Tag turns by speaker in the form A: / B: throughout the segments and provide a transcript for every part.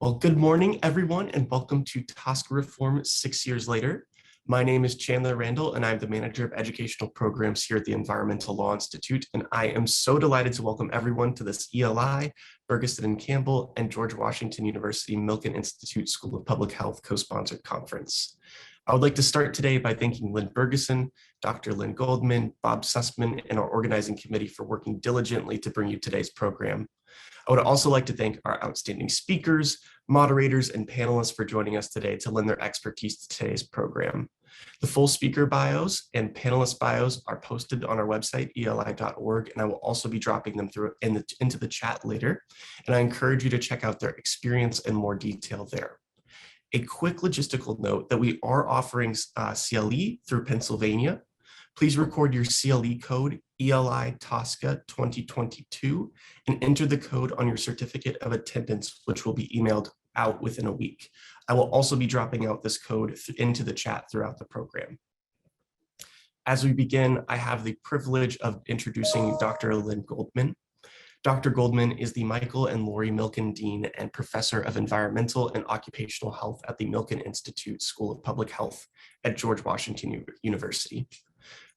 A: Well, good morning, everyone, and welcome to TSCA Reform 6 years later. My name is Chandler Randall, and I'm the Manager of Educational Programs here at the Environmental Law Institute, and I am so delighted to welcome everyone to this ELI, Ferguson and Campbell, and George Washington University Milken Institute School of Public Health co-sponsored conference. I would like to start today by thanking Lynn Ferguson, Dr. Lynn Goldman, Bob Sussman, and our organizing committee for working diligently to bring you today's program. I would also like to thank our outstanding speakers, moderators, and panelists for joining us today to lend their expertise to today's program. The full speaker bios and panelist bios are posted on our website, eli.org, and I will also be dropping them into the chat later. And I encourage you to check out their experience in more detail there. A quick logistical note that we are offering CLE through Pennsylvania. Please record your CLE code ELI TSCA 2022 and enter the code on your certificate of attendance, which will be emailed out within a week. I will also be dropping out this code into the chat throughout the program. As we begin, I have the privilege of introducing Dr. Lynn Goldman. Dr. Goldman is the Michael and Lori Milken Dean and Professor of Environmental and Occupational Health at the Milken Institute School of Public Health at George Washington University.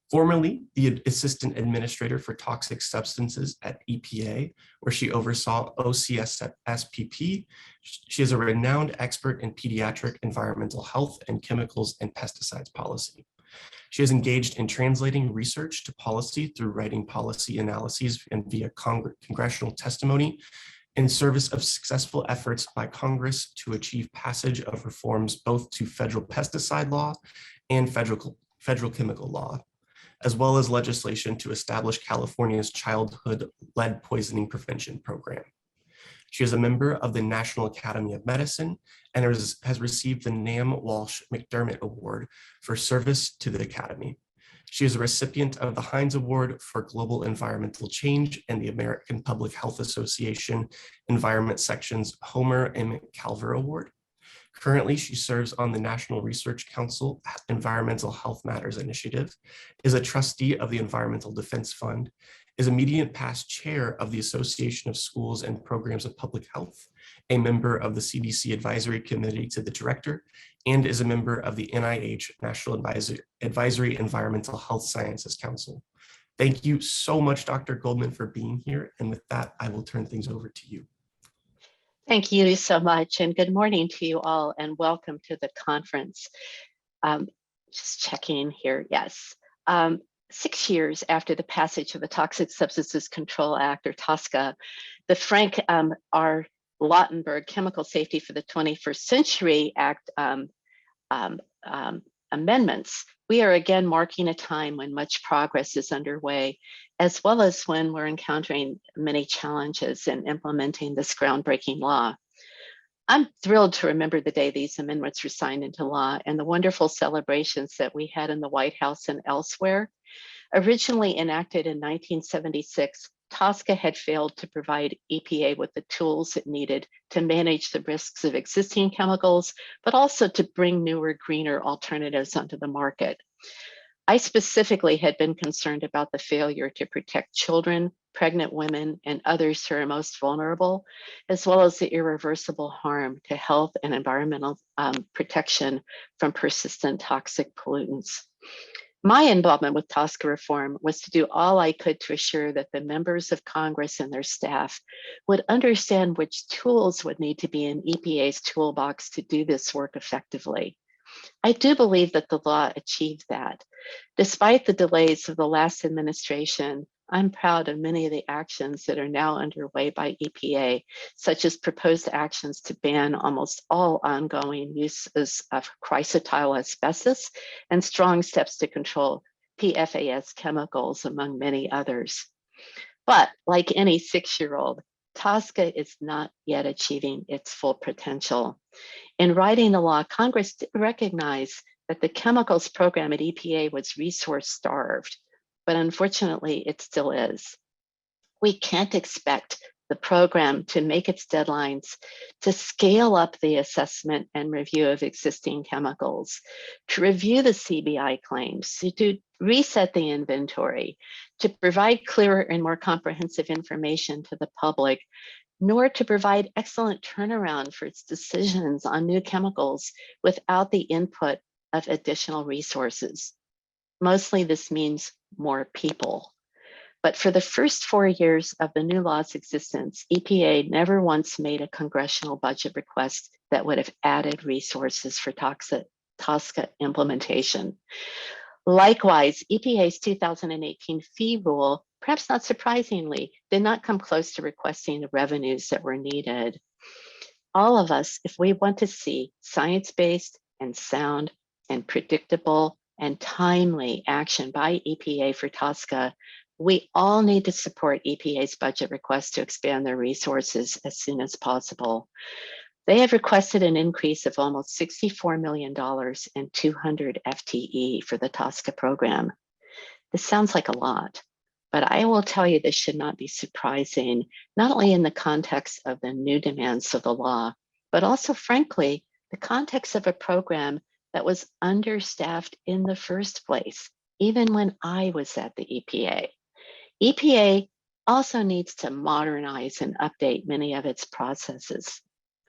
A: Formerly the Assistant Administrator for Toxic Substances at EPA, where she oversaw OCSSPP. She is a renowned expert in pediatric environmental health and chemicals and pesticides policy. She is engaged in translating research to policy through writing policy analyses and via congressional testimony in service of successful efforts by Congress to achieve passage of reforms both to federal pesticide law and federal chemical law, as well as legislation to establish California's childhood lead poisoning prevention program. She is a member of the National Academy of Medicine and has received the Nam Walsh McDermott Award for service to the Academy. She is a recipient of the Heinz Award for Global Environmental Change and the American Public Health Association Environment Section's Homer M. Calver Award. Currently, she serves on the National Research Council Environmental Health Matters Initiative, is a trustee of the Environmental Defense Fund, is immediate past chair of the Association of Schools and Programs of Public Health, a member of the CDC Advisory Committee to the Director, and is a member of the NIH National Advisory Environmental Health Sciences Council. Thank you so much, Dr. Goldman, for being here. And with that, I will turn things over to you.
B: Thank you so much, and good morning to you all, and welcome to the conference. Just checking here, yes. 6 years after the passage of the Toxic Substances Control Act, or TSCA, the Frank R. Lautenberg Chemical Safety for the 21st Century Act amendments, we are again marking a time when much progress is underway, as well as when we're encountering many challenges in implementing this groundbreaking law. I'm thrilled to remember the day these amendments were signed into law and the wonderful celebrations that we had in the White House and elsewhere. Originally enacted in 1976, TSCA had failed to provide EPA with the tools it needed to manage the risks of existing chemicals, but also to bring newer, greener alternatives onto the market. I specifically had been concerned about the failure to protect children, pregnant women, and others who are most vulnerable, as well as the irreversible harm to health and environmental protection from persistent toxic pollutants. My involvement with TSCA reform was to do all I could to assure that the members of Congress and their staff would understand which tools would need to be in EPA's toolbox to do this work effectively. I do believe that the law achieved that. Despite the delays of the last administration, I'm proud of many of the actions that are now underway by EPA, such as proposed actions to ban almost all ongoing uses of chrysotile asbestos and strong steps to control PFAS chemicals, among many others. But like any 6-year-old, TSCA is not yet achieving its full potential. In writing the law, Congress did recognize that the chemicals program at EPA was resource starved, but unfortunately it still is. We can't expect the program to make its deadlines, to scale up the assessment and review of existing chemicals, to review the CBI claims, to reset the inventory, to provide clearer and more comprehensive information to the public, nor to provide excellent turnaround for its decisions on new chemicals without the input of additional resources. Mostly this means more people. But for the first 4 years of the new law's existence, EPA never once made a congressional budget request that would have added resources for TSCA implementation. Likewise, EPA's 2018 fee rule, perhaps not surprisingly, did not come close to requesting the revenues that were needed. All of us, if we want to see science-based and sound and predictable and timely action by EPA for TSCA, we all need to support EPA's budget request to expand their resources as soon as possible. They have requested an increase of almost $64 million and 200 FTE for the TSCA program. This sounds like a lot, but I will tell you this should not be surprising, not only in the context of the new demands of the law, but also, frankly, the context of a program that was understaffed in the first place, even when I was at the EPA. EPA also needs to modernize and update many of its processes.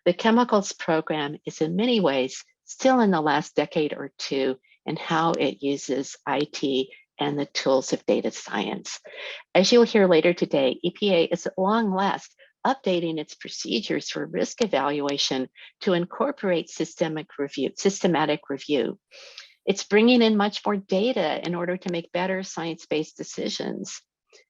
B: The chemicals program is in many ways still in the last decade or two in how it uses IT and the tools of data science. As you'll hear later today, EPA is at long last updating its procedures for risk evaluation to incorporate systematic review. It's bringing in much more data in order to make better science-based decisions.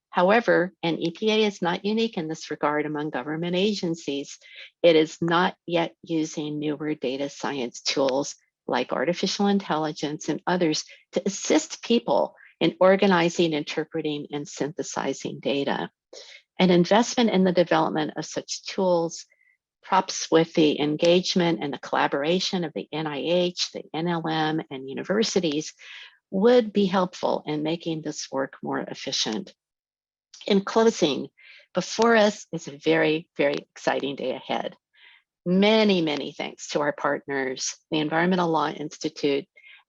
B: However, and EPA is not unique in this regard among government agencies, it is not yet using newer data science tools like artificial intelligence and others to assist people in organizing, interpreting, and synthesizing data. An investment in the development of such tools, props with the engagement and the collaboration of the NIH, the NLM, and universities would be helpful in making this work more efficient. In closing, before us is a very, very exciting day ahead. Many, many thanks to our partners, the Environmental Law Institute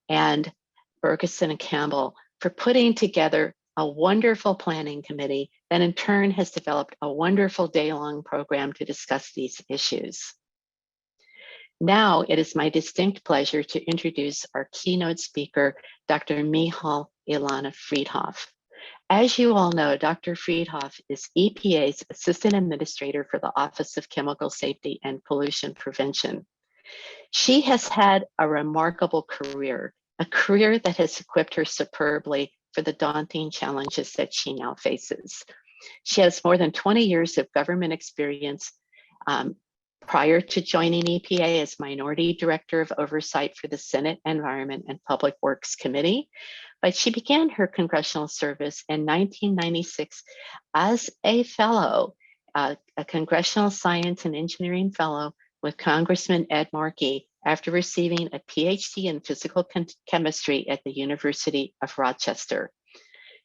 B: and Ferguson and Campbell, for putting together a wonderful planning committee that in turn has developed a wonderful day-long program to discuss these issues. Now it is my distinct pleasure to introduce our keynote speaker, Dr. Michal Ilana Friedhoff. As you all know, Dr. Friedhoff is EPA's Assistant Administrator for the Office of Chemical Safety and Pollution Prevention. She has had a remarkable career, a career that has equipped her superbly for the daunting challenges that she now faces. She has more than 20 years of government experience prior to joining EPA as Minority Director of Oversight for the Senate Environment and Public Works Committee. But she began her congressional service in 1996 as a fellow, a Congressional Science and Engineering Fellow with Congressman Ed Markey after receiving a PhD in physical chemistry at the University of Rochester.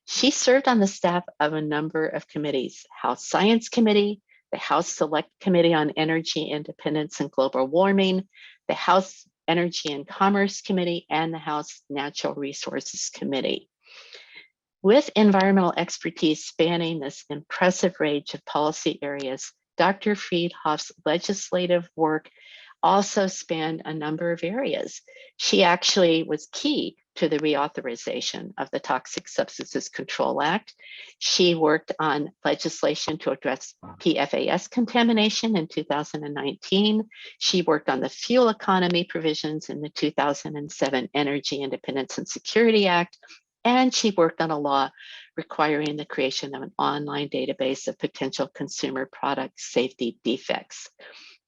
B: She served on the staff of a number of committees, House Science Committee, the House Select Committee on Energy Independence and Global Warming, the House Energy and Commerce Committee, and the House Natural Resources Committee. With environmental expertise spanning this impressive range of policy areas, Dr. Friedhoff's legislative work also spanned a number of areas. She actually was key to the reauthorization of the Toxic Substances Control Act. She worked on legislation to address PFAS contamination in 2019. She worked on the fuel economy provisions in the 2007 Energy Independence and Security Act. And she worked on a law requiring the creation of an online database of potential consumer product safety defects.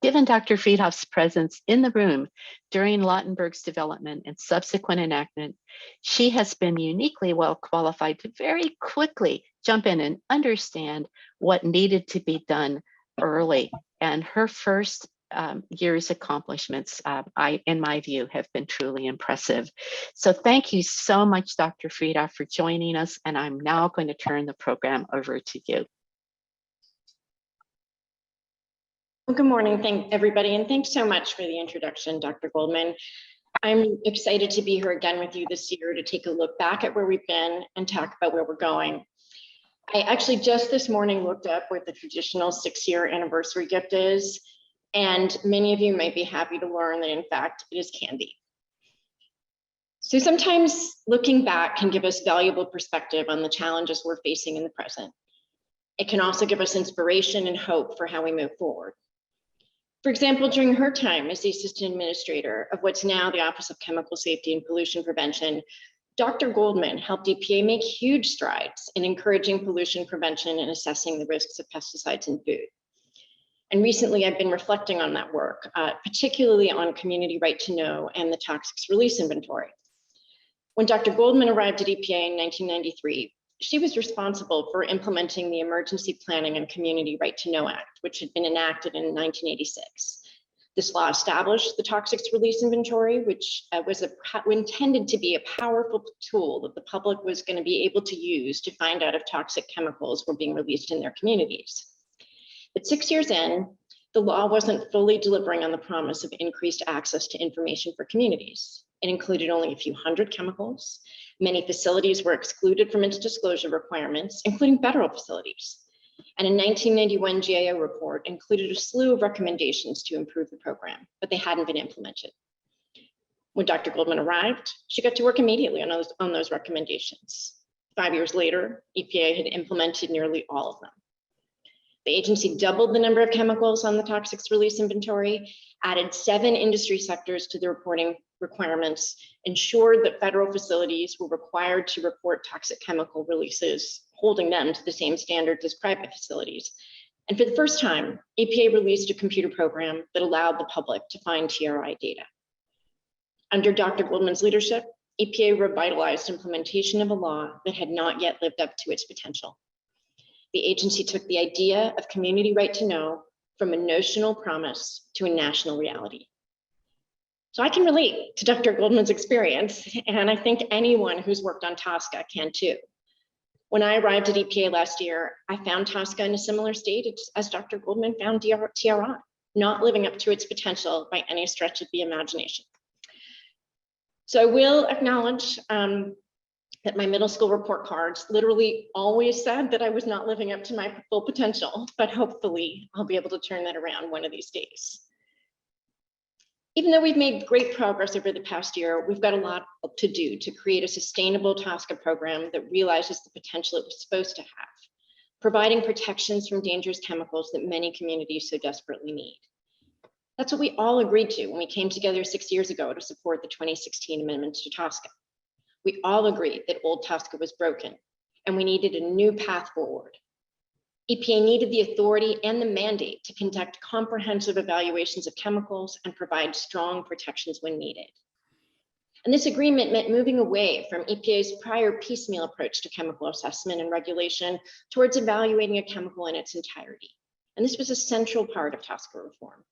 B: Given Dr. Friedhoff's presence in the room during Lautenberg's development and subsequent enactment, she has been uniquely well qualified to very quickly jump in and understand what needed to be done early. And her first year's accomplishments, in my view, have been truly impressive. So thank you so much, Dr. Friedhoff, for joining us. And I'm now going to turn the program over to you.
C: Well, good morning, everybody, and thanks so much for the introduction, Dr. Goldman. I'm excited to be here again with you this year to take a look back at where we've been and talk about where we're going. I actually just this morning looked up what the traditional 6-year anniversary gift is, and many of you might be happy to learn that in fact it is candy. So sometimes looking back can give us valuable perspective on the challenges we're facing in the present. It can also give us inspiration and hope for how we move forward. For example, during her time as the assistant administrator of what's now the Office of Chemical Safety and Pollution Prevention, Dr. Goldman helped EPA make huge strides in encouraging pollution prevention and assessing the risks of pesticides in food. And recently I've been reflecting on that work, particularly on community right to know and the toxics release inventory. When Dr. Goldman arrived at EPA in 1993, she was responsible for implementing the Emergency Planning and Community Right to Know Act, which had been enacted in 1986. This law established the toxics release inventory, which was intended to be a powerful tool that the public was going to be able to use to find out if toxic chemicals were being released in their communities. But 6 years in, the law wasn't fully delivering on the promise of increased access to information for communities. It included only a few hundred chemicals. Many facilities were excluded from its disclosure requirements, including federal facilities. And a 1991 GAO report included a slew of recommendations to improve the program, but they hadn't been implemented. When Dr. Goldman arrived, she got to work immediately on those recommendations. 5 years later, EPA had implemented nearly all of them. The agency doubled the number of chemicals on the toxics release inventory, added 7 industry sectors to the reporting requirements, ensured that federal facilities were required to report toxic chemical releases, holding them to the same standards as private facilities. And for the first time, EPA released a computer program that allowed the public to find TRI data. Under Dr. Goldman's leadership, EPA revitalized implementation of a law that had not yet lived up to its potential. The agency took the idea of community right to know from a notional promise to a national reality. So I can relate to Dr. Goldman's experience, and I think anyone who's worked on TSCA can too. When I arrived at EPA last year, I found TSCA in a similar state as Dr. Goldman found TRI, not living up to its potential by any stretch of the imagination. So I will acknowledge that my middle school report cards literally always said that I was not living up to my full potential, but hopefully I'll be able to turn that around one of these days. Even though we've made great progress over the past year, we've got a lot to do to create a sustainable TSCA program that realizes the potential it was supposed to have, providing protections from dangerous chemicals that many communities so desperately need. That's what we all agreed to when we came together 6 years ago to support the 2016 amendments to TSCA. We all agreed that old TSCA was broken and we needed a new path forward. EPA needed the authority and the mandate to conduct comprehensive evaluations of chemicals and provide strong protections when needed. And this agreement meant moving away from EPA's prior piecemeal approach to chemical assessment and regulation towards evaluating a chemical in its entirety. And this was a central part of TSCA reform.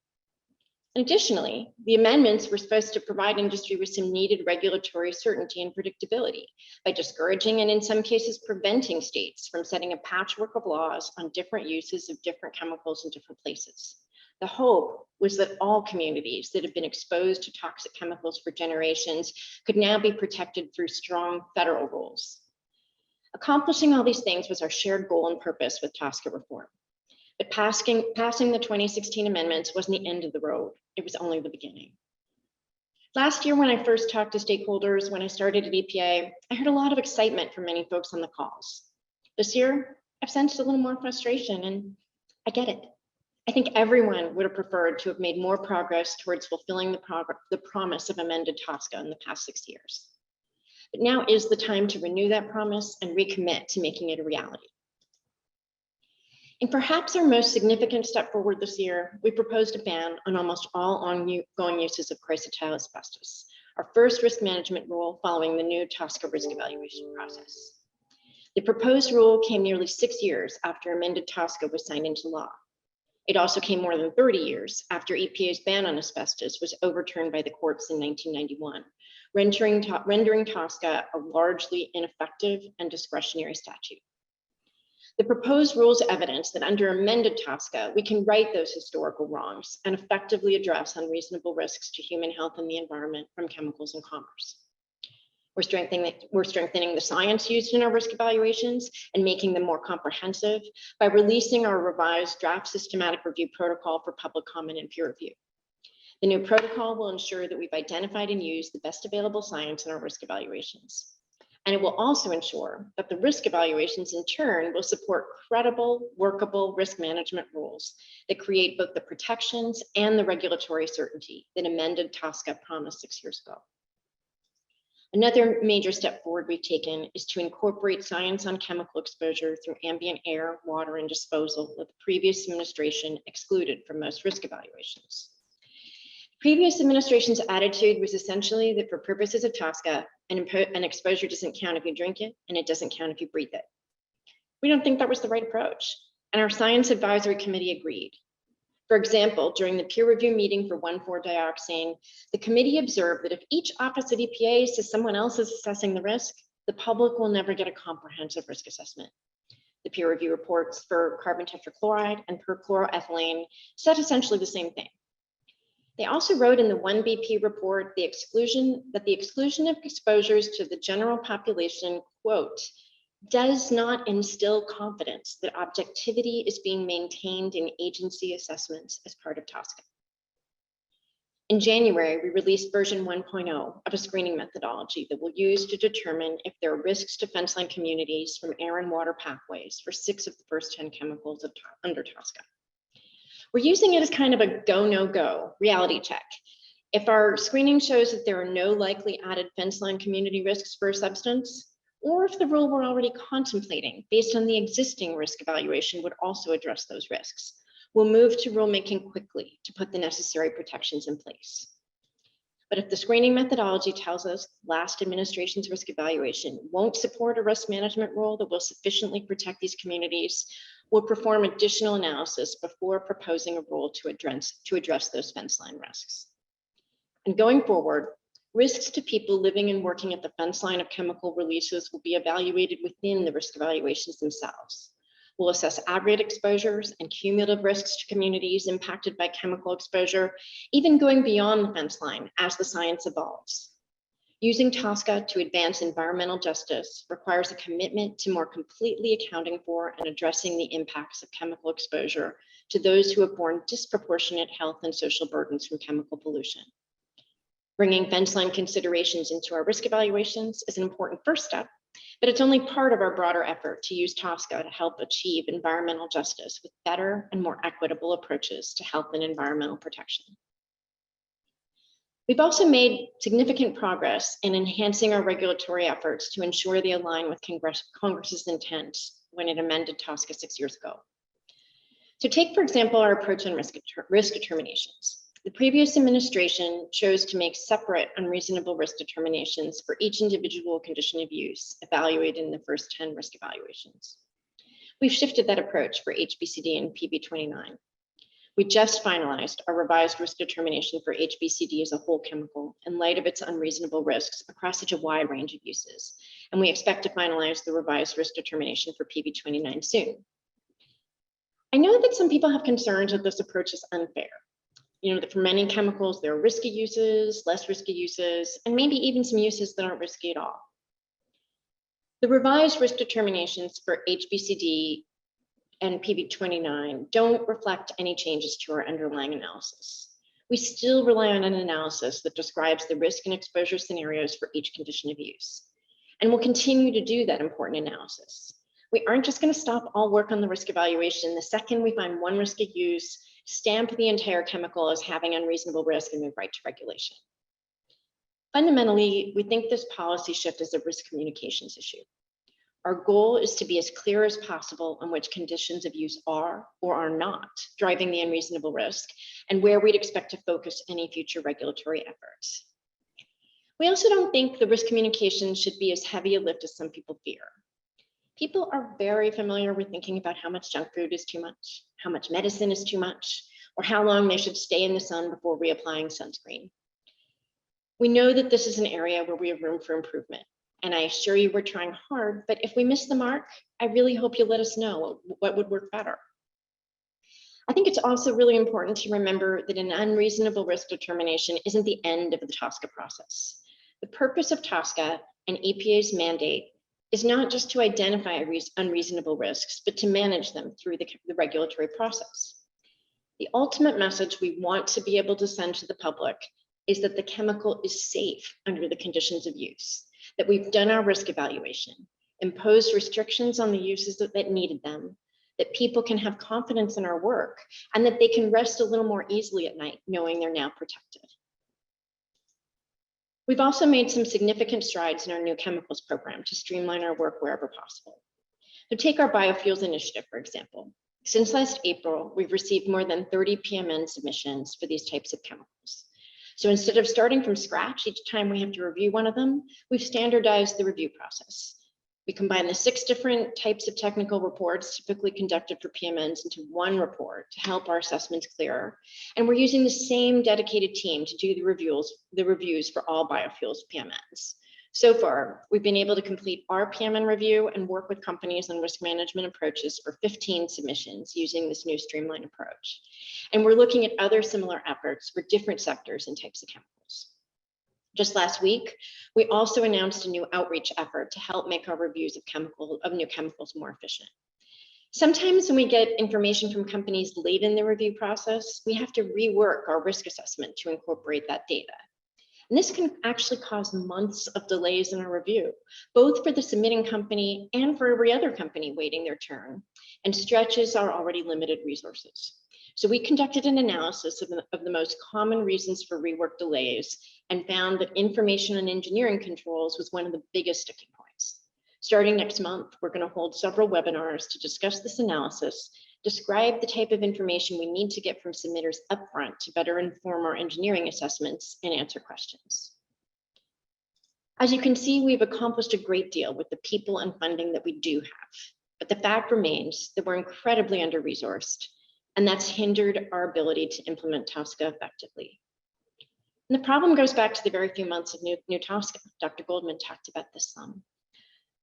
C: Additionally, the amendments were supposed to provide industry with some needed regulatory certainty and predictability by discouraging and in some cases preventing states from setting a patchwork of laws on different uses of different chemicals in different places. The hope was that all communities that have been exposed to toxic chemicals for generations could now be protected through strong federal rules. Accomplishing all these things was our shared goal and purpose with TSCA reform. But passing the 2016 amendments wasn't the end of the road. It was only the beginning. Last year, when I first talked to stakeholders, when I started at EPA, I heard a lot of excitement from many folks on the calls. This year, I've sensed a little more frustration, and I get it. I think everyone would have preferred to have made more progress towards fulfilling the promise of amended TSCA in the past 6 years. But now is the time to renew that promise and recommit to making it a reality. In perhaps our most significant step forward this year, we proposed a ban on almost all ongoing uses of chrysotile asbestos, our first risk management rule following the new TSCA risk evaluation process. The proposed rule came nearly 6 years after amended TSCA was signed into law. It also came more than 30 years after EPA's ban on asbestos was overturned by the courts in 1991, rendering TSCA a largely ineffective and discretionary statute. The proposed rules evidence that under amended TSCA, we can right those historical wrongs and effectively address unreasonable risks to human health and the environment from chemicals in commerce. We're strengthening the science used in our risk evaluations and making them more comprehensive by releasing our revised draft systematic review protocol for public comment and peer review. The new protocol will ensure that we've identified and used the best available science in our risk evaluations. And it will also ensure that the risk evaluations in turn will support credible, workable risk management rules that create both the protections and the regulatory certainty that amended TSCA promised 6 years ago. Another major step forward we've taken is to incorporate science on chemical exposure through ambient air, water, and disposal that the previous administration excluded from most risk evaluations. Previous administration's attitude was essentially that for purposes of TSCA, an exposure doesn't count if you drink it, and it doesn't count if you breathe it. We don't think that was the right approach, and our Science Advisory Committee agreed. For example, during the peer review meeting for 1,4-dioxane, the committee observed that if each office at EPA says someone else is assessing the risk, the public will never get a comprehensive risk assessment. The peer review reports for carbon tetrachloride and perchloroethylene said essentially the same thing. They also wrote in the 1BP report that the exclusion of exposures to the general population, quote, does not instill confidence that objectivity is being maintained in agency assessments as part of TSCA. In January, we released version 1.0 of a screening methodology that we'll use to determine if there are risks to fenceline communities from air and water pathways for 6 of the first 10 chemicals under TSCA. We're using it as kind of a go, no go reality check. If our screening shows that there are no likely added fenceline community risks for a substance, or if the rule we're already contemplating based on the existing risk evaluation would also address those risks, we'll move to rulemaking quickly to put the necessary protections in place. But if the screening methodology tells us last administration's risk evaluation won't support a risk management rule that will sufficiently protect these communities, we'll perform additional analysis before proposing a rule to address those fence line risks. And going forward, risks to people living and working at the fence line of chemical releases will be evaluated within the risk evaluations themselves. We'll assess aggregate exposures and cumulative risks to communities impacted by chemical exposure, even going beyond the fence line as the science evolves. Using TSCA to advance environmental justice requires a commitment to more completely accounting for and addressing the impacts of chemical exposure to those who have borne disproportionate health and social burdens from chemical pollution. Bringing fence line considerations into our risk evaluations is an important first step, but it's only part of our broader effort to use TSCA to help achieve environmental justice with better and more equitable approaches to health and environmental protection. We've also made significant progress in enhancing our regulatory efforts to ensure they align with Congress's intent when it amended TSCA 6 years ago. So take, for example, our approach on risk determinations. The previous administration chose to make separate unreasonable risk determinations for each individual condition of use evaluated in the first 10 risk evaluations. We've shifted that approach for HBCD and PB29. We just finalized our revised risk determination for HBCD as a whole chemical in light of its unreasonable risks across such a wide range of uses. And we expect to finalize the revised risk determination for PB29 soon. I know that some people have concerns that this approach is unfair. You know, that for many chemicals, there are risky uses, less risky uses, and maybe even some uses that aren't risky at all. The revised risk determinations for HBCD and PB29 don't reflect any changes to our underlying analysis. We still rely on an analysis that describes the risk and exposure scenarios for each condition of use. And we'll continue to do that important analysis. We aren't just going to stop all work on the risk evaluation the second we find one risky use, stamp the entire chemical as having unreasonable risk, and move right to regulation. Fundamentally, we think this policy shift is a risk communications issue. Our goal is to be as clear as possible on which conditions of use are or are not driving the unreasonable risk and where we'd expect to focus any future regulatory efforts. We also don't think the risk communication should be as heavy a lift as some people fear. People are very familiar with thinking about how much junk food is too much, how much medicine is too much, or how long they should stay in the sun before reapplying sunscreen. We know that this is an area where we have room for improvement. And I assure you we're trying hard, but if we miss the mark, I really hope you'll let us know what would work better. I think it's also really important to remember that an unreasonable risk determination isn't the end of the TSCA process. The purpose of TSCA and EPA's mandate is not just to identify unreasonable risks, but to manage them through the regulatory process. The ultimate message we want to be able to send to the public is that the chemical is safe under the conditions of use, that we've done our risk evaluation, imposed restrictions on the uses that needed them, that people can have confidence in our work, and that they can rest a little more easily at night knowing they're now protected. We've also made some significant strides in our new chemicals program to streamline our work wherever possible. So take our biofuels initiative, for example. Since last April, we've received more than 30 PMN submissions for these types of chemicals. So instead of starting from scratch each time we have to review one of them, we've standardized the review process. We combine the 6 different types of technical reports typically conducted for PMNs into one report to help our assessments clearer. And we're using the same dedicated team to do the reviews for all biofuels PMNs. So far, we've been able to complete our PMN review and work with companies on risk management approaches for 15 submissions using this new streamlined approach. And we're looking at other similar efforts for different sectors and types of chemicals. Just last week, we also announced a new outreach effort to help make our reviews of new chemicals more efficient. Sometimes when we get information from companies late in the review process, we have to rework our risk assessment to incorporate that data. And this can actually cause months of delays in our review, both for the submitting company and for every other company waiting their turn, and stretches our already limited resources. So we conducted an analysis of the most common reasons for rework delays and found that information and engineering controls was one of the biggest sticking points. Starting next month, we're going to hold several webinars to discuss this analysis, describe the type of information we need to get from submitters upfront to better inform our engineering assessments and answer questions. As you can see, we've accomplished a great deal with the people and funding that we do have, but the fact remains that we're incredibly under-resourced, and that's hindered our ability to implement TSCA effectively. And the problem goes back to the very few months of new TSCA. Dr. Goldman talked about this some.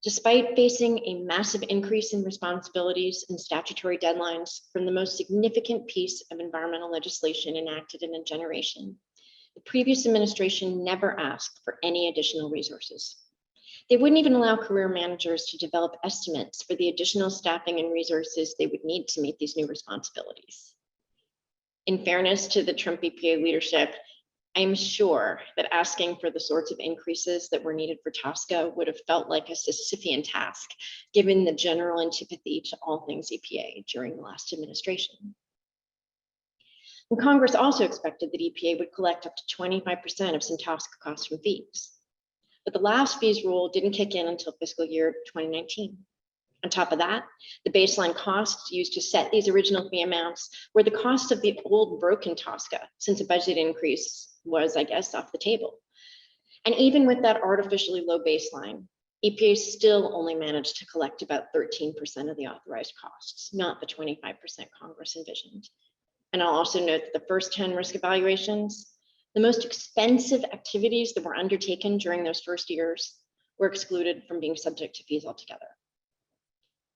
C: Despite facing a massive increase in responsibilities and statutory deadlines from the most significant piece of environmental legislation enacted in a generation, the previous administration never asked for any additional resources. They wouldn't even allow career managers to develop estimates for the additional staffing and resources they would need to meet these new responsibilities. In fairness to the Trump EPA leadership, I'm sure that asking for the sorts of increases that were needed for TSCA would have felt like a Sisyphean task, given the general antipathy to all things EPA during the last administration. And Congress also expected that EPA would collect up to 25% of some TSCA costs from fees. But the last fees rule didn't kick in until fiscal year 2019. On top of that, the baseline costs used to set these original fee amounts were the cost of the old broken TSCA, since a budget increase was, I guess, off the table. And even with that artificially low baseline, EPA still only managed to collect about 13% of the authorized costs, not the 25% Congress envisioned. And I'll also note that the first 10 risk evaluations, the most expensive activities that were undertaken during those first years, were excluded from being subject to fees altogether.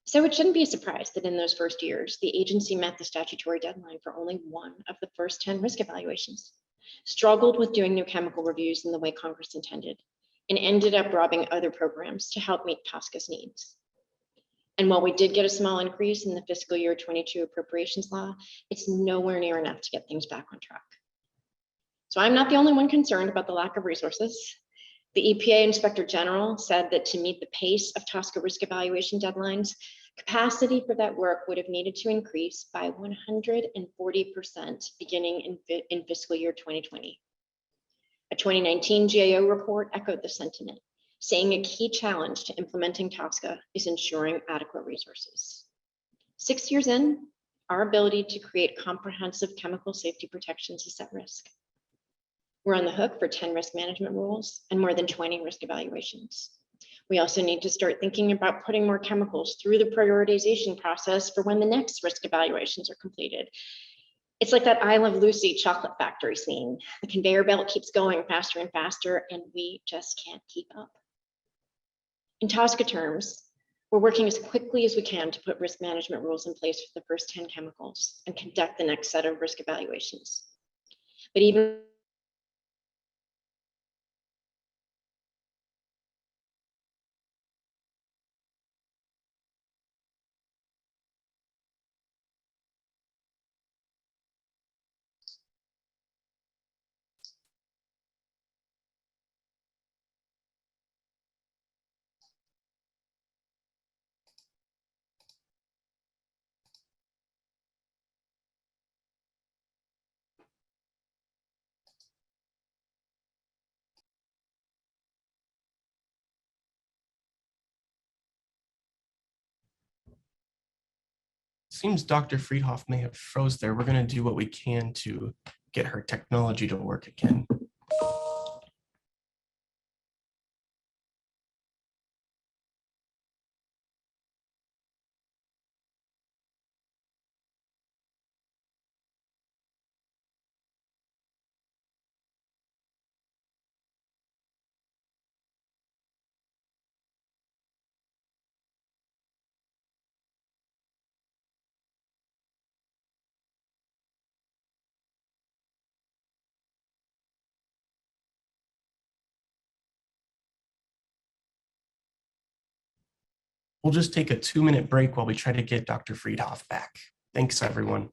C: So it shouldn't be a surprise that in those first years, the agency met the statutory deadline for only one of the first 10 risk evaluations, struggled with doing new chemical reviews in the way Congress intended, and ended up robbing other programs to help meet TSCA's needs. And while we did get a small increase in the fiscal year 22 appropriations law, it's nowhere near enough to get things back on track. So I'm not the only one concerned about the lack of resources. The EPA Inspector General said that to meet the pace of TSCA risk evaluation deadlines, capacity for that work would have needed to increase by 140% beginning in fiscal year 2020. A 2019 GAO report echoed the sentiment, saying a key challenge to implementing TSCA is ensuring adequate resources. 6 years in, our ability to create comprehensive chemical safety protections is at risk. We're on the hook for 10 risk management rules and more than 20 risk evaluations. We also need to start thinking about putting more chemicals through the prioritization process for when the next risk evaluations are completed. It's like that I Love Lucy chocolate factory scene. The conveyor belt keeps going faster and faster, and we just can't keep up. In TSCA terms, we're working as quickly as we can to put risk management rules in place for the first 10 chemicals and conduct the next set of risk evaluations. But even
A: Seems Dr. Friedhoff may have froze there. We're going to do what we can to get her technology to work again. We'll just take a 2-minute break while we try to get Dr. Friedhoff back. Thanks, everyone.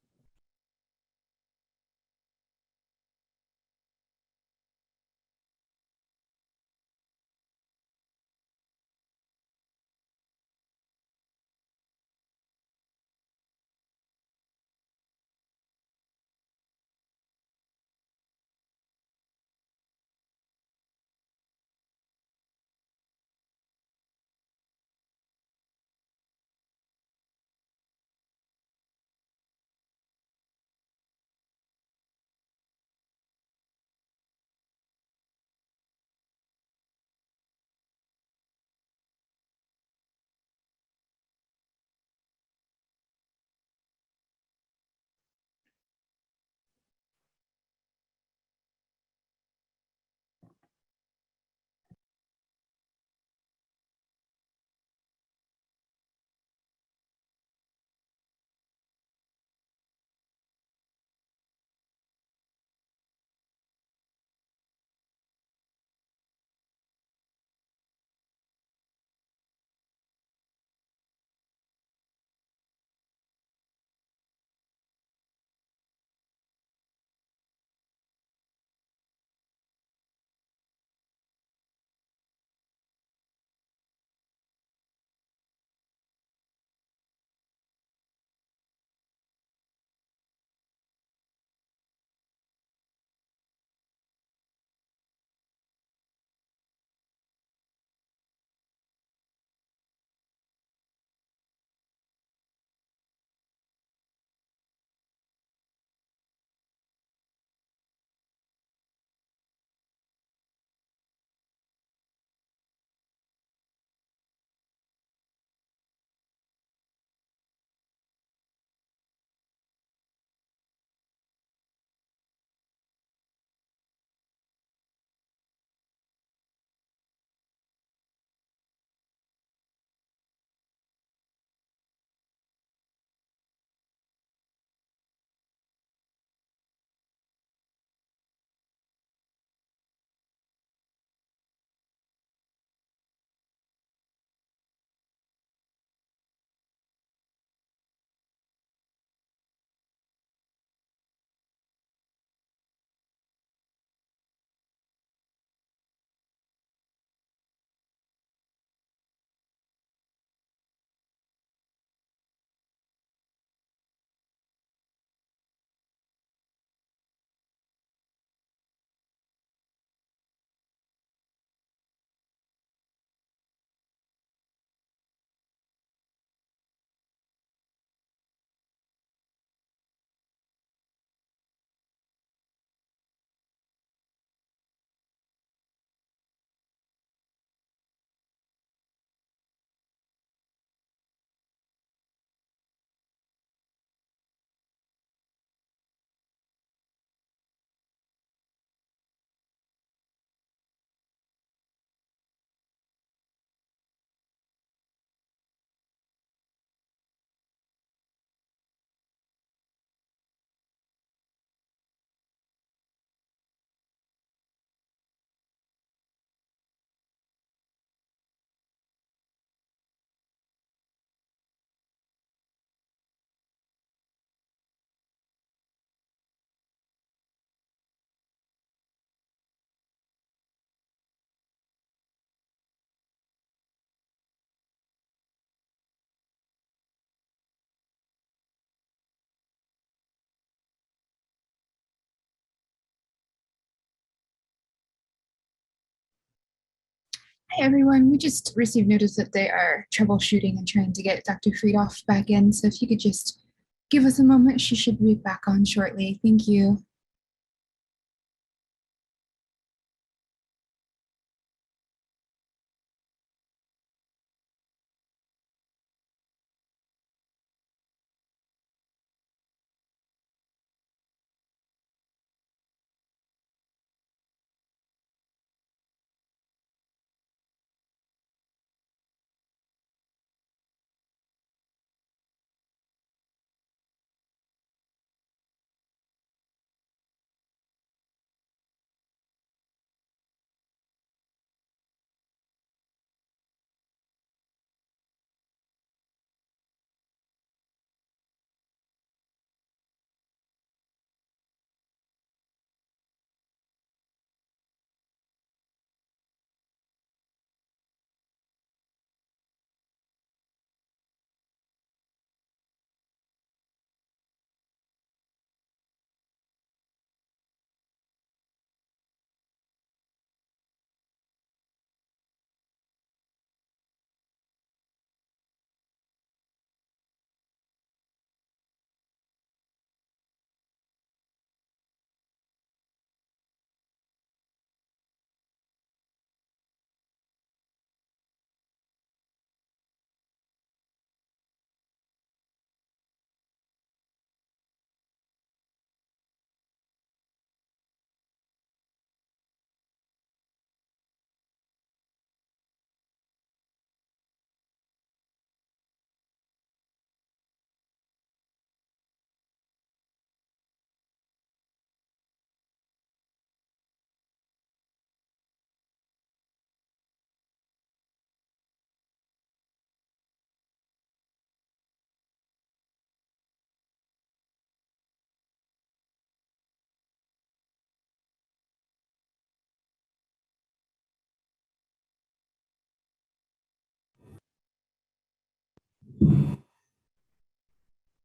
D: Hi, everyone. We just received notice that they are troubleshooting and trying to get Dr. Friedhoff back in. So if you could just give us a moment. She should be back on shortly. Thank you.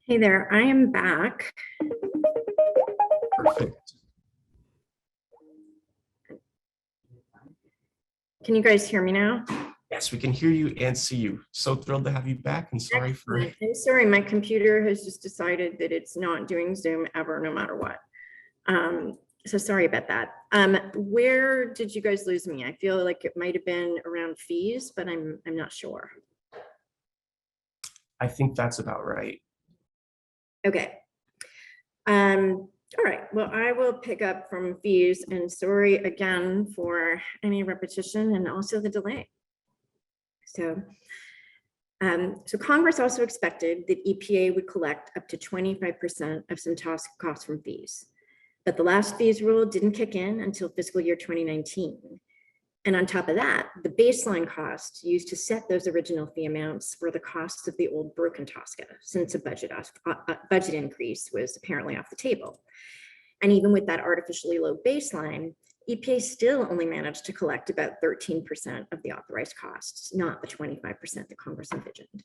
E: Hey there, I am back.
A: Perfect.
E: Can you guys hear me now?
A: Yes, we can hear you and see you. So thrilled to have you back, and sorry for.
E: I'm sorry, my computer has just decided that it's not doing Zoom ever, no matter what. So sorry about that. Where did you guys lose me? I feel like it might have been around fees, but I'm not sure.
A: I think that's about right.
E: Okay. All right, well, I will pick up from fees, and sorry again for any repetition and also the delay. So Congress also expected that EPA would collect up to 25% of some TSCA costs from fees, but the last fees rule didn't kick in until fiscal year 2019. And on top of that, the baseline costs used to set those original fee amounts were the costs of the old broken TSCA, since a budget increase was apparently off the table. And even with that artificially low baseline, EPA still only managed to collect about 13% of the authorized costs, not the 25% that Congress envisioned.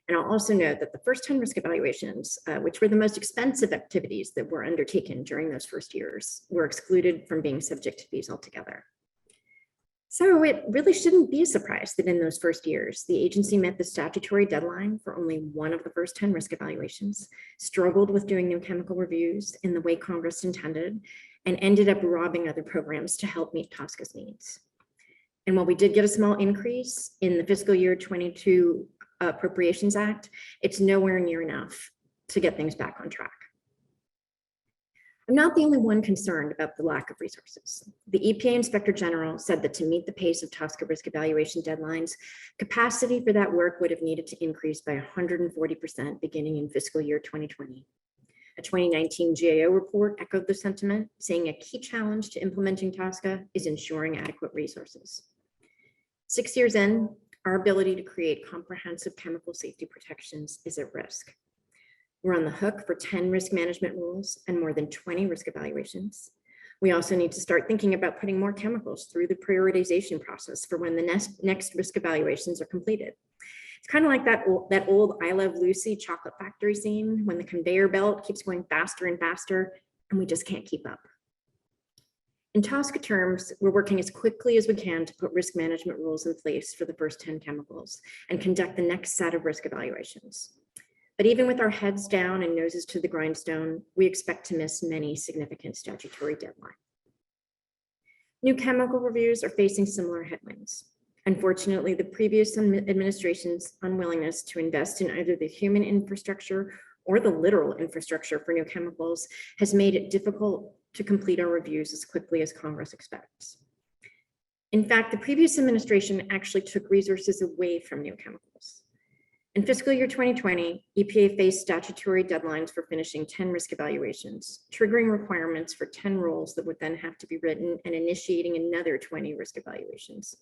E: And I'll also note that the first 10 risk evaluations, which were the most expensive activities that were undertaken during those first years, were excluded from being subject to fees altogether. So it really shouldn't be a surprise that in those first years, the agency met the statutory deadline for only one of the first 10 risk evaluations, struggled with doing new chemical reviews in the way Congress intended, and ended up robbing other programs to help meet TSCA's needs. And while we did get a small increase in the fiscal year 22 Appropriations Act, it's nowhere near enough to get things back on track. I'm not the only one concerned about the lack of resources. The EPA Inspector General said that to meet the pace of TSCA risk evaluation deadlines, capacity for that work would have needed to increase by 140% beginning in fiscal year 2020. A 2019 GAO report echoed the sentiment, saying a key challenge to implementing TSCA is ensuring adequate resources. 6 years in, our ability to create comprehensive chemical safety protections is at risk. We're on the hook for 10 risk management rules and more than 20 risk evaluations. We also need to start thinking about putting more chemicals through the prioritization process for when the next risk evaluations are completed. It's kind of like that old I Love Lucy chocolate factory scene when the conveyor belt keeps going faster and faster and we just can't keep up. In TSCA terms, we're working as quickly as we can to put risk management rules in place for the first 10 chemicals and conduct the next set of risk evaluations. But even with our heads down and noses to the grindstone, we expect to miss many significant statutory deadlines. New chemical reviews are facing similar headwinds. Unfortunately, the previous administration's unwillingness to invest in either the human infrastructure or the literal infrastructure for new chemicals has made it difficult to complete our reviews as quickly as Congress expects. In fact, the previous administration actually took resources away from new chemicals. In fiscal year 2020, EPA faced statutory deadlines for finishing 10 risk evaluations, triggering requirements for 10 rules that would then have to be written and initiating another 20 risk evaluations.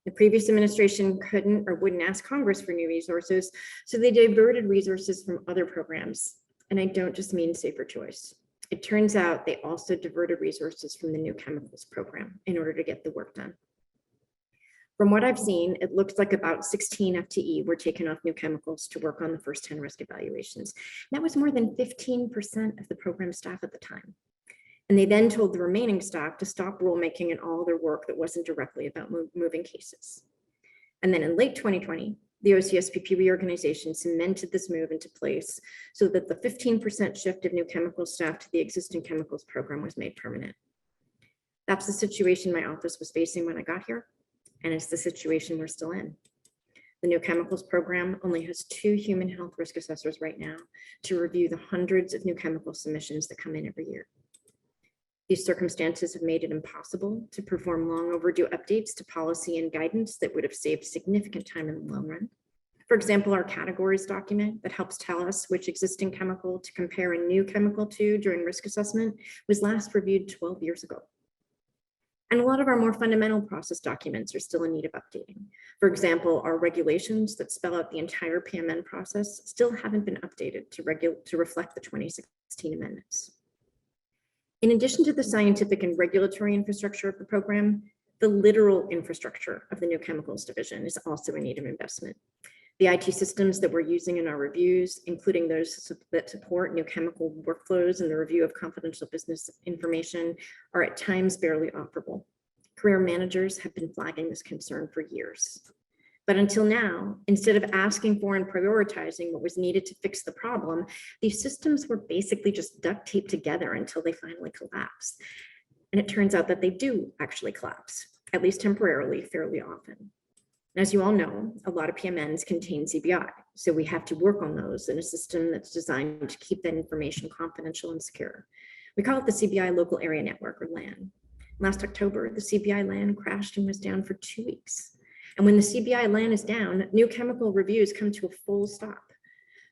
E: The previous administration couldn't or wouldn't ask Congress for new resources, so they diverted resources from other programs. And I don't just mean Safer Choice. It turns out they also diverted resources from the new chemicals program in order to get the work done. From what I've seen, it looks like about 16 FTE were taken off new chemicals to work on the first 10 risk evaluations. That was more than 15% of the program staff at the time. And they then told the remaining staff to stop rulemaking and all their work that wasn't directly about moving cases. And then in late 2020, the OCSPP reorganization cemented this move into place so that the 15% shift of new chemical staff to the existing chemicals program was made permanent. That's the situation my office was facing when I got here, and it's the situation we're still in. The new chemicals program only has 2 human health risk assessors right now to review the hundreds of new chemical submissions that come in every year. These circumstances have made it impossible to perform long overdue updates to policy and guidance that would have saved significant time in the long run. For example, our categories document that helps tell us which existing chemical to compare a new chemical to during risk assessment was last reviewed 12 years ago. And a lot of our more fundamental process documents are still in need of updating. For example, our regulations that spell out the entire PMN process still haven't been updated to reflect the 2016 amendments. In addition to the scientific and regulatory infrastructure of the program, the literal infrastructure of the new chemicals division is also in need of investment. The IT systems that we're using in our reviews, including those that support new chemical workflows and the review of confidential business information, are at times barely operable. Career managers have been flagging this concern for years. But until now, instead of asking for and prioritizing what was needed to fix the problem, these systems were basically just duct taped together until they finally collapse. And it turns out that they do actually collapse, at least temporarily, fairly often. As you all know, a lot of PMNs contain CBI, so we have to work on those in a system that's designed to keep that information confidential and secure. We call it the CBI Local Area Network, or LAN. Last October, the CBI LAN crashed and was down for 2 weeks. And when the CBI LAN is down, new chemical reviews come to a full stop.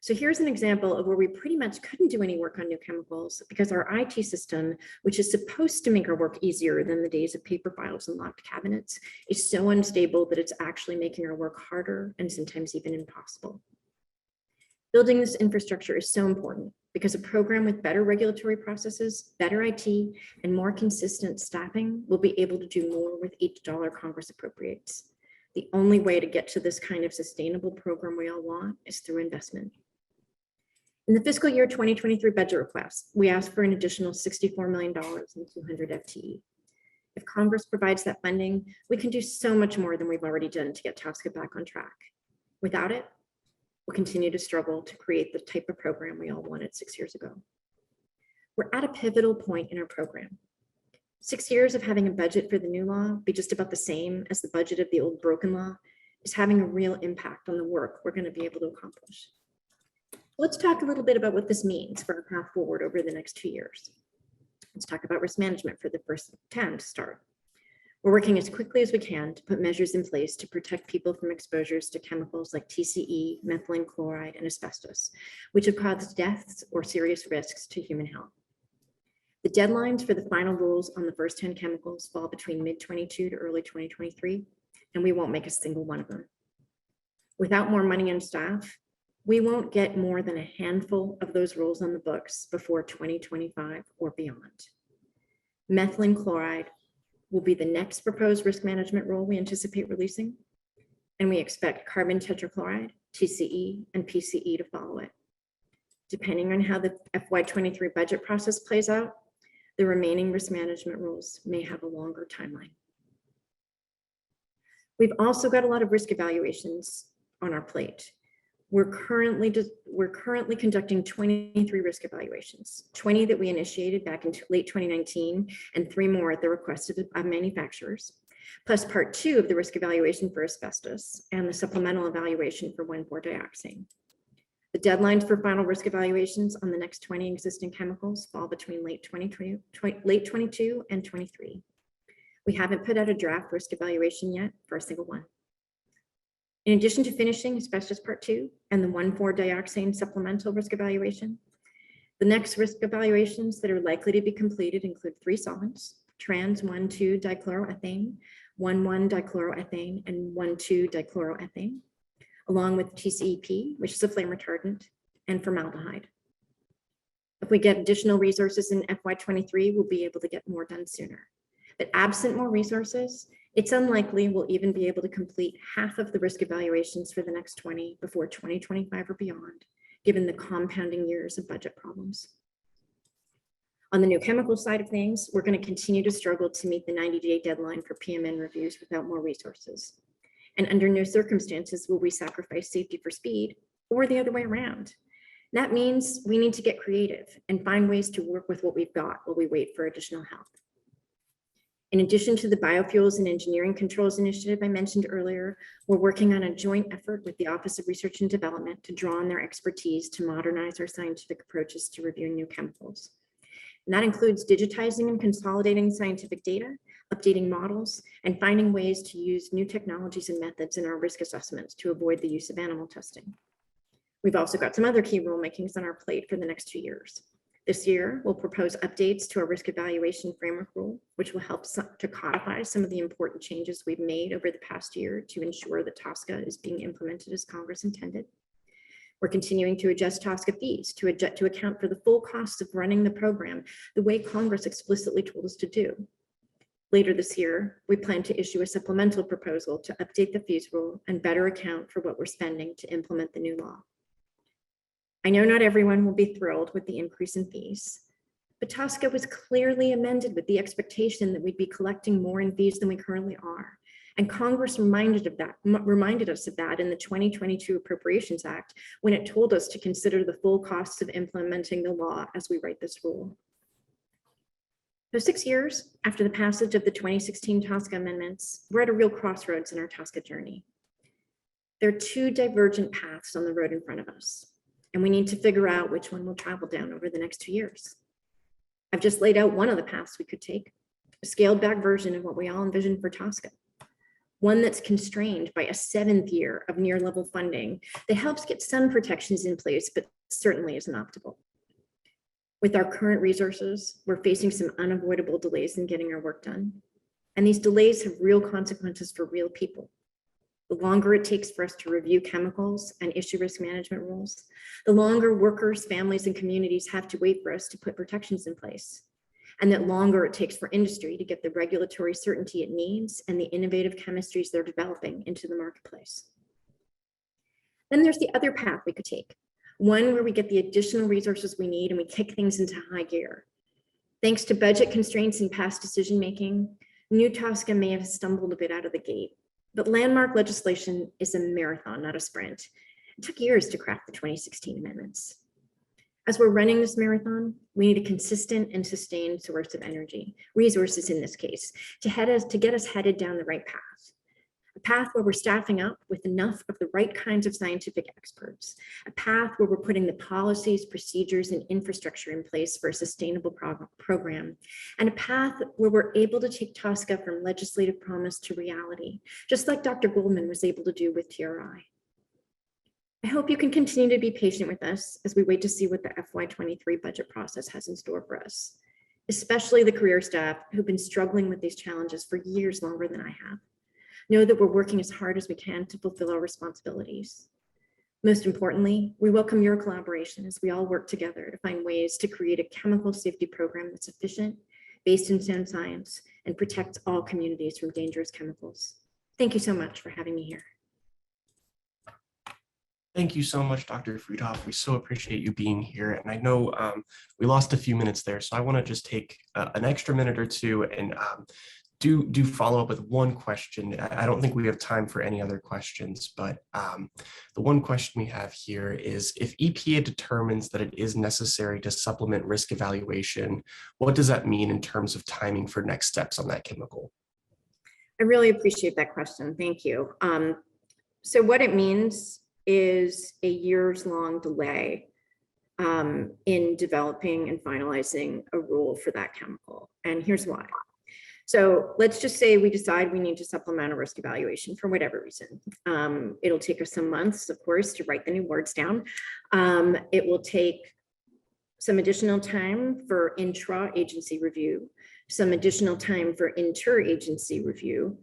E: So here's an example of where we pretty much couldn't do any work on new chemicals because our IT system, which is supposed to make our work easier than the days of paper files and locked cabinets, is so unstable that it's actually making our work harder and sometimes even impossible. Building this infrastructure is so important because a program with better regulatory processes, better IT, and more consistent staffing will be able to do more with each dollar Congress appropriates. The only way to get to this kind of sustainable program we all want is through investment. In the fiscal year 2023 budget request, we asked for an additional $64 million and 200 FTE. If Congress provides that funding, we can do so much more than we've already done to get TSCA back on track. Without it, we'll continue to struggle to create the type of program we all wanted 6 years ago. We're at a pivotal point in our program. 6 years of having a budget for the new law be just about the same as the budget of the old broken law is having a real impact on the work we're going to be able to accomplish. Let's talk a little bit about what this means for our path forward over the next 2 years. Let's talk about risk management for the first 10 to start. We're working as quickly as we can to put measures in place to protect people from exposures to chemicals like TCE, methylene chloride, and asbestos, which have caused deaths or serious risks to human health. The deadlines for the final rules on the first 10 chemicals fall between mid-22 to early 2023, and we won't make a single one of them. Without more money and staff, we won't get more than a handful of those rules on the books before 2025 or beyond. Methylene chloride will be the next proposed risk management rule we anticipate releasing, and we expect carbon tetrachloride, TCE, and PCE to follow it. Depending on how the FY23 budget process plays out, the remaining risk management rules may have a longer timeline. We've also got a lot of risk evaluations on our plate. We're currently conducting 23 risk evaluations, 20 that we initiated back in late 2019, and 3 more at the request of manufacturers, plus part 2 of the risk evaluation for asbestos and the supplemental evaluation for 1,4-dioxane. The deadlines for final risk evaluations on the next 20 existing chemicals fall between late 22 and 23. We haven't put out a draft risk evaluation yet for a single one. In addition to finishing asbestos part 2 and the 1,4-dioxane supplemental risk evaluation, the next risk evaluations that are likely to be completed include 3 solvents: trans 1,2-dichloroethane, 1,1-dichloroethane, and 1,2-dichloroethane, along with TCEP, which is a flame retardant, and formaldehyde. If we get additional resources in FY23, we'll be able to get more done sooner. But absent more resources, it's unlikely we'll even be able to complete half of the risk evaluations for the next 20 before 2025 or beyond, given the compounding years of budget problems. On the new chemical side of things, we're going to continue to struggle to meet the 90-day deadline for PMN reviews without more resources. And under no circumstances will we sacrifice safety for speed, or the other way around. That means we need to get creative and find ways to work with what we've got while we wait for additional help. In addition to the Biofuels and Engineering Controls Initiative I mentioned earlier, we're working on a joint effort with the Office of Research and Development to draw on their expertise to modernize our scientific approaches to reviewing new chemicals. And that includes digitizing and consolidating scientific data, updating models, and finding ways to use new technologies and methods in our risk assessments to avoid the use of animal testing. We've also got some other key rulemakings on our plate for the next 2 years. This year, we'll propose updates to our risk evaluation framework rule, which will help to codify some of the important changes we've made over the past year to ensure that TSCA is being implemented as Congress intended. We're continuing to adjust TSCA fees to account for the full costs of running the program the way Congress explicitly told us to do. Later this year, we plan to issue a supplemental proposal to update the fees rule and better account for what we're spending to implement the new law. I know not everyone will be thrilled with the increase in fees, but TSCA was clearly amended with the expectation that we'd be collecting more in fees than we currently are. And Congress reminded us of that in the 2022 Appropriations Act when it told us to consider the full costs of implementing the law as we write this rule. So 6 years after the passage of the 2016 TSCA amendments, we're at a real crossroads in our TSCA journey. There are 2 divergent paths on the road in front of us, and we need to figure out which one we'll travel down over the next 2 years. I've just laid out one of the paths we could take, a scaled back version of what we all envisioned for TSCA. One that's constrained by a 7th year of near level funding that helps get some protections in place, but certainly isn't optimal. With our current resources, we're facing some unavoidable delays in getting our work done. And these delays have real consequences for real people. The longer it takes for us to review chemicals and issue risk management rules, the longer workers, families, and communities have to wait for us to put protections in place. And that longer it takes for industry to get the regulatory certainty it needs and the innovative chemistries they're developing into the marketplace. Then there's the other path we could take, one where we get the additional resources we need and we kick things into high gear. Thanks to budget constraints and past decision-making, new TSCA may have stumbled a bit out of the gate, but landmark legislation is a marathon, not a sprint. It took years to craft the 2016 amendments. As we're running this marathon, we need a consistent and sustained source of energy, resources in this case, to get us headed down the right path. A path where we're staffing up with enough of the right kinds of scientific experts, a path where we're putting the policies, procedures, and infrastructure in place for a sustainable program, and a path where we're able to take TSCA from legislative promise to reality, just like Dr. Goldman was able to do with TRI. I hope you can continue to be patient with us as we wait to see what the FY23 budget process has in store for us, especially the career staff who've been struggling with these challenges for years longer than I have. Know that we're working as hard as we can to fulfill our responsibilities. Most importantly, we welcome your collaboration as we all work together to find ways to create a chemical safety program that's efficient, based in sound science, and protects all communities from dangerous chemicals. Thank you so much for having me here.
A: Thank you so much, Dr. Friedhoff. We so appreciate you being here. And I know we lost a few minutes there, so I want to just take an extra minute or two and do follow up with one question. I don't think we have time for any other questions, but the one question we have here is, if EPA determines that it is necessary to supplement risk evaluation, what does that mean in terms of timing for next steps on that chemical?
E: I really appreciate that question. Thank you. So what it means is a years-long delay in developing and finalizing a rule for that chemical. And here's why. So let's just say we decide we need to supplement a risk evaluation for whatever reason. It'll take us some months, of course, to write the new words down. It will take some additional time for intra-agency review, some additional time for inter-agency review.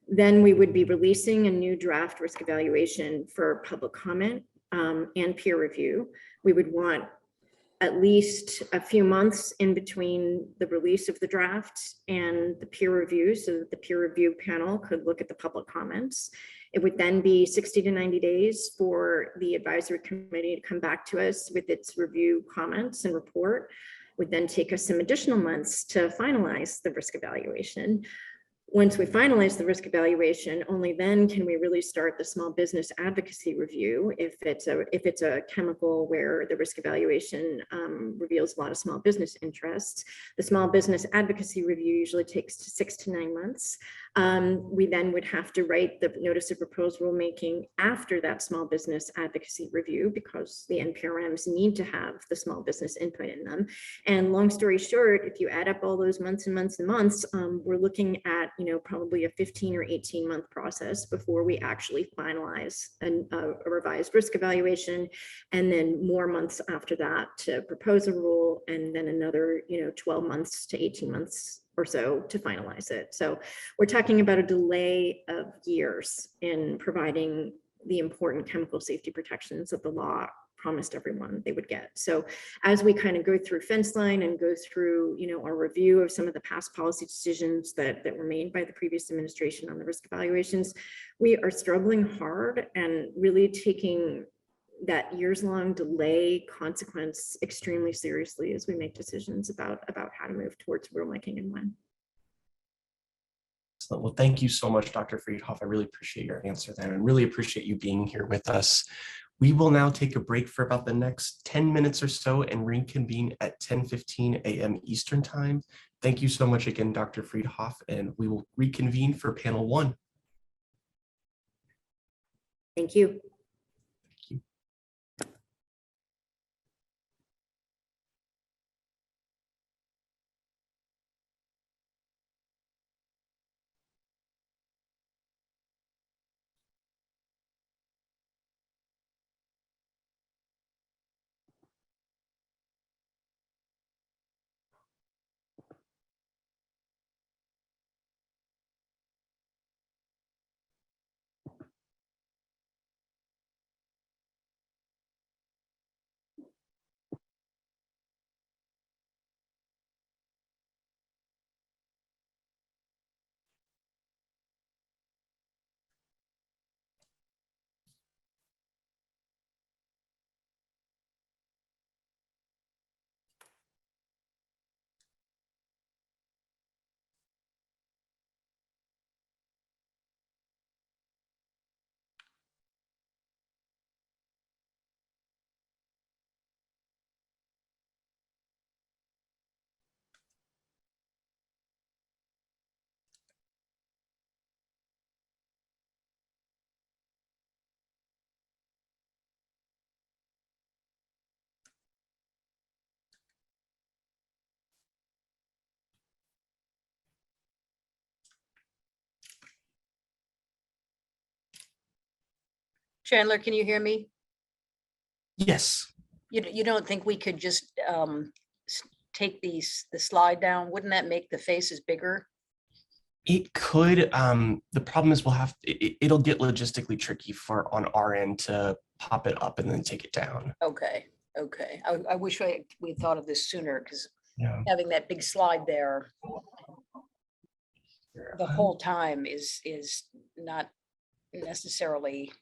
E: Then we would be releasing a new draft risk evaluation for public comment and peer review. We would want at least a few months in between the release of the draft and the peer review, so that the peer review panel could look at the public comments. It would then be 60 to 90 days for the advisory committee to come back to us with its review comments and report. It would then take us some additional months to finalize the risk evaluation. Once we finalize the risk evaluation, only then can we really start the small business advocacy review. If it's a chemical where the risk evaluation reveals a lot of small business interests, the small business advocacy review usually takes 6 to 9 months. We then would have to write the notice of proposed rulemaking after that small business advocacy review, because the NPRMs need to have the small business input in them. And long story short, if you add up all those months and months and months, we're looking at probably a 15 or 18 month process before we actually finalize a revised risk evaluation, and then more months after that to propose a rule, and then another 12 months to 18 months or so to finalize it. So we're talking about a delay of years in providing the important chemical safety protections that the law promised everyone they would get. So as we kind of go through fence line and go through, our review of some of the past policy decisions that were made by the previous administration on the risk evaluations, we are struggling hard and really taking that years-long delay consequence extremely seriously as we make decisions about how to move towards rulemaking and when.
A: Excellent. Well, thank you so much, Dr. Friedhoff. I really appreciate your answer there, and really appreciate you being here with us. We will now take a break for about the next 10 minutes or so and reconvene at 10:15 a.m. Eastern Time. Thank you so much again, Dr. Friedhoff, and we will reconvene for panel 1.
E: Thank you.
A: Thank you.
F: Chandler, can you hear me?
A: Yes.
F: You don't think we could just take the slide down? Wouldn't that make the faces bigger?
A: It could. The problem is it'll get logistically tricky on our end to pop it up and then take it down.
F: Okay. I wish we thought of this sooner, because
A: Yeah.
F: having that big slide there the whole time is not necessarily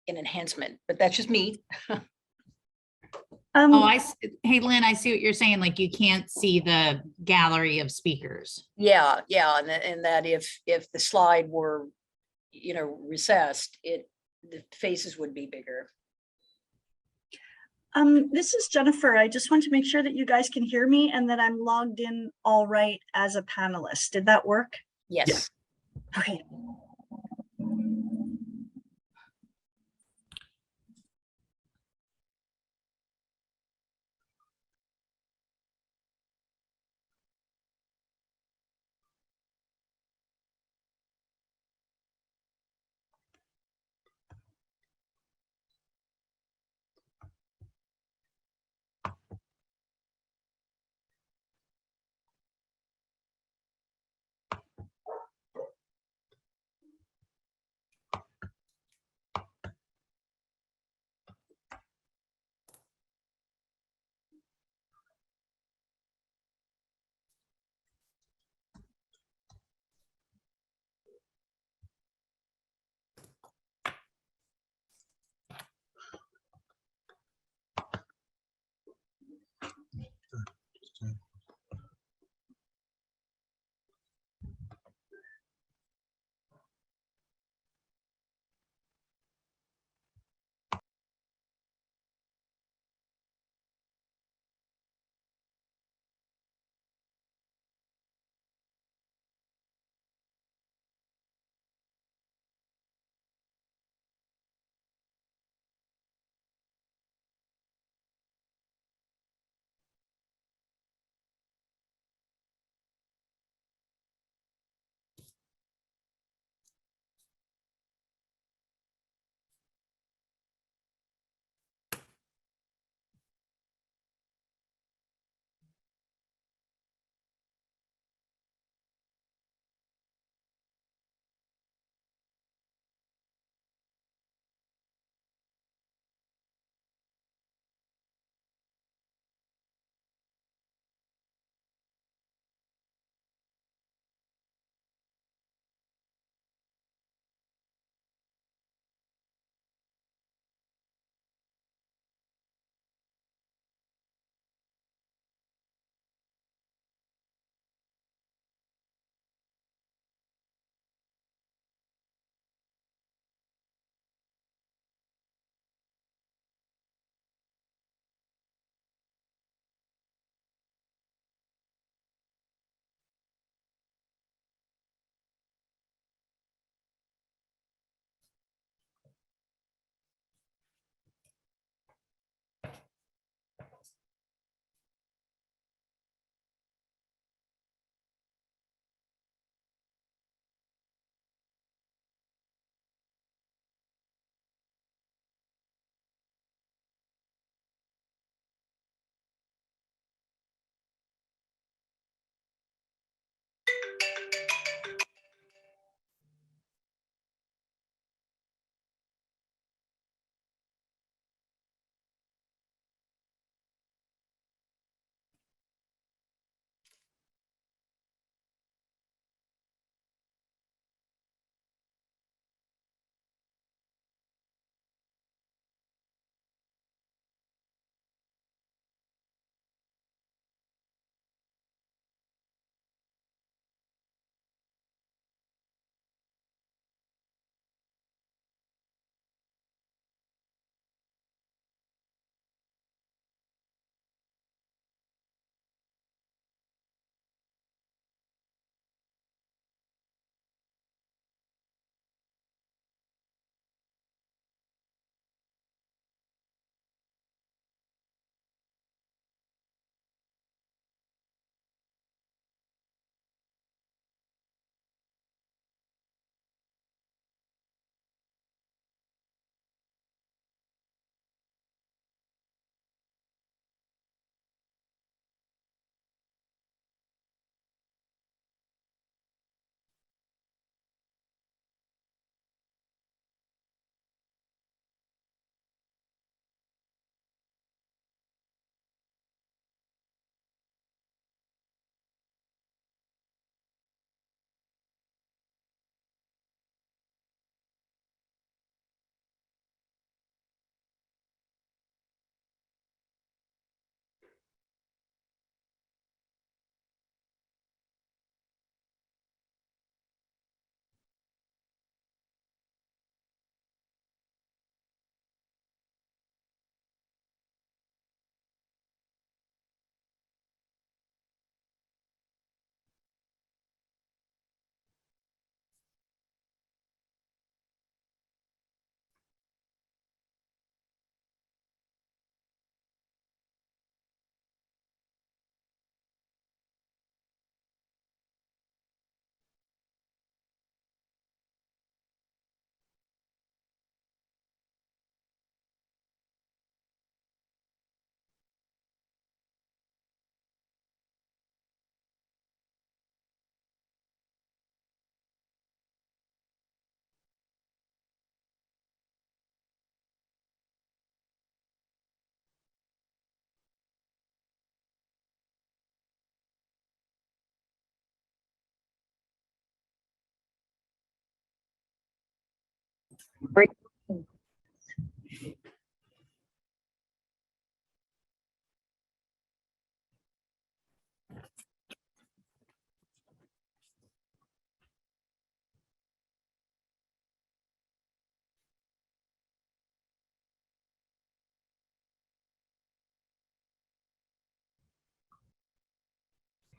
F: an enhancement, but that's just me.
G: Oh, hey, Lynn, I see what you're saying. Like you can't see the gallery of speakers.
F: Yeah, yeah, and that if the slide were, recessed, the faces would be bigger.
H: This is Jennifer. I just want to make sure that you guys can hear me and that I'm logged in all right as a panelist. Did that work?
F: Yes.
H: Okay.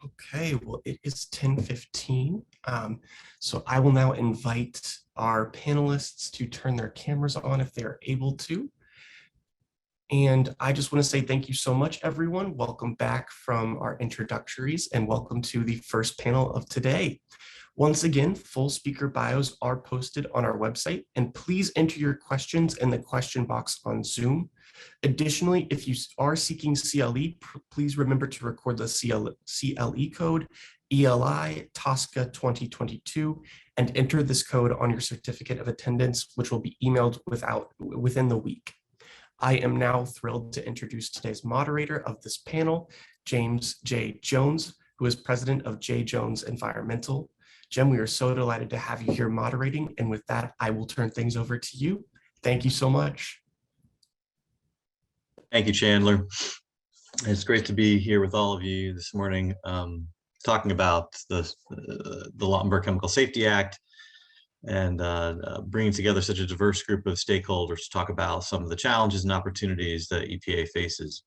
A: Okay, well, it is 10:15. So I will now invite our panelists to turn their cameras on if they are able to. And I just want to say thank you so much, everyone. Welcome back from our introductories and welcome to the first panel of today. Once again, full speaker bios are posted on our website, and please enter your questions in the question box on Zoom. Additionally, if you are seeking CLE, please remember to record the CLE code, ELI TSCA 2022, and enter this code on your certificate of attendance, which will be emailed within the week. I am now thrilled to introduce today's moderator of this panel, James J. Jones, who is president of J. Jones Environmental. Jim, we are so delighted to have you here moderating, and with that, I will turn things over to you. Thank you so much.
I: Thank you, Chandler. It's great to be here with all of you this morning, talking about the Lautenberg Chemical Safety Act and bringing together such a diverse group of stakeholders to talk about some of the challenges and opportunities that EPA faces.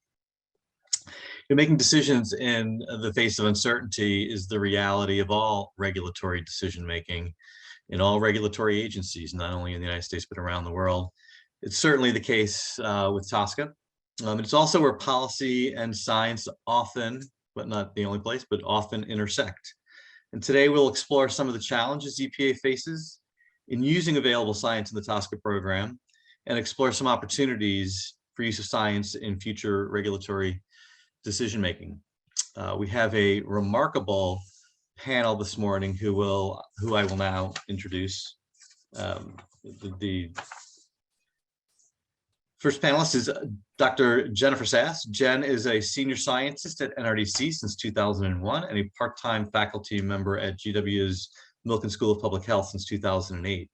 I: Making decisions in the face of uncertainty is the reality of all regulatory decision-making in all regulatory agencies, not only in the United States, but around the world. It's certainly the case with TSCA. It's also where policy and science often, but not the only place, but often intersect. And today we'll explore some of the challenges EPA faces in using available science in the TSCA program and explore some opportunities for use of science in future regulatory decision-making. We have a remarkable panel this morning who I will now introduce. The first panelist is Dr. Jennifer Sass. Jen is a senior scientist at NRDC since 2001 and a part-time faculty member at GW's Milken School of Public Health since 2008.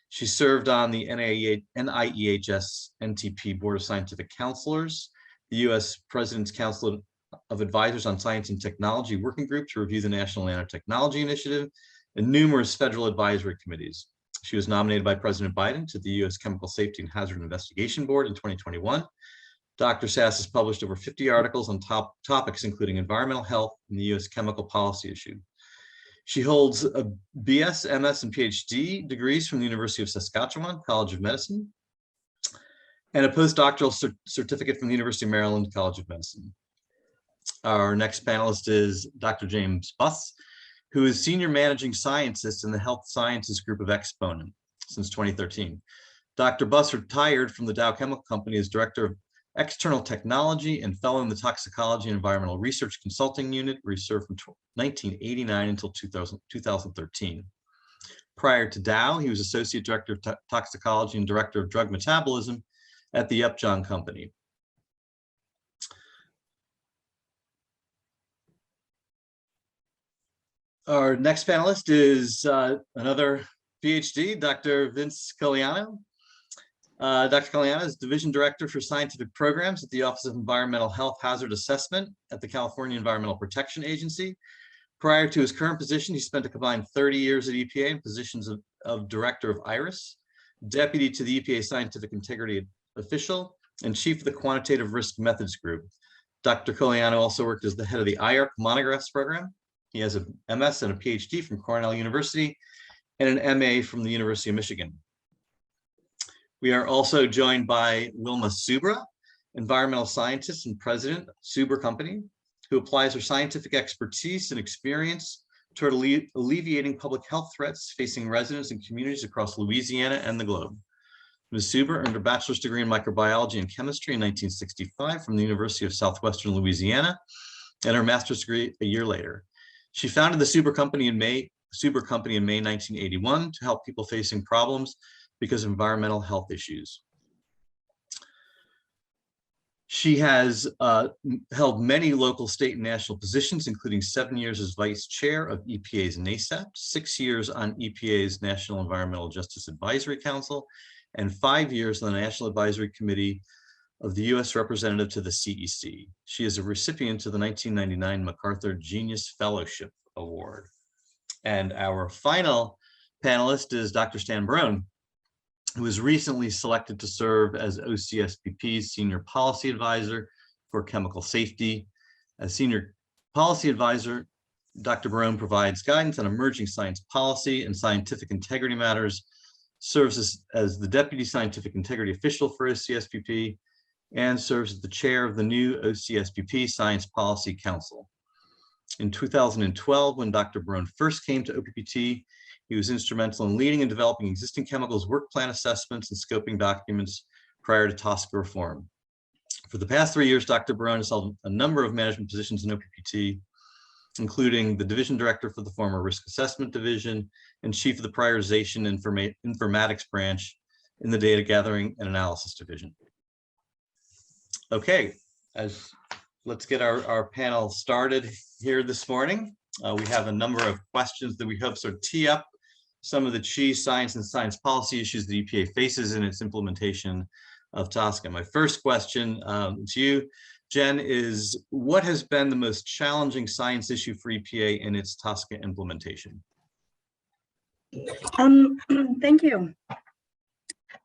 I: She served on the NIEHS NTP Board of Scientific Counselors, the U.S. President's Council of Advisors on Science and Technology Working Group to review the National Nanotechnology Initiative, and numerous federal advisory committees. She was nominated by President Biden to the U.S. Chemical Safety and Hazard Investigation Board in 2021. Dr. Sass has published over 50 articles on topics including environmental health and the U.S. chemical policy issue. She holds a BS, MS, and PhD degrees from the University of Saskatchewan College of Medicine and a postdoctoral certificate from the University of Maryland College of Medicine. Our next panelist is Dr. James Buss, who is Senior Managing Scientist in the Health Sciences Group of Exponent since 2013. Dr. Buss retired from the Dow Chemical Company as Director of External Technology and Fellow in the Toxicology and Environmental Research Consulting Unit, where he served from 1989 until 2013. Prior to Dow, he was Associate Director of Toxicology and Director of Drug Metabolism at the Upjohn Company. Our next panelist is another PhD, Dr. Vince Cogliano. Dr. Cogliano is Division Director for Scientific Programs at the Office of Environmental Health Hazard Assessment at the California Environmental Protection Agency. Prior to his current position, he spent a combined 30 years at EPA in positions of Director of IRIS, Deputy to the EPA Scientific Integrity Official, and Chief of the Quantitative Risk Methods Group. Dr. Cogliano also worked as the head of the IARC Monographs Program. He has a MS and a PhD from Cornell University and an MA from the University of Michigan. We are also joined by Wilma Subra, environmental scientist and president of Subra Company, who applies her scientific expertise and experience toward alleviating public health threats facing residents and communities across Louisiana and the globe. Ms. Subra earned her bachelor's degree in microbiology and chemistry in 1965 from the University of Southwestern Louisiana and her master's degree a year later. She founded the Subra Company in May 1981 to help people facing problems because of environmental health issues. She has held many local, state, and national positions, including 7 years as vice chair of EPA's NASEP, 6 years on EPA's National Environmental Justice Advisory Council, and 5 years on the National Advisory Committee of the U.S. Representative to the CEC. She is a recipient of the 1999 MacArthur Genius Fellowship Award. And our final panelist is Dr. Stan Barone, who was recently selected to serve as OCSPP's Senior Policy Advisor for Chemical Safety. As Senior Policy Advisor, Dr. Barone provides guidance on emerging science policy and scientific integrity matters, serves as the Deputy Scientific Integrity Official for OCSPP, and serves as the chair of the new OCSPP Science Policy Council. In 2012, when Dr. Barone first came to OPPT, he was instrumental in leading and developing existing chemicals work plan assessments and scoping documents prior to TSCA reform. For the past 3 years, Dr. Barone has held a number of management positions in OPPT, including the division director for the former risk assessment division and chief of the prioritization informatics branch in the data gathering and analysis division. Okay, let's get our panel started here this morning. We have a number of questions that we hope sort of tee up some of the key science and science policy issues the EPA faces in its implementation of TSCA. My first question to you, Jen, is what has been the most challenging science issue for EPA in its TSCA implementation?
H: Thank you.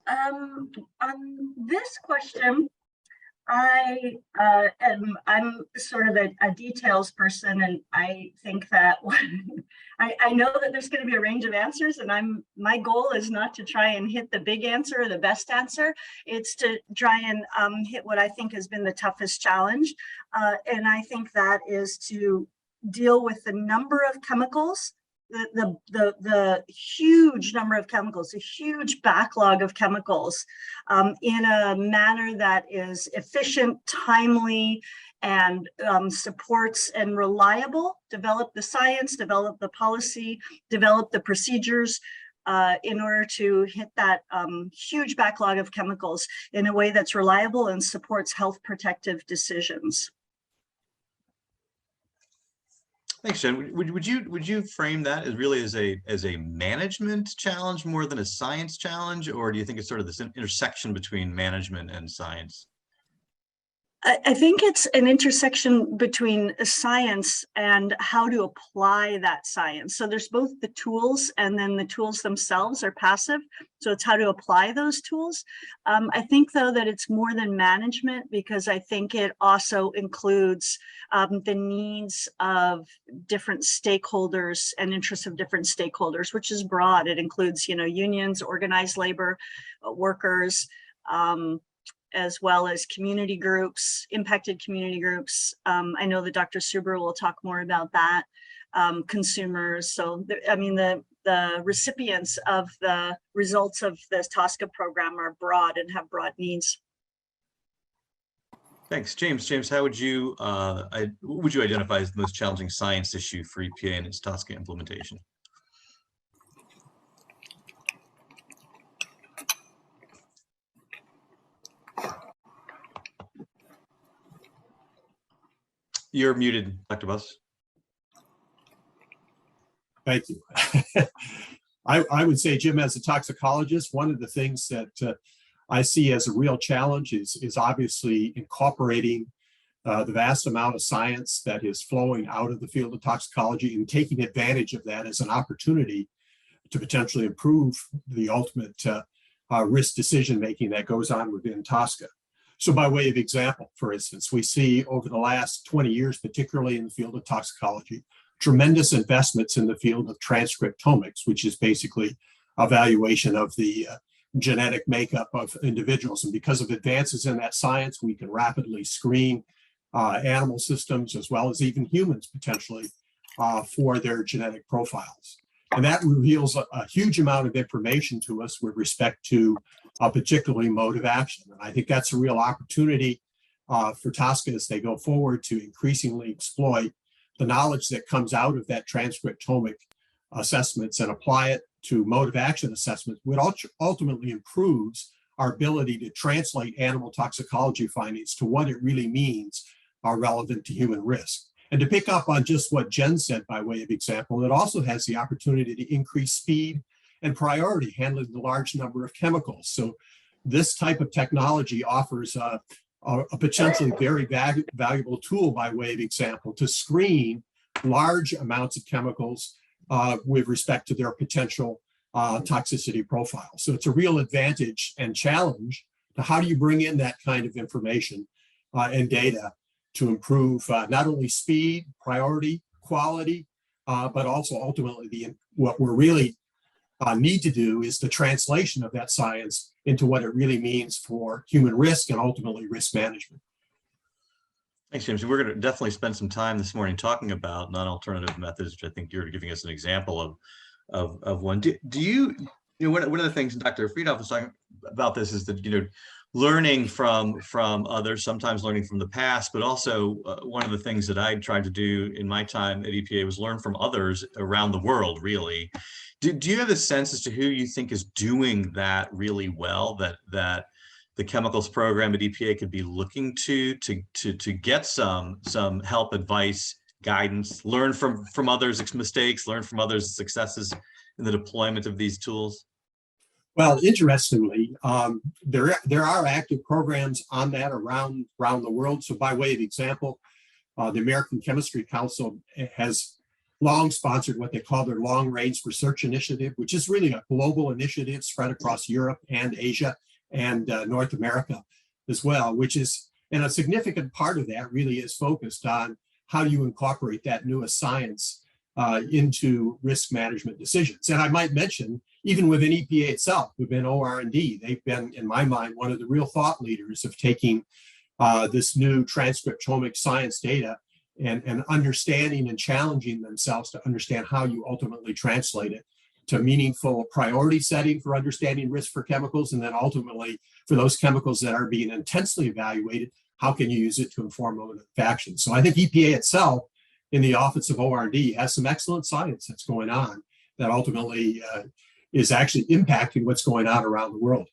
H: On this question, I'm sort of a details person, and I think that I know that there's going to be a range of answers, and my goal is not to try and hit the big answer or the best answer. It's to try and hit what I think has been the toughest challenge, and I think that is to deal with the number of chemicals. The huge number of chemicals, a huge backlog of chemicals in a manner that is efficient, timely, and supports and reliable. Develop the science, develop the policy, develop the procedures in order to hit that huge backlog of chemicals in a way that's reliable and supports health protective decisions.
I: Thanks, Jen. Would you frame that as really as a management challenge more than a science challenge, or do you think it's sort of this intersection between management and science?
H: I think it's an intersection between science and how to apply that science. So there's both the tools, and then the tools themselves are passive. So it's how to apply those tools. I think, though, that it's more than management, because I think it also includes the needs of different stakeholders and interests of different stakeholders, which is broad. It includes, unions, organized labor, workers, as well as community groups, impacted community groups. I know that Dr. Suber will talk more about that, consumers. So, the recipients of the results of this TSCA program are broad and have broad needs.
I: Thanks, James. James, how would you identify as the most challenging science issue for EPA in its TSCA implementation? You're muted, Dr. Buss.
J: Thank you. I would say, Jim, as a toxicologist, one of the things that I see as a real challenge is obviously incorporating the vast amount of science that is flowing out of the field of toxicology and taking advantage of that as an opportunity to potentially improve the ultimate risk decision-making that goes on within TSCA. So by way of example, for instance, we see over the last 20 years, particularly in the field of toxicology, tremendous investments in the field of transcriptomics, which is basically evaluation of the genetic makeup of individuals. And because of advances in that science, we can rapidly screen animal systems as well as even humans potentially for their genetic profiles. And that reveals a huge amount of information to us with respect to particularly mode of action. And I think that's a real opportunity for TSCA as they go forward to increasingly exploit the knowledge that comes out of that transcriptomic assessments and apply it to mode of action assessments, which ultimately improves our ability to translate animal toxicology findings to what it really means are relevant to human risk. And to pick up on just what Jen said by way of example, it also has the opportunity to increase speed and priority handling the large number of chemicals. So this type of technology offers a potentially very valuable tool by way of example to screen large amounts of chemicals with respect to their potential toxicity profile. So it's a real advantage and challenge to how do you bring in that kind of information and data to improve not only speed, priority, quality, but also ultimately what we're really need to do is the translation of that science into what it really means for human risk and ultimately risk management.
I: Thanks, James. We're going to definitely spend some time this morning talking about non-alternative methods, which I think you're giving us an example of one. Do you know, one of the things Dr. Friedhoff was talking about this is that, you know, learning from others, sometimes learning from the past, but also one of the things that I tried to do in my time at EPA was learn from others around the world, really. Do you have a sense as to who you think is doing that really well, that the chemicals program at EPA could be looking to get some help, advice, guidance, learn from others' mistakes, learn from others' successes in the deployment of these tools?
J: Well, interestingly, there are active programs on that around the world. So by way of example, the American Chemistry Council has long sponsored what they call their Long Range Research Initiative, which is really a global initiative spread across Europe and Asia and North America as well, which is, and a significant part of that really is focused on how do you incorporate that newest science into risk management decisions. And I might mention, even within EPA itself, within OR&D, they've been, in my mind, one of the real thought leaders of taking this new transcriptomic science data and understanding and challenging themselves to understand how you ultimately translate it to meaningful priority setting for understanding risk for chemicals, and then ultimately for those chemicals that are being intensely evaluated, how can you use it to inform motive action? So I think EPA itself, in the Office of OR&D, has some excellent science that's going on that ultimately is actually impacting what's going on around the world.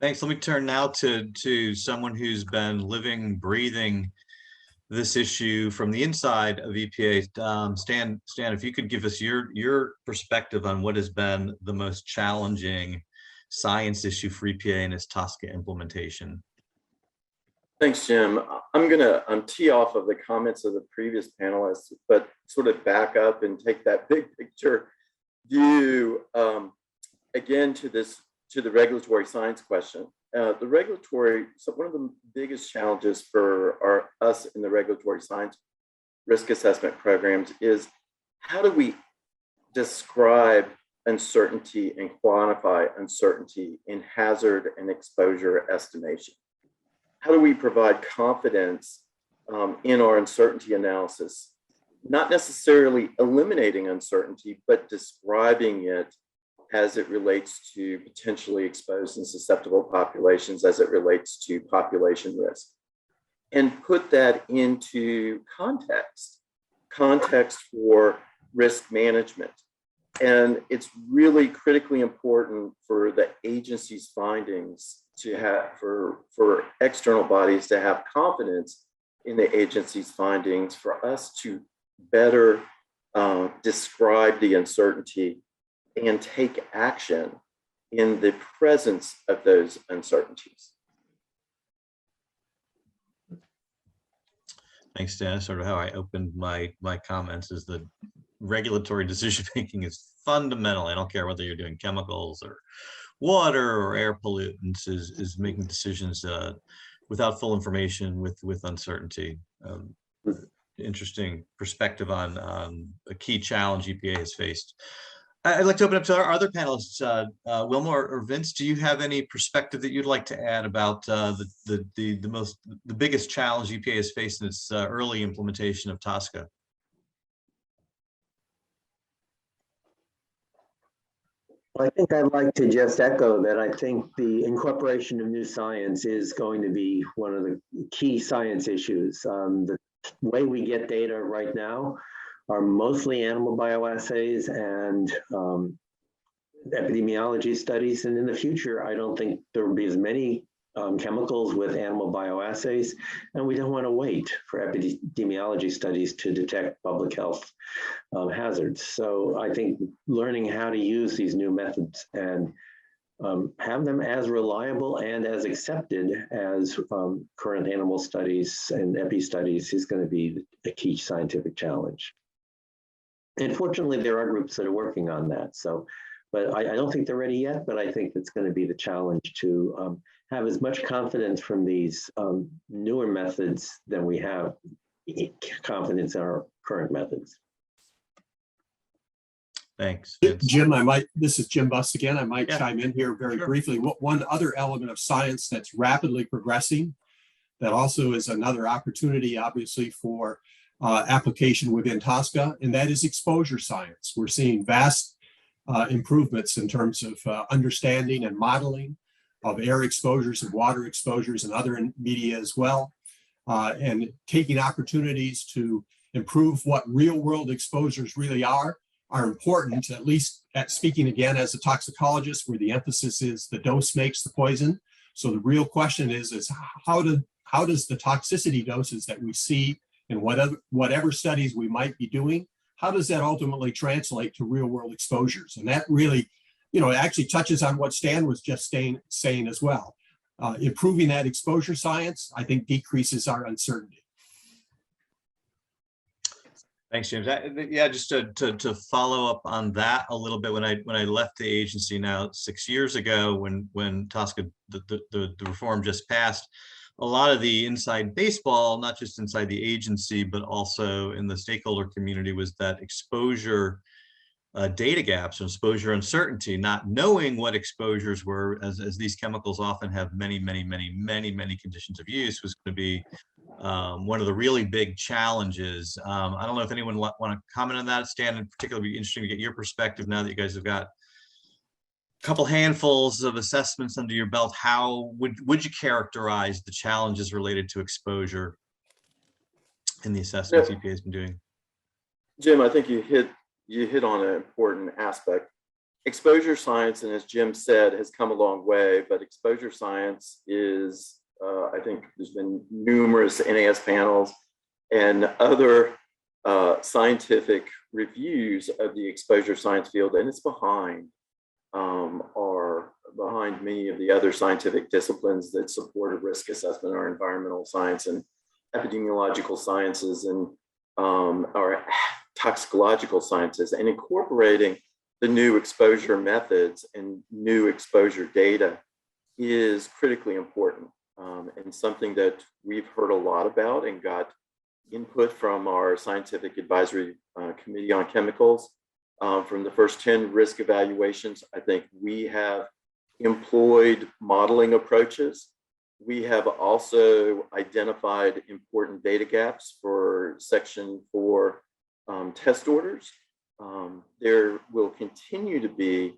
I: Thanks. Let me turn now to someone who's been living, breathing this issue from the inside of EPA. Stan, if you could give us your perspective on what has been the most challenging science issue for EPA in its TSCA implementation.
K: Thanks, Jim. I'm going to tee off of the comments of the previous panelists, but sort of back up and take that big picture view again to the regulatory science question. So one of the biggest challenges for us in the regulatory science risk assessment programs is how do we describe uncertainty and quantify uncertainty in hazard and exposure estimation? How do we provide confidence in our uncertainty analysis, not necessarily eliminating uncertainty, but describing it as it relates to potentially exposed and susceptible populations, as it relates to population risk, and put that into context for risk management. And it's really critically important for the agency's findings to have, for external bodies to have confidence in the agency's findings, for us to better describe the uncertainty and take action in the presence of those uncertainties.
I: Thanks, Dan. Sort of how I opened my comments is that regulatory decision making is fundamental. I don't care whether you're doing chemicals or water or air pollutants, is making decisions without full information, with uncertainty. Interesting perspective on a key challenge EPA has faced. I'd like to open up to our other panelists. Wilma or Vince, do you have any perspective that you'd like to add about the biggest challenge EPA has faced in its early implementation of TSCA?
L: I think I'd like to just echo that. I think the incorporation of new science is going to be one of the key science issues. The way we get data right now are mostly animal bioassays, and epidemiology studies. And in the future, I don't think there will be as many chemicals with animal bioassays, and we don't want to wait for epidemiology studies to detect public health hazards. So I think learning how to use these new methods and have them as reliable and as accepted as current animal studies and epi studies is going to be a key scientific challenge. And fortunately, there are groups that are working on that. So, but I don't think they're ready yet, but I think it's going to be the challenge to have as much confidence from these newer methods than we have confidence in our current methods.
I: Thanks.
J: Jim, this is Jim Buss again. I might chime in here very briefly. One other element of science that's rapidly progressing that also is another opportunity, obviously, for application within TSCA, and that is exposure science. We're seeing vast improvements in terms of understanding and modeling of air exposures and water exposures and other media as well, and taking opportunities to improve what real world exposures really are important, at least at speaking again as a toxicologist, where the emphasis is the dose makes the poison. So the real question is how does the toxicity doses that we see in whatever studies we might be doing, how does that ultimately translate to real world exposures? And that really, it actually touches on what Stan was just saying as well. Improving that exposure science, I think, decreases our uncertainty.
I: Thanks, James. Yeah, just to follow up on that a little bit, when I left the agency now 6 years ago, when TSCA the reform just passed, a lot of the inside baseball, not just inside the agency, but also in the stakeholder community, was that exposure data gaps and exposure uncertainty, not knowing what exposures were, as these chemicals often have many conditions of use, was going to be one of the really big challenges. I don't know if anyone want to comment on that. Stan, in particular, it'd be interesting to get your perspective now that you guys have got a couple handfuls of assessments under your belt. How would you characterize the challenges related to exposure in the assessments EPA has been doing?
K: Jim, I think you hit on an important aspect. Exposure science, and as Jim said, has come a long way, but exposure science is, I think there's been numerous NAS panels and other scientific reviews of the exposure science field, and it's behind many of the other scientific disciplines that support a risk assessment, our environmental science and epidemiological sciences and our toxicological sciences, and incorporating the new exposure methods and new exposure data is critically important, and something that we've heard a lot about and got input from our scientific advisory committee on chemicals. From the first 10 risk evaluations, I think we have employed modeling approaches. We have also identified important data gaps for Section 4 test orders. There will continue to be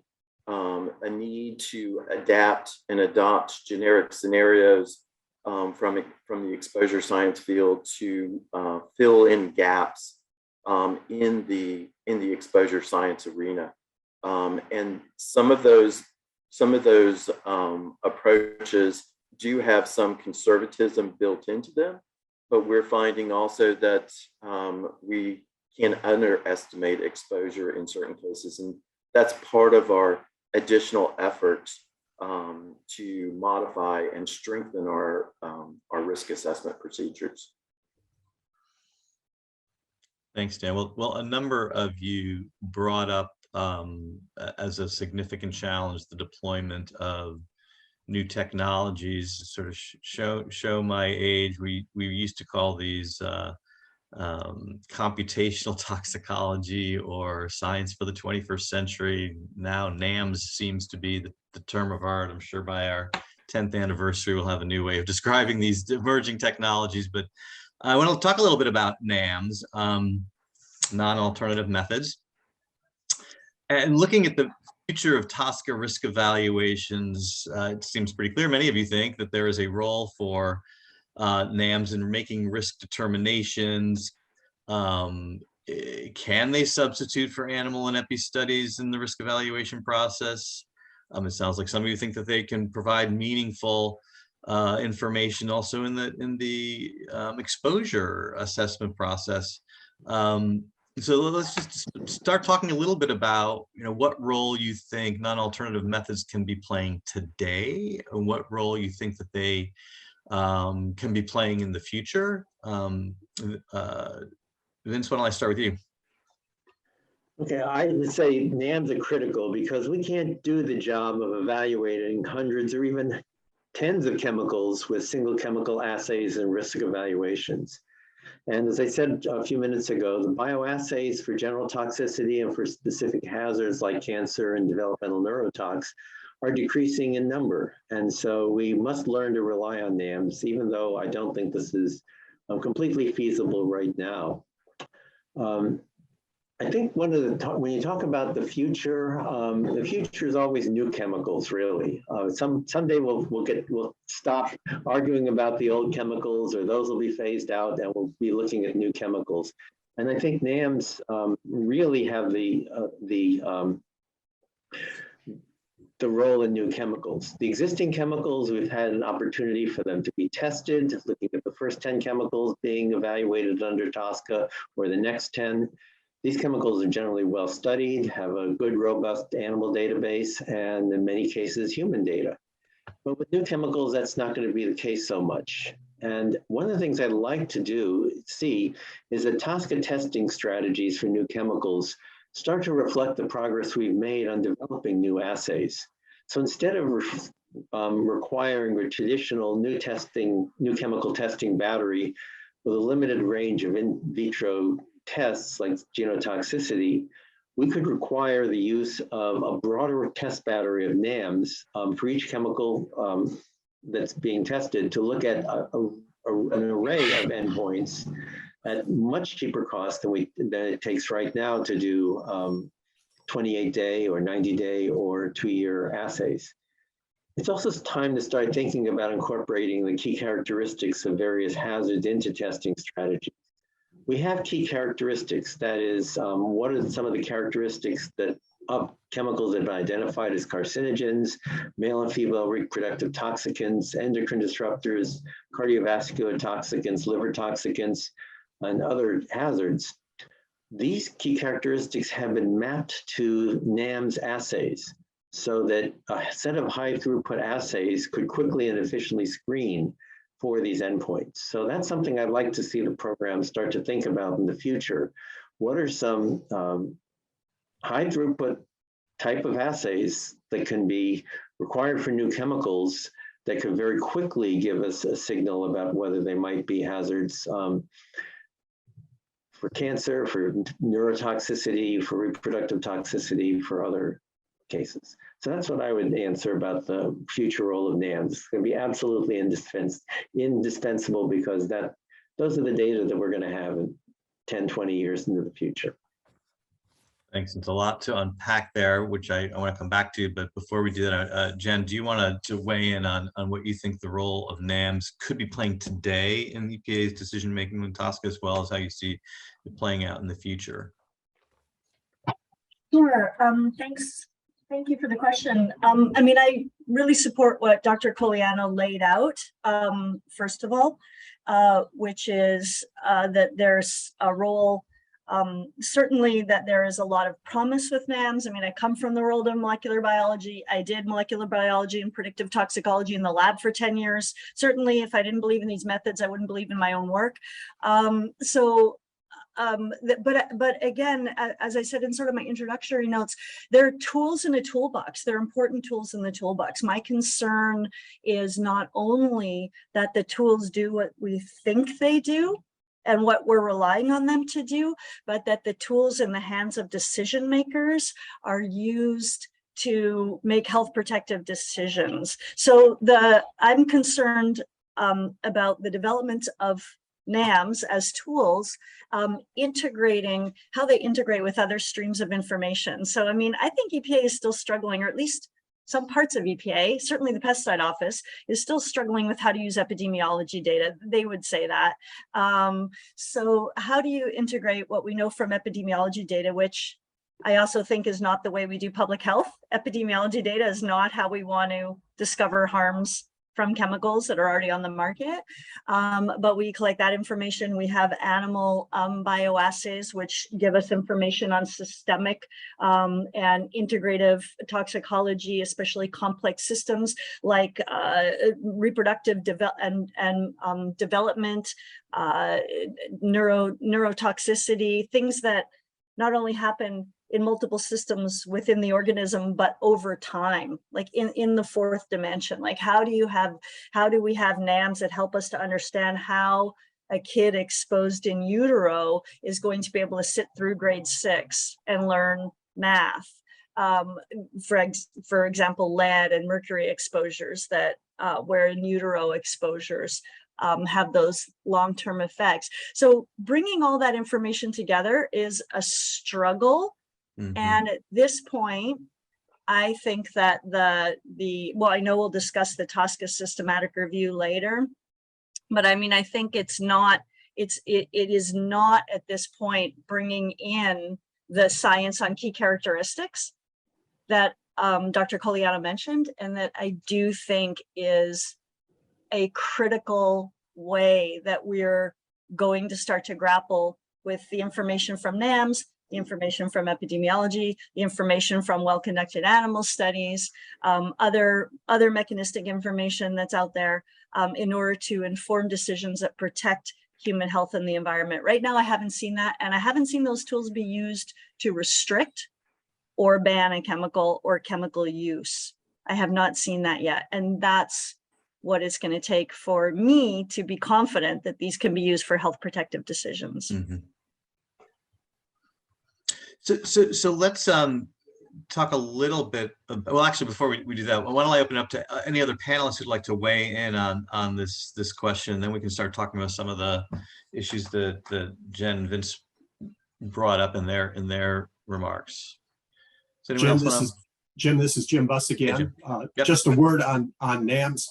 K: a need to adapt and adopt generic scenarios from the exposure science field to fill in gaps in the exposure science arena, and some of those approaches do have some conservatism built into them, but we're finding also that we can underestimate exposure in certain cases, and that's part of our additional efforts to modify and strengthen our risk assessment procedures.
I: Thanks, Dan. Well, a number of you brought up as a significant challenge the deployment of new technologies. Sort of show my age. We used to call these computational toxicology or science for the 21st century. Now NAMS seems to be the term of art. I'm sure by our 10th anniversary we'll have a new way of describing these emerging technologies, but I want to talk a little bit about NAMS, non-alternative methods. And looking at the future of TSCA risk evaluations, it seems pretty clear. Many of you think that there is a role for NAMS in making risk determinations, can they substitute for animal and epi studies in the risk evaluation process? It sounds like some of you think that they can provide meaningful information also in the exposure assessment process. So let's just start talking a little bit about, what role you think non-alternative methods can be playing today, and what role you think that they can be playing in the future. Vince, why don't I start with you?
L: Okay, I would say NAMs are critical because we can't do the job of evaluating hundreds or even tens of chemicals with single chemical assays and risk evaluations. And as I said a few minutes ago, the bioassays for general toxicity and for specific hazards like cancer and developmental neurotox are decreasing in number. And so we must learn to rely on NAMs, even though I don't think this is completely feasible right now. I think when you talk about the future is always new chemicals, really. Someday we'll stop arguing about the old chemicals, or those will be phased out, and we'll be looking at new chemicals. And I think NAMs really have the role in new chemicals. The existing chemicals, we've had an opportunity for them to be tested, looking at the first 10 chemicals being evaluated under TSCA, or the next 10. These chemicals are generally well studied, have a good, robust animal database, and in many cases, human data. But with new chemicals, that's not going to be the case so much. And one of the things I'd like to see is that TSCA testing strategies for new chemicals start to reflect the progress we've made on developing new assays. So instead of requiring a traditional new chemical testing battery with a limited range of in vitro tests like genotoxicity, we could require the use of a broader test battery of NAMs for each chemical that's being tested to look at an array of endpoints at much cheaper cost than it takes right now to do 28-day or 90-day or 2-year assays. It's also time to start thinking about incorporating the key characteristics of various hazards into testing strategies. We have key characteristics, that is, what are some of the characteristics of chemicals that have been identified as carcinogens, male and female reproductive toxicants, endocrine disruptors, cardiovascular toxicants, liver toxicants, and other hazards. These key characteristics have been mapped to NAMs assays so that a set of high throughput assays could quickly and efficiently screen for these endpoints. So that's something I'd like to see the program start to think about in the future. What are some high throughput type of assays that can be required for new chemicals that could very quickly give us a signal about whether they might be hazards for cancer, for neurotoxicity, for reproductive toxicity, for other cases. So that's what I would answer about the future role of NAMs. It's going to be absolutely indispensable because those are the data that we're going to have in 10, 20 years into the future.
I: Thanks. It's a lot to unpack there, which I want to come back to. But before we do that, Jen, do you want to weigh in on what you think the role of NAMs could be playing today in EPA's decision-making with TSCA, as well as how you see it playing out in the future?
H: Sure. Thanks. Thank you for the question. I mean, I really support what Dr. Coliano laid out, first of all, which is that there's a role, certainly that there is a lot of promise with NAMs. I mean, I come from the world of molecular biology. I did molecular biology and predictive toxicology in the lab for 10 years. Certainly, if I didn't believe in these methods, I wouldn't believe in my own work. But again, as I said in sort of my introductory notes, there are tools in a toolbox. They're important tools in the toolbox. My concern is not only that the tools do what we think they do and what we're relying on them to do, but that the tools in the hands of decision makers are used to make health protective decisions. So I'm concerned about the development of NAMs as tools, integrating how they integrate with other streams of information. So, I mean, I think EPA is still struggling, or at least some parts of EPA, certainly the pesticide office, is still struggling with how to use epidemiology data. They would say that. So how do you integrate what we know from epidemiology data, which I also think is not the way we do public health. Epidemiology data is not how we want to discover harms from chemicals that are already on the market. But we collect that information. We have animal bioassays, which give us information on systemic and integrative toxicology, especially complex systems like reproductive development, neurotoxicity, things that not only happen in multiple systems within the organism, but over time, like in the fourth dimension. Like how do we have NAMs that help us to understand how a kid exposed in utero is going to be able to sit through grade 6 and learn math? For example, lead and mercury exposures that where in utero exposures have those long-term effects. So bringing all that information together is a struggle. And at this point, I think that well, I know we'll discuss the TSCA systematic review later, but I mean, I think it is not at this point bringing in the science on key characteristics that Dr. Coliano mentioned, and that I do think is a critical way that we're going to start to grapple with the information from NAMs, the information from epidemiology, the information from well-conducted animal studies, other mechanistic information that's out there in order to inform decisions that protect human health and the environment. Right now, I haven't seen that, and I haven't seen those tools be used to restrict or ban a chemical or chemical use. I have not seen that yet, and that's what it's going to take for me to be confident that these can be used for health protective decisions.
I: So let's talk a little bit. Well, actually, before we do that, why don't I open up to any other panelists who'd like to weigh in on this question, and then we can start talking about some of the issues that Jen and Vince brought up in their remarks.
J: Jim, this is Jim Buss again.
I: Yep.
J: Just a word on NAMs.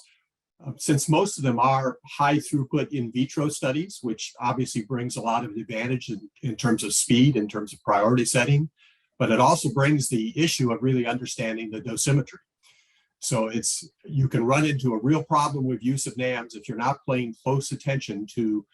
J: Since most of them are high throughput in vitro studies, which obviously brings a lot of advantage in terms of speed, in terms of priority setting, but it also brings the issue of really understanding the dosimetry. So you can run into a real problem with use of NAMs if you're not paying close attention to,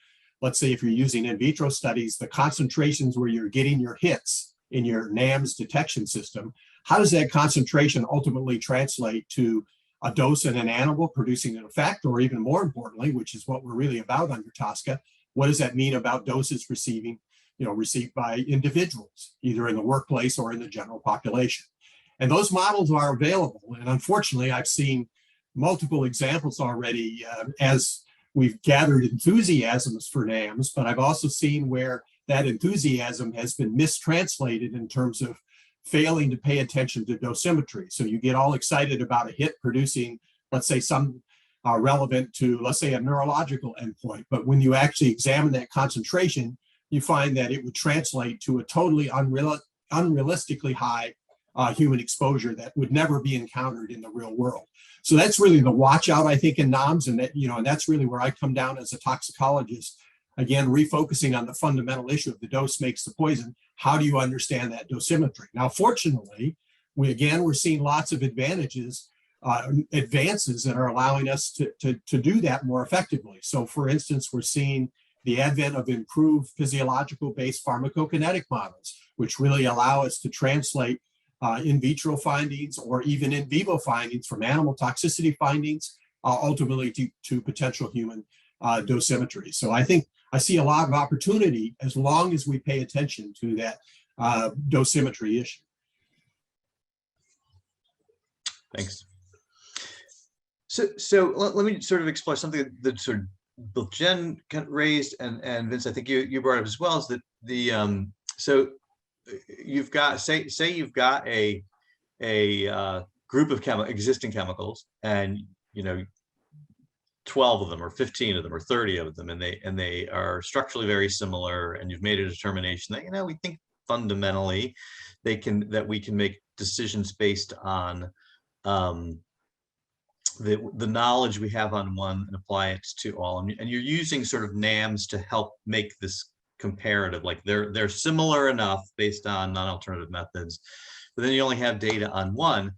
J: let's say if you're using in vitro studies, the concentrations where you're getting your hits in your NAMs detection system. How does that concentration ultimately translate to a dose in an animal producing an effect, or even more importantly, which is what we're really about under TSCA, what does that mean about doses received by individuals, either in the workplace or in the general population? And those models are available. And unfortunately, I've seen multiple examples already as we've gathered enthusiasms for NAMs, but I've also seen where that enthusiasm has been mistranslated in terms of failing to pay attention to dosimetry. So you get all excited about a hit producing, let's say, some relevant to, let's say, a neurological endpoint. But when you actually examine that concentration, you find that it would translate to a totally unrealistically high human exposure that would never be encountered in the real world. So that's really the watch out, I think, in NAMs, and that, and that's really where I come down as a toxicologist. Again, refocusing on the fundamental issue of the dose makes the poison. How do you understand that dosimetry? Now, fortunately, we're seeing lots of advances that are allowing us to do that more effectively. So for instance, we're seeing the advent of improved physiological-based pharmacokinetic models, which really allow us to translate in vitro findings or even in vivo findings from animal toxicity findings, ultimately to potential human dosimetry. So I think I see a lot of opportunity as long as we pay attention to that dosimetry issue.
I: Thanks. So let me sort of explore something that sort of both Jen raised and Vince, I think you brought up as well, is that so you've got say you've got a group of existing chemicals, and 12 of them or 15 of them or 30 of them, and they are structurally very similar, and you've made a determination that we think fundamentally we can make decisions based on the knowledge we have on one and apply it to all. And you're using sort of NAMs to help make this comparative, like they're similar enough based on non-alternative methods, but then you only have data on one.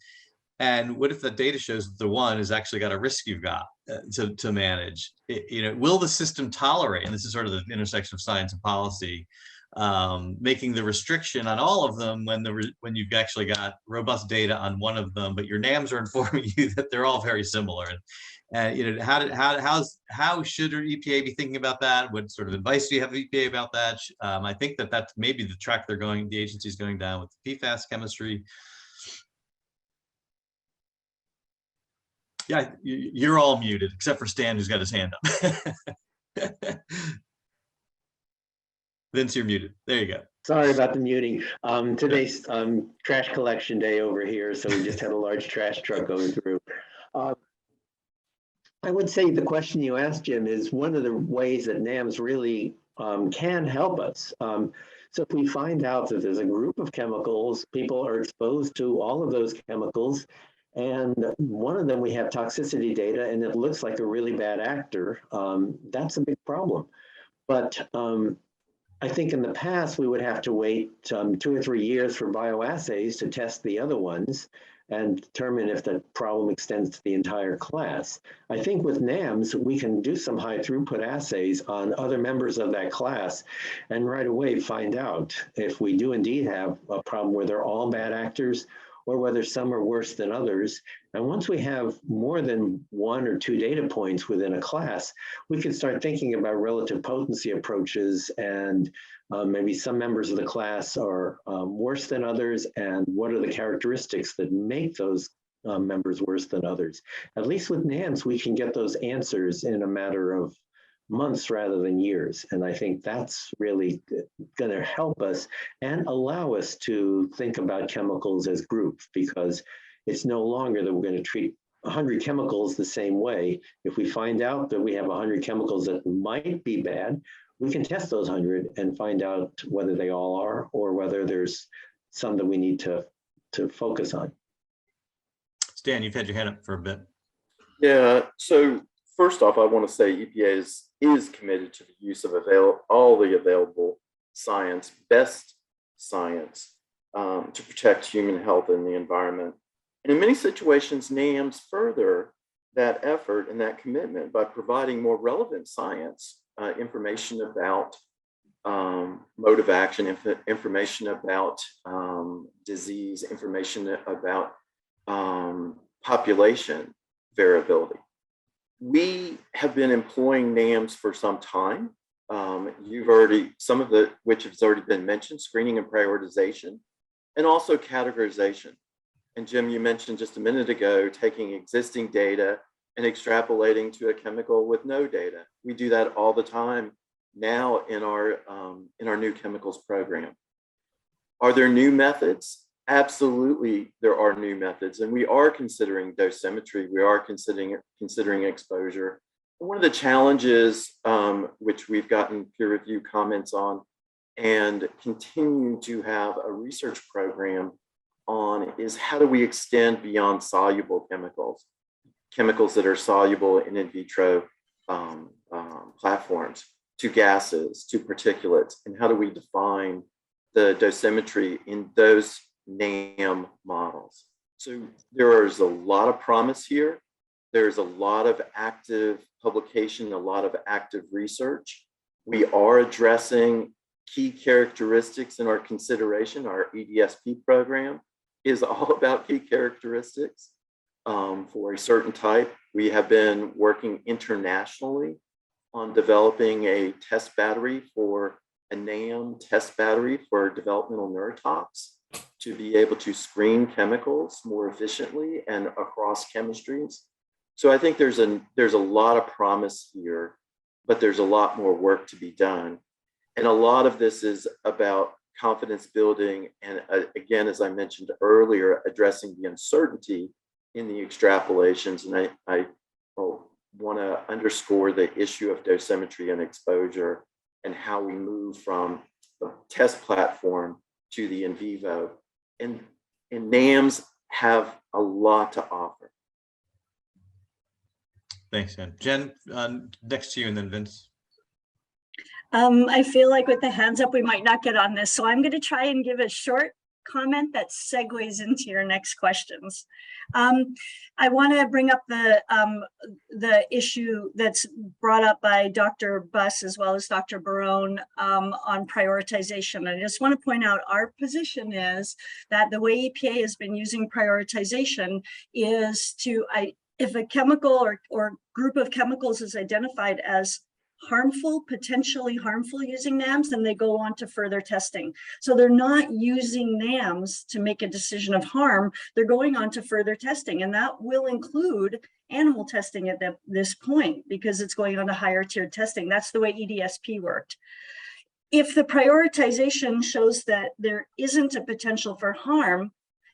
I: And what if the data shows that the one has actually got a risk you've got to manage? Will the system tolerate, and this is sort of the intersection of science and policy, making the restriction on all of them when you've actually got robust data on one of them, but your NAMs are informing you that they're all very similar. And how should our EPA be thinking about that? What sort of advice do you have for EPA about that? I think that's maybe the track the agency's going down with the PFAS chemistry. Yeah, you're all muted except for Stan, who's got his hand up. Vince, you're muted. There you go.
L: Sorry about the muting. Today's trash collection day over here, so we just had a large trash truck going through. I would say the question you asked, Jim, is one of the ways that NAMs really can help us. So if we find out that there's a group of chemicals, people are exposed to all of those chemicals, and one of them we have toxicity data and it looks like a really bad actor, that's a big problem. But I think in the past we would have to wait 2 or 3 years for bioassays to test the other ones and determine if the problem extends to the entire class. I think with NAMs, we can do some high throughput assays on other members of that class and right away find out if we do indeed have a problem where they're all bad actors or whether some are worse than others. And once we have more than 1 or 2 data points within a class, we can start thinking about relative potency approaches and maybe some members of the class are worse than others, and what are the characteristics that make those members worse than others. At least with NAMs, we can get those answers in a matter of months rather than years. And I think that's really going to help us and allow us to think about chemicals as groups, because it's no longer that we're going to treat 100 chemicals the same way. If we find out that we have 100 chemicals that might be bad, we can test those 100 and find out whether they all are or whether there's some that we need to focus on.
I: Stan, you've had your hand up for a bit.
K: Yeah, so first off, I want to say EPA is committed to the use of all the available science, best science, to protect human health and the environment. And in many situations, NAMs further that effort and that commitment by providing more relevant science, information about mode of action, information about disease, information about population variability. We have been employing NAMs for some time. Some of which has already been mentioned, screening and prioritization, and also categorization. And Jim, you mentioned just a minute ago, taking existing data and extrapolating to a chemical with no data. We do that all the time now in our new chemicals program. Are there new methods? Absolutely, there are new methods, and we are considering dosimetry. We are considering exposure. And one of the challenges, which we've gotten peer review comments on, and continue to have a research program on, is how do we extend beyond soluble chemicals that are soluble in vitro platforms, to gases, to particulates, and how do we define the dosimetry in those NAM models? So there is a lot of promise here. There's a lot of active publication, a lot of active research. We are addressing key characteristics in our consideration. Our EDSP program is all about key characteristics for a certain type. We have been working internationally on developing a test battery for a NAM test battery for developmental neurotox, to be able to screen chemicals more efficiently and across chemistries. So I think there's a lot of promise here, but there's a lot more work to be done. And a lot of this is about confidence building. And again, as I mentioned earlier, addressing the uncertainty in the extrapolations. And I want to underscore the issue of dosimetry and exposure and how we move from the test platform to the in vivo. And NAMs have a lot to offer.
I: Thanks, Jen. Next to you, and then Vince.
H: I feel like with the hands up, we might not get on this. So I'm going to try and give a short comment that segues into your next questions. I want to bring up the issue that's brought up by Dr. Buss as well as Dr. Barone on prioritization. I just want to point out our position is that the way EPA has been using prioritization is to, if a chemical or group of chemicals is identified as harmful, potentially harmful using NAMs, then they go on to further testing. So they're not using NAMs to make a decision of harm, they're going on to further testing. And that will include animal testing at this point, because it's going on to higher tiered testing. That's the way EDSP worked. If the prioritization shows that there isn't a potential for harm,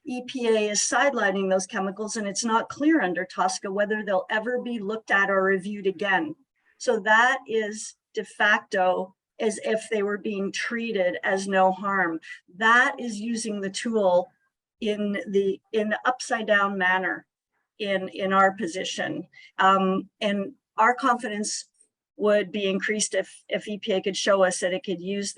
H: EPA is sidelining those chemicals, and it's not clear under TSCA whether they'll ever be looked at or reviewed again. So that is de facto as if they were being treated as no harm. That is using the tool in the upside down manner in our position. And our confidence would be increased if EPA could show us that it could use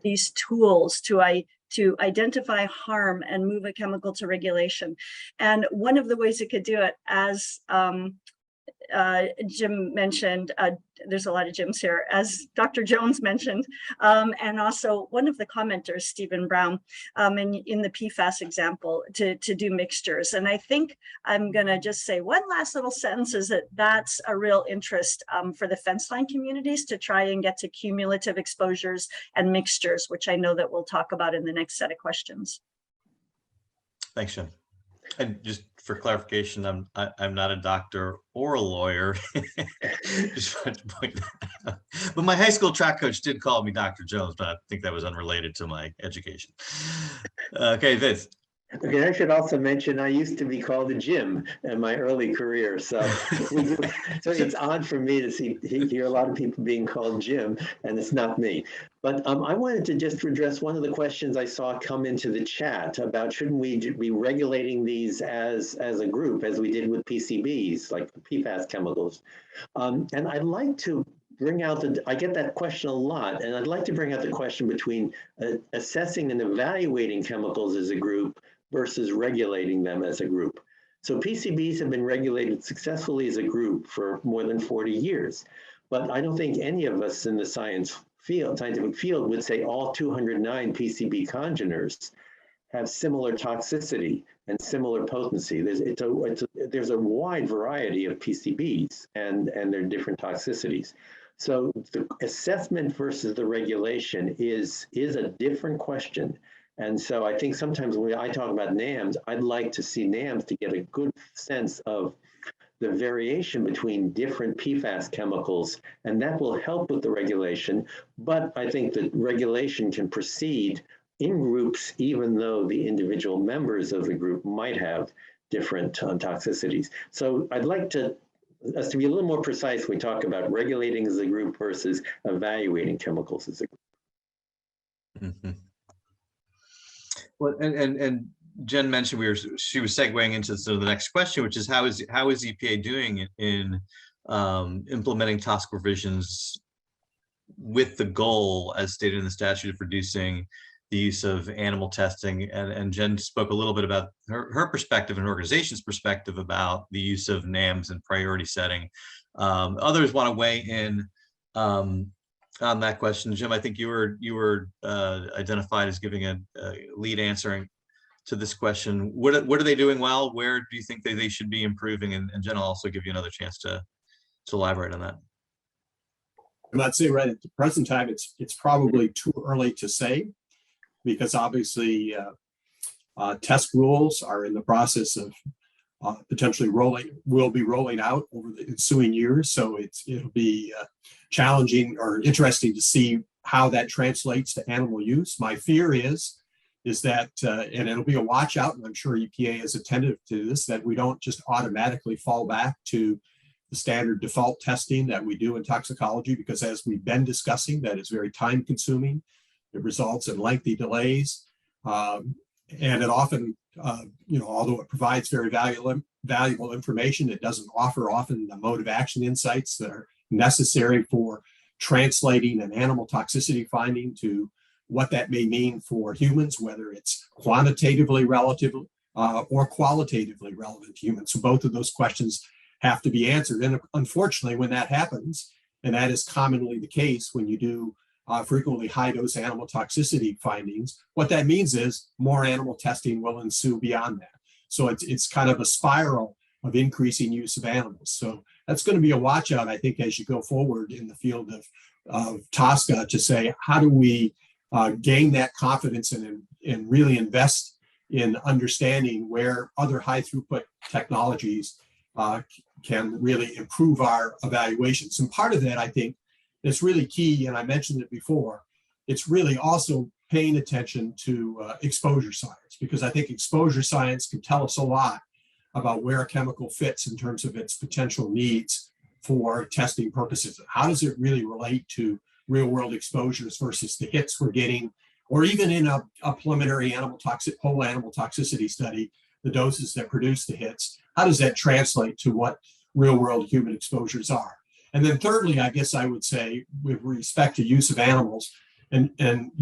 H: these tools to identify harm and move a chemical to regulation. And one of the ways it could do it, as Jim mentioned, there's a lot of Jims here, as Dr. Jones mentioned, and also one of the commenters, Stephen Brown, in the PFAS example, to do mixtures. And I think I'm gonna just say one last little sentence is that that's a real interest for the fence line communities to try and get to cumulative exposures and mixtures, which I know that we'll talk about in the next set of questions.
I: Thanks, Jen. And just for clarification, I'm not a doctor or a lawyer. Just wanted to point that out. But my high school track coach did call me Dr. Jones, but I think that was unrelated to my education. Okay, Vince.
L: Okay, I should also mention I used to be called a Jim in my early career, so so it's odd for me to hear a lot of people being called Jim, and it's not me. But I wanted to just address one of the questions I saw come into the chat about shouldn't we be regulating these as a group, as we did with PCBs, like PFAS chemicals. And I'd like to bring out I get that question a lot, and I'd like to bring out the question between assessing and evaluating chemicals as a group versus regulating them as a group. So PCBs have been regulated successfully as a group for more than 40 years. But I don't think any of us in the scientific field would say all 209 PCB congeners have similar toxicity and similar potency. There's a wide variety of PCBs and their different toxicities. So the assessment versus the regulation is a different question. And so I think sometimes when I talk about NAMs, I'd like to see NAMs to get a good sense of the variation between different PFAS chemicals, and that will help with the regulation. But I think that regulation can proceed in groups, even though the individual members of the group might have different toxicities. So I'd like us to be a little more precise when we talk about regulating as a group versus evaluating chemicals as a group.
I: Mm-hmm. Well, and Jen mentioned she was segueing into sort of the next question, which is how is EPA doing in implementing TSCA revisions with the goal, as stated in the statute, of reducing the use of animal testing. And Jen spoke a little bit about her perspective and her organization's perspective about the use of NAMs and priority setting. Others want to weigh in on that question. Jim, I think you were identified as giving a lead answering to this question. What are they doing well? Where do you think they should be improving? And Jen, I'll also give you another chance to elaborate on that.
J: I'd say right at the present time, it's probably too early to say, because obviously test rules are in the process of potentially will be rolling out over the ensuing years. So it'll be challenging or interesting to see how that translates to animal use. My fear is that, and it'll be a watch out, and I'm sure EPA is attentive to this, that we don't just automatically fall back to the standard default testing that we do in toxicology, because as we've been discussing, that is very time consuming. It results in lengthy delays. And it often although it provides very valuable information, it doesn't offer often the mode of action insights that are necessary for translating an animal toxicity finding to what that may mean for humans, whether it's quantitatively relative or qualitatively relevant to humans. So both of those questions have to be answered. And unfortunately, when that happens, and that is commonly the case when you do frequently high dose animal toxicity findings, what that means is more animal testing will ensue beyond that. So it's kind of a spiral of increasing use of animals. So that's going to be a watch out, I think, as you go forward in the field of TSCA, to say, how do we gain that confidence and really invest in understanding where other high throughput technologies can really improve our evaluations. And part of that, I think, is really key, and I mentioned it before, it's really also paying attention to exposure science, because I think exposure science can tell us a lot about where a chemical fits in terms of its potential needs for testing purposes. How does it really relate to real world exposures versus the hits we're getting, or even in a preliminary whole animal toxicity study, the doses that produce the hits, how does that translate to what real world human exposures are? And then thirdly, I guess I would say, with respect to use of animals, and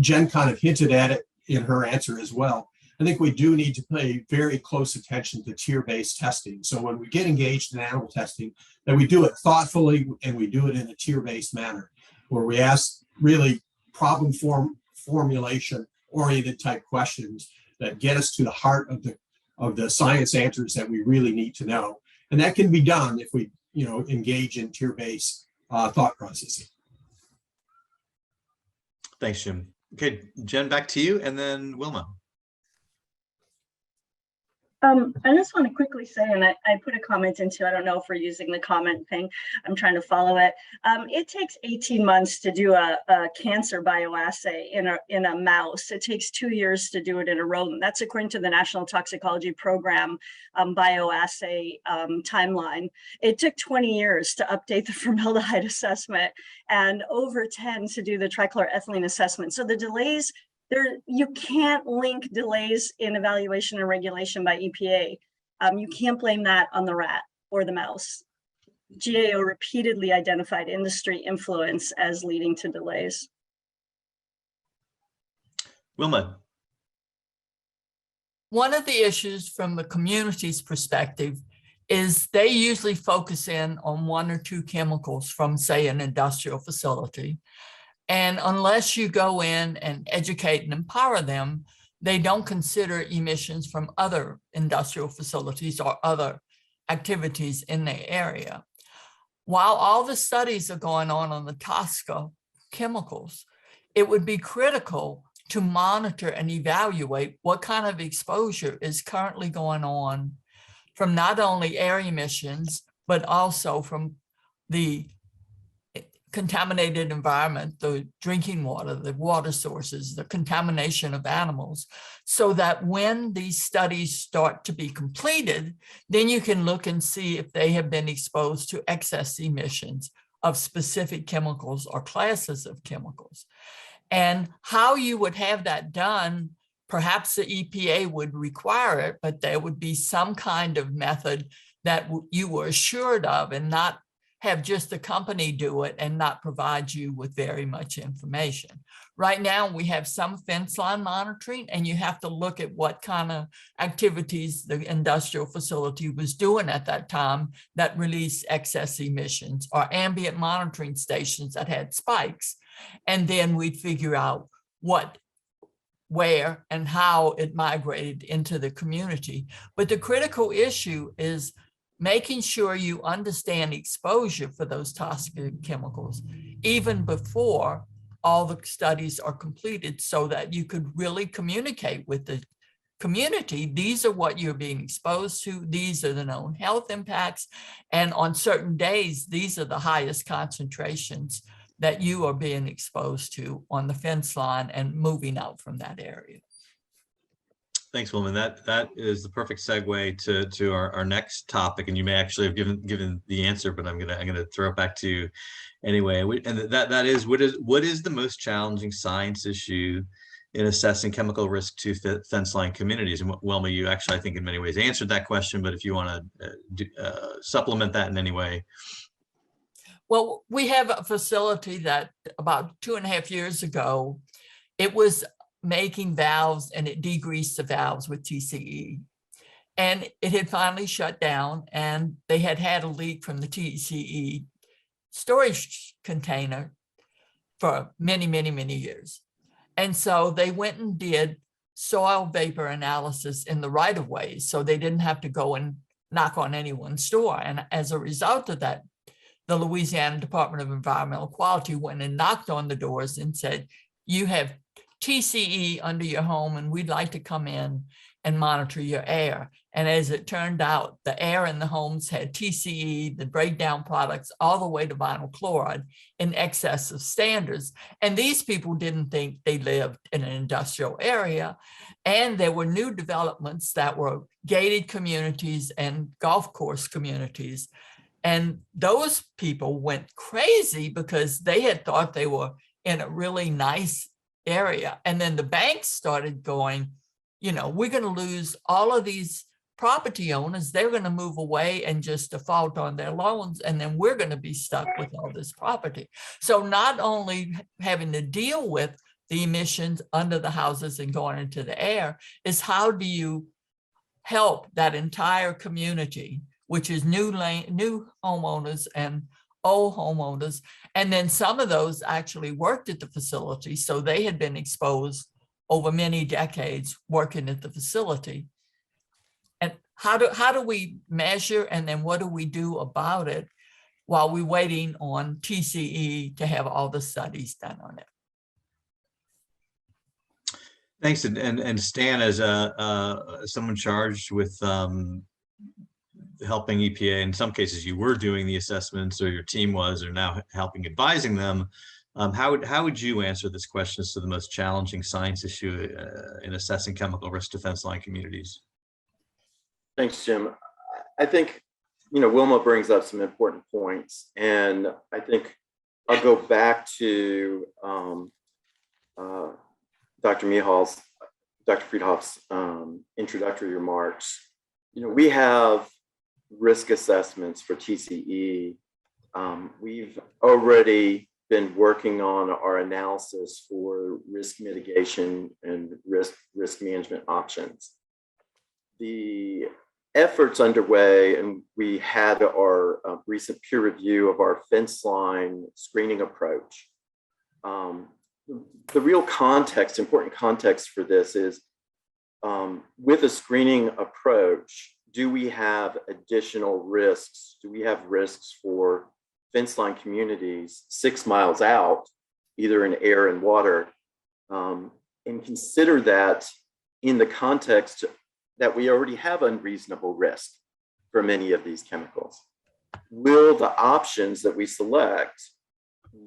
J: Jen kind of hinted at it in her answer as well, I think we do need to pay very close attention to tier-based testing. So when we get engaged in animal testing, that we do it thoughtfully and we do it in a tier-based manner, where we ask really problem formulation oriented type questions that get us to the heart of the science answers that we really need to know. And that can be done if we engage in tier-based thought processes.
I: Thanks, Jim. Okay, Jen, back to you, and then Wilma.
H: I just want to quickly say, and I put a comment into, I don't know if we're using the comment thing, I'm trying to follow it. It takes 18 months to do a cancer bioassay in a mouse. It takes 2 years to do it in a rodent. That's according to the National Toxicology Program bioassay timeline. It took 20 years to update the formaldehyde assessment and over 10 to do the trichloroethylene assessment. So the delays, you can't link delays in evaluation and regulation by EPA. You can't blame that on the rat or the mouse. GAO repeatedly identified industry influence as leading to delays.
I: Wilma.
M: One of the issues from the community's perspective is they usually focus in on 1 or 2 chemicals from, say, an industrial facility. And unless you go in and educate and empower them, they don't consider emissions from other industrial facilities or other activities in the area. While all the studies are going on the TSCA chemicals, it would be critical to monitor and evaluate what kind of exposure is currently going on from not only air emissions, but also from the contaminated environment, the drinking water, the water sources, the contamination of animals, so that when these studies start to be completed, then you can look and see if they have been exposed to excess emissions of specific chemicals or classes of chemicals. And how you would have that done, perhaps the EPA would require it, but there would be some kind of method that you were assured of, and not have just the company do it and not provide you with very much information. Right now, we have some fence line monitoring, and you have to look at what kind of activities the industrial facility was doing at that time that released excess emissions, or ambient monitoring stations that had spikes. And then we'd figure out what, where, and how it migrated into the community. But the critical issue is making sure you understand exposure for those toxic chemicals even before all the studies are completed, so that you could really communicate with the community. These are what you're being exposed to. These are the known health impacts. And on certain days, these are the highest concentrations that you are being exposed to on the fence line and moving out from that area.
I: Thanks, Wilma. That is the perfect segue to our next topic, and you may actually have given the answer, but I'm gonna throw it back to you anyway. And that is what is the most challenging science issue in assessing chemical risk to fence line communities? And Wilma, you actually, I think in many ways answered that question, but if you want to supplement that in any way.
M: Well, we have a facility that about 2.5 years ago, it was making valves and it degreased the valves with TCE. And it had finally shut down, and they had had a leak from the TSCA storage container for many, many, many years. And so they went and did soil vapor analysis in the right of ways, so they didn't have to go and knock on anyone's door. And as a result of that, the Louisiana Department of Environmental Quality went and knocked on the doors and said, you have TCE under your home, and we'd like to come in and monitor your air. And as it turned out, the air in the homes had TCE, the breakdown products, all the way to vinyl chloride in excess of standards. And these people didn't think they lived in an industrial area. And there were new developments that were gated communities and golf course communities. And those people went crazy because they had thought they were in a really nice area. And then the banks started going, you know, we're going to lose all of these property owners. They're going to move away and just default on their loans. And then we're going to be stuck with all this property. So not only having to deal with the emissions under the houses and going into the air, is how do you help that entire community, which is new homeowners and old homeowners. And then some of those actually worked at the facility. So they had been exposed over many decades working at the facility. And how do we measure, and then what do we do about it while we're waiting on TCE to have all the studies done on it?
I: Thanks. And Stan, as someone charged with helping EPA, in some cases you were doing the assessments, or your team was, or now helping advising them. How would you answer this question as to the most challenging science issue in assessing chemical risk to fence line communities?
K: Thanks, Jim. I think, you know, Wilma brings up some important points, and I think I'll go back to Dr. Friedhoff's introductory remarks. You know, we have risk assessments for TCE. We've already been working on our analysis for risk mitigation and risk management options. The efforts underway, and we had our recent peer review of our fence line screening approach. The real context, important context for this is, with a screening approach, do we have additional risks? Do we have risks for fence line communities 6 miles out, either in air and water? And consider that in the context that we already have unreasonable risk for many of these chemicals. Will the options that we select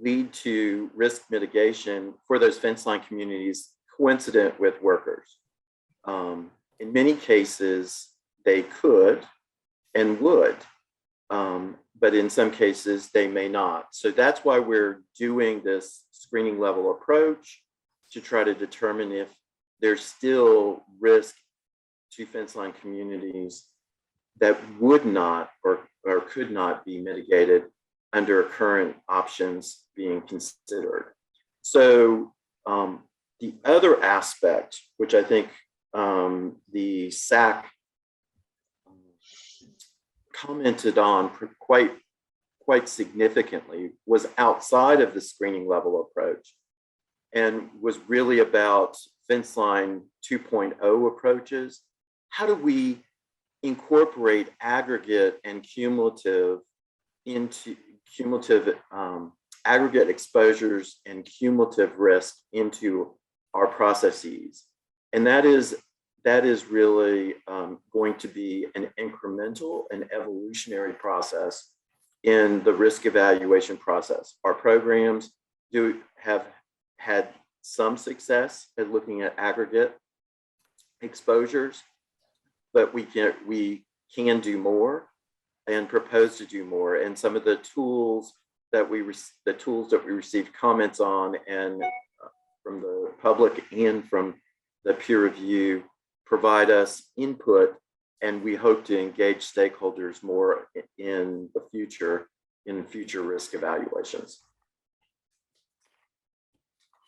K: lead to risk mitigation for those fence line communities coincident with workers? In many cases, they could and would, but in some cases they may not. So that's why we're doing this screening level approach, to try to determine if there's still risk to fence line communities that would not or could not be mitigated under current options being considered. So the other aspect, which I think the SAC commented on quite significantly, was outside of the screening level approach, and was really about fence line 2.0 approaches. How do we incorporate aggregate and cumulative aggregate exposures and cumulative risk into our processes? And that is really going to be an incremental and evolutionary process in the risk evaluation process. Our programs have had some success at looking at aggregate exposures, but we can do more and propose to do more. And some of the tools that we received comments on and the public and from the peer review provide us input, and we hope to engage stakeholders more in the future, in future risk evaluations.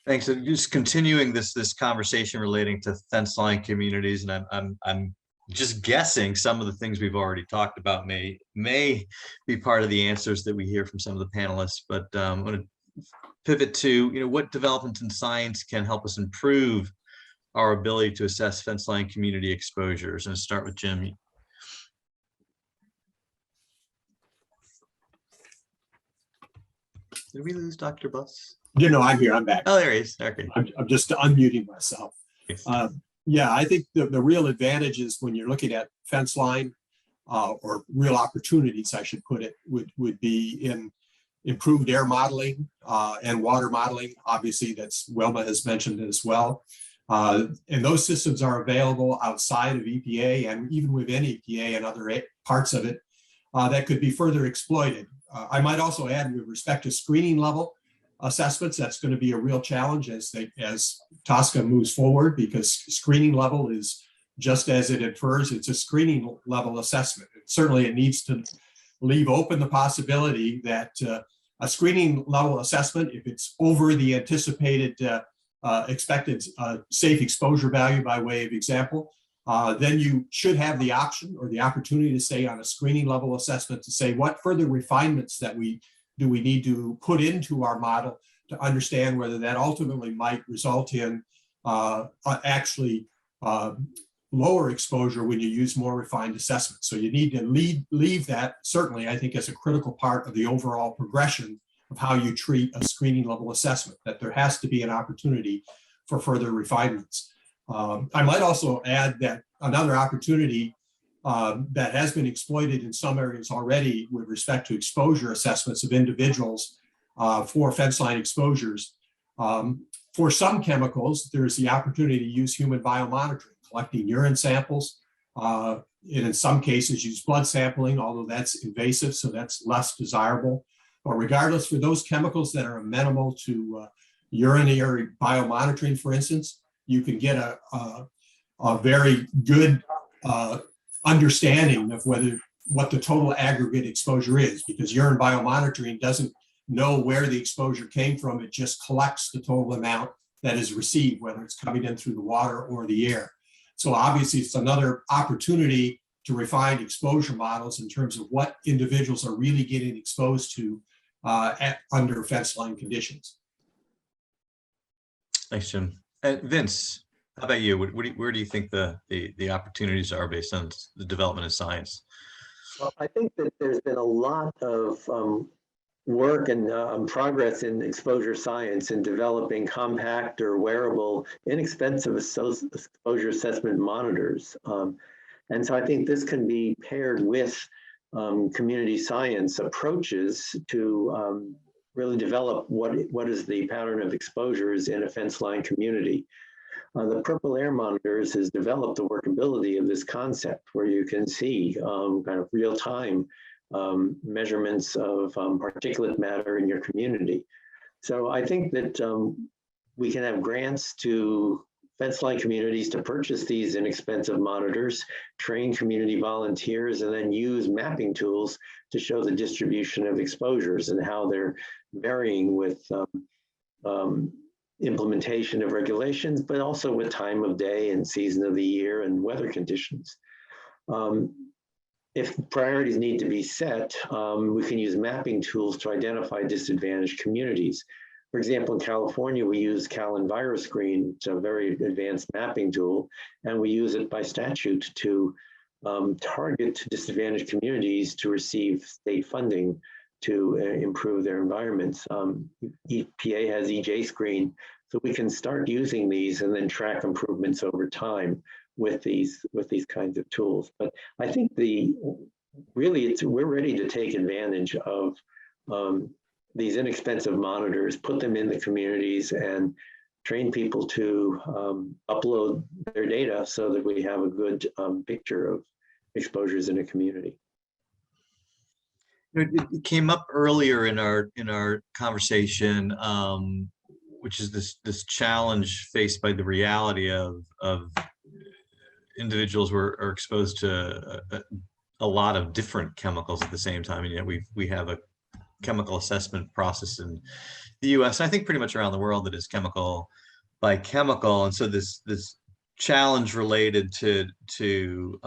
I: Thanks. So just continuing this conversation relating to fence line communities, and I'm just guessing some of the things we've already talked about may be part of the answers that we hear from some of the panelists. But I'm going to pivot to what developments in science can help us improve our ability to assess fence line community exposures. And start with Jim. Did we lose Dr. Buss?
J: I'm here. I'm back.
I: Oh, there he is. Okay.
J: I'm just unmuting myself. Yeah, I think the real advantage is when you're looking at fence line or real opportunities, I should put it, would be in improved air modeling and water modeling. Obviously, that's Wilma has mentioned it as well. And those systems are available outside of EPA and even within EPA and other parts of it that could be further exploited. I might also add, with respect to screening level assessments, that's going to be a real challenge as TSCA moves forward, because screening level is, just as it infers, it's a screening level assessment. Certainly it needs to leave open the possibility that a screening level assessment, if it's over the anticipated expected safe exposure value by way of example, then you should have the option or the opportunity to say on a screening level assessment to say what further refinements that we need to put into our model to understand whether that ultimately might result in actually lower exposure when you use more refined assessments. So you need to leave that, certainly, I think, as a critical part of the overall progression of how you treat a screening level assessment, that there has to be an opportunity for further refinements. I might also add that another opportunity that has been exploited in some areas already with respect to exposure assessments of individuals for fence line exposures. For some chemicals, there's the opportunity to use human biomonitoring, collecting urine samples, and in some cases use blood sampling, although that's invasive, so that's less desirable. But regardless, for those chemicals that are amenable to urinary biomonitoring, for instance, you can get a very good understanding of what the total aggregate exposure is, because urine biomonitoring doesn't know where the exposure came from. It just collects the total amount that is received, whether it's coming in through the water or the air. So obviously it's another opportunity to refine exposure models in terms of what individuals are really getting exposed to under fence line conditions.
I: Thanks, Jim. Vince, how about you? Where do you think the opportunities are based on the development of science?
L: Well, I think that there's been a lot of work and progress in exposure science in developing compact or wearable, inexpensive exposure assessment monitors. And so I think this can be paired with community science approaches to really develop what is the pattern of exposures in a fence line community. The Purple Air Monitors has developed the workability of this concept where you can see kind of real-time measurements of particulate matter in your community. So I think that we can have grants to fence line communities to purchase these inexpensive monitors, train community volunteers, and then use mapping tools to show the distribution of exposures and how they're varying with implementation of regulations, but also with time of day and season of the year and weather conditions. If priorities need to be set, we can use mapping tools to identify disadvantaged communities. For example, in California, we use CalEnviroscreen. It's a very advanced mapping tool, and we use it by statute to target disadvantaged communities to receive state funding to improve their environments. EPA has EJ-Screen, so we can start using these and then track improvements over time with these kinds of tools. But I think we're ready to take advantage of these inexpensive monitors, put them in the communities, and train people to upload their data so that we have a good picture of exposures in a community.
I: It came up earlier in our conversation which is this challenge faced by the reality of individuals who are exposed to a lot of different chemicals at the same time. And yet we have a chemical assessment process in the US, and I think pretty much around the world, that is chemical by chemical. And so this challenge related to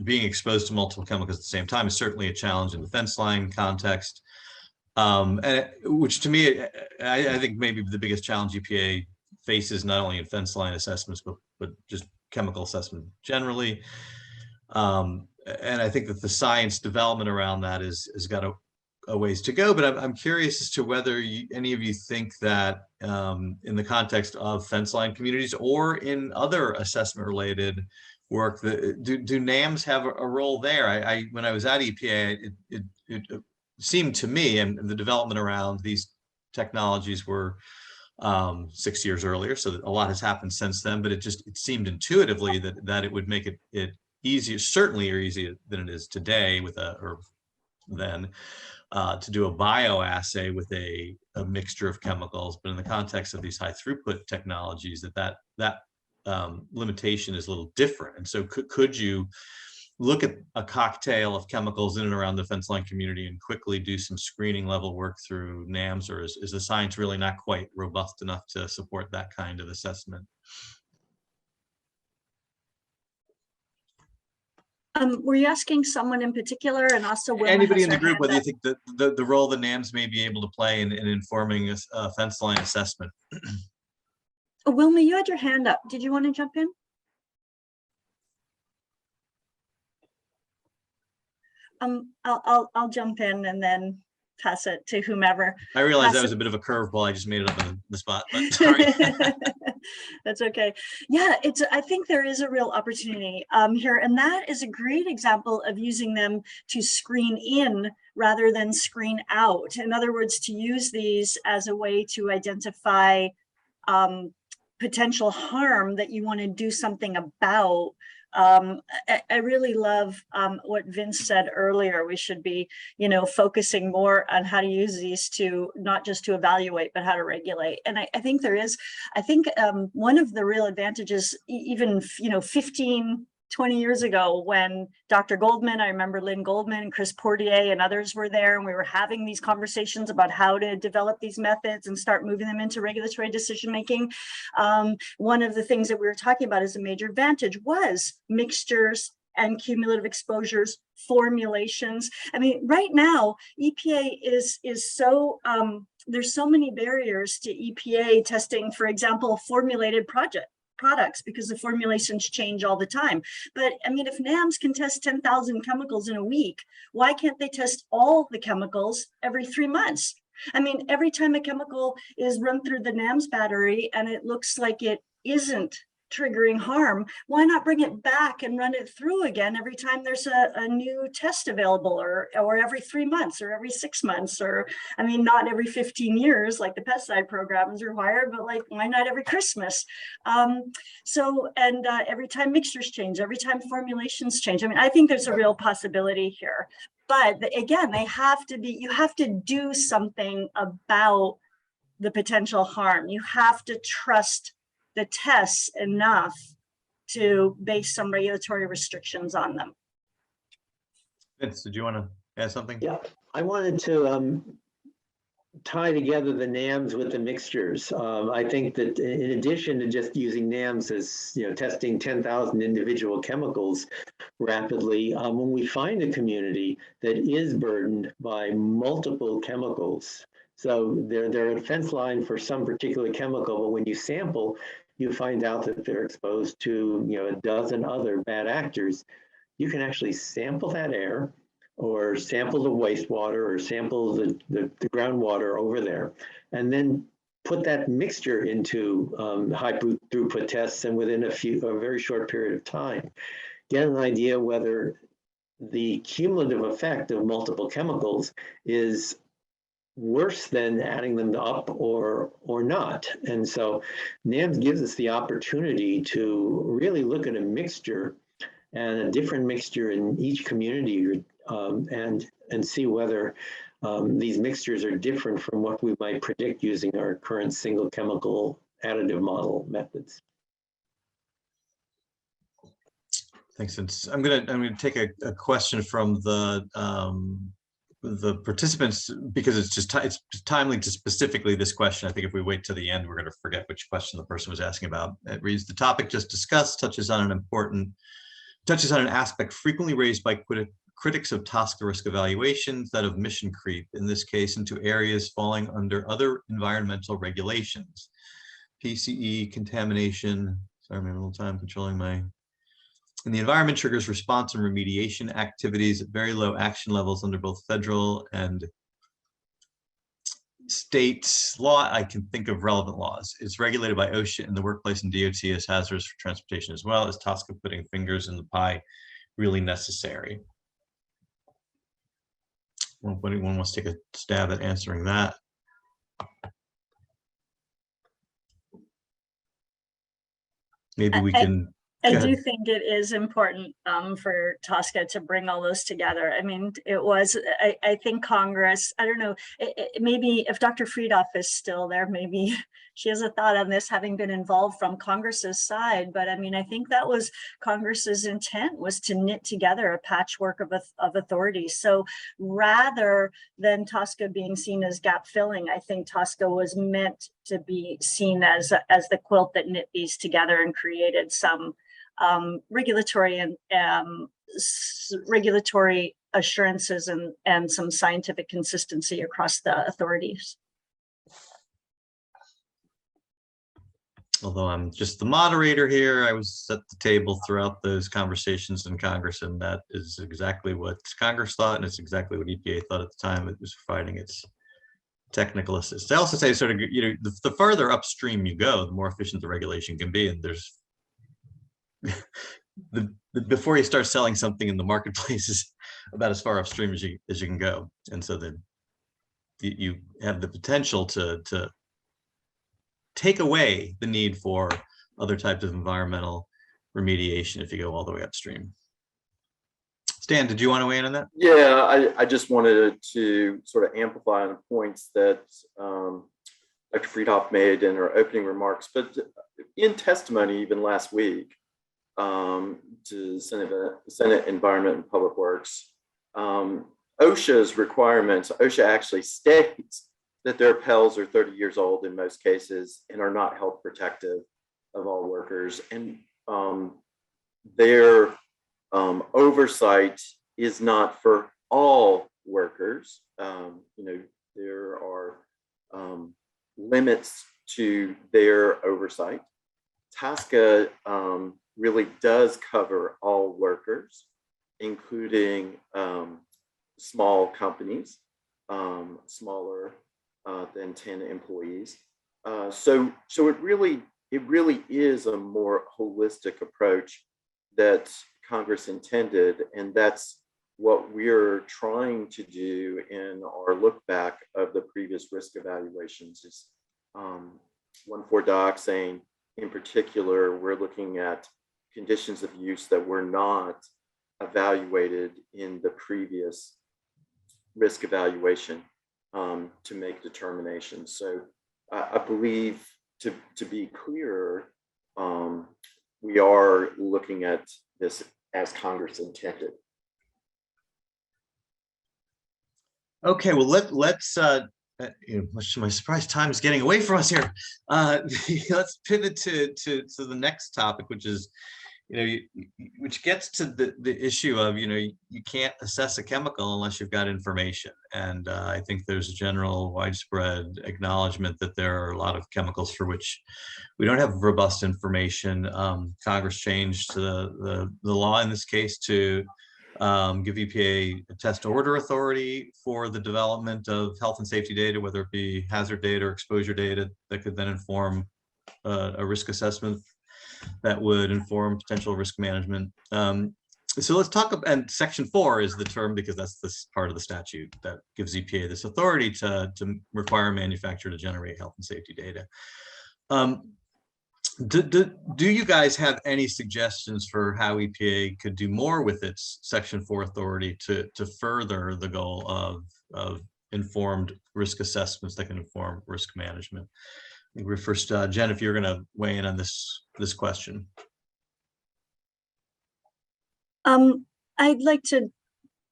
I: being exposed to multiple chemicals at the same time is certainly a challenge in the fence line context. Which to me, I think maybe the biggest challenge EPA faces, not only in fence line assessments, but just chemical assessment generally. And I think that the science development around that has got a ways to go. But I'm curious as to whether any of you think that in the context of fence line communities or in other assessment related work, do NAMs have a role there? When I was at EPA, it seemed to me, and the development around these technologies were 6 years earlier, so a lot has happened since then, but it seemed intuitively that it would make it easier, certainly easier than it is today to do a bioassay with a mixture of chemicals. But in the context of these high throughput technologies, that limitation is a little different. And so could you look at a cocktail of chemicals in and around the fence line community and quickly do some screening level work through NAMs, or is the science really not quite robust enough to support that kind of assessment?
H: Were you asking someone in particular, and also
I: anybody in the group, whether you think that the role that NAMs may be able to play in informing a fence line assessment?
H: Oh, Wilma, you had your hand up. Did you want to jump in? I'll jump in and then pass it to whomever.
I: I realize that was a bit of a curveball. I just made it up on the spot, but sorry.
H: That's okay. Yeah, I think there is a real opportunity here, and that is a great example of using them to screen in rather than screen out. In other words, to use these as a way to identify potential harm that you want to do something about. I really love what Vince said earlier. We should be, focusing more on how to use these to not just to evaluate, but how to regulate. And I think one of the real advantages, even 15, 20 years ago, when Dr. Goldman, I remember Lynn Goldman and Chris Portier and others were there, and we were having these conversations about how to develop these methods and start moving them into regulatory decision making. One of the things that we were talking about as a major advantage was mixtures and cumulative exposures, formulations. I mean, right now, EPA is so, there's so many barriers to EPA testing, for example, formulated products, because the formulations change all the time. But I mean, if NAMs can test 10,000 chemicals in a week, why can't they test all the chemicals every 3 months? I mean, every time a chemical is run through the NAMs battery and it looks like it isn't triggering harm, why not bring it back and run it through again every time there's a new test available, or every 3 months or every 6 months, or I mean, not every 15 years like the pesticide program is required, but like, why not every Christmas? Every time mixtures change, every time formulations change. I mean, I think there's a real possibility here. But again, you have to do something about the potential harm. You have to trust the tests enough to base some regulatory restrictions on them.
I: Vince, did you want to add something?
L: Yeah, I wanted to tie together the NAMs with the mixtures. I think that in addition to just using NAMs as, testing 10,000 individual chemicals rapidly, when we find a community that is burdened by multiple chemicals, so they're a fence line for some particular chemical, but when you sample, you find out that they're exposed to a dozen other bad actors. You can actually sample that air, or sample the wastewater, or sample the groundwater over there, and then put that mixture into high throughput tests, and within a very short period of time, get an idea whether the cumulative effect of multiple chemicals is worse than adding them up or not. And so NAMS gives us the opportunity to really look at a mixture, and a different mixture in each community, and see whether these mixtures are different from what we might predict using our current single chemical additive model methods.
I: Thanks. I'm gonna take a question from the participants, because it's just it's timely to specifically this question. I think if we wait to the end, we're going to forget which question the person was asking about. It reads: the topic just discussed touches on an aspect frequently raised by critics of TSCA risk evaluations, that of mission creep, in this case into areas falling under other environmental regulations. PCE, contamination, sorry, I'm having a little time controlling my, and the environment triggers response and remediation activities at very low action levels under both federal and state law. I can think of relevant laws. It's regulated by OSHA in the workplace and DOT as hazardous for transportation as well. Is TSCA putting fingers in the pie really necessary? Well, anyone wants to take a stab at answering that? Maybe we can.
H: I do think it is important for TSCA to bring all those together. I mean, it was, I think Congress, I don't know, maybe if Dr. Friedoff is still there, maybe she has a thought on this, having been involved from Congress's side. But I mean, I think that was Congress's intent, was to knit together a patchwork of authorities. So rather than TSCA being seen as gap filling, I think TSCA was meant to be seen as the quilt that knit these together and created some regulatory assurances and some scientific consistency across the authorities.
I: Although I'm just the moderator here, I was at the table throughout those conversations in Congress, and that is exactly what Congress thought, and it's exactly what EPA thought at the time it was providing its technical assistance. I also say, sort of, you know, the further upstream you go, the more efficient the regulation can be, and there's before you start selling something in the marketplace is about as far upstream as you can go, and so then you have the potential to take away the need for other types of environmental remediation if you go all the way upstream. Stan, did you want to weigh in on that?
K: Yeah, I just wanted to sort of amplify on the points that Dr. Friedoff made in her opening remarks, but in testimony even last week, to Senate Environment and Public Works, OSHA's requirements, OSHA actually states that their PELs are 30 years old in most cases and are not health protective of all workers. And their oversight is not for all workers. You know, there are limits to their oversight. TSCA really does cover all workers, including small companies, smaller than 10 employees. So it really is a more holistic approach that Congress intended, and that's what we're trying to do in our look back of the previous risk evaluations. Is 1,4-dioxane in particular, we're looking at conditions of use that were not evaluated in the previous risk evaluation to make determinations. So I believe, to be clear, we are looking at this as Congress intended.
I: Okay, well let's much to my surprise, time is getting away from us here. Let's pivot to the next topic, which is, which gets to the issue of, you can't assess a chemical unless you've got information. And I think there's a general widespread acknowledgement that there are a lot of chemicals for which we don't have robust information. Congress changed the law in this case to give EPA a test order authority for the development of health and safety data, whether it be hazard data or exposure data that could then inform a risk assessment that would inform potential risk management. So let's talk about, and Section 4 is the term because that's this part of the statute that gives EPA this authority to require a manufacturer to generate health and safety data. Do you guys have any suggestions for how EPA could do more with its Section 4 authority to further the goal of informed risk assessments that can inform risk management. I think we're first, Jen, if you're going to weigh in on this question.
H: I'd like to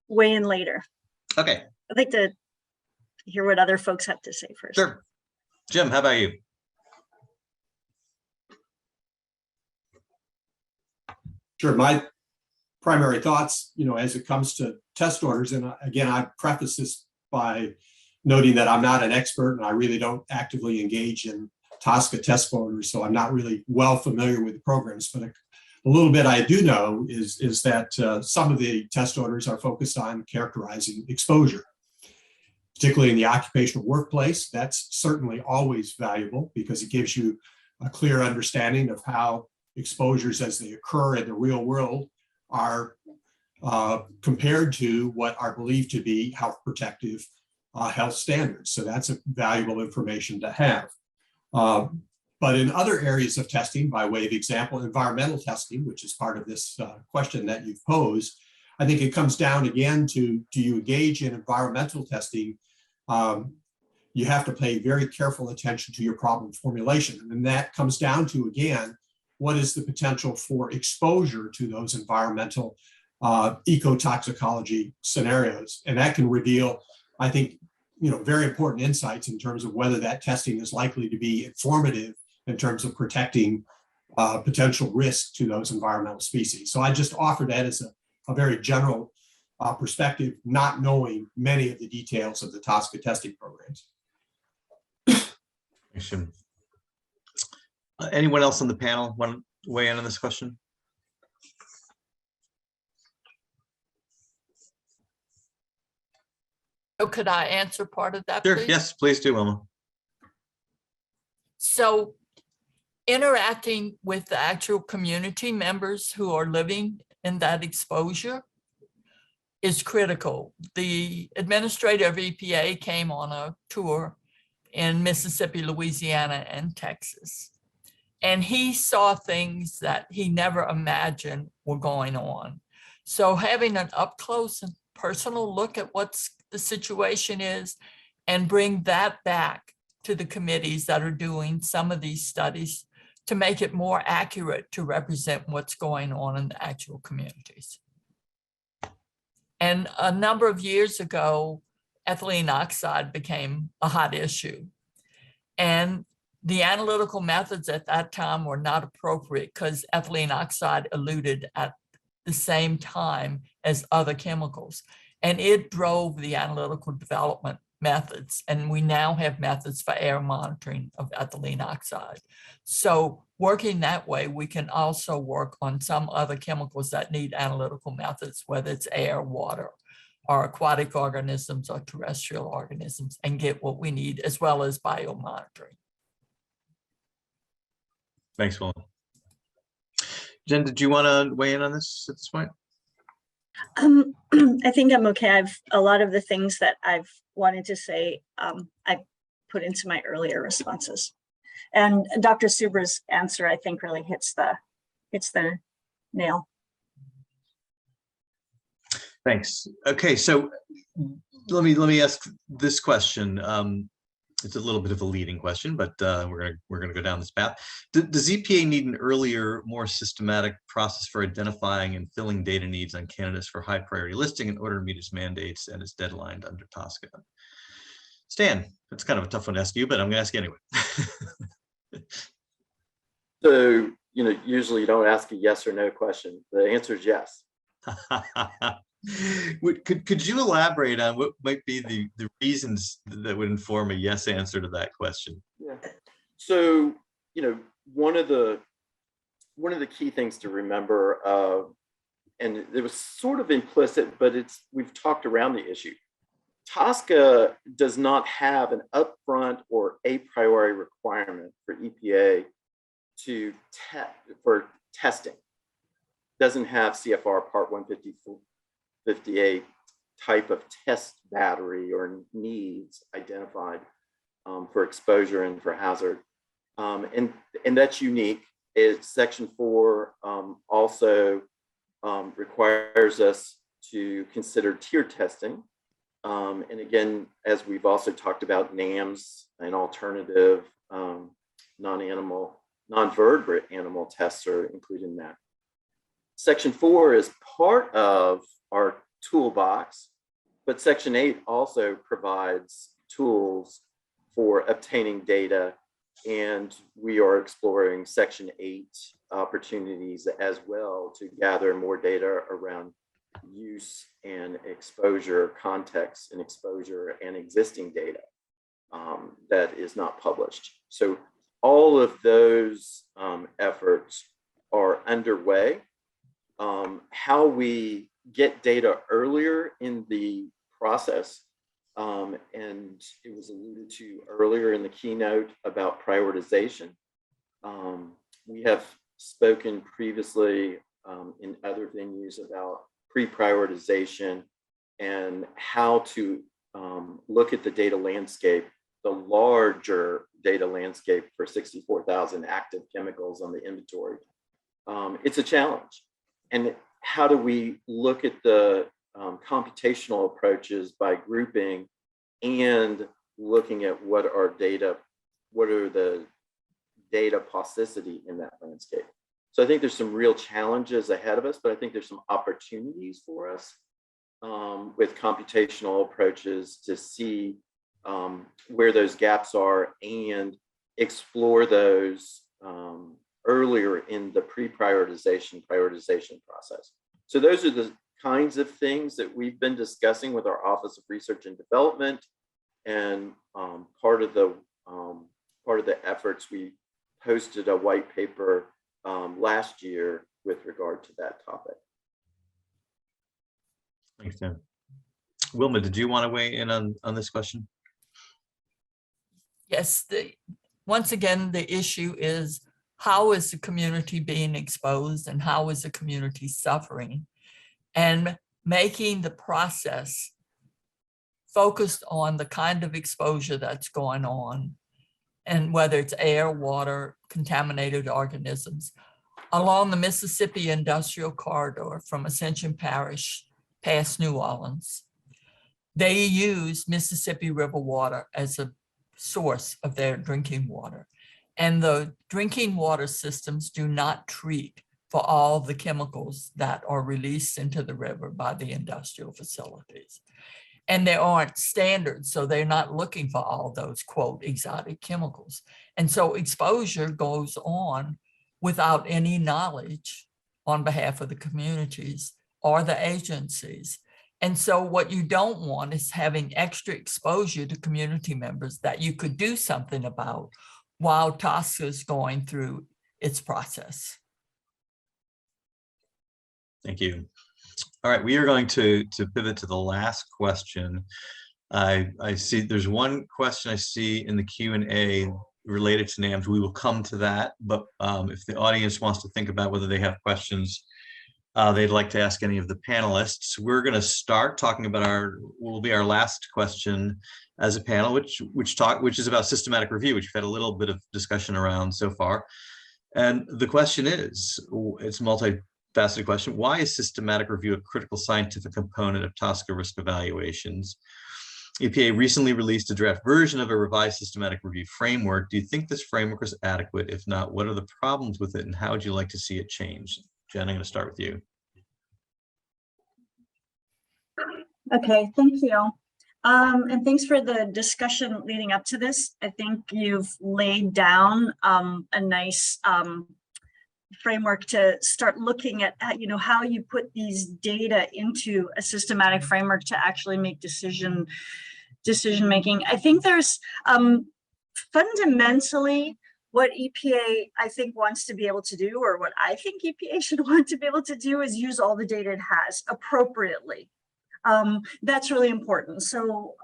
H: weigh in later.
I: Okay.
H: I'd like to hear what other folks have to say first.
I: Sure. Jim, how about you?
J: Sure. My primary thoughts, as it comes to test orders, and again, I preface this by noting that I'm not an expert and I really don't actively engage in TSCA test orders, so I'm not really well familiar with the programs. But a little bit I do know is that some of the test orders are focused on characterizing exposure, particularly in the occupational workplace. That's certainly always valuable because it gives you a clear understanding of how exposures as they occur in the real world are compared to what are believed to be health protective health standards. So that's a valuable information to have. But in other areas of testing, by way of example, environmental testing, which is part of this question that you've posed, I think it comes down again to, do you engage in environmental testing? You have to pay very careful attention to your problem formulation. And that comes down to, again, what is the potential for exposure to those environmental ecotoxicology scenarios? And that can reveal, I think, very important insights in terms of whether that testing is likely to be informative in terms of protecting potential risk to those environmental species. So I just offer that as a very general perspective, not knowing many of the details of the TSCA testing programs.
I: Thanks, Jim. Anyone else on the panel want to weigh in on this question?
M: So could I answer part of that,
I: Sure.
M: please?
I: Yes, please do, Wilma.
M: So interacting with the actual community members who are living in that exposure is critical. The administrator of EPA came on a tour in Mississippi, Louisiana, and Texas. And he saw things that he never imagined were going on. So having an up close and personal look at what's the situation is and bring that back to the committees that are doing some of these studies to make it more accurate to represent what's going on in the actual communities. And a number of years ago, ethylene oxide became a hot issue. And the analytical methods at that time were not appropriate because ethylene oxide eluted at the same time as other chemicals. And it drove the analytical development methods. And we now have methods for air monitoring of ethylene oxide. So working that way, we can also work on some other chemicals that need analytical methods, whether it's air, water, or aquatic organisms or terrestrial organisms, and get what we need, as well as biomonitoring.
I: Thanks, Wilma. Jen, did you want to weigh in on this at this point?
H: I think I'm okay. A lot of the things that I've wanted to say, I put into my earlier responses. And Dr. Subra's answer, I think, really hits the nail.
I: Thanks. Okay, so let me ask this question. It's a little bit of a leading question, but we're gonna go down this path. Does EPA need an earlier, more systematic process for identifying and filling data needs on candidates for high priority listing in order to meet its mandates and its deadline under TSCA? Stan, that's kind of a tough one to ask you, but I'm gonna ask you anyway.
K: So, usually you don't ask a yes or no question. The answer is yes.
I: Could you elaborate on what might be the reasons that would inform a yes answer to that question?
K: Yeah. So, one of the key things to remember, and it was sort of implicit, but we've talked around the issue. TSCA does not have an upfront or a priori requirement for EPA for testing. Doesn't have CFR Part 158 type of test battery or needs identified for exposure and for hazard. And that's unique. Section 4 also requires us to consider tier testing And again, as we've also talked about, NAMs and alternative non-vertebrate animal tests are included in that. Section 4 is part of our toolbox, but Section 8 also provides tools for obtaining data, and we are exploring Section 8 opportunities as well to gather more data around use and exposure, context and exposure, and existing data that is not published. So all of those efforts are underway. How we get data earlier in the process, and it was alluded to earlier in the keynote about prioritization. We have spoken previously in other venues about pre-prioritization and how to look at the data landscape, the larger data landscape for 64,000 active chemicals on the inventory. It's a challenge. And how do we look at the computational approaches by grouping and looking at what are the data plasticity in that landscape? So I think there's some real challenges ahead of us, but I think there's some opportunities for us with computational approaches to see where those gaps are and explore those earlier in the prioritization process. So those are the kinds of things that we've been discussing with our Office of Research and Development, and part of the efforts, we posted a white paper last year with regard to that topic.
I: Thanks, Tim. Wilma, did you want to weigh in on this question?
M: Yes, once again, the issue is, how is the community being exposed and how is the community suffering? And making the process focused on the kind of exposure that's going on, and whether it's air, water, contaminated organisms. Along the Mississippi Industrial Corridor from Ascension Parish past New Orleans, they use Mississippi River water as a source of their drinking water. And the drinking water systems do not treat for all the chemicals that are released into the river by the industrial facilities. And there aren't standards, so they're not looking for all those, quote, exotic chemicals. And so exposure goes on without any knowledge on behalf of the communities or the agencies. And so what you don't want is having extra exposure to community members that you could do something about while TSCA is going through its process.
I: Thank you. All right, we are going to pivot to the last question. I see there's one question I see in the Q&A related to NAMs. We will come to that, but if the audience wants to think about whether they have questions they'd like to ask any of the panelists, we're going to start talking about will be our last question as a panel, which is about systematic review, which we've had a little bit of discussion around so far. And the question is, it's a multifaceted question: why is systematic review a critical scientific component of TSCA risk evaluations? EPA recently released a draft version of a revised systematic review framework. Do you think this framework is adequate? If not, what are the problems with it, and how would you like to see it change? Jen, I'm going to start with you.
H: Okay, thank you. And thanks for the discussion leading up to this. I think you've laid down a nice framework to start looking at, how you put these data into a systematic framework to actually make decision making. I think there's fundamentally what EPA, I think, wants to be able to do, or what I think EPA should want to be able to do, is use all the data it has appropriately. That's really important. So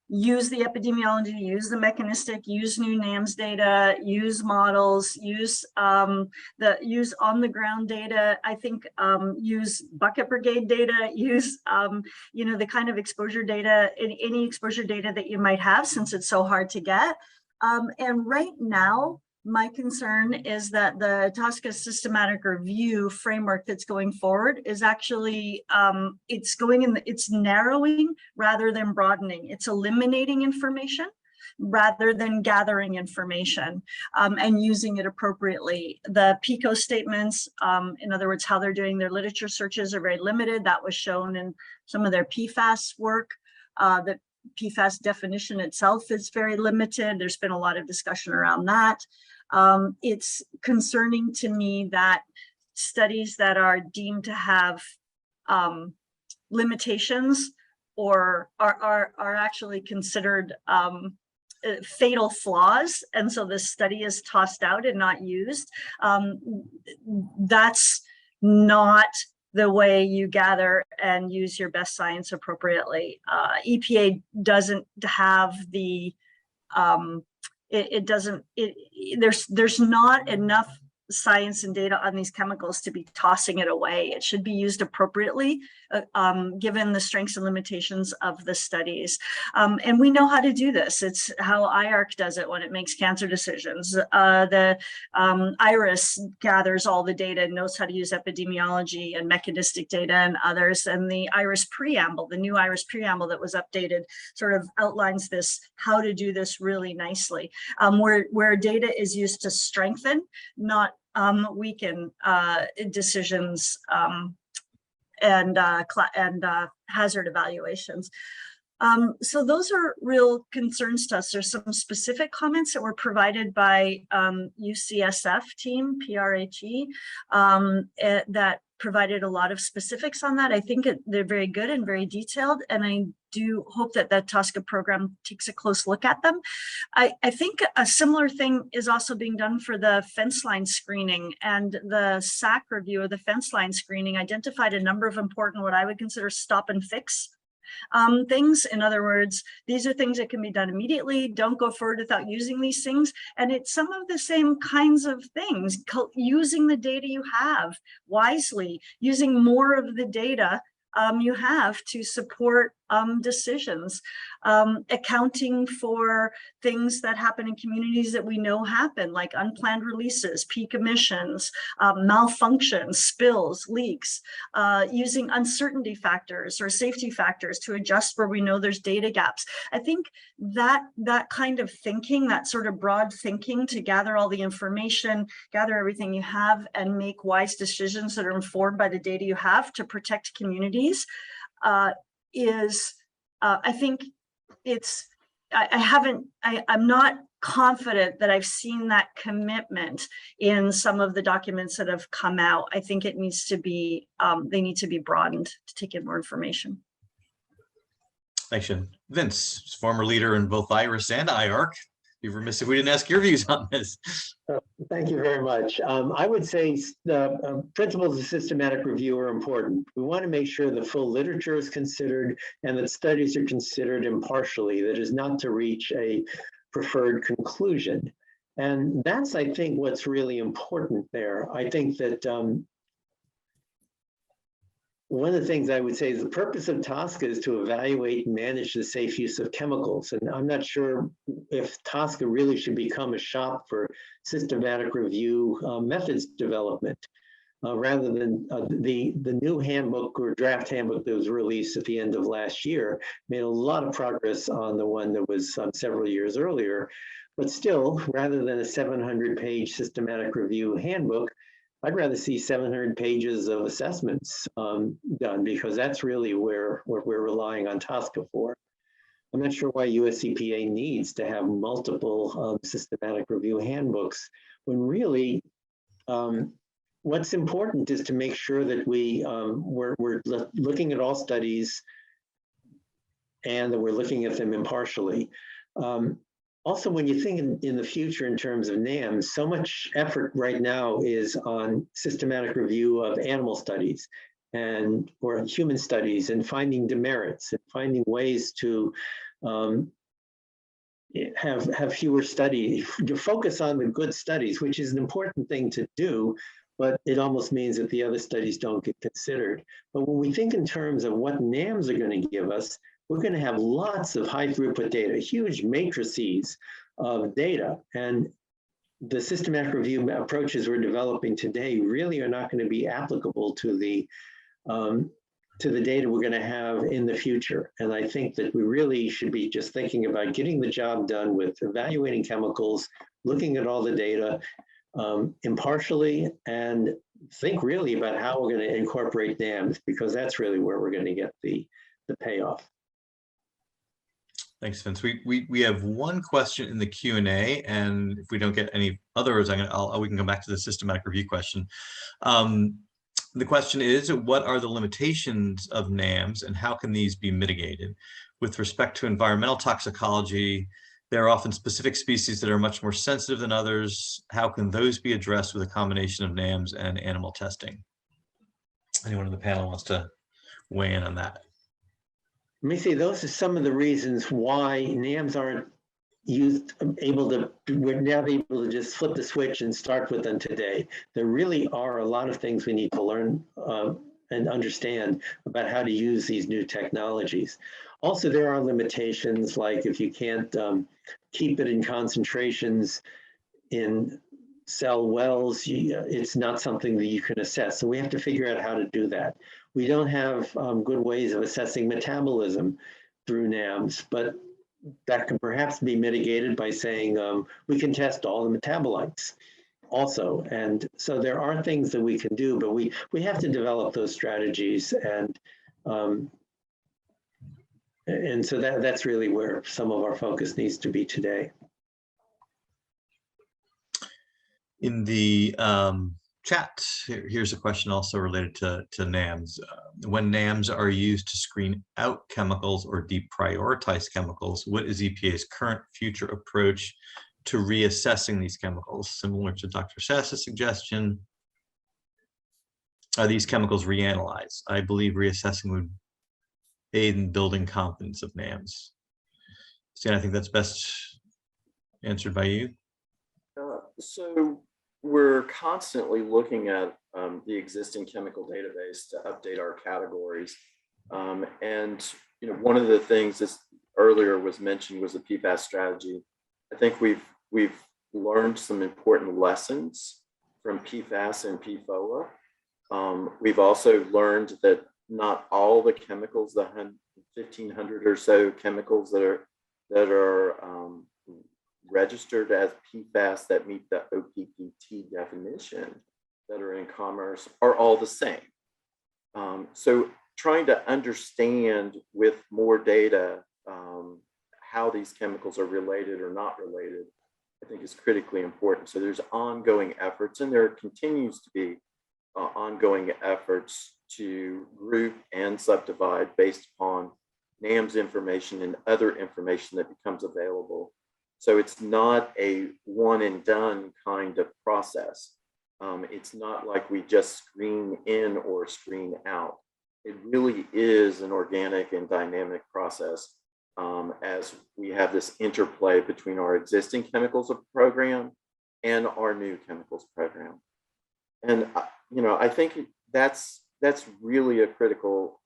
H: use the epidemiology, use the mechanistic, use new NAMS data, use models, use use on the ground data. I think use bucket brigade data, use the kind of exposure data, any exposure data that you might have, since it's so hard to get. And right now, My concern is that the TSCA systematic review framework that's going forward is actually, it's narrowing rather than broadening. It's eliminating information rather than gathering information and using it appropriately. The PICO statements, in other words, how they're doing their literature searches, are very limited. That was shown in some of their PFAS work. The PFAS definition itself is very limited. There's been a lot of discussion around that. It's concerning to me that studies that are deemed to have limitations or are actually considered fatal flaws, and so the study is tossed out and not used. That's not the way you gather and use your best science appropriately. EPA doesn't have the there's not enough science and data on these chemicals to be tossing it away. It should be used appropriately, given the strengths and limitations of the studies. And we know how to do this. It's how IARC does it when it makes cancer decisions. The IRIS gathers all the data and knows how to use epidemiology and mechanistic data and others. And the IRIS preamble, the new IRIS preamble that was updated, sort of outlines this, how to do this really nicely, where data is used to strengthen, not weaken decisions and hazard evaluations. So those are real concerns to us. There's some specific comments that were provided by UCSF team, PRHE, that provided a lot of specifics on that. I think they're very good and very detailed, and I do hope that the TSCA program takes a close look at them. I think a similar thing is also being done for the fence line screening, and the SAC review of the fence line screening identified a number of important, what I would consider stop and fix things. In other words, these are things that can be done immediately. Don't go forward without using these things. And it's some of the same kinds of things, using the data you have wisely, using more of the data you have to support decisions, accounting for things that happen in communities that we know happen, like unplanned releases, peak emissions, malfunctions, spills, leaks, using uncertainty factors or safety factors to adjust where we know there's data gaps. I think that kind of thinking, that sort of broad thinking to gather all the information, gather everything you have, and make wise decisions that are informed by the data you have to protect communities, I think it's, I'm not confident that I've seen that commitment in some of the documents that have come out. I think it needs to be, they need to be broadened to take in more information.
I: Thanks, Jen. Vince, former leader in both IRIS and IARC. You'd be remiss if we didn't ask your views on this.
L: Thank you very much. I would say the principles of systematic review are important. We want to make sure the full literature is considered and that studies are considered impartially, that is not to reach a preferred conclusion. And that's, I think, what's really important there. I think that one of the things I would say is the purpose of TSCA is to evaluate and manage the safe use of chemicals. And I'm not sure if TSCA really should become a shop for systematic review methods development, rather than the new handbook or draft handbook that was released at the end of last year made a lot of progress on the one that was several years earlier. But still, rather than a 700-page systematic review handbook, I'd rather see 700 pages of assessments done, because that's really what we're relying on TSCA for. I'm not sure why US EPA needs to have multiple systematic review handbooks, when really what's important is to make sure that we're looking at all studies and that we're looking at them impartially. Also, when you think in the future in terms of NAMs, so much effort right now is on systematic review of animal studies or human studies, and finding demerits and finding ways to have fewer studies, to focus on the good studies, which is an important thing to do, but it almost means that the other studies don't get considered. But when we think in terms of what NAMs are going to give us, we're going to have lots of high throughput data, huge matrices of data. And the systematic review approaches we're developing today really are not going to be applicable to the data we're going to have in the future. And I think that we really should be just thinking about getting the job done with evaluating chemicals, looking at all the data impartially, and think really about how we're going to incorporate NAMs, because that's really where we're going to get the payoff.
I: Thanks, Vince. We have one question in the Q&A, and if we don't get any others, we can come back to the systematic review question. The question is, what are the limitations of NAMs and how can these be mitigated? With respect to environmental toxicology, there are often specific species that are much more sensitive than others. How can those be addressed with a combination of NAMs and animal testing? Anyone on the panel wants to weigh in on that?
L: Let me see, those are some of the reasons why NAMs aren't we're now able to just flip the switch and start with them today. There really are a lot of things we need to learn and understand about how to use these new technologies. Also, there are limitations, like if you can't keep it in concentrations in cell wells, it's not something that you can assess. So we have to figure out how to do that. We don't have good ways of assessing metabolism through NAMs, but that can perhaps be mitigated by saying we can test all the metabolites also. And so there are things that we can do, but we have to develop those strategies. And so that's really where some of our focus needs to be today.
I: In the chat, here's a question also related to NAMs. When NAMs are used to screen out chemicals or deprioritize chemicals, what is EPA's current future approach to reassessing these chemicals? Similar to Dr. Sass's suggestion, are these chemicals reanalyzed? I believe reassessing would aid in building confidence of NAMs. Stan, I think that's best answered by you.
K: So we're constantly looking at the existing chemical database to update our categories. And one of the things that earlier was mentioned was the PFAS strategy. I think we've learned some important lessons from PFAS and PFOA. We've also learned that not all the chemicals, the 1,500 or so chemicals that are registered as PFAS that meet the OPPT definition that are in commerce are all the same. So trying to understand with more data how these chemicals are related or not related, I think is critically important. So there's ongoing efforts, and there continues to be ongoing efforts to group and subdivide based upon NAMS information and other information that becomes available. So it's not a one and done kind of process. It's not like we just screen in or screen out. It really is an organic and dynamic process as we have this interplay between our existing chemicals program and our new chemicals program. And I think that's really a critical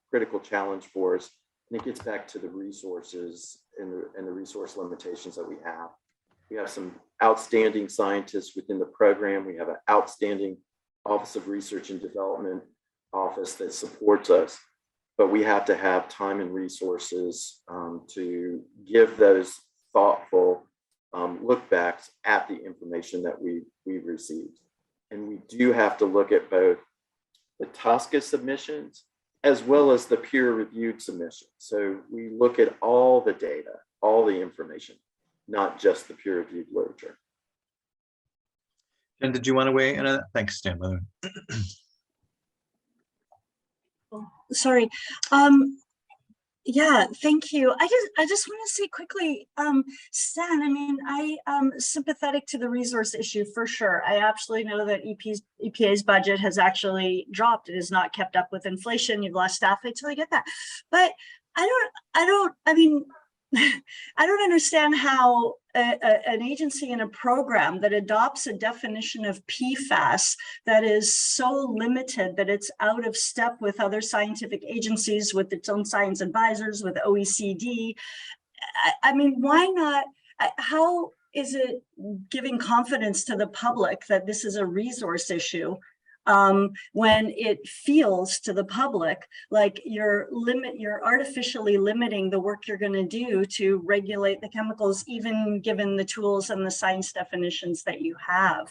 K: challenge for us. And it gets back to the resources and the resource limitations that we have. We have some outstanding scientists within the program. We have an outstanding Office of Research and Development office that supports us, but we have to have time and resources to give those thoughtful look backs at the information that we've received. And we do have to look at both the TSCA submissions as well as the peer-reviewed submissions. So we look at all the data, all the information, not just the peer-reviewed literature.
I: And did you want to weigh in on that? Thanks, Stan.
H: Sorry. Yeah, thank you. I just want to say quickly, Stan, I mean, I am sympathetic to the resource issue for sure. I absolutely know that EPA's budget has actually dropped. It has not kept up with inflation. You've lost staff. I totally get that. But I mean, I don't understand how an agency in a program that adopts a definition of PFAS that is so limited that it's out of step with other scientific agencies, with its own science advisors, with OECD. I mean, why not? How is it giving confidence to the public that this is a resource issue when it feels to the public like you're artificially limiting the work you're going to do to regulate the chemicals, even given the tools and the science definitions that you have?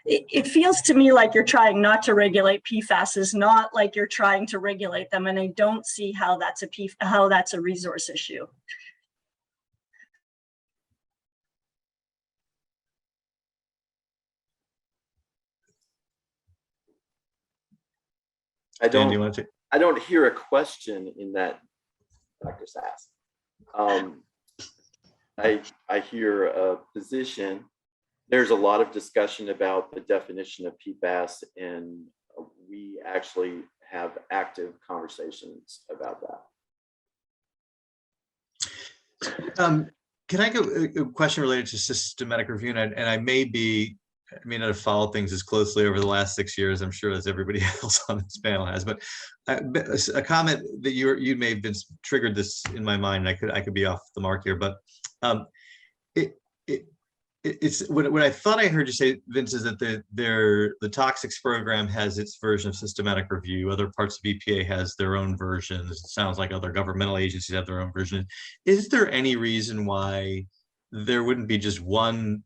H: It feels to me like you're trying not to regulate PFAS, not like you're trying to regulate them, and I don't see how that's a resource issue.
K: I don't hear a question in that, Dr. Sass. I hear a position. There's a lot of discussion about the definition of PFAS, and we actually have active conversations about that.
I: Can I go a question related to systematic review? And I may not have followed things as closely over the last 6 years, I'm sure, as everybody else on this panel has, but a comment that you may have been triggered this in my mind, and I could be off the mark here, but it's what I thought I heard you say, Vince, is that the toxics program has its version of systematic review. Other parts of EPA has their own versions. It sounds like other governmental agencies have their own version. Is there any reason why there wouldn't be just one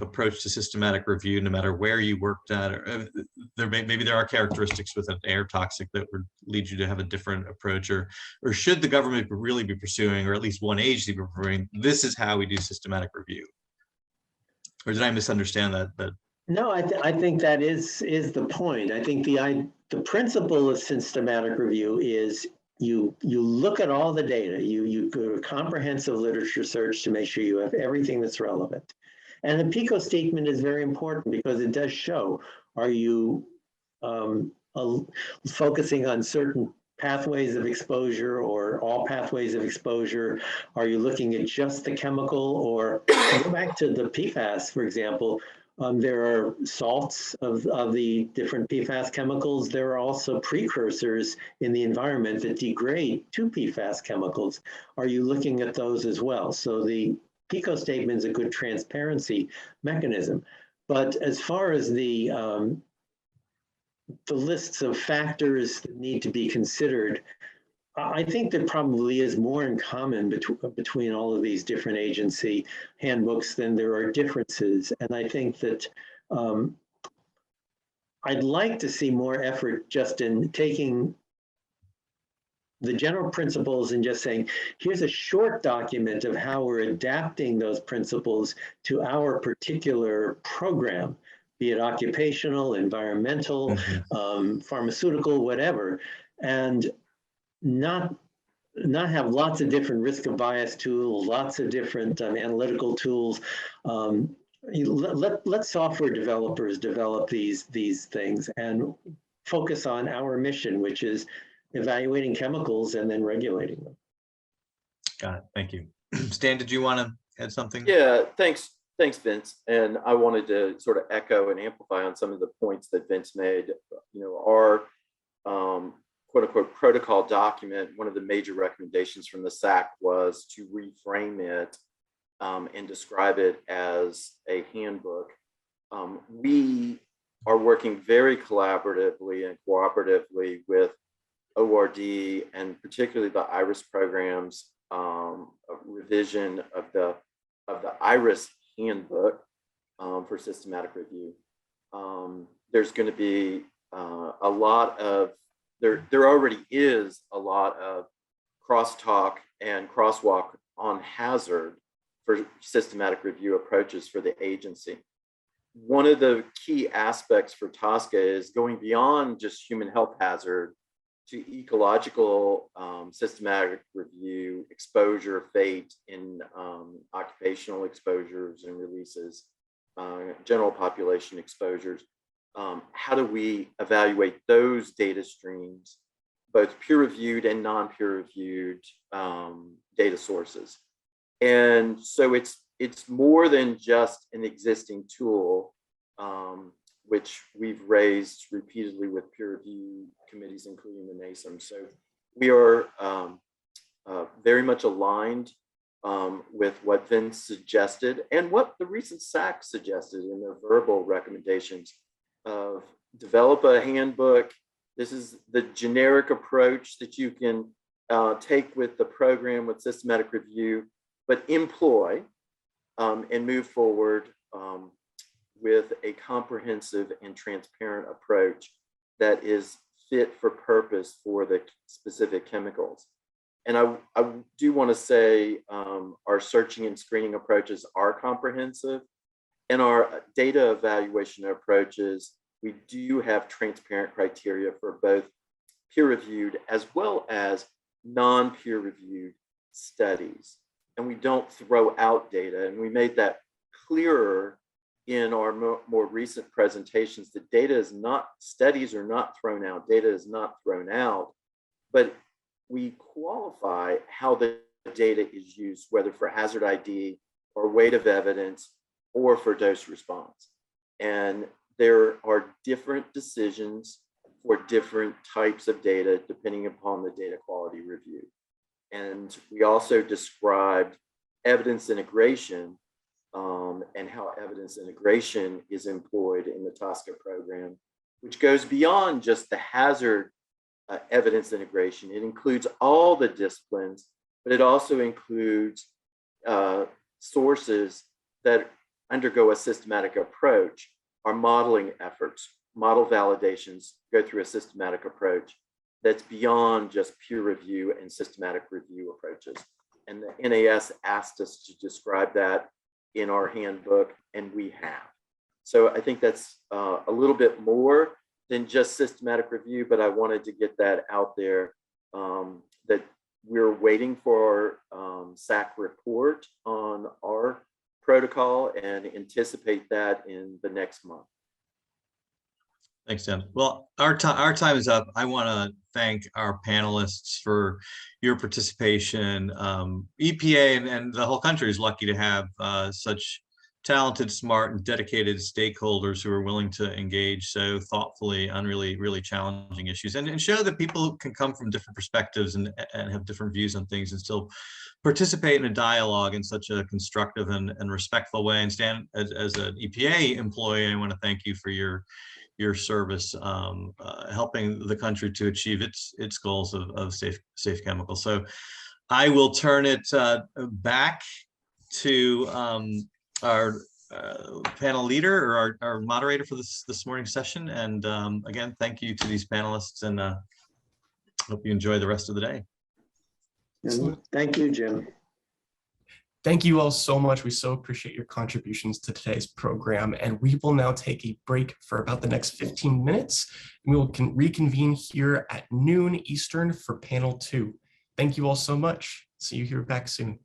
I: approach to systematic review, no matter where you worked at? Or maybe there are characteristics with an air toxic that would lead you to have a different approach, or should the government really be pursuing, or at least one agency be pursuing, this is how we do systematic review? Or did I misunderstand that?
L: No, I think that is the point. I think the principle of systematic review is you look at all the data, you do a comprehensive literature search to make sure you have everything that's relevant. And the PICO statement is very important because it does show, are you focusing on certain pathways of exposure or all pathways of exposure? Are you looking at just the chemical? Or go back to the PFAS, for example, there are salts of the different PFAS chemicals. There are also precursors in the environment that degrade to PFAS chemicals. Are you looking at those as well? So the PICO statement is a good transparency mechanism. But as far as the lists of factors that need to be considered, I think there probably is more in common between all of these different agency handbooks than there are differences. And I think that I'd like to see more effort just in taking the general principles and just saying, here's a short document of how we're adapting those principles to our particular program, be it occupational, environmental, pharmaceutical, whatever, and not have lots of different risk of bias tools, lots of different analytical tools. Let software developers develop these things and focus on our mission, which is evaluating chemicals and then regulating them.
I: Got it. Thank you. Stan, did you want to add something?
K: Yeah, thanks, Vince. And I wanted to sort of echo and amplify on some of the points that Vince made. You know, our quote unquote protocol document, one of the major recommendations from the SAC was to reframe it and describe it as a handbook. We are working very collaboratively and cooperatively with ORD and particularly the IRIS programs, revision of the IRIS handbook for systematic review. There's going to be a lot of, there already is a lot of crosstalk and crosswalk on hazard for systematic review approaches for the agency. One of the key aspects for TSCA is going beyond just human health hazard to ecological systematic review, exposure, fate in occupational exposures and releases, general population exposures. How do we evaluate those data streams, both peer-reviewed and non-peer-reviewed data sources? And so it's more than just an existing tool, which we've raised repeatedly with peer review committees, including the NASM. So we are very much aligned with what Vince suggested and what the recent SAC suggested in their verbal recommendations of develop a handbook. This is the generic approach that you can take with the program with systematic review, but employ and move forward with a comprehensive and transparent approach that is fit for purpose for the specific chemicals. And I do want to say our searching and screening approaches are comprehensive, and our data evaluation approaches, we do have transparent criteria for both peer-reviewed as well as non-peer-reviewed studies. And we don't throw out data, and we made that clearer in our more recent presentations. The data is not, studies are not thrown out, data is not thrown out, but we qualify how the data is used, whether for hazard ID or weight of evidence or for dose response. And there are different decisions for different types of data depending upon the data quality review. And we also described evidence integration and how evidence integration is employed in the TSCA program, which goes beyond just the hazard evidence integration. It includes all the disciplines, but it also includes sources that undergo a systematic approach. Our modeling efforts, model validations go through a systematic approach that's beyond just peer review and systematic review approaches. And the NAS asked us to describe that in our handbook, and we have. So I think that's a little bit more than just systematic review, but I wanted to get that out there that we're waiting for SAC report on our protocol and anticipate that in the next month.
I: Thanks, Tim. Well, our time is up. I want to thank our panelists for your participation. EPA and the whole country is lucky to have such talented, smart, and dedicated stakeholders who are willing to engage so thoughtfully on really challenging issues and show that people can come from different perspectives and have different views on things and still participate in a dialogue in such a constructive and respectful way. And Stan, as an EPA employee, I want to thank you for your service helping the country to achieve its goals of safe chemicals. So I will turn it back to our panel leader or our moderator for this morning's session. And again, thank you to these panelists, and hope you enjoy the rest of the day.
L: Thank you, Jim.
A: Thank you all so much. We so appreciate your contributions to today's program, and we will now take a break for about the next 15 minutes. We will reconvene here at noon Eastern for panel 2. Thank you all so much. See you here back soon.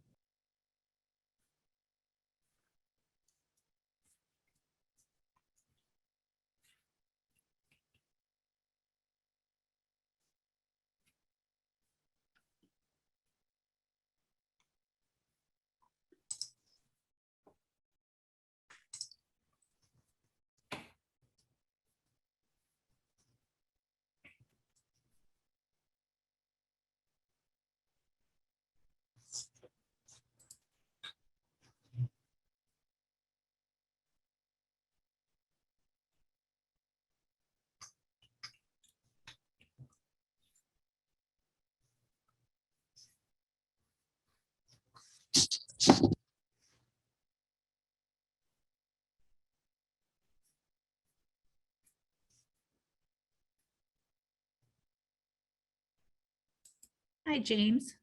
G: Hi, James.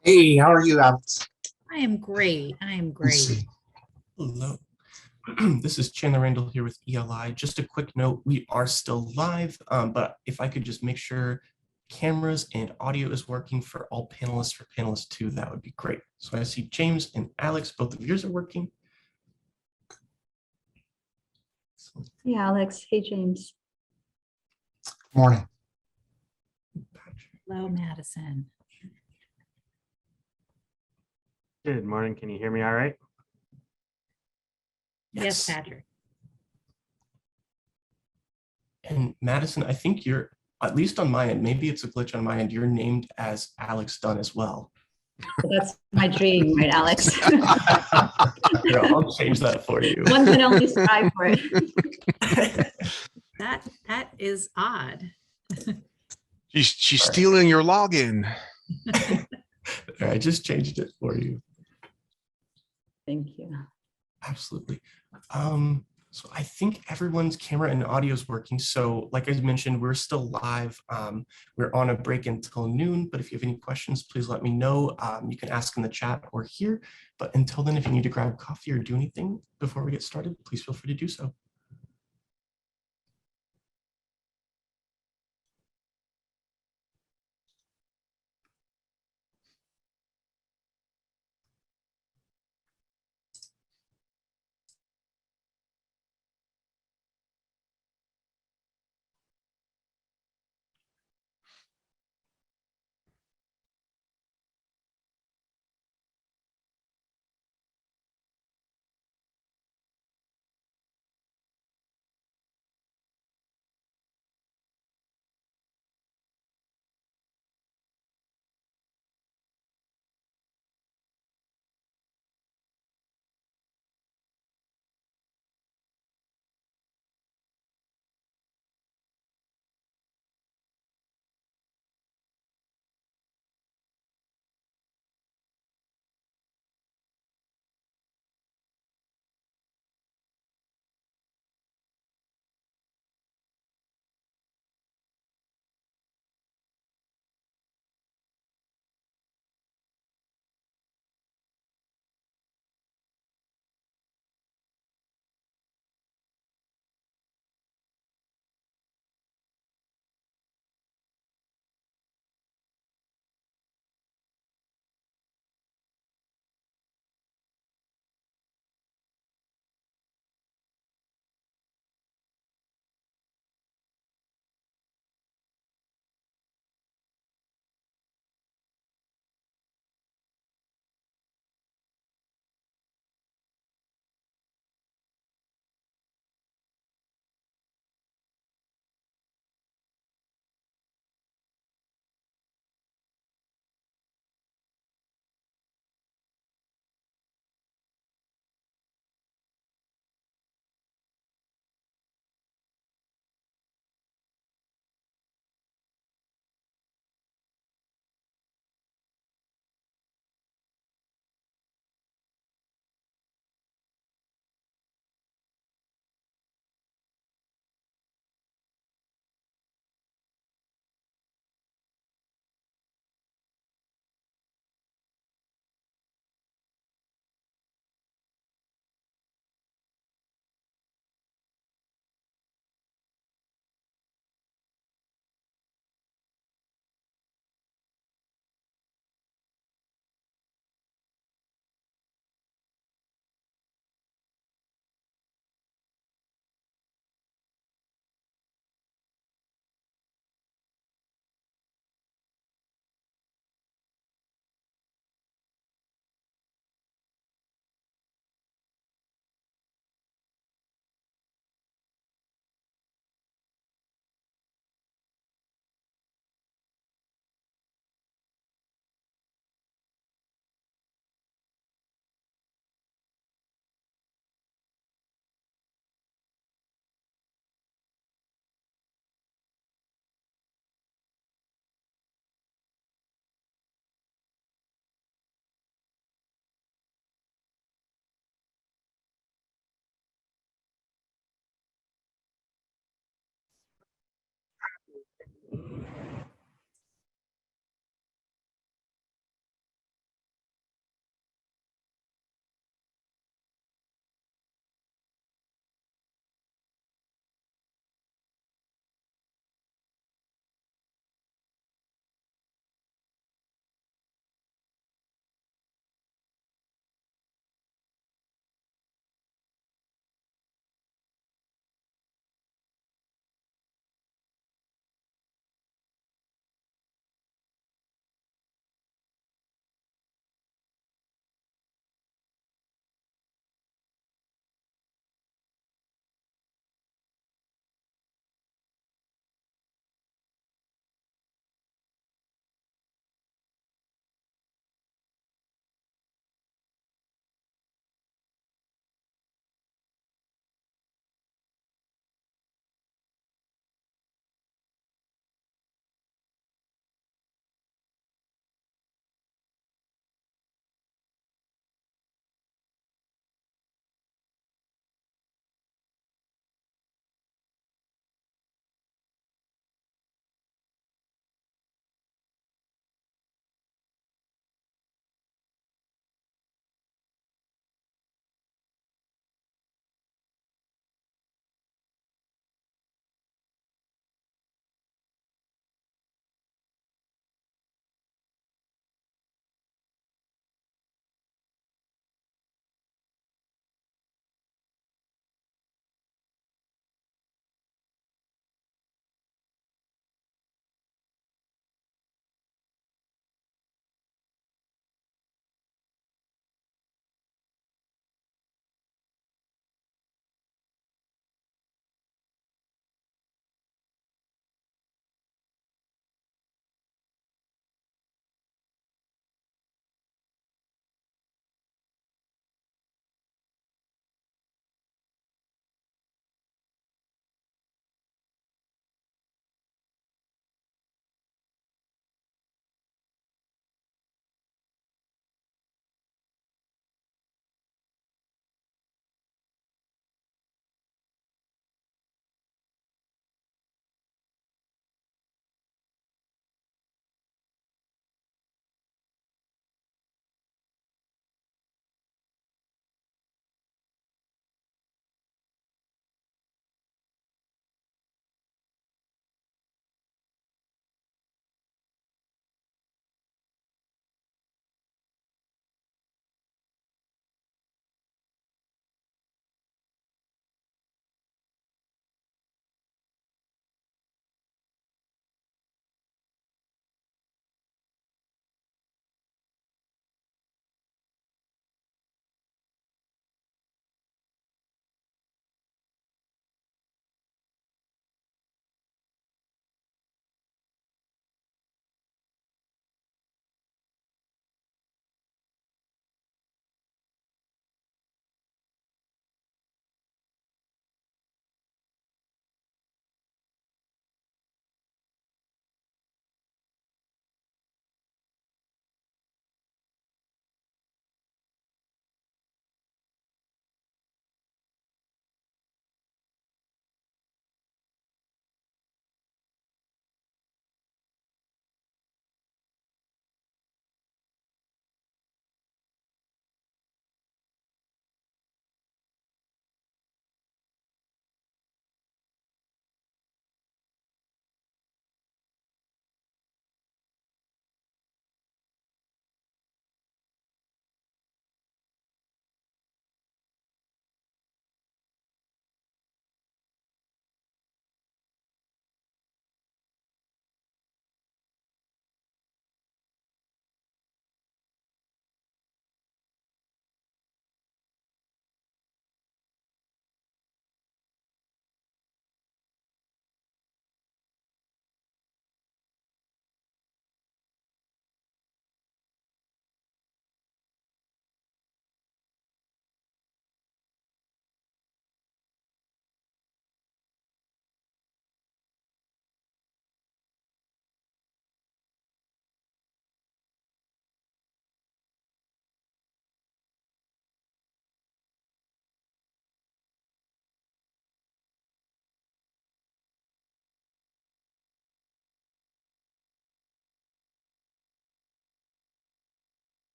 N: Hey, how are you, Alex?
G: I am great. I am great.
A: Hello. This is Chandler Randall here with ELI. Just a quick note, we are still live, but if I could just make sure cameras and audio is working for all panelists for panelist 2, that would be great. So I see James and Alex, both of yours are working.
O: Hey, Alex. Hey, James.
N: Morning.
G: Hello, Madison.
P: Good morning. Can you hear me all right?
G: Yes, Patrick.
A: And Madison, I think you're at least on my end, maybe it's a glitch on my end, you're named as Alex Dunn as well.
O: That's my dream, right, Alex?
A: Here, I'll change that for you.
O: One can only strive for it.
Q: That is odd.
R: She's stealing your login.
A: I just changed it for you.
O: Thank you.
A: Absolutely. So I think everyone's camera and audio is working. So like I mentioned, we're still live. We're on a break until noon, but if you have any questions, please let me know. You can ask in the chat or here. But until then, if you need to grab coffee or do anything before we get started, please feel free to do so.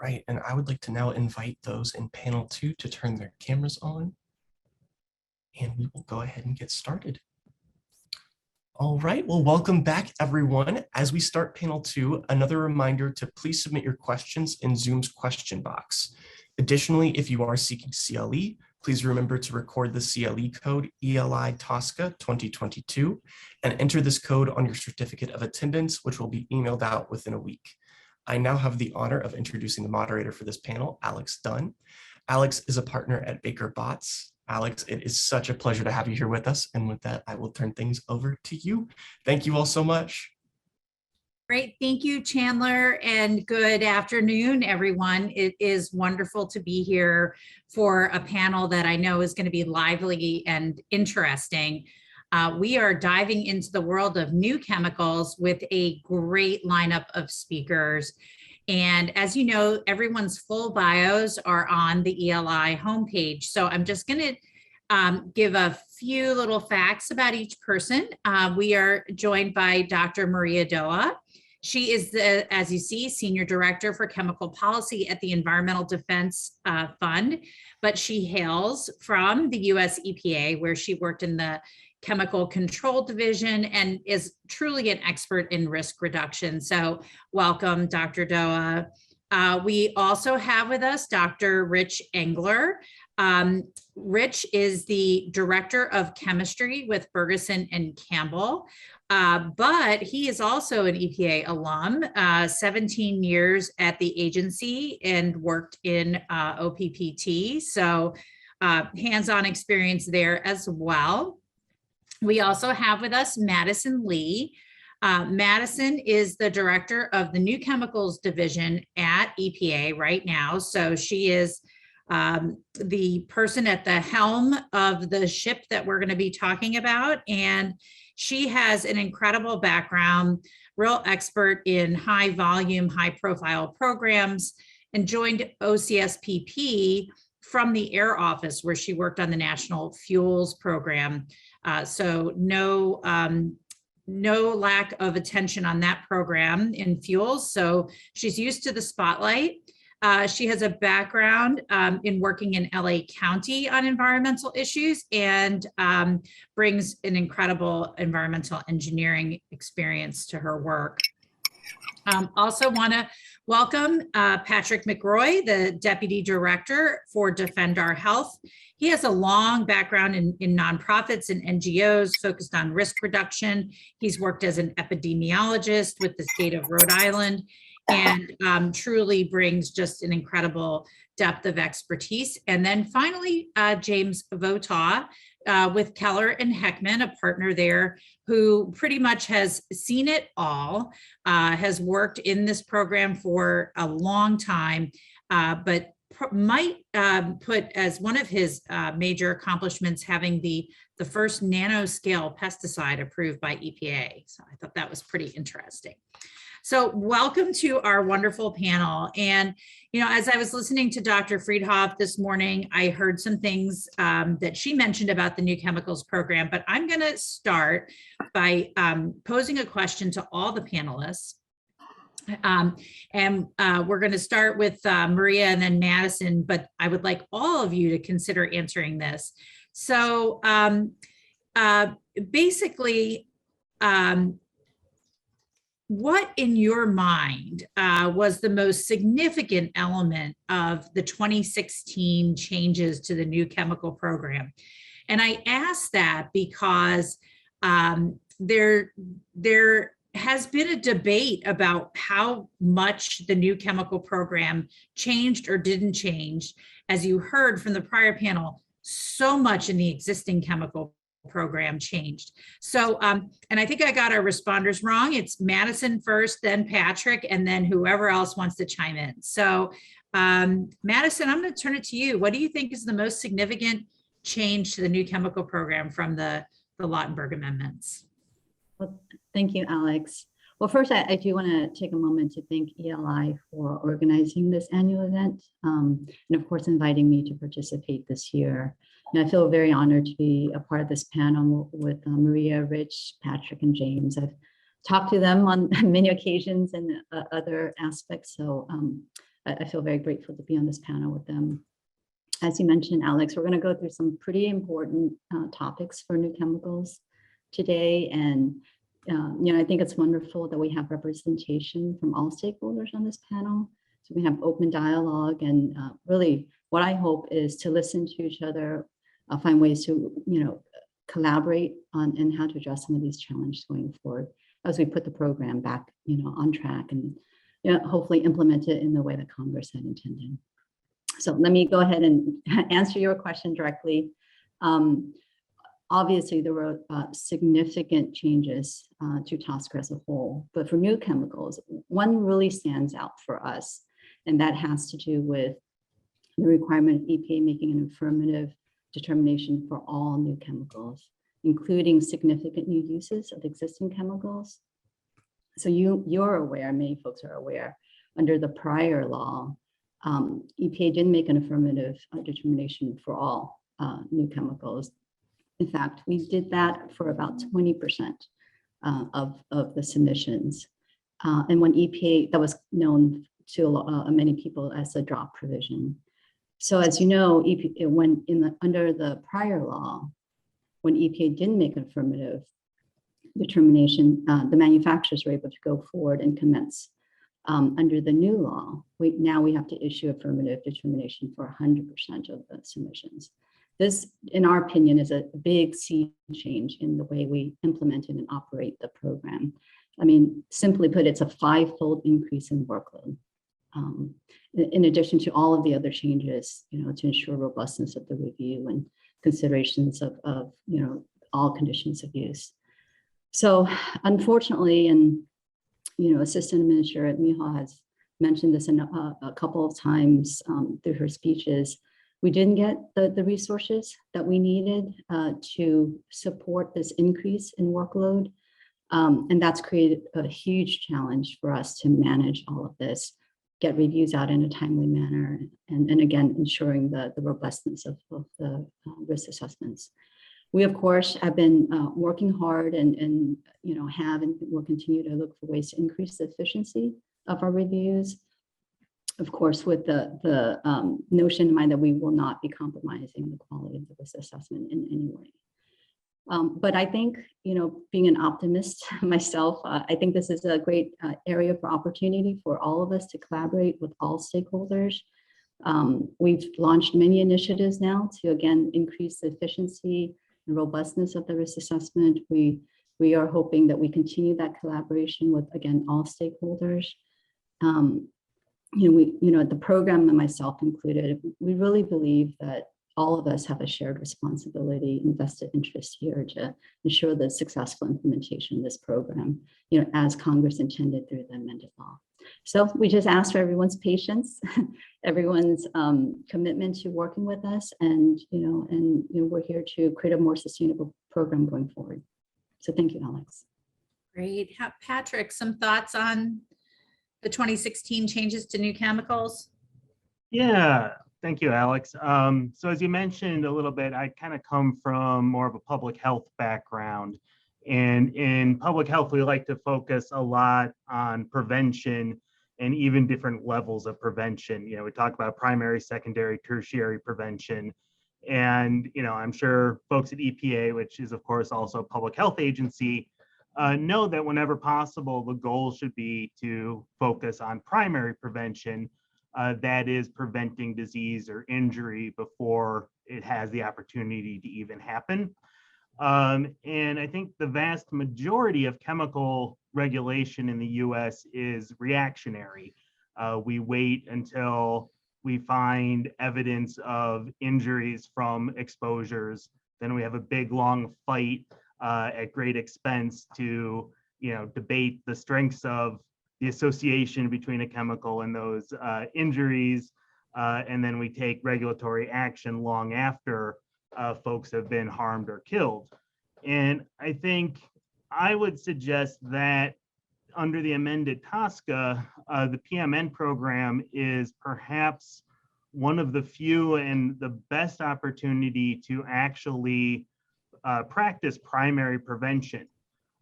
A: right, and I would like to now invite those in panel 2 to turn their cameras on, and we will go ahead and get started. All right, well, welcome back, everyone. As we start panel 2, another reminder to please submit your questions in Zoom's question box. Additionally, if you are seeking CLE, please remember to record the CLE code ELI TSCA 2022 and enter this code on your certificate of attendance, which will be emailed out within a week. I now have the honor of introducing the moderator for this panel, Alex Dunn. Alex is a partner at Baker Botts. Alex, it is such a pleasure to have you here with us. And with that, I will turn things over to you. Thank you all so much.
G: Great. Thank you, Chandler, and good afternoon, everyone. It is wonderful to be here for a panel that I know is going to be lively and interesting. We are diving into the world of new chemicals with a great lineup of speakers. And as you know, everyone's full bios are on the ELI homepage. So I'm just going to give a few little facts about each person. We are joined by Dr. Maria Doa. She is the, as you see, Senior Director for Chemical Policy at the Environmental Defense Fund, but she hails from the US EPA, where she worked in the Chemical Control Division and is truly an expert in risk reduction. So welcome, Dr. Doa. We also have with us Dr. Rich Engler. Rich is the Director of Chemistry with Ferguson and Campbell, but he is also an EPA alum, 17 years at the agency and worked in OPPT, so hands-on experience there as well. We also have with us Madison Lee. Madison is the Director of the New Chemicals Division at EPA right now, so she is the person at the helm of the ship that we're going to be talking about. And she has an incredible background, real expert in high volume, high profile programs, and joined OCSPP from the Air Office, where she worked on the National Fuels Program. So no lack of attention on that program in fuels. So she's used to the spotlight. She has a background in working in LA County on environmental issues and brings an incredible environmental engineering experience to her work. Also want to welcome Patrick McRoy, the Deputy Director for Defend Our Health. He has a long background in nonprofits and NGOs focused on risk reduction. He's worked as an epidemiologist with the state of Rhode Island and truly brings just an incredible depth of expertise. And then finally, James Votaw with Keller and Heckman, a partner there who pretty much has seen it all, has worked in this program for a long time, but might put as one of his major accomplishments having the first nanoscale pesticide approved by EPA. So I thought that was pretty interesting. So welcome to our wonderful panel. And, you know, as I was listening to Dr. Friedhoff this morning, I heard some things that she mentioned about the new chemicals program, but I'm going to start by posing a question to all the panelists. We're going to start with Maria and then Madison, but I would like all of you to consider answering this. So basically, what in your mind was the most significant element of the 2016 changes to the new chemical program? And I ask that because there has been a debate about how much the new chemical program changed or didn't change. As you heard from the prior panel, so much in the existing chemical program changed. So, and I think I got our responders wrong. It's Madison first, then Patrick, and then whoever else wants to chime in. So, Madison, I'm going to turn it to you. What do you think is the most significant change to the new chemical program from the Lautenberg amendments?
O: Well, thank you, Alex. Well, first, I do want to take a moment to thank ELI for organizing this annual event and, of course, inviting me to participate this year. And I feel very honored to be a part of this panel with Maria, Rich, Patrick, and James. I've talked to them on many occasions and other aspects, so I feel very grateful to be on this panel with them. As you mentioned, Alex, we're going to go through some pretty important topics for new chemicals today. And, I think it's wonderful that we have representation from all stakeholders on this panel. So we have open dialogue, and really what I hope is to listen to each other, find ways to, collaborate on and how to address some of these challenges going forward as we put the program back, on track and hopefully implement it in the way that Congress had intended. So let me go ahead and answer your question directly. Obviously, there were significant changes to TSCA as a whole, but for new chemicals, one really stands out for us, and that has to do with the requirement of EPA making an affirmative determination for all new chemicals, including significant new uses of existing chemicals. So you're aware, many folks are aware, under the prior law, EPA didn't make an affirmative determination for all new chemicals. In fact, we did that for about 20% of the submissions. And when EPA, that was known to many people as a drop provision. So as you know, EPA, under the prior law, when EPA didn't make an affirmative determination, the manufacturers were able to go forward and commence. Under the new law, now we have to issue affirmative determination for 100% of the submissions. This, in our opinion, is a big sea change in the way we implement and operate the program. I mean, simply put, it's a 5-fold increase in workload. In addition to all of the other changes, to ensure robustness of the review and considerations of all conditions of use. So unfortunately, and Assistant Administrator Miha has mentioned this a couple of times through her speeches, we didn't get the resources that we needed to support this increase in workload. And that's created a huge challenge for us to manage all of this, get reviews out in a timely manner, and again, ensuring the robustness of the risk assessments. We, of course, have been working hard and have and will continue to look for ways to increase the efficiency of our reviews. Of course, with the notion in mind that we will not be compromising the quality of the risk assessment in any way. But I think, being an optimist myself, I think this is a great area for opportunity for all of us to collaborate with all stakeholders. We've launched many initiatives now to, again, increase the efficiency and robustness of the risk assessment. We are hoping that we continue that collaboration with, again, all stakeholders. The program and myself included, we really believe that all of us have a shared responsibility, invested interest here to ensure the successful implementation of this program, as Congress intended through the amended law. So we just ask for everyone's patience, everyone's commitment to working with us, and we're here to create a more sustainable program going forward. So thank you, Alex.
G: Great. Patrick, some thoughts on the 2016 changes to new chemicals?
P: Yeah, thank you, Alex. So as you mentioned a little bit, I kind of come from more of a public health background. And in public health, we like to focus a lot on prevention and even different levels of prevention. We talk about primary, secondary, tertiary prevention. And, I'm sure folks at EPA, which is of course also a public health agency, know that whenever possible, the goal should be to focus on primary prevention, that is preventing disease or injury before it has the opportunity to even happen. And I think the vast majority of chemical regulation in the US is reactionary. We wait until we find evidence of injuries from exposures, then we have a big long fight at great expense to debate the strengths of the association between a chemical and those injuries, and then we take regulatory action long after folks have been harmed or killed. And I think I would suggest that under the amended TSCA, the PMN program is perhaps one of the few and the best opportunity to actually practice primary prevention.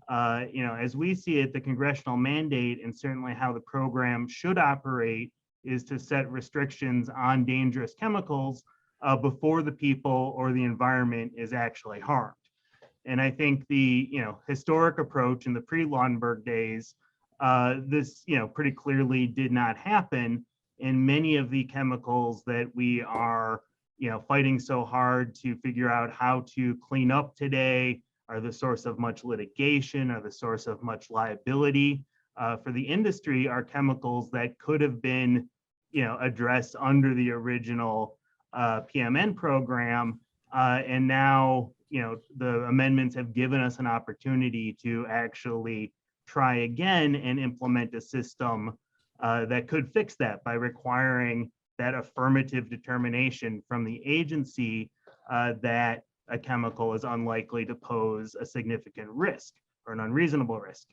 P: As we see it, the congressional mandate and certainly how the program should operate is to set restrictions on dangerous chemicals before the people or the environment is actually harmed. And I think the historic approach in the pre-Lautenberg days, this pretty clearly did not happen. And many of the chemicals that we are fighting so hard to figure out how to clean up today are the source of much litigation, are the source of much liability for the industry, are chemicals that could have been addressed under the original PMN program. And now the amendments have given us an opportunity to actually try again and implement a system that could fix that by requiring that affirmative determination from the agency that a chemical is unlikely to pose a significant risk or an unreasonable risk.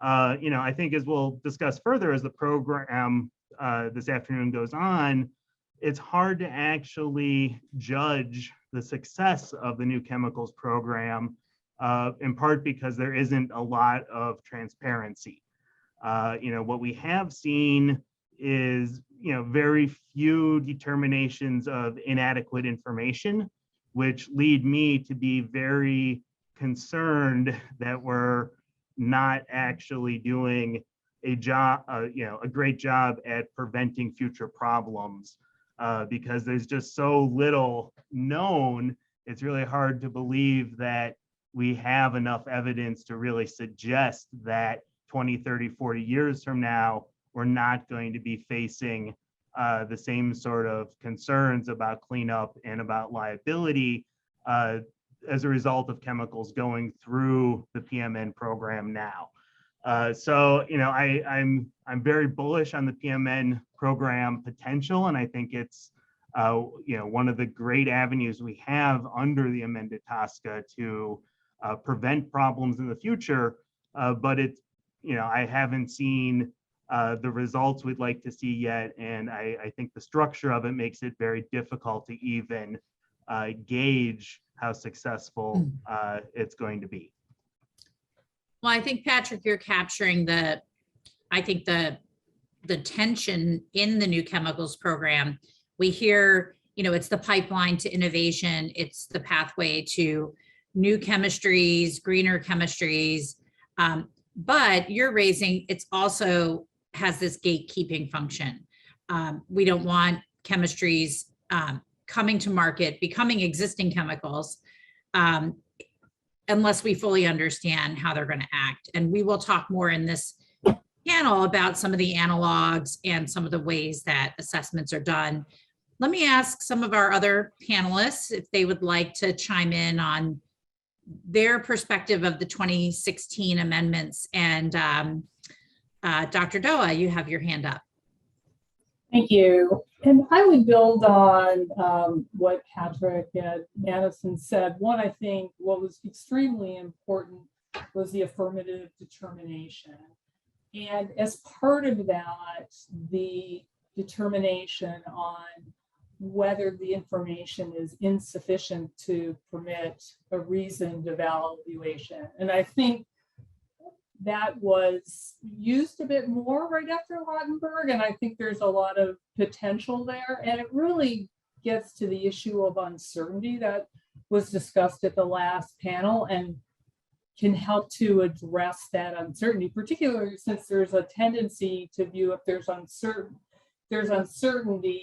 P: I think as we'll discuss further as the program this afternoon goes on, it's hard to actually judge the success of the new chemicals program, in part because there isn't a lot of transparency. What we have seen is, very few determinations of inadequate information, which lead me to be very concerned that we're not actually doing a job, a great job at preventing future problems, because there's just so little known. It's really hard to believe that we have enough evidence to really suggest that 20, 30, 40 years from now, we're not going to be facing the same sort of concerns about cleanup and about liability as a result of chemicals going through the PMN program now. So I'm very bullish on the PMN program potential, and I think it's one of the great avenues we have under the amended TSCA to prevent problems in the future. But it's I haven't seen the results we'd like to see yet, and I think the structure of it makes it very difficult to even gauge how successful it's going to be.
G: Well, I think, Patrick, you're capturing the tension in the new chemicals program. We hear, it's the pipeline to innovation. It's the pathway to new chemistries, greener chemistries. But you're raising, it's also has this gatekeeping function. We don't want chemistries coming to market, becoming existing chemicals, unless we fully understand how they're going to act. And we will talk more in this panel about some of the analogs and some of the ways that assessments are done. Let me ask some of our other panelists if they would like to chime in on their perspective of the 2016 amendments. And Dr. Doa, you have your hand up.
S: Thank you. And I would build on what Patrick and Addison said. One, I think what was extremely important was the affirmative determination. And as part of that, the determination on whether the information is insufficient to permit a reasoned evaluation. And I think that was used a bit more right after Lautenberg, and I think there's a lot of potential there. And it really gets to the issue of uncertainty that was discussed at the last panel and can help to address that uncertainty, particularly since there's a tendency to view if there's uncertainty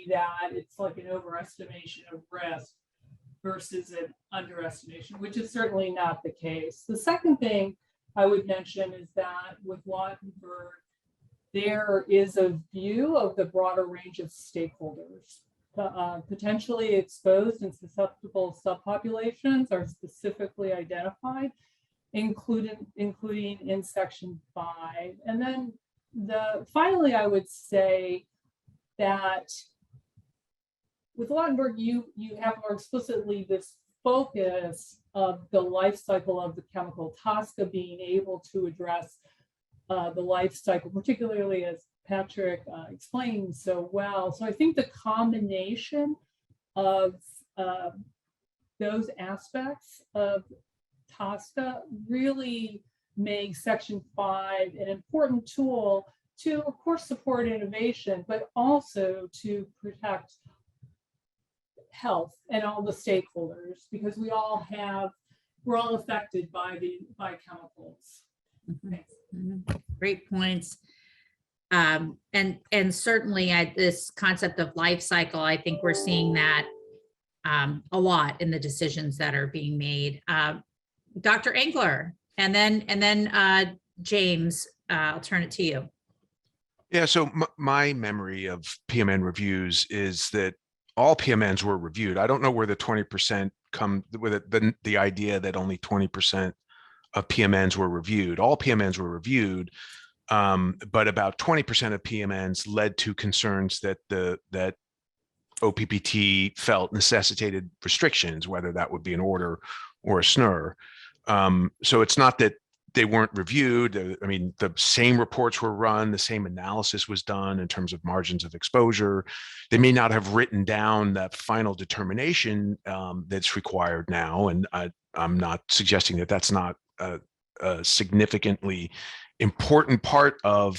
S: that it's like an overestimation of risk versus an underestimation, which is certainly not the case. The second thing I would mention is that with Lautenberg, there is a view of the broader range of stakeholders. Potentially exposed and susceptible subpopulations are specifically identified, including in section 5. And then finally, I would say that with Lautenberg, you have more explicitly this focus of the life cycle of the chemical, TSCA being able to address the life cycle, particularly as Patrick explained so well. So I think the combination of those aspects of TSCA really makes section 5 an important tool to, of course, support innovation, but also to protect health and all the stakeholders, because we're all affected by chemicals. Thanks.
G: Great points. And certainly this concept of life cycle, I think we're seeing that a lot in the decisions that are being made. Dr. Engler, and then James, I'll turn it to you.
R: Yeah, so my memory of PMN reviews is that all PMNs were reviewed. I don't know where the 20% come with it, the idea that only 20% of PMNs were reviewed. All PMNs were reviewed, but about 20% of PMNs led to concerns that that OPPT felt necessitated restrictions, whether that would be an order or a SNR. So it's not that they weren't reviewed. I mean, the same reports were run, the same analysis was done in terms of margins of exposure. They may not have written down that final determination that's required now. And I'm not suggesting that that's not a significantly important part of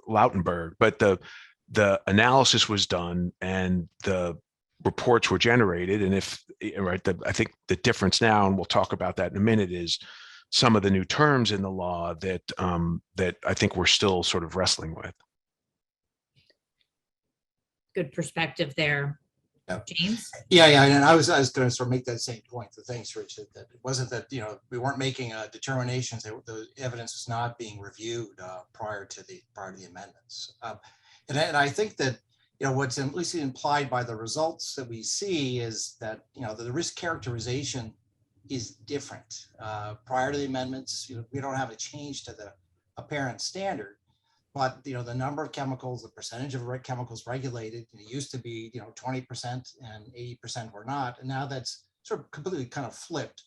R: Lautenberg, but the analysis was done and the reports were generated. And I think the difference now, and we'll talk about that in a minute, is some of the new terms in the law that that I think we're still sort of wrestling with.
G: Good perspective there. James?
N: Yeah, and I was going to sort of make that same point. So thanks, Richard. That it wasn't that we weren't making determinations. The evidence was not being reviewed prior to the amendments. And I think that what's at least implied by the results that we see is that the risk characterization is different. Prior to the amendments, we don't have a change to the apparent standard, but the number of chemicals, the percentage of chemicals regulated, it used to be 20% and 80% were not, and now that's sort of completely kind of flipped.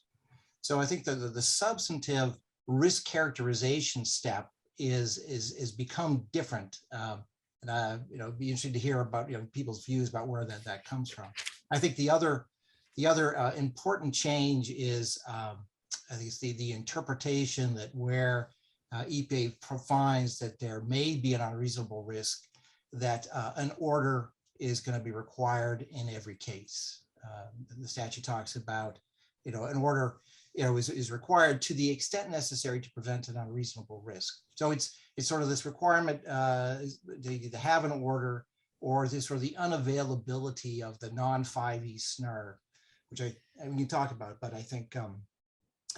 N: So I think that the substantive risk characterization step is become different, and it'd be interesting to hear about people's views about where that comes from. I think the other important change is I think it's the interpretation that where EPA finds that there may be an unreasonable risk, that an order is going to be required in every case. The statute talks about an order is required to the extent necessary to prevent an unreasonable risk. So it's sort of this requirement to have an order, or this sort of the unavailability of the non-5E SNR, which we can talk about, but I think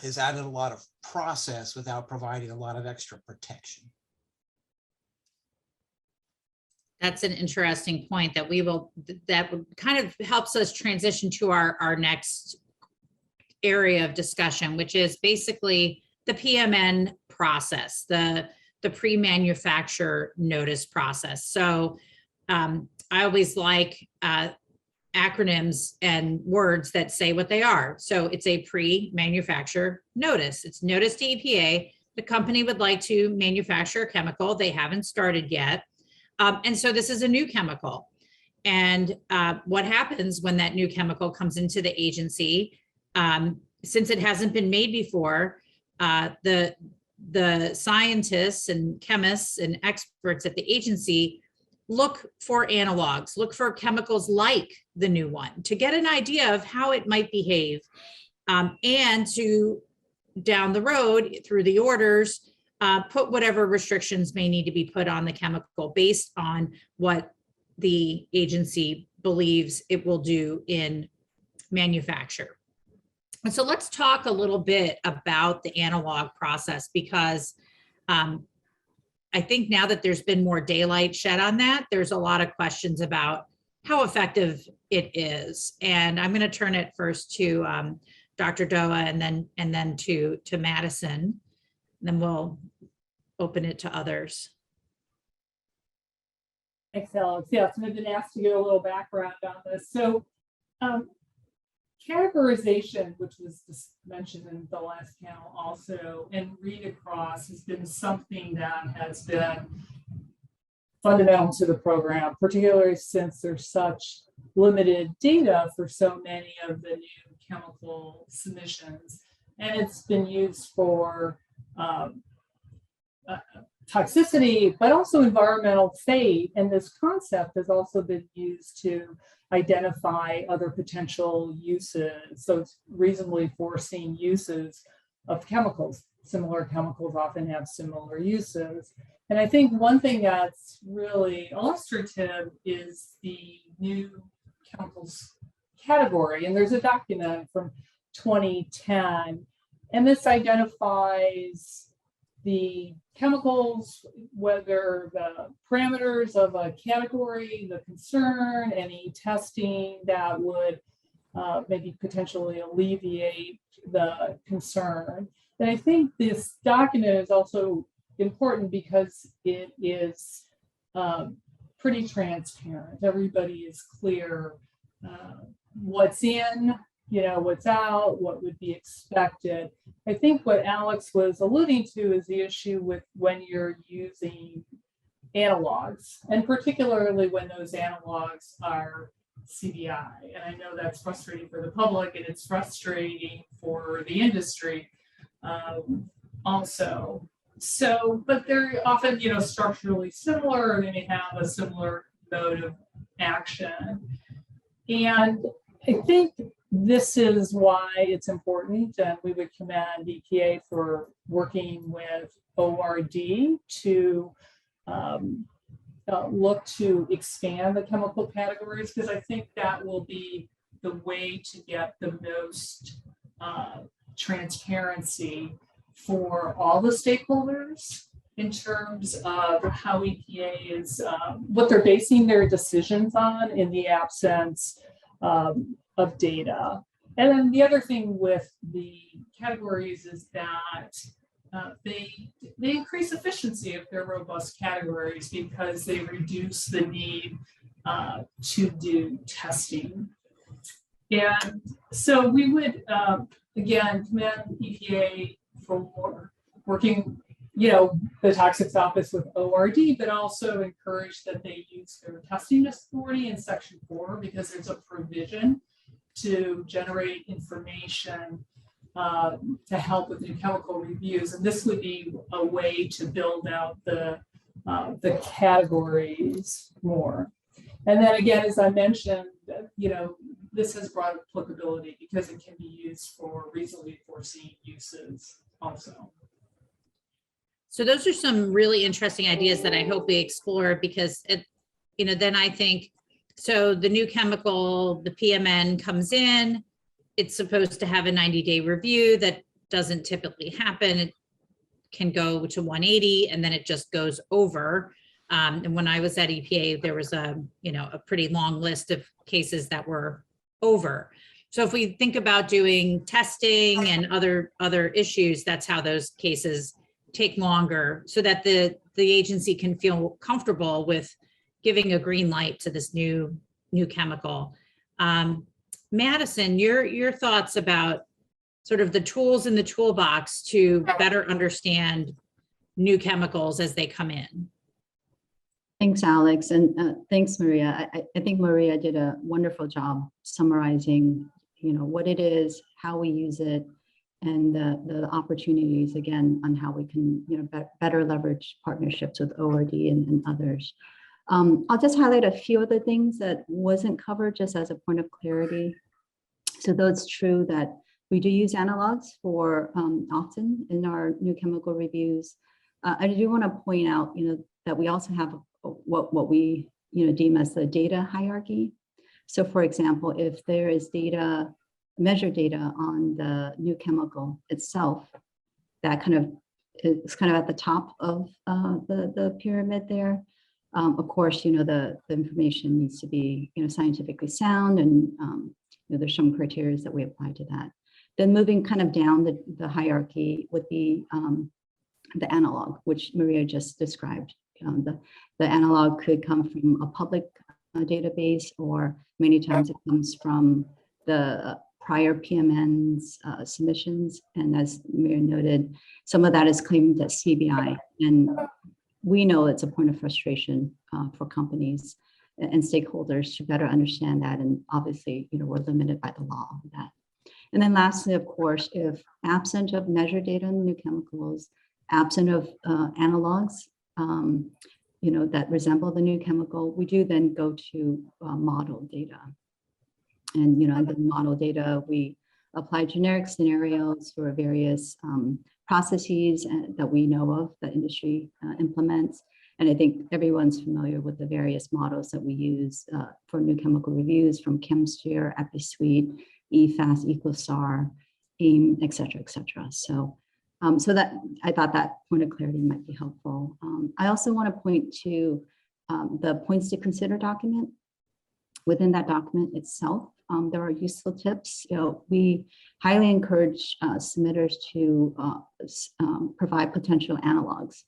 N: has added a lot of process without providing a lot of extra protection.
G: That's an interesting point that that kind of helps us transition to our next area of discussion, which is basically the PMN process, the pre-manufacture notice process. So I always like acronyms and words that say what they are. So it's a pre-manufacture notice. It's notice to EPA. The company would like to manufacture a chemical. They haven't started yet. And so this is a new chemical. And what happens when that new chemical comes into the agency, since it hasn't been made before, the scientists and chemists and experts at the agency look for analogs, look for chemicals like the new one to get an idea of how it might behave, and to down the road through the orders, put whatever restrictions may need to be put on the chemical based on what the agency believes it will do in manufacture. And so let's talk a little bit about the analog process, because I think now that there's been more daylight shed on that, there's a lot of questions about how effective it is. And I'm going to turn it first to Dr. Doa and then to Madison. And then we'll open it to others.
S: Thanks, Alex. Yeah, so I've been asked to give a little background on this. So categorization, which was just mentioned in the last panel also, and read across has been something that has been fundamental to the program, particularly since there's such limited data for so many of the new chemical submissions. And it's been used for toxicity, but also environmental fate. And this concept has also been used to identify other potential uses. So it's reasonably foreseen uses of chemicals. Similar chemicals often have similar uses. And I think one thing that's really illustrative is the new chemicals category. And there's a document from 2010, and this identifies the chemicals, whether the parameters of a category, the concern, any testing that would maybe potentially alleviate the concern. And I think this document is also important because it is pretty transparent. Everybody is clear what's in, what's out, what would be expected. I think what Alex was alluding to is the issue with when you're using analogs, and particularly when those analogs are CBI. And I know that's frustrating for the public, and it's frustrating for the industry also. So, but they're often, structurally similar, or they may have a similar mode of action. And I think this is why it's important, and we would commend EPA for working with ORD to look to expand the chemical categories, because I think that will be the way to get the most transparency for all the stakeholders in terms of how EPA is, what they're basing their decisions on in the absence of data. And then the other thing with the categories is that they increase efficiency if they're robust categories, because they reduce the need to do testing. And so we would, again, commend EPA for working, the Toxics Office with ORD, but also encourage that they use their testing authority in Section 4, because there's a provision to generate information to help with new chemical reviews. And this would be a way to build out the categories more. And then again, as I mentioned, this has broad applicability because it can be used for reasonably foreseen uses also.
G: So those are some really interesting ideas that I hope we explore, because then I think, so the new chemical, the PMN comes in, it's supposed to have a 90-day review. That doesn't typically happen. It can go to 180 and then it just goes over. And when I was at EPA, there was a pretty long list of cases that were over. So if we think about doing testing and other issues, that's how those cases take longer, so that the agency can feel comfortable with giving a green light to this new chemical. Madison, your thoughts about sort of the tools in the toolbox to better understand new chemicals as they come in.
O: Thanks, Alex, and thanks, Maria. I think Maria did a wonderful job summarizing, what it is, how we use it, and the opportunities, again, on how we can, better leverage partnerships with ORD and others. I'll just highlight a few of the things that wasn't covered, just as a point of clarity. So though it's true that we do use analogs for often in our new chemical reviews, I do want to point out, that we also have what we deem as the data hierarchy. So for example, if there is data, measured data on the new chemical itself, that is kind of at the top of the pyramid there. Of course, the information needs to be scientifically sound, and there's some criteria that we apply to that. Then moving kind of down the hierarchy would be the analog, which Maria just described. The analog could come from a public database, or many times it comes from the prior PMN's submissions. And as Maria noted, some of that is claimed as CBI. And we know it's a point of frustration for companies and stakeholders to better understand that. And obviously, we're limited by the law on that. And then lastly, of course, if absent of measured data on new chemicals, absent of analogs, that resemble the new chemical, we do then go to model data. And, in the model data, we apply generic scenarios for various processes that we know of that industry implements. And I think everyone's familiar with the various models that we use for new chemical reviews, from ChemSphere, EpiSuite, EFAS, EcoSAR, AIM, et cetera, et cetera. So that I thought that point of clarity might be helpful. I also want to point to the points to consider document. Within that document itself, there are useful tips. We highly encourage submitters to provide potential analogs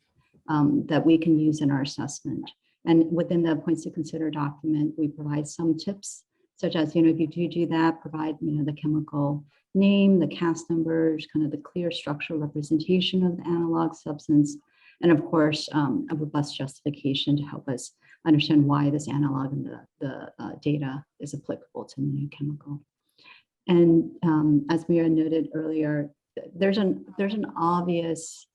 O: that we can use in our assessment. And within the points to consider document, we provide some tips, such as, if you do that, provide, the chemical name, the CAS numbers, kind of the clear structural representation of the analog substance, and of course, a robust justification to help us understand why this analog and the data is applicable to the new chemical. And as Mira noted earlier, there's an obvious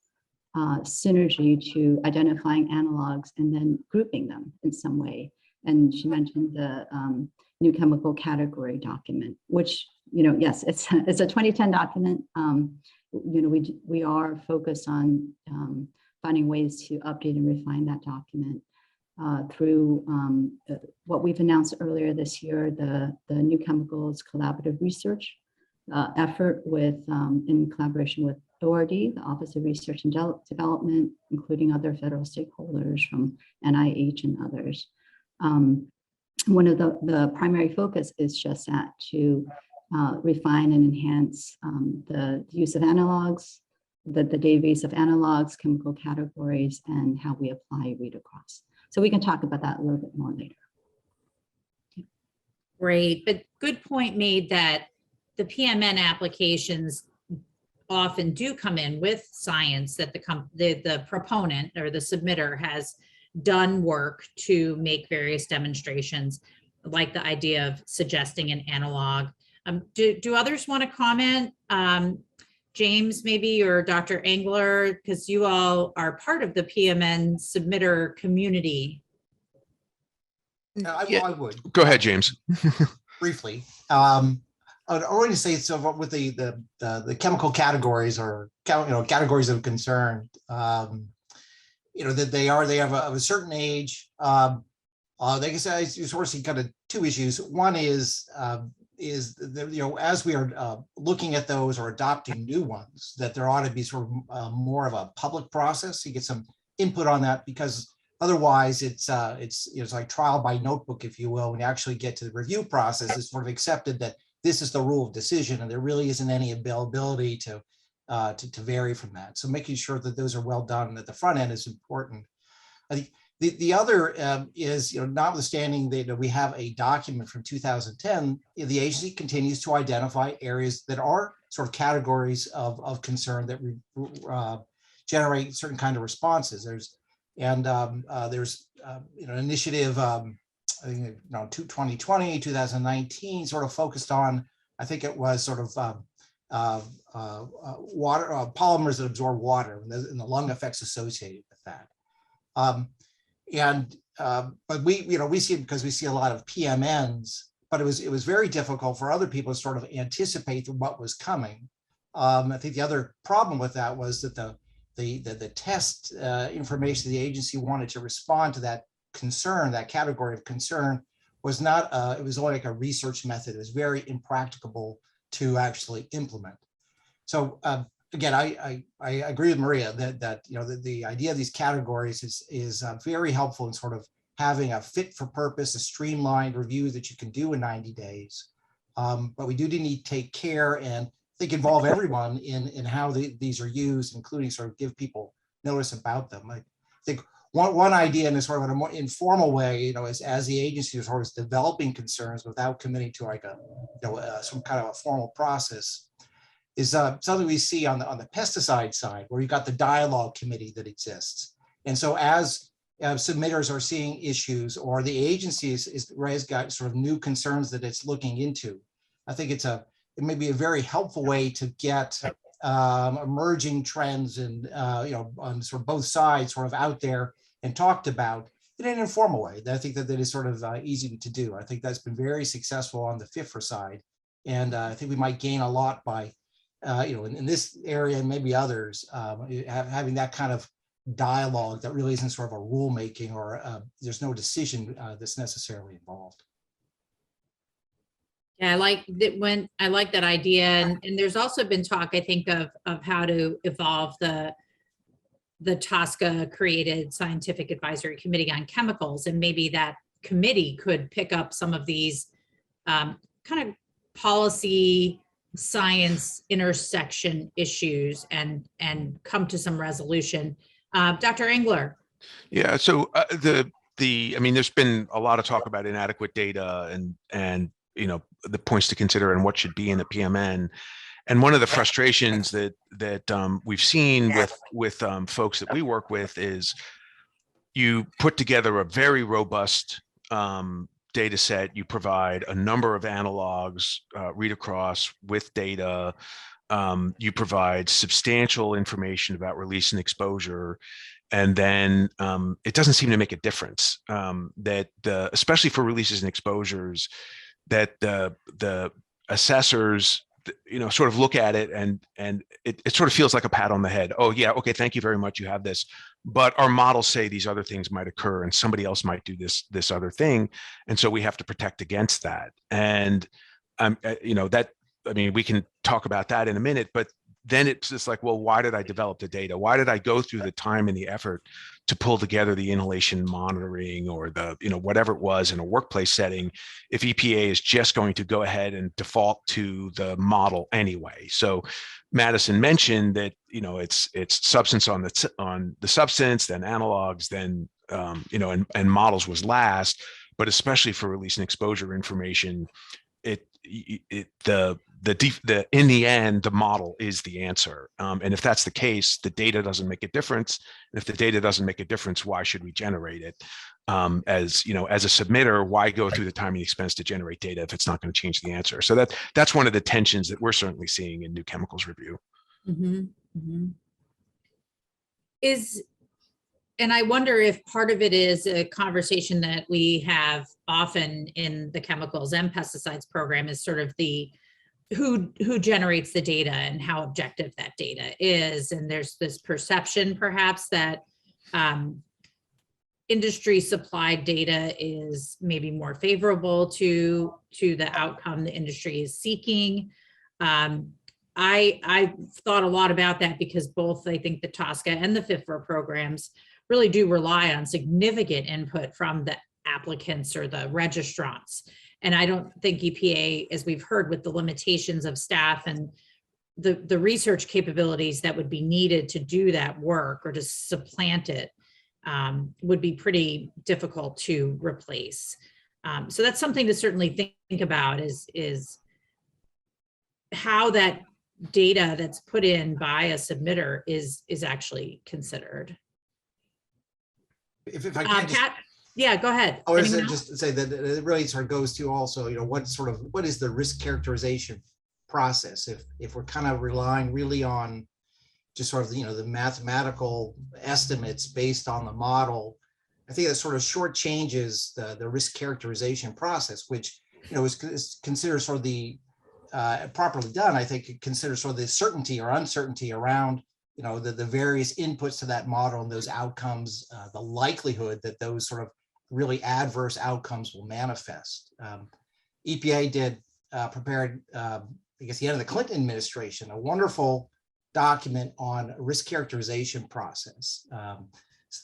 O: synergy to identifying analogs and then grouping them in some way. And she mentioned the new chemical category document, which, yes, it's a 2010 document. We are focused on finding ways to update and refine that document through what we've announced earlier this year, the new chemicals collaborative research effort in collaboration with ORD, the Office of Research and Development, including other federal stakeholders from NIH and others. One of the primary focus is just that, to refine and enhance the use of analogs, the database of analogs, chemical categories, and how we apply read across. So we can talk about that a little bit more later.
G: Great, but good point made that the PMN applications often do come in with science that the proponent or the submitter has done work to make various demonstrations, like the idea of suggesting an analog. Do others want to comment? James, maybe, or Dr. Engler, because you all are part of the PMN submitter community.
N: No, I would.
R: Go ahead, James.
N: Briefly. I would already say, so with the chemical categories, or categories of concern, that they have a certain age. They can say, you sort of see kind of two issues. One is as we are looking at those or adopting new ones, that there ought to be sort of more of a public process. You get some input on that, because otherwise it's like trial by notebook, if you will. When you actually get to the review process, it's sort of accepted that this is the rule of decision, and there really isn't any availability to vary from that. So making sure that those are well done at the front end is important. I think the other is, notwithstanding that we have a document from 2010, the agency continues to identify areas that are sort of categories of concern that generate certain kind of responses. There's an initiative, I think 2020, 2019, sort of focused on, I think it was sort of water, polymers that absorb water, and the lung effects associated with that. But we see it because we see a lot of PMNs, but it was very difficult for other people to sort of anticipate what was coming. I think the other problem with that was that the test information the agency wanted to respond to that concern, that category of concern, was not, it was only like a research method. It was very impracticable to actually implement. So again, I agree with Maria that the idea of these categories is very helpful in sort of having a fit for purpose, a streamlined review that you can do in 90 days. But we do need to take care and I think involve everyone in how these are used, including sort of give people notice about them. I think one idea in sort of a more informal way, as the agency is sort of developing concerns without committing to like some kind of a formal process, is something we see on the pesticide side, where you've got the dialogue committee that exists. And so as submitters are seeing issues, or the agency has got sort of new concerns that it's looking into, I think it may be a very helpful way to get emerging trends and on sort of both sides sort of out there, and talked about in an informal way. I think that is sort of easy to do. I think that's been very successful on the FIFRA side. And I think we might gain a lot by, in this area and maybe others, having that kind of dialogue that really isn't sort of a rulemaking or there's no decision that's necessarily involved.
G: Yeah, I like that idea. And there's also been talk, I think, of how to evolve the TSCA created Scientific Advisory Committee on Chemicals. And maybe that committee could pick up some of these kind of policy science intersection issues and come to some resolution. Dr. Engler.
R: Yeah, so I mean, there's been a lot of talk about inadequate data and the points to consider and what should be in the PMN. And one of the frustrations that we've seen with folks that we work with is you put together a very robust data set, you provide a number of analogs, read across with data, you provide substantial information about release and exposure, and then it doesn't seem to make a difference especially for releases and exposures, that the assessors sort of look at it and it sort of feels like a pat on the head. Oh yeah, okay, thank you very much, you have this, but our models say these other things might occur and somebody else might do this other thing, and so we have to protect against that. And we can talk about that in a minute, but then it's just like, well, why did I develop the data? Why did I go through the time and the effort to pull together the inhalation monitoring or the, whatever it was in a workplace setting, if EPA is just going to go ahead and default to the model anyway? So Madison mentioned that, it's substance on the substance, then analogs, then, and models was last, but especially for release and exposure information, in the end, the model is the answer. And if that's the case, the data doesn't make a difference. And if the data doesn't make a difference, why should we generate it? As a submitter, why go through the time and the expense to generate data if it's not going to change the answer? So that's one of the tensions that we're certainly seeing in new chemicals review.
G: Mm-hmm. Mm-hmm. And I wonder if part of it is a conversation that we have often in the chemicals and pesticides program is sort of who generates the data and how objective that data is. And there's this perception perhaps that industry supplied data is maybe more favorable to the outcome the industry is seeking. I've thought a lot about that because both, I think, the TSCA and the FIFRA programs really do rely on significant input from the applicants or the registrants. And I don't think EPA, as we've heard, with the limitations of staff and the research capabilities that would be needed to do that work or to supplant it, would be pretty difficult to replace. So that's something to certainly think about is how that data that's put in by a submitter is actually considered.
N: If I can
G: Pat, yeah, go ahead.
N: I was just to say that it really sort of goes to also, what is the risk characterization process? If we're kind of relying really on just sort of, the mathematical estimates based on the model, I think that sort of shortchanges the risk characterization process, which, is considered sort of the properly done. I think it considers sort of the certainty or uncertainty around the various inputs to that model and those outcomes, the likelihood that those sort of really adverse outcomes will manifest. EPA prepared, I guess, the end of the Clinton administration, a wonderful document on a risk characterization process.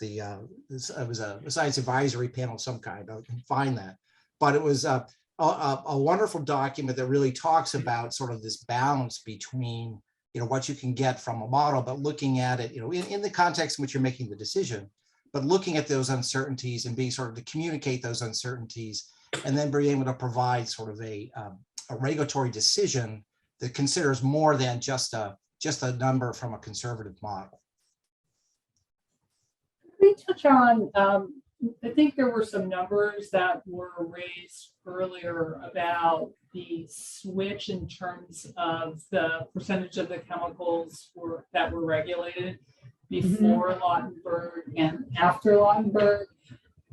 N: It was a science advisory panel of some kind. I can find that, but it was a wonderful document that really talks about sort of this balance between what you can get from a model, but looking at it, in the context in which you're making the decision, but looking at those uncertainties and being sort of to communicate those uncertainties, and then being able to provide sort of a regulatory decision that considers more than just a number from a conservative model.
S: Can we touch on, I think there were some numbers that were raised earlier about the switch in terms of the percentage of the chemicals that were regulated. before Lautenberg and after Lautenberg.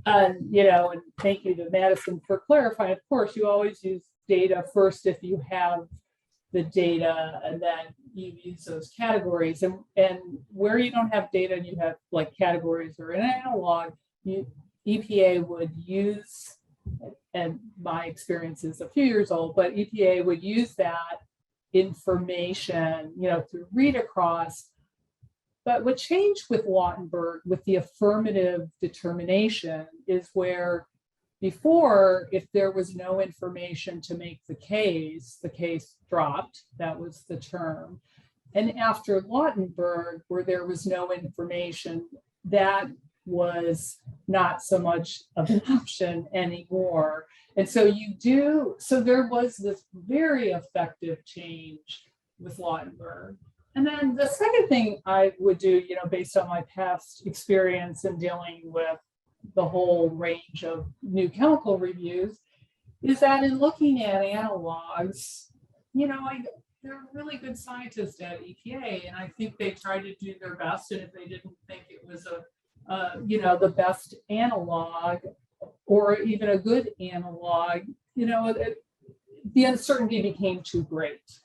S: And, and thank you to Madison for clarifying. Of course, you always use data first if you have the data, and then you use those categories. And where you don't have data and you have like categories or an analog, EPA would use, and my experience is a few years old, but EPA would use that information, to read across. But what changed with Lautenberg, with the affirmative determination, is where before, if there was no information to make the case dropped. That was the term. And after Lautenberg, where there was no information, that was not so much of an option anymore. And so there was this very effective change with Lautenberg. And then the second thing I would do, based on my past experience in dealing with the whole range of new chemical reviews, is that in looking at analogs, they're really good scientists at EPA, and I think they tried to do their best. And if they didn't think it was the best analog or even a good analog, the uncertainty became too great.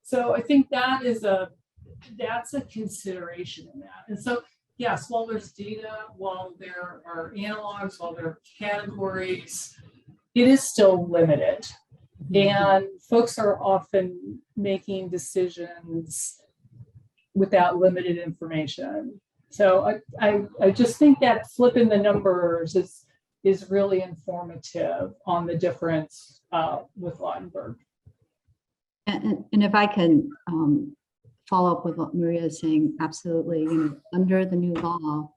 S: So I think that's a consideration in that. And so, yes, while there's data, while there are analogs, while there are categories, it is still limited. And folks are often making decisions without limited information. So I just think that flipping the numbers is really informative on the difference with Lautenberg.
O: And if I can follow up with what Maria is saying, absolutely, under the new law,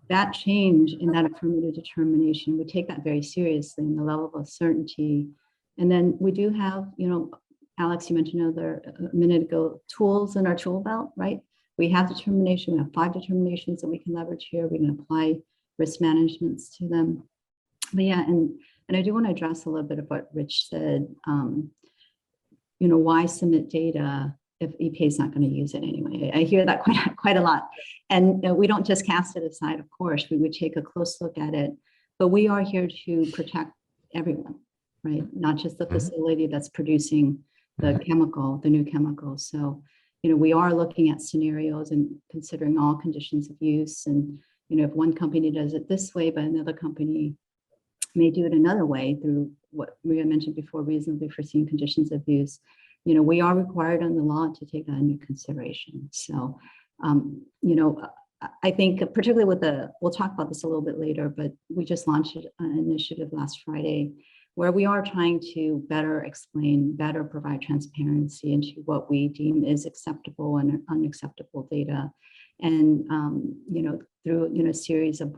O: that change in that affirmative determination, we take that very seriously in the level of certainty. And then we do have, Alex, you mentioned a minute ago, tools in our tool belt, right? We have determination, we have 5 determinations that we can leverage here. We can apply risk managements to them. But yeah, and I do want to address a little bit of what Rich said. Why submit data if EPA is not going to use it anyway? I hear that quite a lot. And we don't just cast it aside, of course. We would take a close look at it. But we are here to protect everyone, right? Not just the facility that's producing the chemical, the new chemical. So, we are looking at scenarios and considering all conditions of use. And, if one company does it this way, but another company may do it another way through what Maria mentioned before, reasonably foreseen conditions of use, we are required under law to take that into consideration. So, I think particularly with we'll talk about this a little bit later, but we just launched an initiative last Friday where we are trying to better explain, better provide transparency into what we deem is acceptable and unacceptable data. And, through, a series of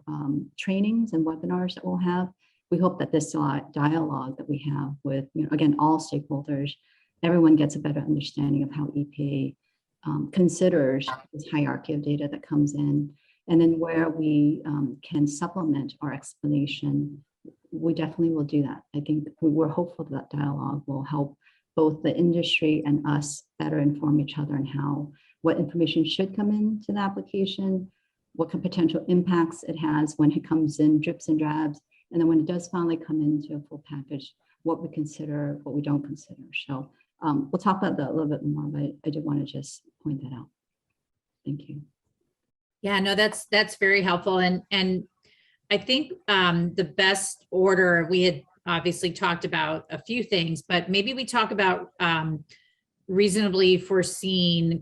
O: trainings and webinars that we'll have, we hope that this dialogue that we have with, again, all stakeholders, everyone gets a better understanding of how EPA considers this hierarchy of data that comes in, and then where we can supplement our explanation, we definitely will do that. I think we're hopeful that dialogue will help both the industry and us better inform each other on what information should come into the application, what potential impacts it has when it comes in drips and drabs, and then when it does finally come into a full package, what we consider, what we don't consider. So we'll talk about that a little bit more, but I did want to just point that out. Thank you.
G: Yeah, no, that's very helpful. And I think the best order, we had obviously talked about a few things, but maybe we talk about reasonably foreseen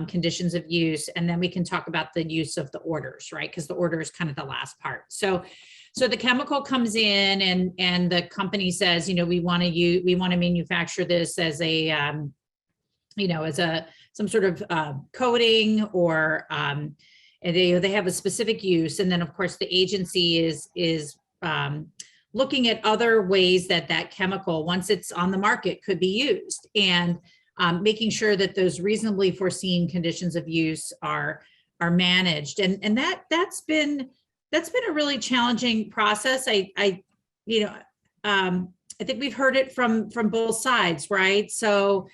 G: conditions of use, and then we can talk about the use of the orders, right? Because the order is kind of the last part. So the chemical comes in and the company says, we want to manufacture this as a, some sort of coating or and they have a specific use. And then of course the agency is looking at other ways that chemical, once it's on the market, could be used, and making sure that those reasonably foreseen conditions of use are managed. And that's been a really challenging process. I think we've heard it from both sides, right? So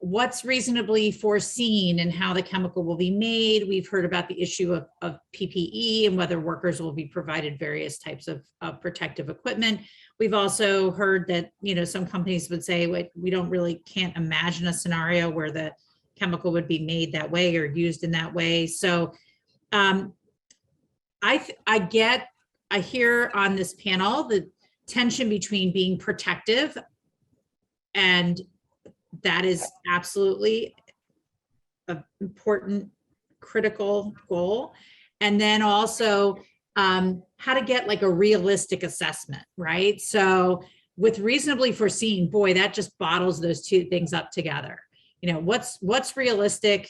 G: what's reasonably foreseen and how the chemical will be made. We've heard about the issue of PPE and whether workers will be provided various types of protective equipment. We've also heard that, some companies would say, we can't imagine a scenario where the chemical would be made that way or used in that way. So I hear on this panel the tension between being protective, and that is absolutely an important, critical goal. And then also how to get like a realistic assessment, right? So with reasonably foreseen, boy, that just bottles those two things up together. What's realistic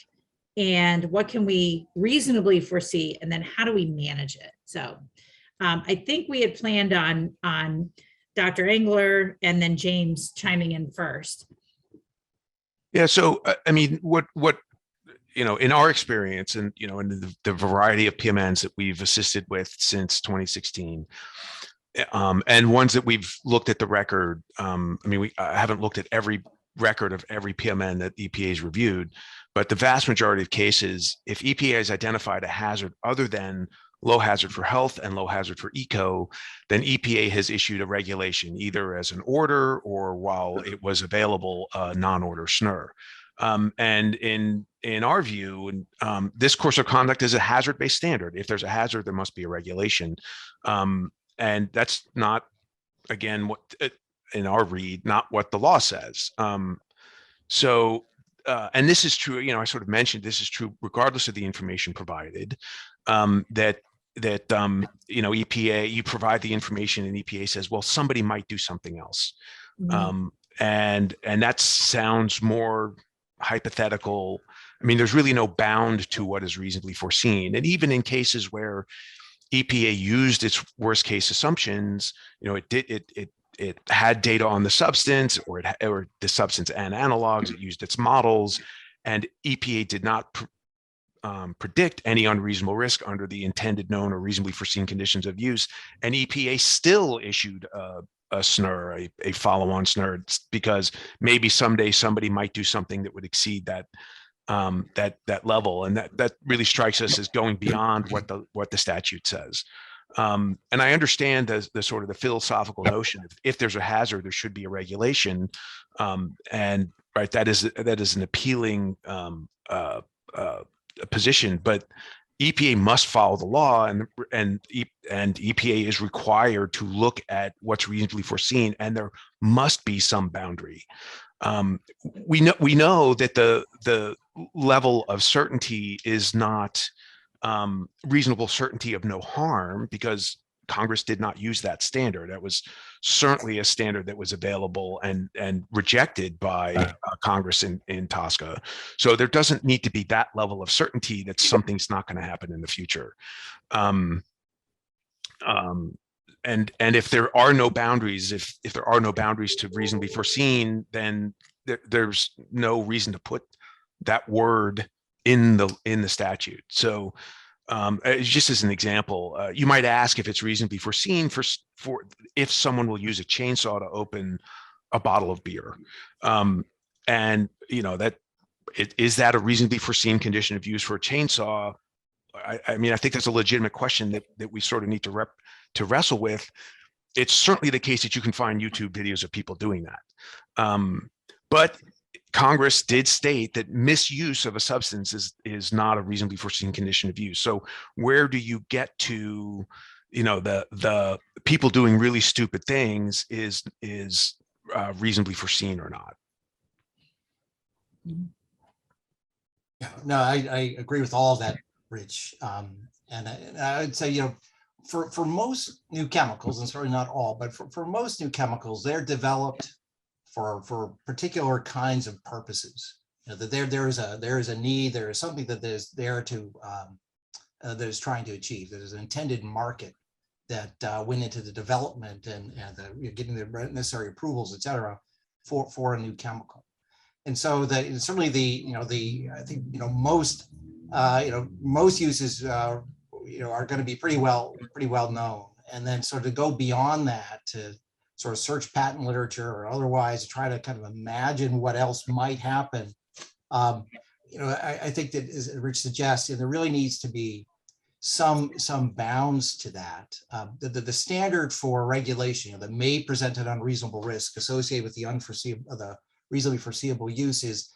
G: and what can we reasonably foresee? And then how do we manage it? So I think we had planned on Dr. Engler and then James chiming in first.
R: Yeah. So, I mean, what, in our experience and, in the variety of PMNs that we've assisted with since 2016, and ones that we've looked at the record, I haven't looked at every record of every PMN that EPA has reviewed, but the vast majority of cases, if EPA has identified a hazard other than low hazard for health and low hazard for eco, then EPA has issued a regulation, either as an order or while it was available, non-order SNR. And in our view, this course of conduct is a hazard-based standard. If there's a hazard, there must be a regulation. And that's not, again, what in our read, not what the law says. And this is true, I sort of mentioned this is true regardless of the information provided, that EPA, you provide the information and EPA says, well, somebody might do something else. Mm-hmm. And that sounds more hypothetical. I mean, there's really no bound to what is reasonably foreseen. And even in cases where EPA used its worst case assumptions, it had data on the substance or the substance and analogs, it used its models, and EPA did not predict any unreasonable risk under the intended, known, or reasonably foreseen conditions of use. And EPA still issued a SNR, a follow-on SNR, because maybe someday somebody might do something that would exceed that level. And that really strikes us as going beyond what the statute says. And I understand the sort of the philosophical notion of if there's a hazard, there should be a regulation. And right, that is an appealing position, but EPA must follow the law, and EPA is required to look at what's reasonably foreseen, and there must be some boundary. We know that the level of certainty is not reasonable certainty of no harm, because Congress did not use that standard. That was certainly a standard that was available and rejected by Congress in TSCA. So there doesn't need to be that level of certainty that something's not going to happen in the future. And if there are no boundaries, if there are no boundaries to reasonably foreseen, then there's no reason to put that word in the statute. So just as an example, you might ask if it's reasonably foreseen for if someone will use a chainsaw to open a bottle of beer, and that is that a reasonably foreseen condition of use for a chainsaw? I mean, I think that's a legitimate question that we sort of need to wrestle with. It's certainly the case that you can find YouTube videos of people doing that, but Congress did state that misuse of a substance is not a reasonably foreseen condition of use. So where do you get to, the people doing really stupid things is reasonably foreseen or not?
N: Yeah, no, I agree with all of that, Rich. And I would say, for most new chemicals, and certainly not all, but for most new chemicals, they're developed for particular kinds of purposes. That there is a need, there is something that is there to that is trying to achieve. There's an intended market that went into the development and getting the necessary approvals, et cetera, for a new chemical. And so certainly I think most most uses are going to be pretty well known. And then sort of to go beyond that to sort of search patent literature or otherwise try to kind of imagine what else might happen I think that, as Rich suggests, there really needs to be some bounds to that. The standard for regulation, that may present an unreasonable risk associated with the reasonably foreseeable use is,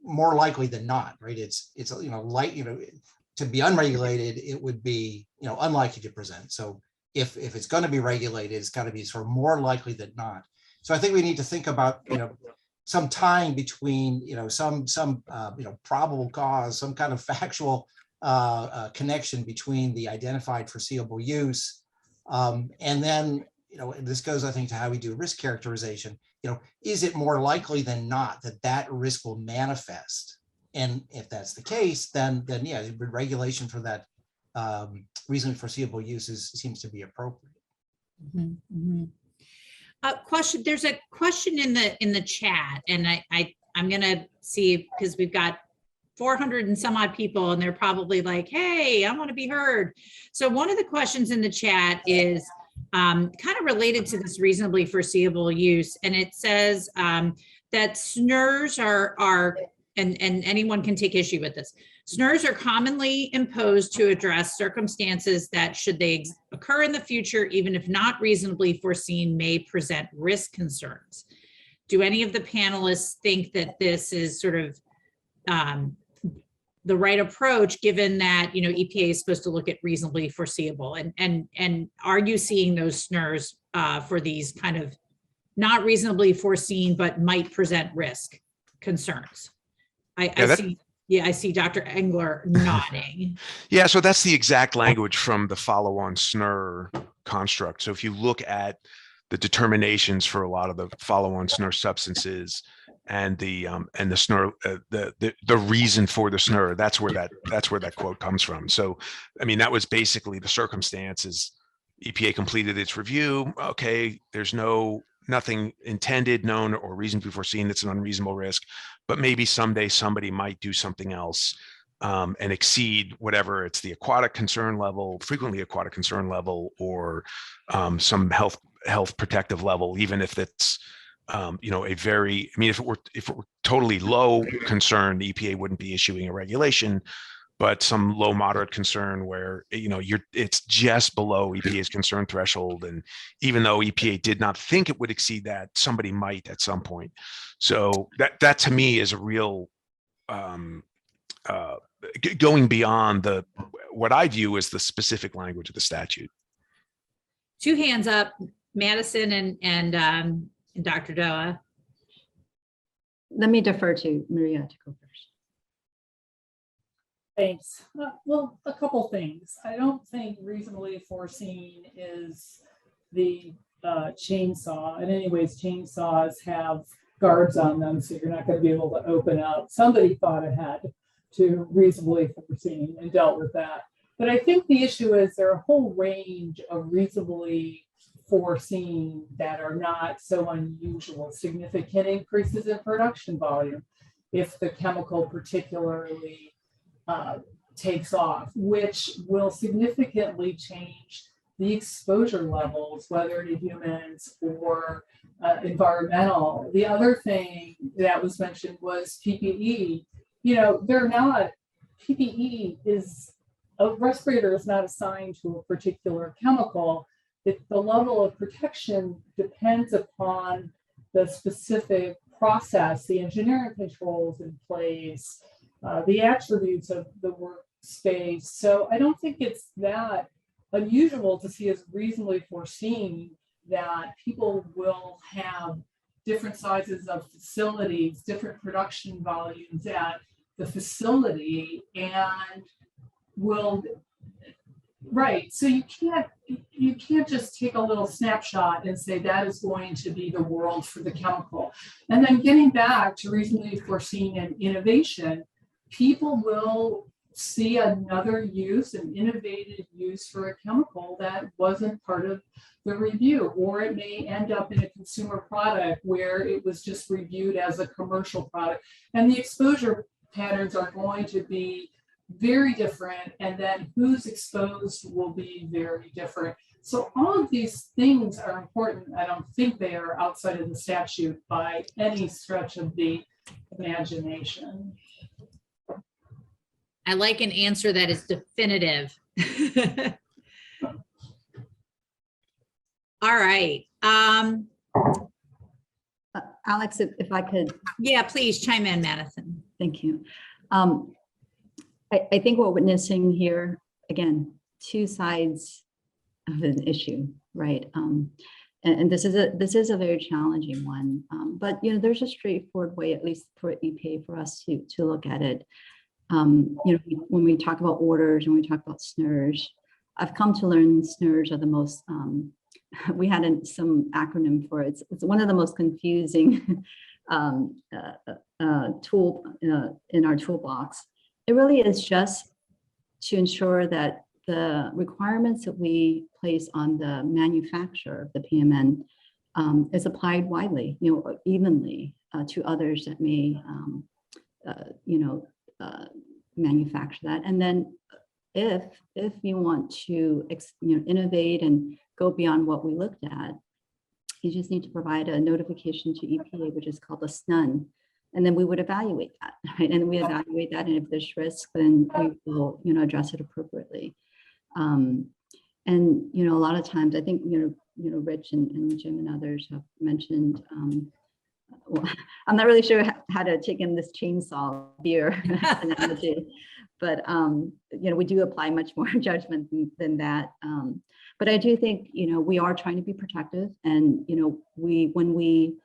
N: more likely than not, right? It's to be unregulated, it would be, unlikely to present. So if it's going to be regulated, it's got to be sort of more likely than not. So I think we need to think about, some tying between, some probable cause, some kind of factual connection between the identified foreseeable use. And then, and this goes, I think, to how we do risk characterization. Is it more likely than not that risk will manifest? And if that's the case, then yeah, regulation for that reasonably foreseeable uses seems to be appropriate.
G: Mm-hmm. Question. There's a question in the chat, and I'm gonna see, because we've got 400 and some odd people, and they're probably like, "Hey, I want to be heard." So one of the questions in the chat is kind of related to this reasonably foreseeable use, and it says that SNRs are and anyone can take issue with this. SNRs are commonly imposed to address circumstances that, should they occur in the future, even if not reasonably foreseen, may present risk concerns. Do any of the panelists think that this is sort of the right approach, given that, EPA is supposed to look at reasonably foreseeable? And are you seeing those SNRs for these kind of not reasonably foreseen, but might present risk concerns? I see Dr. Engler nodding.
R: Yeah, so that's the exact language from the follow-on SNR construct. So if you look at the determinations for a lot of the follow-on SNR substances and the SNR, the reason for the SNR, that's where that quote comes from. So, I mean, that was basically the circumstances. EPA completed its review. Okay, there's nothing intended, known, or reasonably foreseen that's an unreasonable risk, but maybe someday somebody might do something else and exceed whatever, it's the aquatic concern level, frequently aquatic concern level, or some health protective level, even if it's if it were totally low concern, the EPA wouldn't be issuing a regulation. But some low moderate concern where it's just below EPA's concern threshold, and even though EPA did not think it would exceed that, somebody might at some point. So that to me is a real going beyond what I view as the specific language of the statute.
G: Two hands up, Madison and Dr. Doa.
O: Let me defer to Maria to go first.
S: Thanks. Well, a couple things. I don't think reasonably foreseen is the chainsaw. In any ways, chainsaws have guards on them, so you're not going to be able to open up. Somebody thought ahead to reasonably foreseen and dealt with that. But I think the issue is there are a whole range of reasonably foreseen that are not so unusual. Significant increases in production volume, if the chemical particularly takes off, which will significantly change the exposure levels, whether to humans or environmental. The other thing that was mentioned was PPE. PPE is, a respirator is not assigned to a particular chemical. The level of protection depends upon the specific process, the engineering controls in place, the attributes of the workspace. So I don't think it's that unusual to see as reasonably foreseen that people will have different sizes of facilities, different production volumes at the facility, and so you can't just take a little snapshot and say that is going to be the world for the chemical. And then getting back to reasonably foreseen and innovation, people will see another use, an innovative use for a chemical that wasn't part of the review, or it may end up in a consumer product where it was just reviewed as a commercial product, and the exposure patterns are going to be very different, and then who's exposed will be very different. So all of these things are important. I don't think they are outside of the statute by any stretch of the imagination.
G: I like an answer that is definitive. All right.
O: Alex, if I could.
G: Yeah, please chime in, Madison.
O: Thank you. I think we're witnessing here, again, two sides of an issue, right? And this is a very challenging one, but there's a straightforward way, at least for EPA, for us to look at it. When we talk about orders and we talk about SNRs, I've come to learn SNRs are the most, we had some acronym for it. It's one of the most confusing tool in our toolbox. It really is just to ensure that the requirements that we place on the manufacturer of the PMN is applied widely, evenly to others that may, manufacture that. And then if you want to innovate and go beyond what we looked at, you just need to provide a notification to EPA, which is called a SNUN. And then we would evaluate that, right? And we evaluate that, and if there's risk, then we will, address it appropriately. And a lot of times, I think Rich and Jim and others have mentioned. Well, I'm not really sure how to take in this chainsaw beer analogy, but we do apply much more judgment than that. But I do think we are trying to be protective, and when we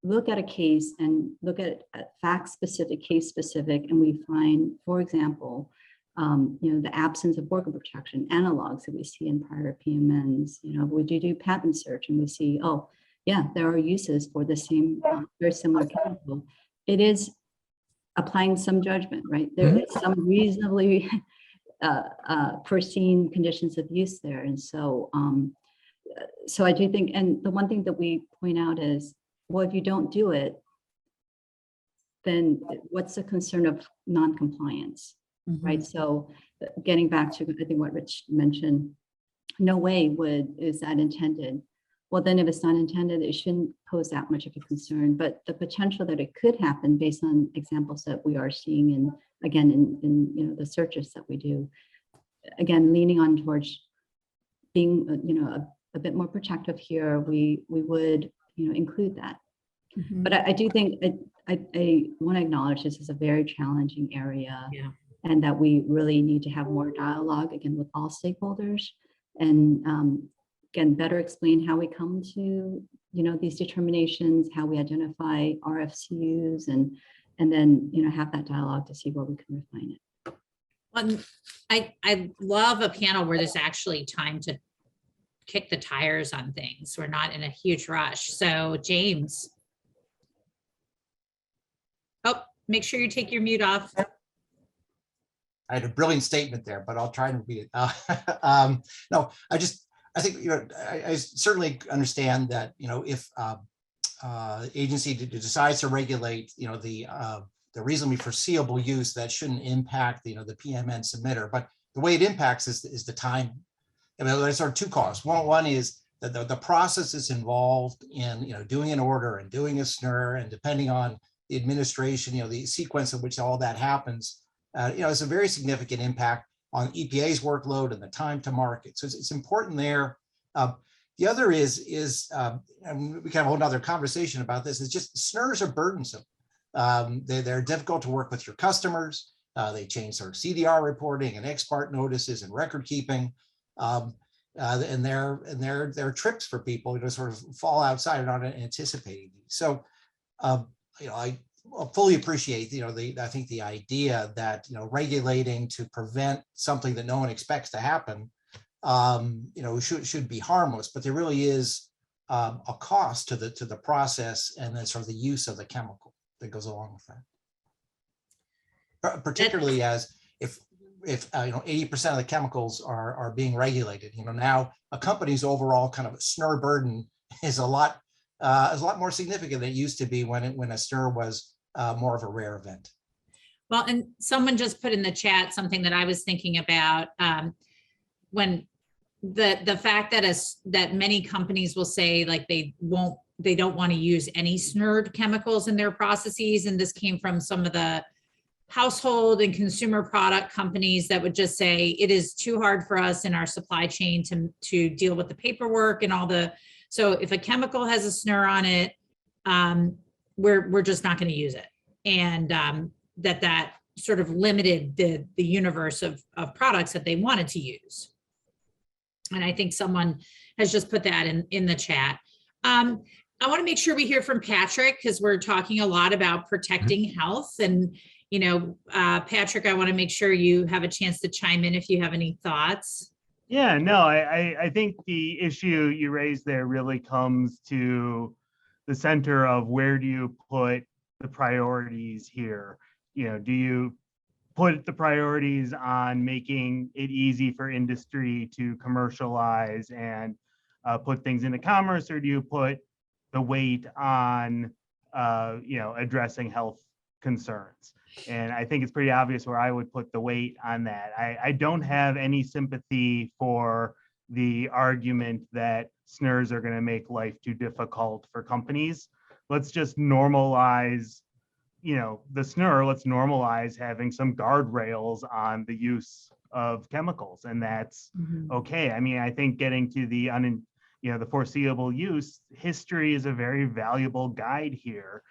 O: look at a case and look at fact specific, case specific, and we find, for example, the absence of worker protection analogs that we see in prior PMNs. We do patent search and we see, oh, yeah, there are uses for the same, very similar chemical. It is applying some judgment, right? There is some reasonably foreseen conditions of use there. And so, so I do think, and the one thing that we point out is, well, if you don't do it, then what's the concern of non-compliance, right? So getting back to, I think what Rich mentioned, no way is that intended. Well, then if it's not intended, it shouldn't pose that much of a concern, but the potential that it could happen based on examples that we are seeing in the searches that we do, again, leaning on towards being, a bit more protective here, we would, include that. But I do think I want to acknowledge this is a very challenging area, and that we really need to have more dialogue, again, with all stakeholders, and again, better explain how we come to, these determinations, how we identify RFCUs, and then, have that dialogue to see where we can refine it.
G: Well, I love a panel where there's actually time to kick the tires on things. We're not in a huge rush. So James. Oh, make sure you take your mute off.
N: I had a brilliant statement there, but I'll try and repeat it. No, I think, I certainly understand that, if the agency decides to regulate, the reasonably foreseeable use, that shouldn't impact, the PMN submitter. But the way it impacts is the time. I mean, there's sort of two costs. One is that the process is involved in, doing an order and doing a SNR, and depending on the administration, the sequence in which all that happens, it's a very significant impact on EPA's workload and the time to market. So it's important there. The other is and we can have a whole nother conversation about this, is just SNRs are burdensome. They're difficult to work with your customers. They change sort of CDR reporting and export notices and record keeping. And they're trips for people to sort of fall outside and not anticipating these. So, I fully appreciate, I think the idea that, regulating to prevent something that no one expects to happen, should be harmless, but there really is a cost to the process, and then sort of the use of the chemical that goes along with that. Particularly as if 80% of the chemicals are being regulated, now a company's overall kind of SNR burden is a lot more significant than it used to be when a SNR was more of a rare event.
G: Well, and someone just put in the chat something that I was thinking about, when the fact that many companies will say, like, they won't they don't want to use any snurred chemicals in their processes. And this came from some of the household and consumer product companies that would just say it is too hard for us in our supply chain to deal with the paperwork and all the, so if a chemical has a snur on it, we're just not going to use it. And that sort of limited the universe of products that they wanted to use. And I think someone has just put that in the chat. I want to make sure we hear from Patrick, because we're talking a lot about protecting health. And, you know, Patrick, I want to make sure you have a chance to chime in if you have any thoughts.
P: Yeah, no, I think the issue you raised there really comes to the center of where do you put the priorities here? You know, do you put the priorities on making it easy for industry to commercialize and put things into commerce, or do you put the weight on, you know, addressing health concerns? And I think it's pretty obvious where I would put the weight on that. I don't have any sympathy for the argument that snurs are going to make life too difficult for companies. Let's just normalize, you know, the snur. Let's normalize having some guardrails on the use of chemicals, and that's okay. I mean, I think getting to the the foreseeable use, history is a very valuable guide here.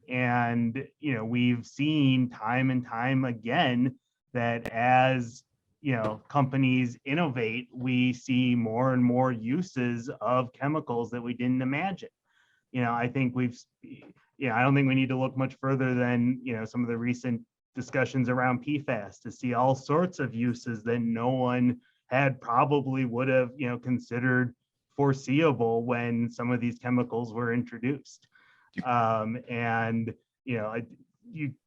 P: And, you know, we've seen time and time again that as, you know, companies innovate, we see more and more uses of chemicals that we didn't imagine. You know, I think I don't think we need to look much further than, you know, some of the recent discussions around PFAS to see all sorts of uses that no one had probably would have, you know, considered foreseeable when some of these chemicals were introduced. And, you know,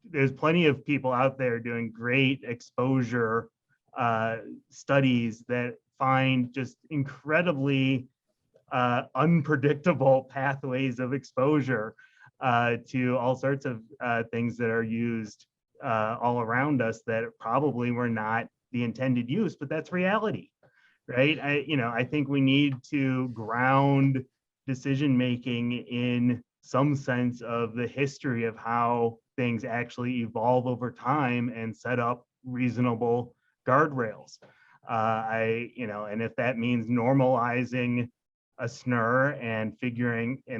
P: there's plenty of people out there doing great exposure studies that find just incredibly unpredictable pathways of exposure to all sorts of things that are used all around us that probably were not the intended use, but that's reality, right? I think we need to ground decision-making in some sense of the history of how things actually evolve over time and set up reasonable guardrails. And if that means normalizing a snur and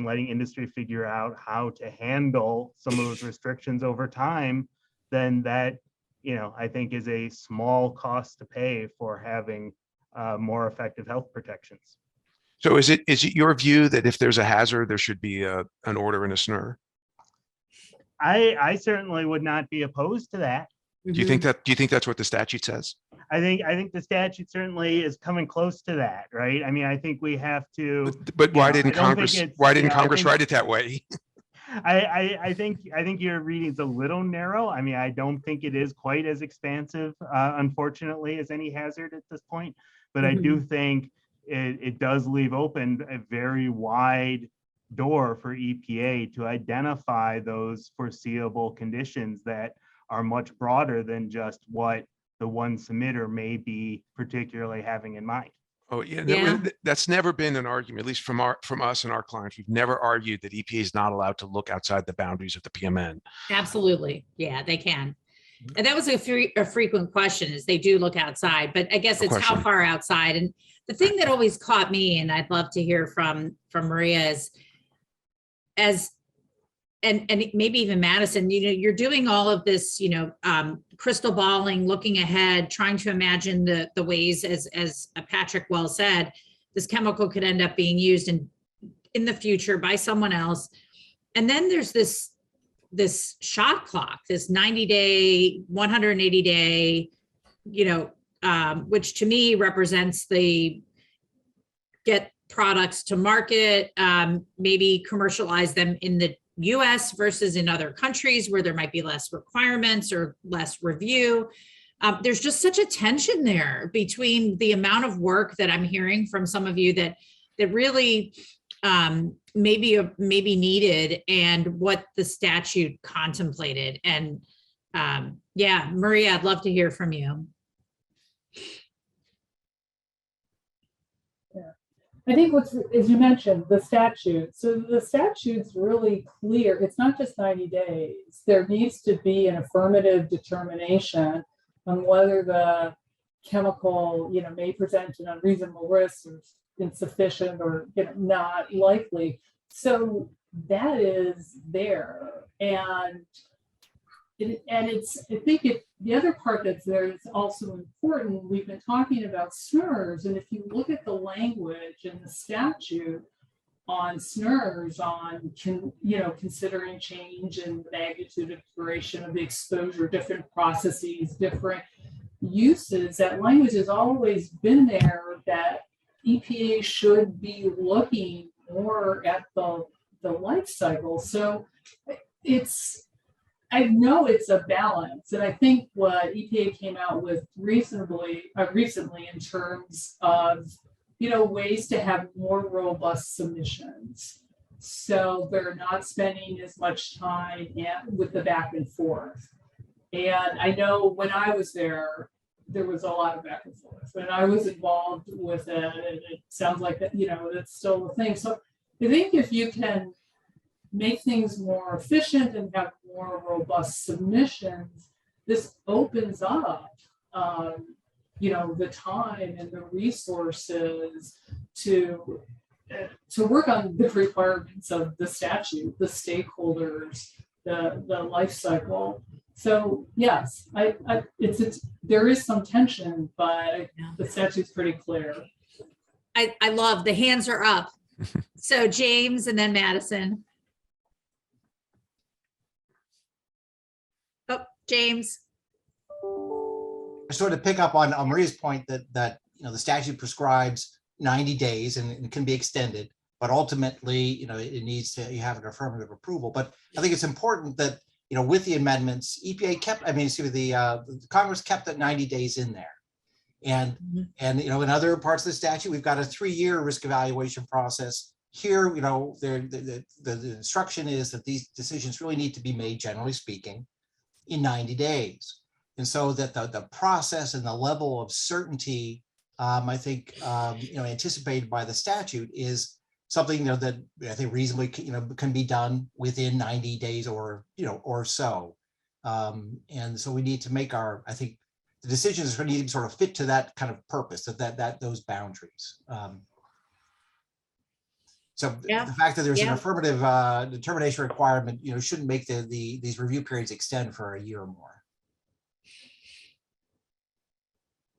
P: letting industry figure out how to handle some of those restrictions over time, then that, I think is a small cost to pay for having more effective health protections.
R: So is it your view that if there's a hazard, there should be an order and a snur?
P: I certainly would not be opposed to that.
R: Do you think that's what the statute says?
P: I think the statute certainly is coming close to that, right? I mean, I think we have to.
R: But why didn't Congress write it that way?
P: I think your reading's a little narrow. I mean, I don't think it is quite as expansive, unfortunately, as any hazard at this point. But I do think it does leave open a very wide door for EPA to identify those foreseeable conditions that are much broader than just what the one submitter may be particularly having in mind.
R: Oh yeah, that's never been an argument, at least from us and our clients. We've never argued that EPA is not allowed to look outside the boundaries of the PMN.
G: Absolutely, yeah, they can. And that was a frequent question, is they do look outside, but I guess it's how far outside. And the thing that always caught me, and I'd love to hear from Maria, is and maybe even Madison, you're doing all of this, crystal balling, looking ahead, trying to imagine the ways, as Patrick well said, this chemical could end up being used in the future by someone else. And then there's this shot clock, this 90-day, 180-day, which to me represents the get products to market, maybe commercialize them in the US versus in other countries where there might be less requirements or less review. There's just such a tension there between the amount of work that I'm hearing from some of you that really maybe needed and what the statute contemplated. And Maria, I'd love to hear from you.
S: I think what's, as you mentioned, the statute. So the statute's really clear. It's not just 90 days. There needs to be an affirmative determination on whether the chemical, may present an unreasonable risk or insufficient or not likely. So that is there. And I think the other part that's there is also important. We've been talking about SNRs, and if you look at the language in the statute on SNRs, on considering change in the magnitude of duration of the exposure, different processes, different uses, that language has always been there that EPA should be looking more at the life cycle. So I know it's a balance, and I think what EPA came out with recently in terms of ways to have more robust submissions, so they're not spending as much time with the back and forth. And I know when I was there was a lot of back and forth, and I was involved with it, and it sounds like that that's still a thing. So I think if you can make things more efficient and have more robust submissions, this opens up, the time and the resources to work on the requirements of the statute, the stakeholders, the life cycle. So yes, there is some tension, but the statute's pretty clear.
G: I love the hands are up. So James and then Madison. Oh, James.
N: Sort of pick up on Maria's point that the statute prescribes 90 days and it can be extended, but ultimately, it needs to have an affirmative approval. But I think it's important that, with the amendments, EPA Congress kept that 90 days in there. And in other parts of the statute, we've got a 3-year risk evaluation process. Here, the instruction is that these decisions really need to be made, generally speaking, in 90 days. And so that the process and the level of certainty, I think, anticipated by the statute is something that I think reasonably, can be done within 90 days or so. And so we need to make I think the decisions are going to need to sort of fit to that kind of purpose, those boundaries. So the fact that there's an affirmative determination requirement, shouldn't make these review periods extend for a year or more.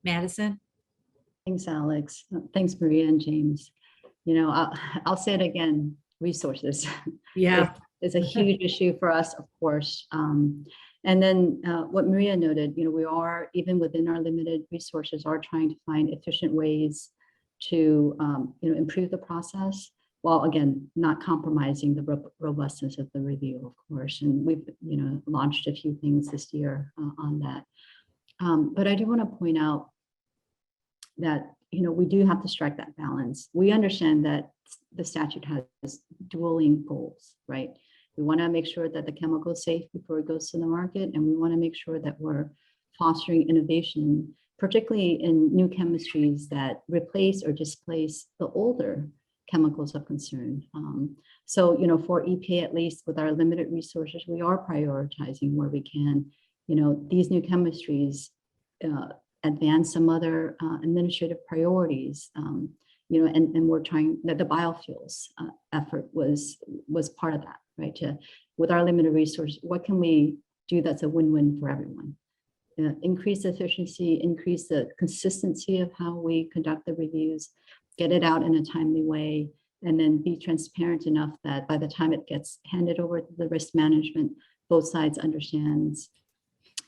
G: Madison.
O: Thanks, Alex. Thanks, Maria and James. I'll say it again, resources.
G: Yeah.
O: It's a huge issue for us, of course. And then what Maria noted, we are, even within our limited resources, are trying to find efficient ways to, improve the process, while again, not compromising the robustness of the review, of course. And we've, launched a few things this year on that. But I do want to point out that, we do have to strike that balance. We understand that the statute has dueling goals, right? We want to make sure that the chemical is safe before it goes to the market, and we want to make sure that we're fostering innovation, particularly in new chemistries that replace or displace the older chemicals of concern. So, for EPA, at least with our limited resources, we are prioritizing where we can, these new chemistries advance some other administrative priorities, and we're trying that the biofuels effort was part of that, right? With our limited resources, what can we do that's a win-win for everyone? Increase efficiency, increase the consistency of how we conduct the reviews, get it out in a timely way, and then be transparent enough that by the time it gets handed over to the risk management, both sides understands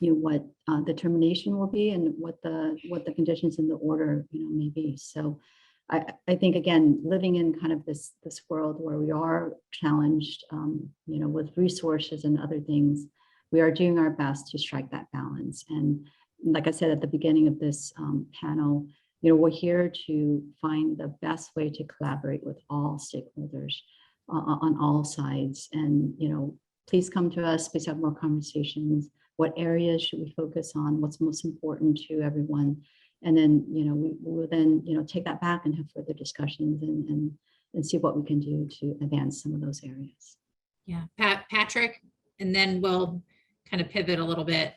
O: what the termination will be and what the conditions in the order may be. So I think, again, living in kind of this world where we are challenged with resources and other things, we are doing our best to strike that balance. And like I said at the beginning of this panel, we're here to find the best way to collaborate with all stakeholders on all sides. And please come to us, please have more conversations. What areas should we focus on? What's most important to everyone? And then, we will then, take that back and have further discussions and see what we can do to advance some of those areas.
G: Yeah, Patrick, and then we'll kind of pivot a little bit.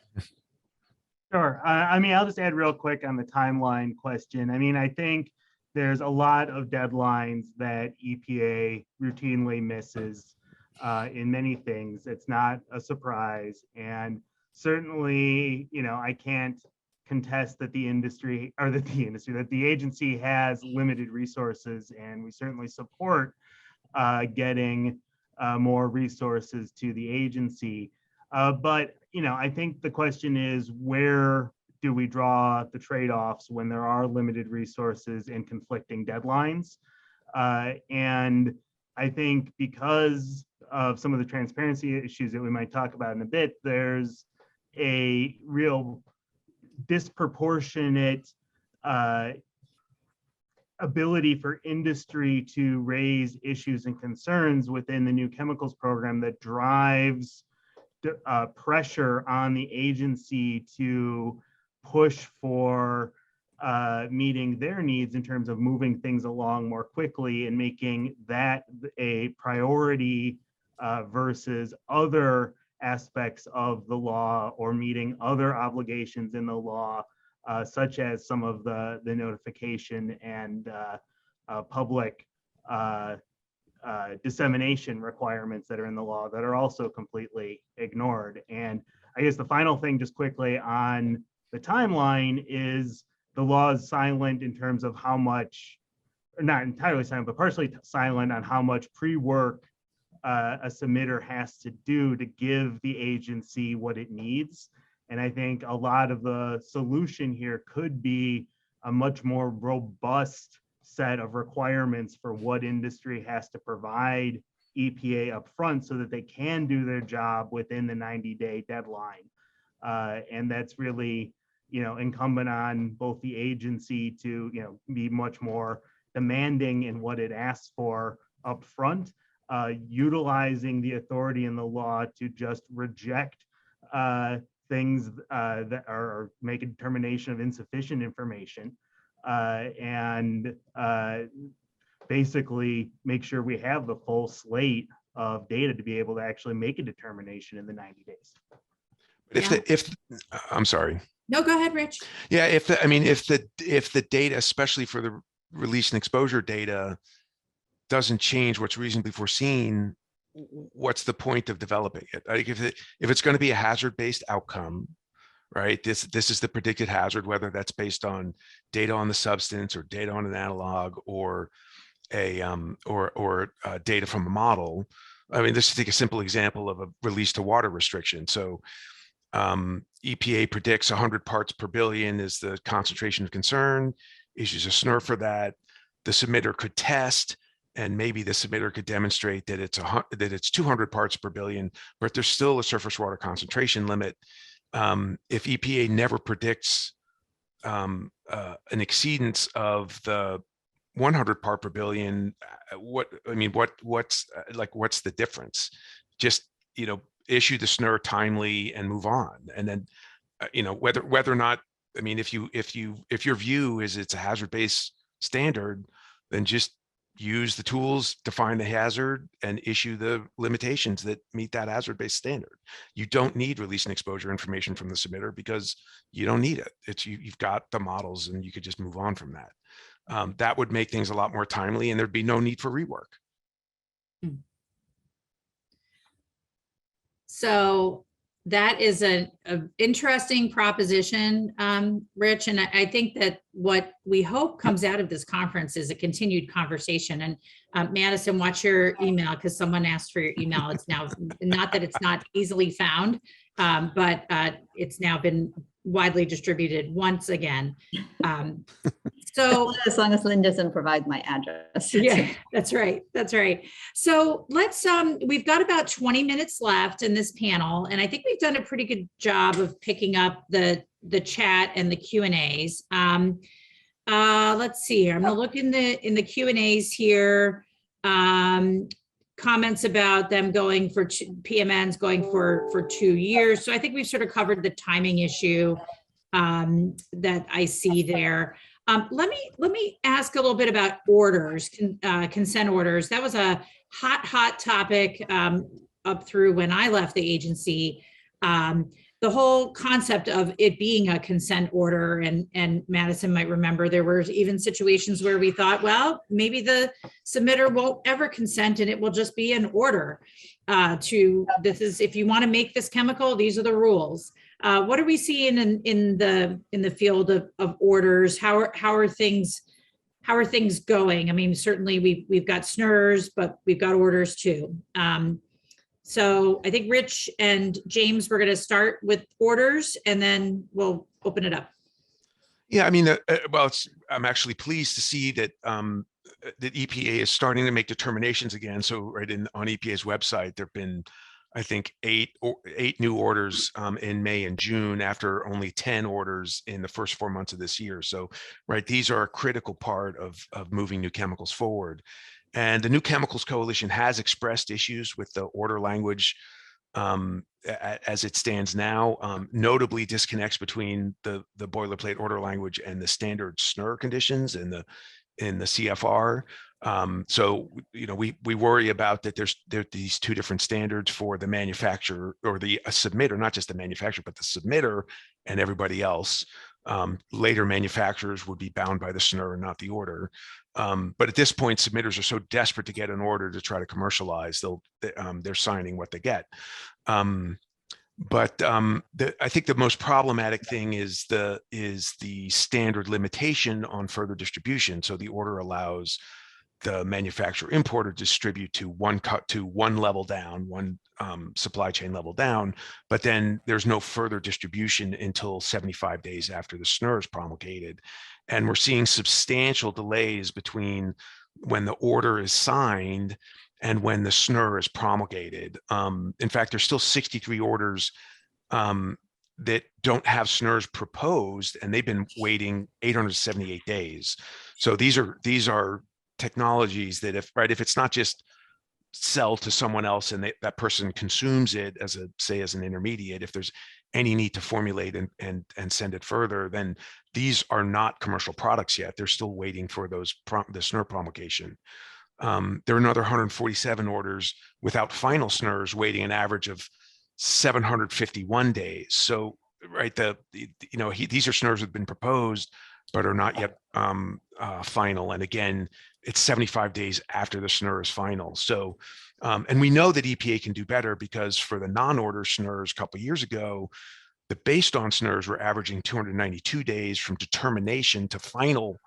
P: Sure. I mean, I'll just add real quick on the timeline question. I mean, I think there's a lot of deadlines that EPA routinely misses in many things. It's not a surprise. And certainly, I can't contest that that the agency has limited resources, and we certainly support getting more resources to the agency. But I think the question is, where do we draw the trade-offs when there are limited resources and conflicting deadlines? And I think because of some of the transparency issues that we might talk about in a bit, there's a real disproportionate ability for industry to raise issues and concerns within the new chemicals program that drives pressure on the agency to push for meeting their needs in terms of moving things along more quickly and making that a priority versus other aspects of the law or meeting other obligations in the law, such as some of the notification and public dissemination requirements that are in the law that are also completely ignored. And I guess the final thing, just quickly on the timeline, is the law is silent in terms of how much, or not entirely silent, but partially silent on how much pre-work a submitter has to do to give the agency what it needs. And I think a lot of the solution here could be a much more robust set of requirements for what industry has to provide EPA upfront so that they can do their job within the 90-day deadline. And that's really, incumbent on both the agency to, be much more demanding in what it asks for upfront, utilizing the authority in the law to just reject things that are make a determination of insufficient information, and basically make sure we have the full slate of data to be able to actually make a determination in the 90 days.
R: If I'm sorry.
G: No, go ahead, Rich.
R: Yeah, if the data, especially for the release and exposure data, doesn't change what's reasonably foreseen, what's the point of developing it? Like if it's going to be a hazard-based outcome, right? This is the predicted hazard, whether that's based on data on the substance or data on an analog or a data from a model. I mean, let's take a simple example of a release to water restriction. So EPA predicts 100 parts per billion is the concentration of concern, issues a SNR for that. The submitter could test, and maybe the submitter could demonstrate that it's 200 parts per billion, but there's still a surface water concentration limit. If EPA never predicts an exceedance of the 100 part per billion, what's the difference? Just, issue the SNR timely and move on. And then, whether or not, I mean, if your view is it's a hazard-based standard, then just use the tools, define the hazard, and issue the limitations that meet that hazard-based standard. You don't need release and exposure information from the submitter because you don't need it. You've got the models and you could just move on from that. That would make things a lot more timely and there'd be no need for rework.
G: So that is an interesting proposition, Rich. And I think that what we hope comes out of this conference is a continued conversation. And Madison, watch your email because someone asked for your email. It's now, not that it's not easily found, but it's now been widely distributed once again. So
O: as long as Lynn doesn't provide my address.
G: Yeah, that's right. That's right. So let's, we've got about 20 minutes left in this panel, and I think we've done a pretty good job of picking up the chat and the Q&As. Let's see here. I'm gonna look in the Q&As here. Comments about them going for PMNs going for 2 years. So I think we've sort of covered the timing issue. that I see there. Let me ask a little bit about orders, consent orders. That was a hot topic up through when I left the agency. The whole concept of it being a consent order, and Madison might remember there were even situations where we thought, well, maybe the submitter won't ever consent and it will just be an order this is, if you want to make this chemical, these are the rules. What are we seeing in the field of orders? How are things going? I mean, certainly we've got SNRs, but we've got orders too. So I think Rich and James, we're going to start with orders and then we'll open it up.
R: Yeah, I mean, well, I'm actually pleased to see that that EPA is starting to make determinations again. So right on EPA's website, there've been, I think, eight new orders in May and June after only 10 orders in the first 4 months of this year. So, right, these are a critical part of moving new chemicals forward. And the New Chemicals Coalition has expressed issues with the order language as it stands now, notably disconnects between the boilerplate order language and the standard SNR conditions in the CFR. So, you know, we worry about that there's these two different standards for the manufacturer or the submitter, not just the manufacturer, but the submitter and everybody else. Later manufacturers would be bound by the SNR and not the order. But at this point, submitters are so desperate to get an order to try to commercialize, they're signing what they get. But I think the most problematic thing is the standard limitation on further distribution. So the order allows the manufacturer importer to distribute to one level down, one supply chain level down, but then there's no further distribution until 75 days after the SNR is promulgated. And we're seeing substantial delays between when the order is signed and when the SNR is promulgated. In fact, there's still 63 orders that don't have SNRs proposed, and they've been waiting 878 days. So these are technologies that if it's not just sell to someone else and that person consumes it as an intermediate, if there's any need to formulate and send it further, then these are not commercial products yet. They're still waiting for the SNR promulgation. There are another 147 orders without final SNRs waiting an average of 751 days. So, right, these are SNRs that have been proposed but are not yet final. And again, it's 75 days after the SNR is final. So, and we know that EPA can do better because for the non-order SNRs a couple of years ago, the based on SNRs were averaging 292 days from determination to final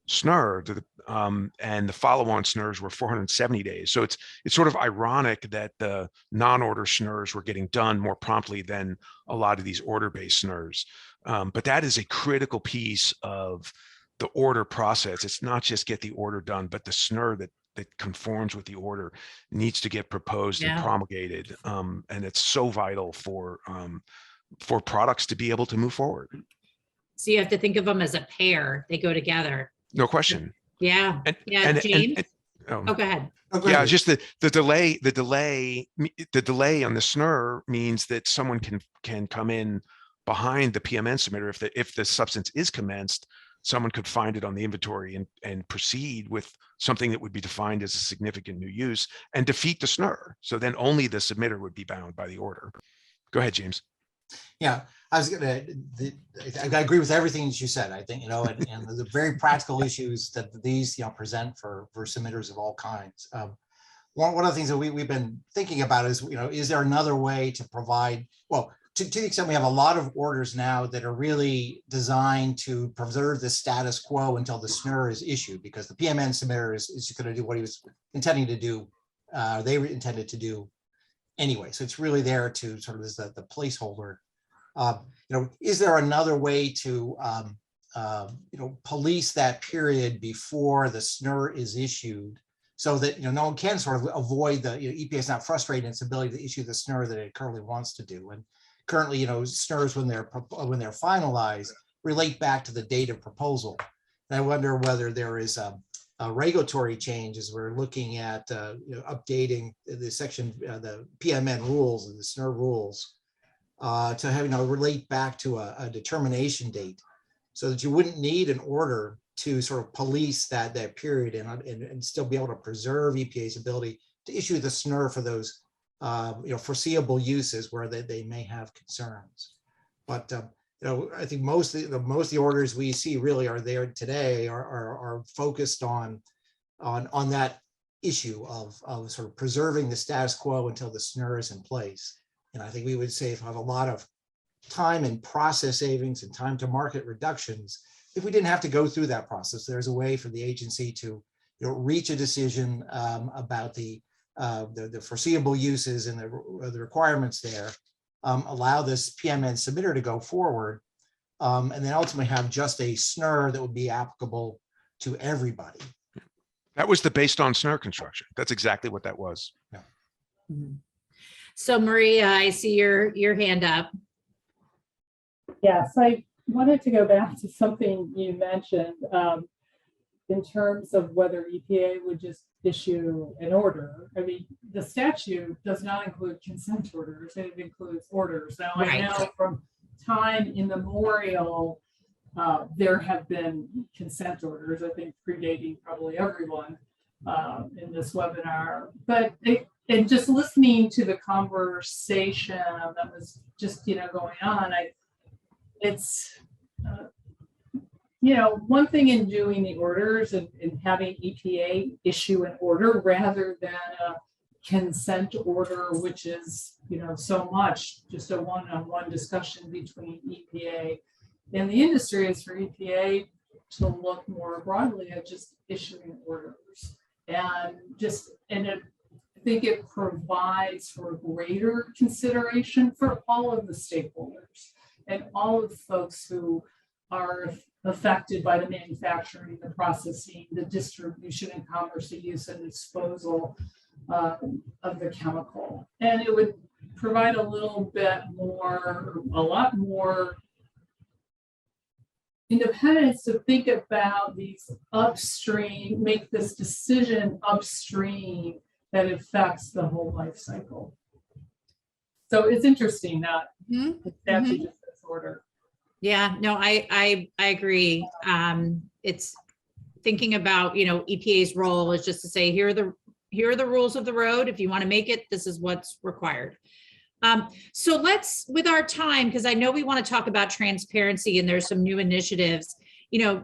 R: SNR, and the follow-on SNRs were 470 days. So it's sort of ironic that the non-order SNRs were getting done more promptly than a lot of these order-based SNRs. But that is a critical piece of the order process. It's not just get the order done, but the SNR that conforms with the order needs to get proposed and promulgated. And it's so vital for products to be able to move forward.
G: So you have to think of them as a pair. They go together.
R: No question.
G: Yeah. James. Go ahead.
R: Yeah, just the delay on the SNR means that someone can come in behind the PMN submitter. If the substance is commenced, someone could find it on the inventory and proceed with something that would be defined as a significant new use and defeat the SNR. So then only the submitter would be bound by the order. Go ahead, James.
N: Yeah, I agree with everything that you said. I think, and the very practical issues that these, present for submitters of all kinds. One of the things that we've been thinking about is, is there another way to provide, well, to the extent we have a lot of orders now that are really designed to preserve the status quo until the SNR is issued, because the PMN submitter is going to do what he was intending to do, they were intended to do anyway. So it's really there to sort of as the placeholder. Is there another way to, police that period before the SNR is issued, so that no one can sort of avoid EPA is not frustrated in its ability to issue the SNR that it currently wants to do. And currently, SNRs when they're finalized relate back to the date of proposal. And I wonder whether there is a regulatory change as we're looking at updating the section, the PMN rules and the SNR rules, to have, relate back to a determination date, so that you wouldn't need an order to sort of police that period and still be able to preserve EPA's ability to issue the SNR for those foreseeable uses where they may have concerns. But I think most of the orders we see really are there today are focused on that issue of sort of preserving the status quo until the SNR is in place. And I think we would have a lot of time and process savings and time to market reductions if we didn't have to go through that process. There's a way for the agency to reach a decision about the foreseeable uses and the requirements there, allow this PMN submitter to go forward, and then ultimately have just a SNR that would be applicable to everybody.
R: That was the based on SNR construction. That's exactly what that was.
N: Yeah.
G: Mhm. So Maria, I see your hand up.
S: Yes, I wanted to go back to something you mentioned in terms of whether EPA would just issue an order. I mean, the statute does not include consent orders, it includes orders. Now, I know from time immemorial, there have been consent orders, I think predating probably everyone in this webinar. But and just listening to the conversation that was just going on, it's one thing in doing the orders and having EPA issue an order rather than a consent order, which is so much just a one-on-one discussion between EPA and the industry, is for EPA to look more broadly at just issuing orders. And I think it provides for greater consideration for all of the stakeholders and all of the folks who are affected by the manufacturing, the processing, the distribution and commerce, the use and disposal of the chemical. And it would provide a lot more independence to think about these upstream, make this decision upstream that affects the whole life cycle. So it's interesting that the statute just says order.
G: Yeah, no, I agree. It's thinking about, EPA's role is just to say, here are the rules of the road. If you want to make it, this is what's required. So let's, with our time, because I know we want to talk about transparency and there's some new initiatives.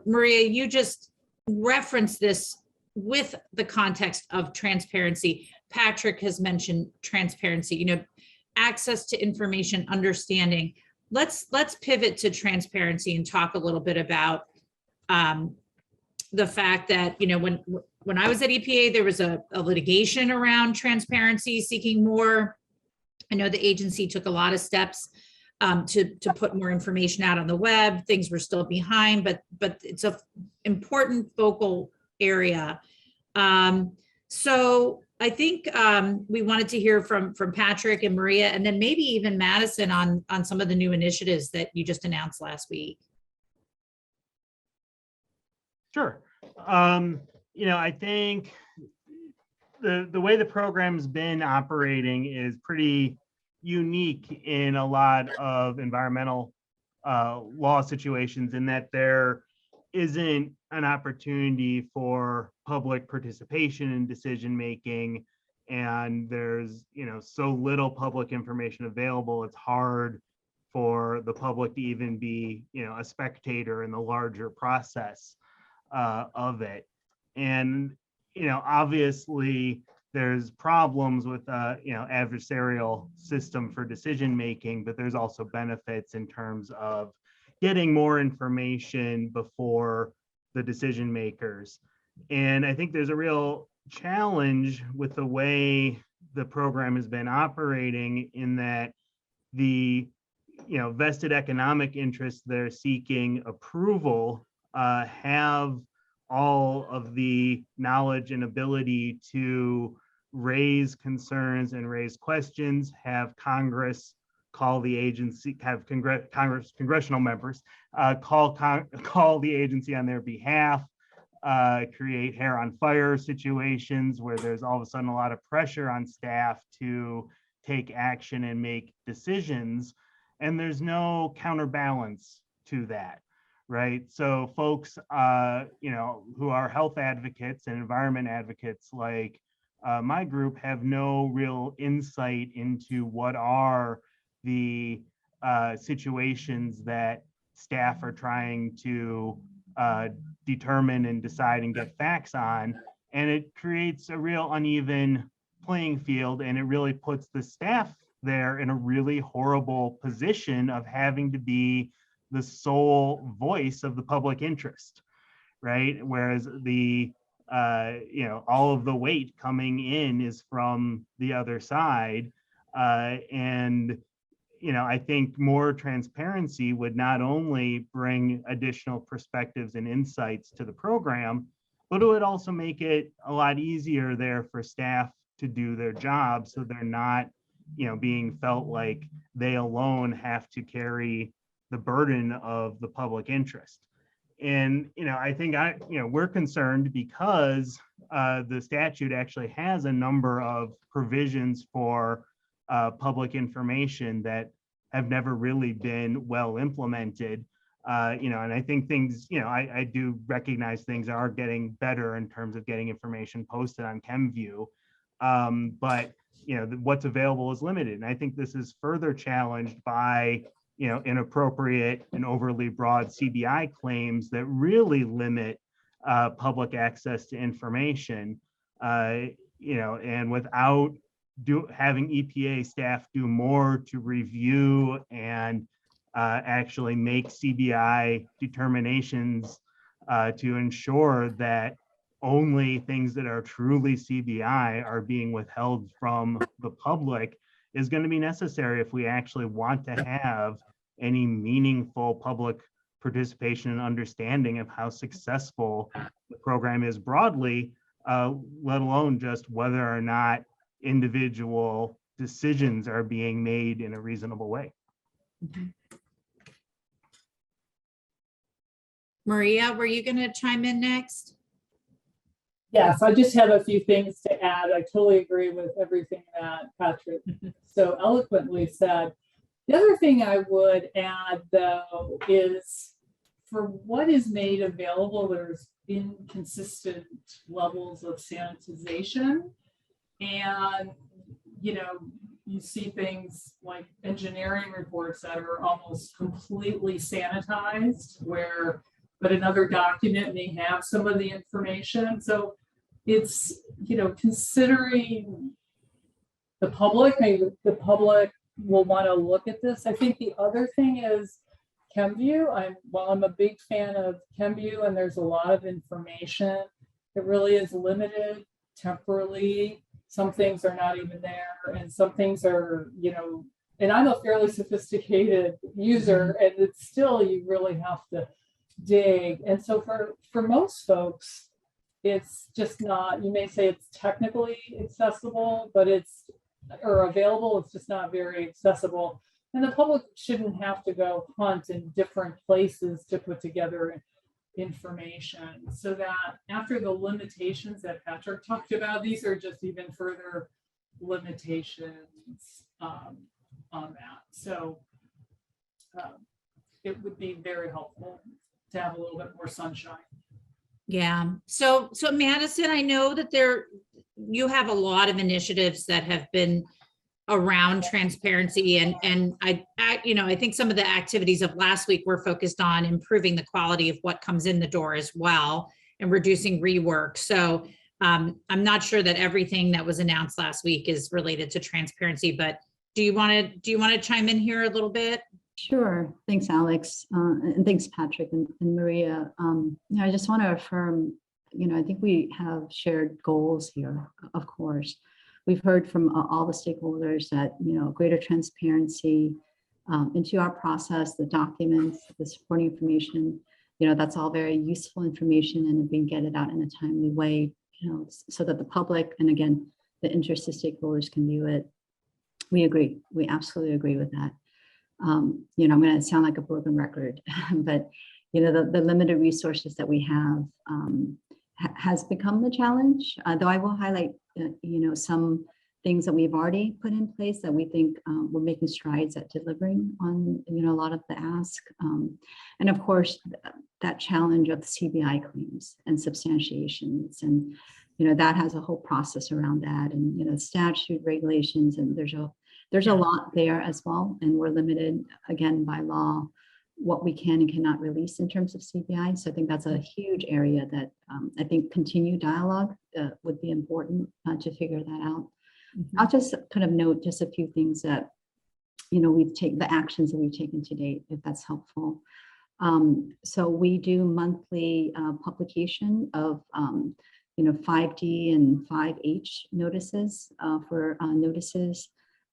G: Maria, you just referenced this with the context of transparency. Patrick has mentioned transparency, access to information, understanding. Let's pivot to transparency and talk a little bit about the fact that, when I was at EPA, there was a litigation around transparency, seeking more. I know the agency took a lot of steps to put more information out on the web. Things were still behind, but it's an important focal area. So I think we wanted to hear from Patrick and Maria, and then maybe even Madison on some of the new initiatives that you just announced last week.
P: Sure. I think the way the program's been operating is pretty unique in a lot of environmental law situations, in that there isn't an opportunity for public participation in decision making, and there's so little public information available. It's hard for the public to even be a spectator in the larger process of it. And obviously there's problems with adversarial system for decision making, but there's also benefits in terms of getting more information before the decision makers. And I think there's a real challenge with the way the program has been operating, in that the vested economic interests that are seeking approval have all of the knowledge and ability to raise concerns and raise questions, have Congress call the agency, have congressional members call the agency on their behalf, create hair on fire situations where there's all of a sudden a lot of pressure on staff to take action and make decisions. and there's no counterbalance to that, right? So folks, who are health advocates and environment advocates like my group have no real insight into what are the situations that staff are trying to determine and decide and get facts on. And it creates a real uneven playing field, and it really puts the staff there in a really horrible position of having to be the sole voice of the public interest, right? Whereas the all of the weight coming in is from the other side. And I think more transparency would not only bring additional perspectives and insights to the program, but it would also make it a lot easier there for staff to do their job, so they're not, being felt like they alone have to carry the burden of the public interest. And, I think we're concerned because the statute actually has a number of provisions for public information that have never really been well implemented. And I think things, I do recognize things are getting better in terms of getting information posted on ChemView. But, what's available is limited. And I think this is further challenged by, inappropriate and overly broad CBI claims that really limit public access to information, and without having EPA staff do more to review and actually make CBI determinations to ensure that only things that are truly CBI are being withheld from the public is going to be necessary if we actually want to have any meaningful public participation and understanding of how successful the program is broadly, let alone just whether or not individual decisions are being made in a reasonable way.
G: Maria, were you going to chime in next?
S: Yes, I just have a few things to add. I totally agree with everything that Patrick so eloquently said. The other thing I would add, though, is for what is made available, there's inconsistent levels of sanitization. And, you see things like engineering reports that are almost completely sanitized, but another document may have some of the information. So it's, considering the public, maybe the public will want to look at this. I think the other thing is ChemView. I'm a big fan of ChemView, and there's a lot of information. It really is limited temporally. Some things are not even there, and some things are, and I'm a fairly sophisticated user, and it's still, you really have to dig. And so for most folks, it's just not, you may say it's technically accessible, but or available, it's just not very accessible. And the public shouldn't have to go hunt in different places to put together information. So that after the limitations that Patrick talked about, these are just even further limitations on that. So it would be very helpful to have a little bit more sunshine.
G: Yeah. So Madison, I know that you have a lot of initiatives that have been around transparency, and I think some of the activities of last week were focused on improving the quality of what comes in the door as well and reducing rework. So I'm not sure that everything that was announced last week is related to transparency, but do you want to chime in here a little bit?
O: Sure. Thanks, Alex. And thanks, Patrick and Maria. I just want to affirm, I think we have shared goals here, of course. We've heard from all the stakeholders that, greater transparency into our process, the documents, the supporting information, that's all very useful information, and we can get it out in a timely way, so that the public, and again, the interested stakeholders can view it. We agree. We absolutely agree with that. I'm going to sound like a broken record, but, the limited resources that we have has become the challenge, though I will highlight, some things that we've already put in place that we think we're making strides at delivering on, a lot of the ask. And of course, that challenge of CBI claims and substantiations, and that has a whole process around that, and statute regulations, and there's a lot there as well, and we're limited again by law what we can and cannot release in terms of CBI. So I think that's a huge area that I think continued dialogue would be important to figure that out. I'll just kind of note just a few things that, we've taken, the actions that we've taken to date, if that's helpful. So we do monthly publication of, 5D and 5H notices for notices.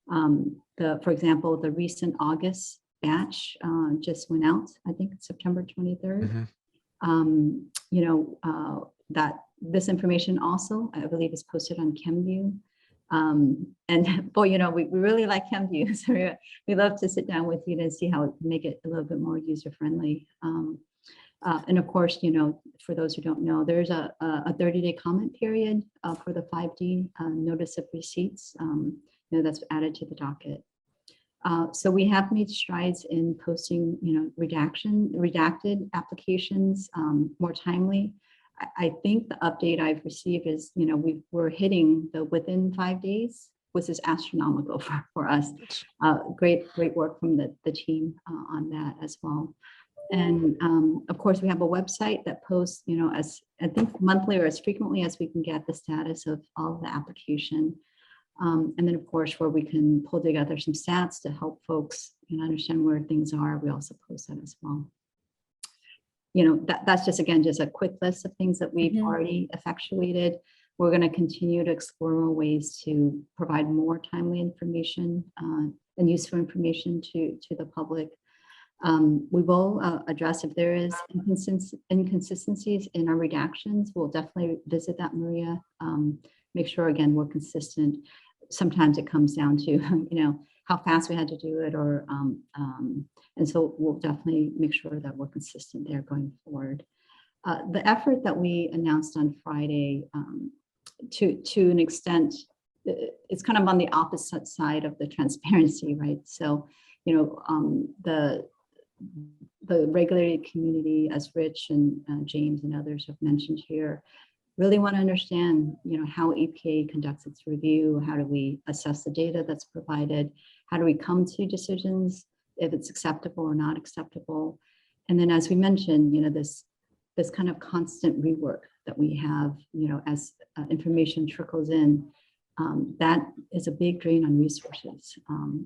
O: For example, the recent August batch just went out, I think September 23rd. That this information also, I believe, is posted on ChemView. And boy, we really like ChemView, so we love to sit down with you to see how we can make it a little bit more user-friendly. And of course, for those who don't know, there's a 30-day comment period for the 5D notice of receipts. That's added to the docket. So we have made strides in posting, redacted applications more timely. I think the update I've received is, we're hitting the within 5 days, which is astronomical for us. Great work from the team on that as well. And of course, we have a website that posts, as I think monthly or as frequently as we can get the status of all of the application. And then, of course, where we can pull together some stats to help folks understand where things are, we also post that as well. That's just, again, just a quick list of things that we've already effectuated. We're going to continue to explore more ways to provide more timely information and useful information to the public. We will address if there is inconsistencies in our redactions. We'll definitely visit that, Maria. Make sure, again, we're consistent. Sometimes it comes down to, how fast we had to do it, or and so we'll definitely make sure that we're consistent there going forward. The effort that we announced on Friday, to an extent, it's kind of on the opposite side of the transparency, right? So, the regulated community, as Rich and James and others have mentioned here, really want to understand, how EPA conducts its review. How do we assess the data that's provided? How do we come to decisions if it's acceptable or not acceptable? And then, as we mentioned, this kind of constant rework that we have, as information trickles in, that is a big drain on resources.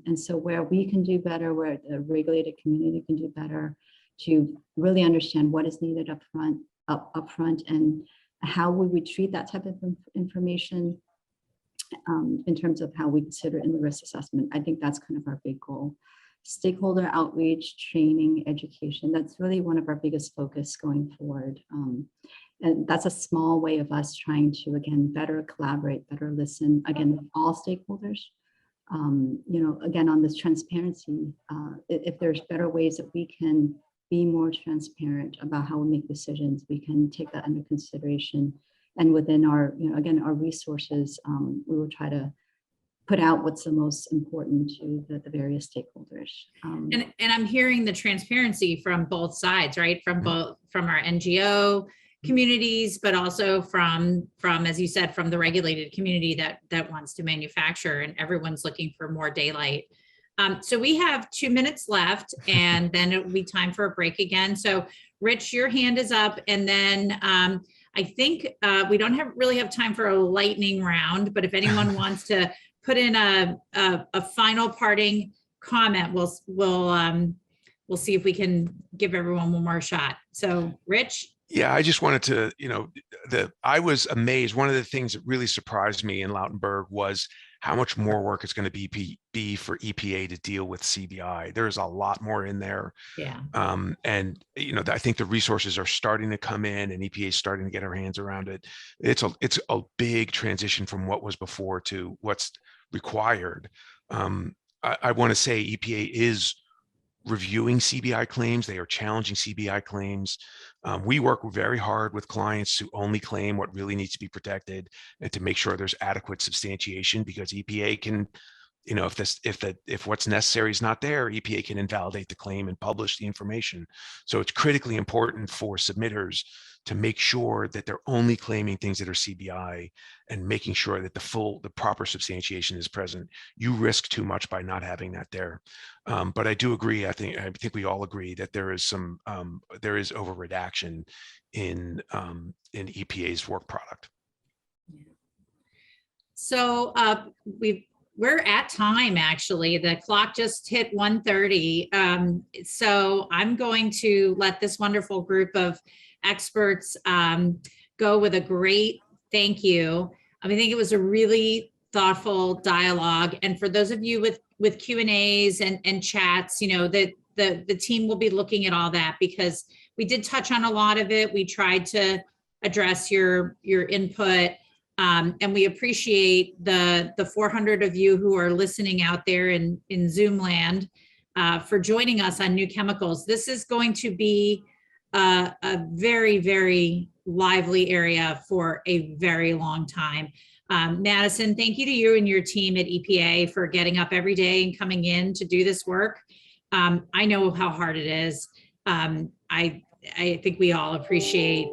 O: And so where we can do better, where the regulated community can do better, to really understand what is needed upfront, and how we would treat that type of information in terms of how we consider in the risk assessment. I think that's kind of our big goal. Stakeholder outreach, training, education, that's really one of our biggest focus going forward. And that's a small way of us trying to, again, better collaborate, better listen, again, with all stakeholders. Again, on this transparency, if there's better ways that we can be more transparent about how we make decisions, we can take that under consideration. And within our, again, our resources, we will try to put out what's the most important to the various stakeholders.
G: And I'm hearing the transparency from both sides, right? From our NGO communities, but also from, as you said, from the regulated community that wants to manufacture, and everyone's looking for more daylight. So we have 2 minutes left, and then it'll be time for a break again. So Rich, your hand is up, and then I think we don't really have time for a lightning round, but if anyone wants to put in a final parting comment, we'll see if we can give everyone one more shot. So Rich.
R: Yeah, I just wanted to, I was amazed. One of the things that really surprised me in Lautenberg was how much more work it's going to be for EPA to deal with CBI. There's a lot more in there.
G: Yeah.
R: And I think the resources are starting to come in, and EPA is starting to get her hands around it. It's a big transition from what was before to what's required. I want to say EPA is reviewing CBI claims. They are challenging CBI claims. We work very hard with clients who only claim what really needs to be protected and to make sure there's adequate substantiation, because EPA can, you know, if what's necessary is not there, EPA can invalidate the claim and publish the information. So it's critically important for submitters to make sure that they're only claiming things that are CBI and making sure that the proper substantiation is present. You risk too much by not having that there. But I do agree. I think we all agree that there is over redaction in EPA's work product.
G: So we're at time, actually. The clock just hit 1:30. So I'm going to let this wonderful group of experts go with a great thank you. I think it was a really thoughtful dialogue. And for those of you with Q&As and chats, you know, the team will be looking at all that, because we did touch on a lot of it. We tried to address your input. And we appreciate the 400 of you who are listening out there in Zoom land for joining us on New Chemicals. This is going to be a very, very lively area for a very long time. Madison, thank you to you and your team at EPA for getting up every day and coming in to do this work. I know how hard it is. I think we all appreciate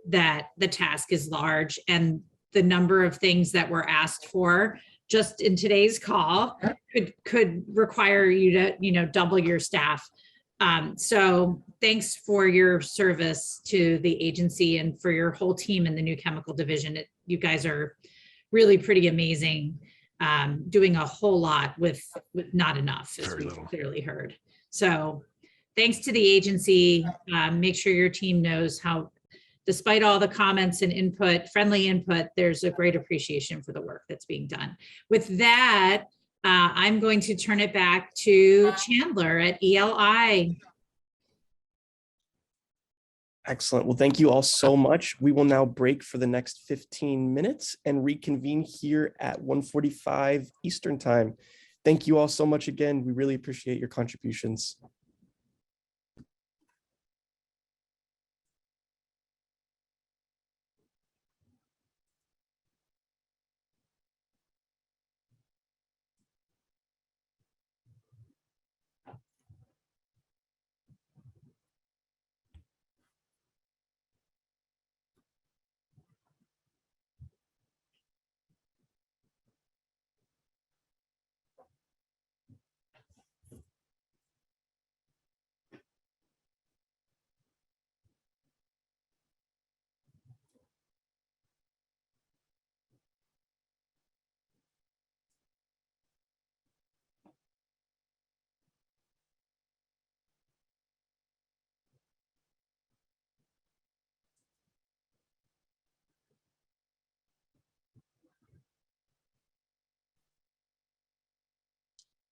G: that the task is large, and the number of things that were asked for just in today's call could require you to, you know, double your staff. So thanks for your service to the agency and for your whole team in the New Chemical Division. You guys are really pretty amazing, doing a whole lot with not enough, as we've clearly heard. So thanks to the agency. Make sure your team knows how, despite all the comments and input, friendly input, there's a great appreciation for the work that's being done. With that, I'm going to turn it back to Chandler at ELI.
A: Excellent. Well, thank you all so much. We will now break for the next 15 minutes and reconvene here at 1:45 Eastern Time. Thank you all so much again. We really appreciate your contributions.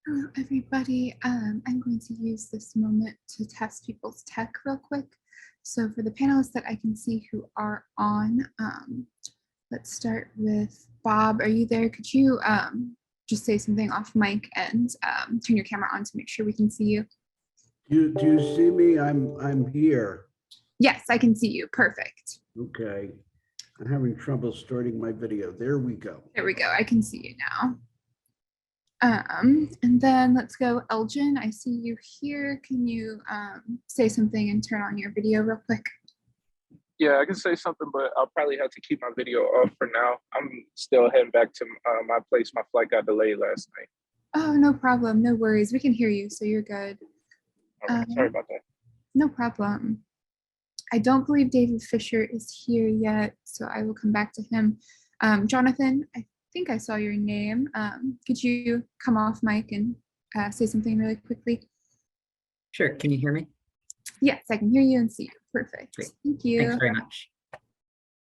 D: Hello, everybody. I'm going to use this moment to test people's tech real quick. So for the panelists that I can see who are on, let's start with Bob. Are you there? Could you just say something off mic and turn your camera on to make sure we can see you?
T: Do you see me? I'm here.
D: Yes, I can see you. Perfect.
T: Okay. I'm having trouble starting my video. There we go.
D: There we go. I can see you now. And then let's go, Elgin. I see you here. Can you say something and turn on your video real quick?
U: Yeah, I can say something, but I'll probably have to keep my video off for now. I'm still heading back to my place. My flight got delayed last night.
D: Oh, no problem. No worries. We can hear you, so you're good.
U: Sorry about that.
D: No problem. I don't believe David Fisher is here yet, so I will come back to him. Jonathan, I think I saw your name. Could you come off mic and say something really quickly?
V: Sure. Can you hear me?
D: Yes, I can hear you and see you. Perfect.
V: Great.
D: Thank you.
V: Thanks very much.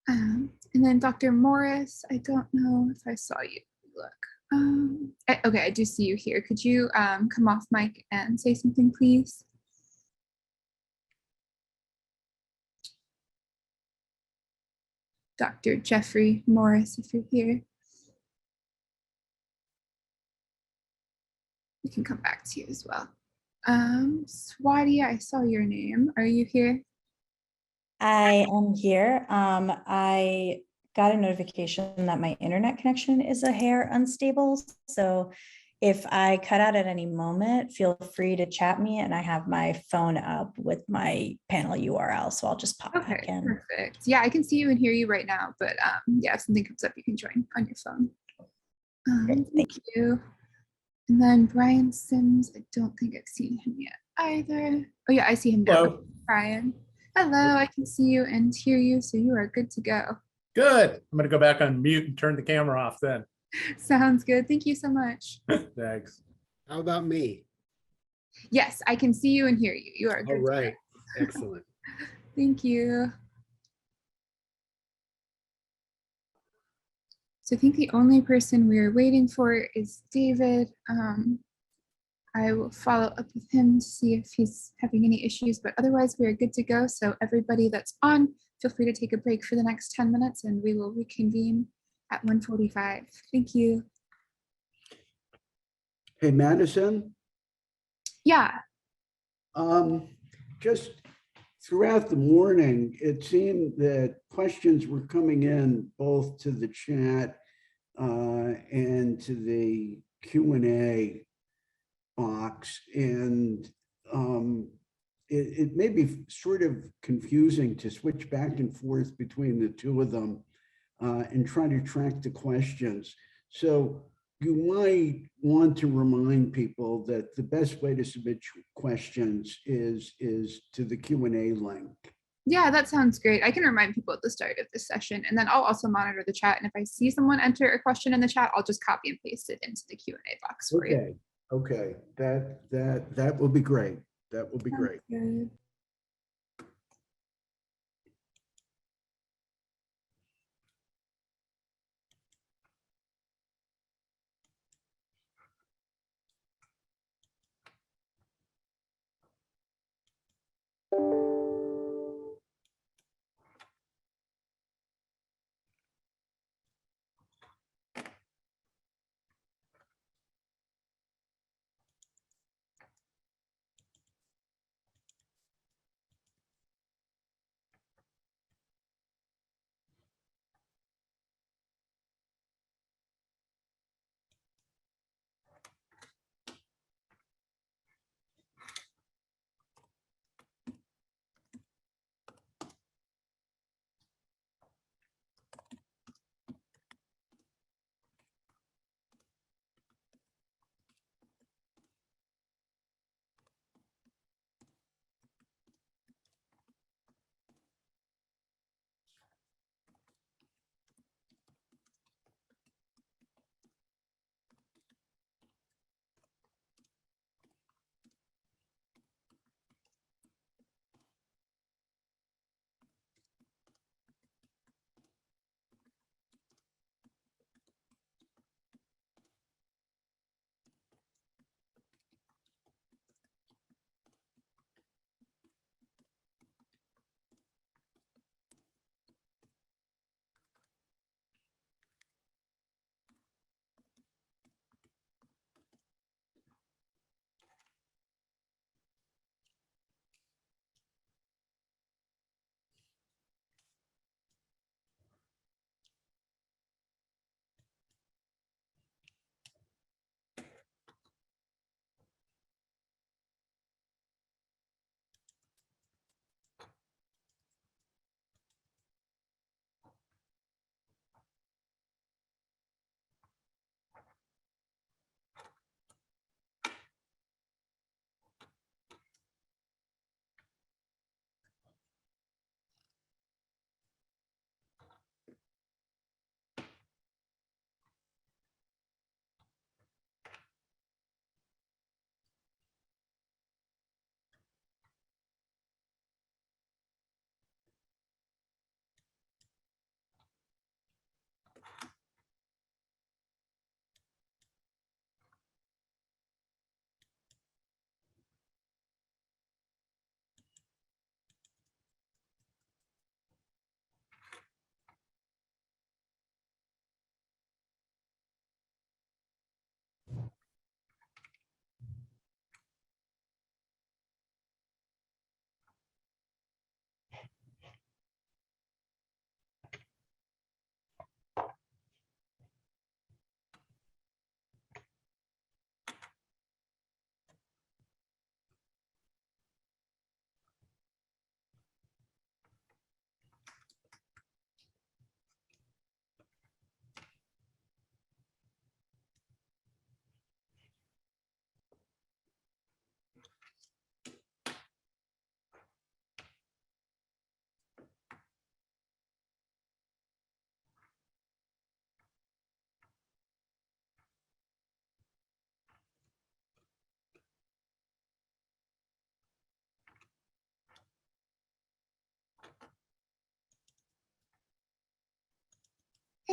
D: And then Dr. Morris, I don't know if I saw you. Look. Okay, I do see you here. Could you come off mic and say something, please? Dr. Jeffrey Morris, if you're here. We can come back to you as well. Swadia, I saw your name. Are you here?
B: I am here. I got a notification that my internet connection is a hair unstable. So if I cut out at any moment, feel free to chat me, and I have my phone up with my panel URL. So I'll just pop back in.
D: Perfect. Yeah, I can see you and hear you right now, but yeah, if something comes up, you can join on your phone. Thank you. And then Brian Sims, I don't think I've seen him yet either. Oh yeah, I see him now.
C: Hello.
D: Brian. Hello, I can see you and hear you, so you are good to go.
C: Good. I'm going to go back on mute and turn the camera off then.
D: Sounds good. Thank you so much.
C: Thanks.
T: How about me?
D: Yes, I can see you and hear you. You are good.
T: All right. Excellent.
D: Thank you. So I think the only person we're waiting for is David. I will follow up with him to see if he's having any issues, but otherwise we are good to go. So everybody that's on, feel free to take a break for the next 10 minutes and we will reconvene at 1:45. Thank you.
T: Hey, Madison.
D: Yeah.
T: Just throughout the morning, it seemed that questions were coming in both to the chat and to the Q&A box. And it may be sort of confusing to switch back and forth between the two of them and try to track the questions. So you might want to remind people that the best way to submit questions is to the Q&A link.
D: Yeah, that sounds great. I can remind people at the start of this session, and then I'll also monitor the chat. And if I see someone enter a question in the chat, I'll just copy and paste it into the Q&A box for you.
T: Okay, that will be great. That will be great.
D: Good.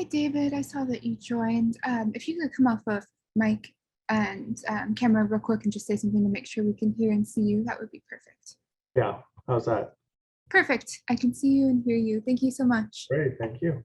D: Hey, David, I saw that you joined. If you could come off of mic and camera real quick and just say something to make sure we can hear and see you, that would be perfect.
C: Yeah, how's that?
D: Perfect. I can see you and hear you. Thank you so much.
C: Great, thank you.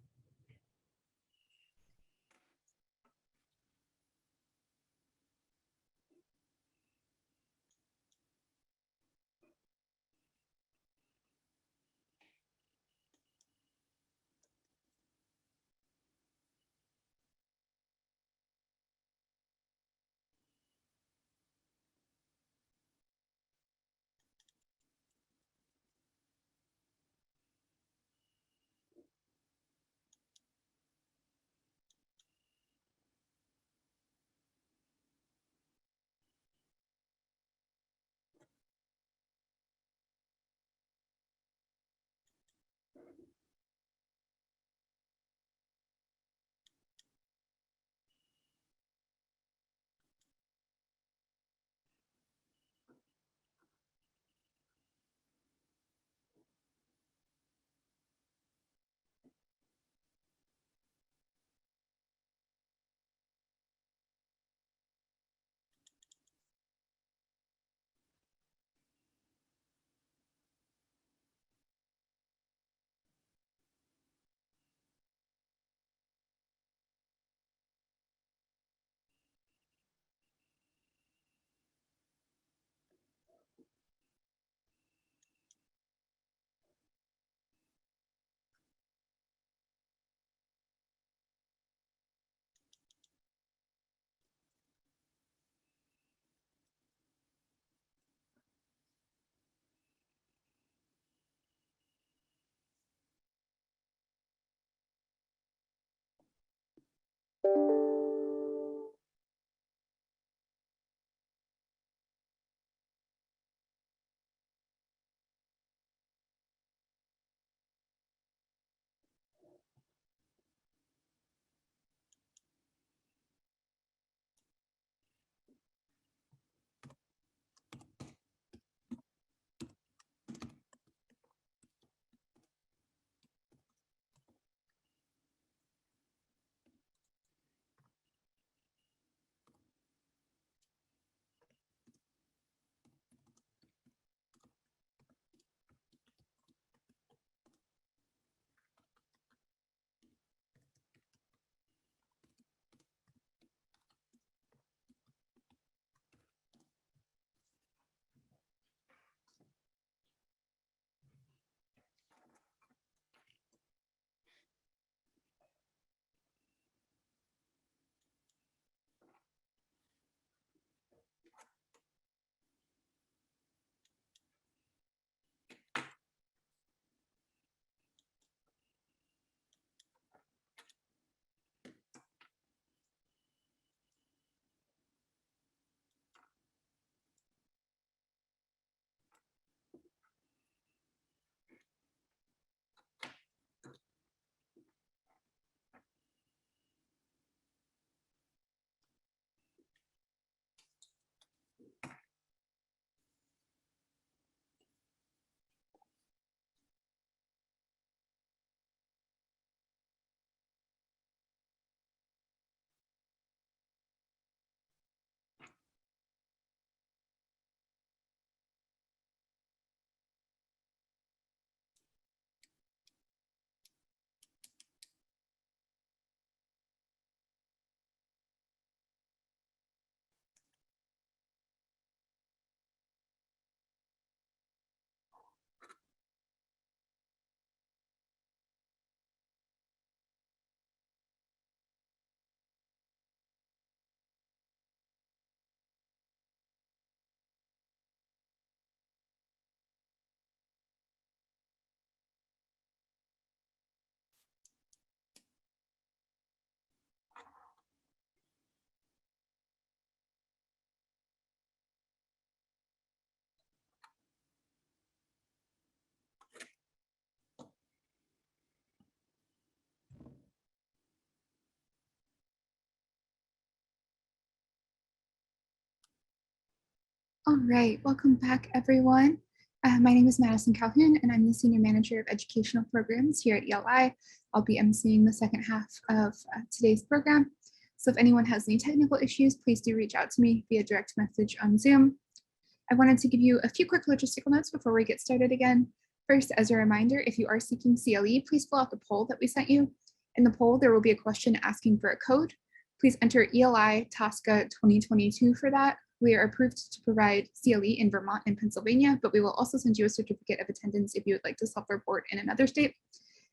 D: All right, welcome back, everyone. My name is Madison Calhoun, and I'm the Senior Manager of Educational Programs here at ELI. I'll be emceeing the second half of today's program. So if anyone has any technical issues, please do reach out to me via direct message on Zoom. I wanted to give you a few quick logistical notes before we get started again. First, as a reminder, if you are seeking CLE, please fill out the poll that we sent you. In the poll, there will be a question asking for a code. Please enter ELI TSCA 2022 for that. We are approved to provide CLE in Vermont and Pennsylvania, but we will also send you a certificate of attendance if you would like to self-report in another state.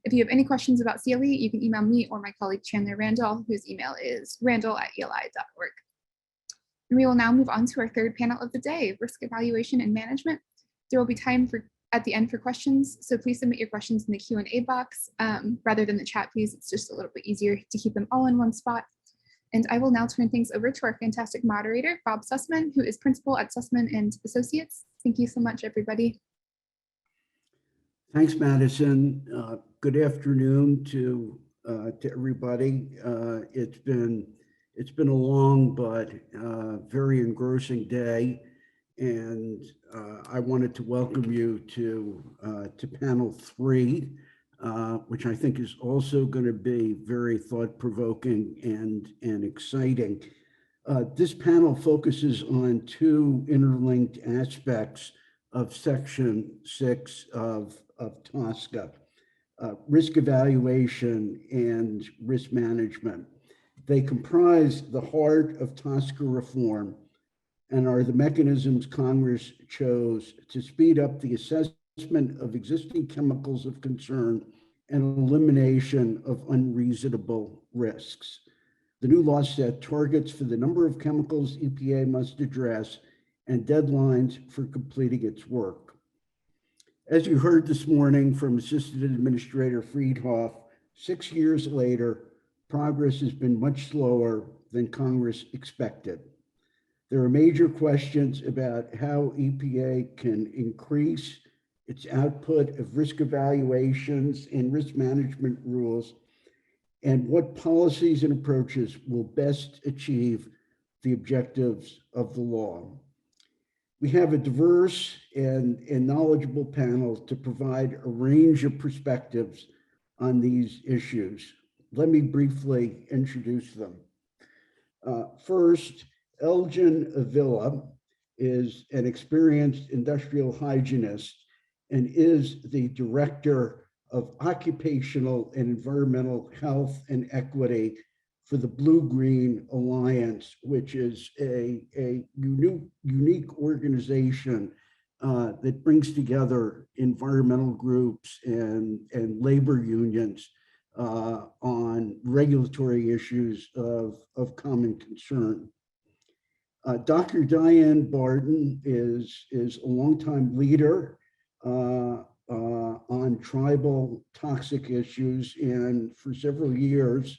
D: If you have any questions about CLE, you can email me or my colleague Chandler Randall, whose email is randall@eli.org. And we will now move on to our third panel of the day, risk evaluation and management. There will be time at the end for questions, so please submit your questions in the Q&A box rather than the chat, please. It's just a little bit easier to keep them all in one spot. And I will now turn things over to our fantastic moderator, Bob Sussman, who is principal at Sussman and Associates. Thank you so much, everybody.
T: Thanks, Madison. Good afternoon to everybody. It's been a long but very engrossing day, and I wanted to welcome you to panel 3. Which I think is also going to be very thought-provoking and exciting. This panel focuses on 2 interlinked aspects of Section 6 of TSCA, risk evaluation and risk management. They comprise the heart of TSCA reform and are the mechanisms Congress chose to speed up the assessment of existing chemicals of concern and elimination of unreasonable risks. The new law set targets for the number of chemicals EPA must address and deadlines for completing its work. As you heard this morning from Assistant Administrator Friedhoff, 6 years later, progress has been much slower than Congress expected. There are major questions about how EPA can increase its output of risk evaluations and risk management rules, and what policies and approaches will best achieve the objectives of the law. We have a diverse and knowledgeable panel to provide a range of perspectives on these issues. Let me briefly introduce them. First, Elgin Avila is an experienced industrial hygienist and is the Director of Occupational and Environmental Health and Equity for the Blue-Green Alliance, which is a unique organization that brings together environmental groups and labor unions on regulatory issues of common concern. Dr. Diane Barton is a longtime leader on tribal toxic issues, and for several years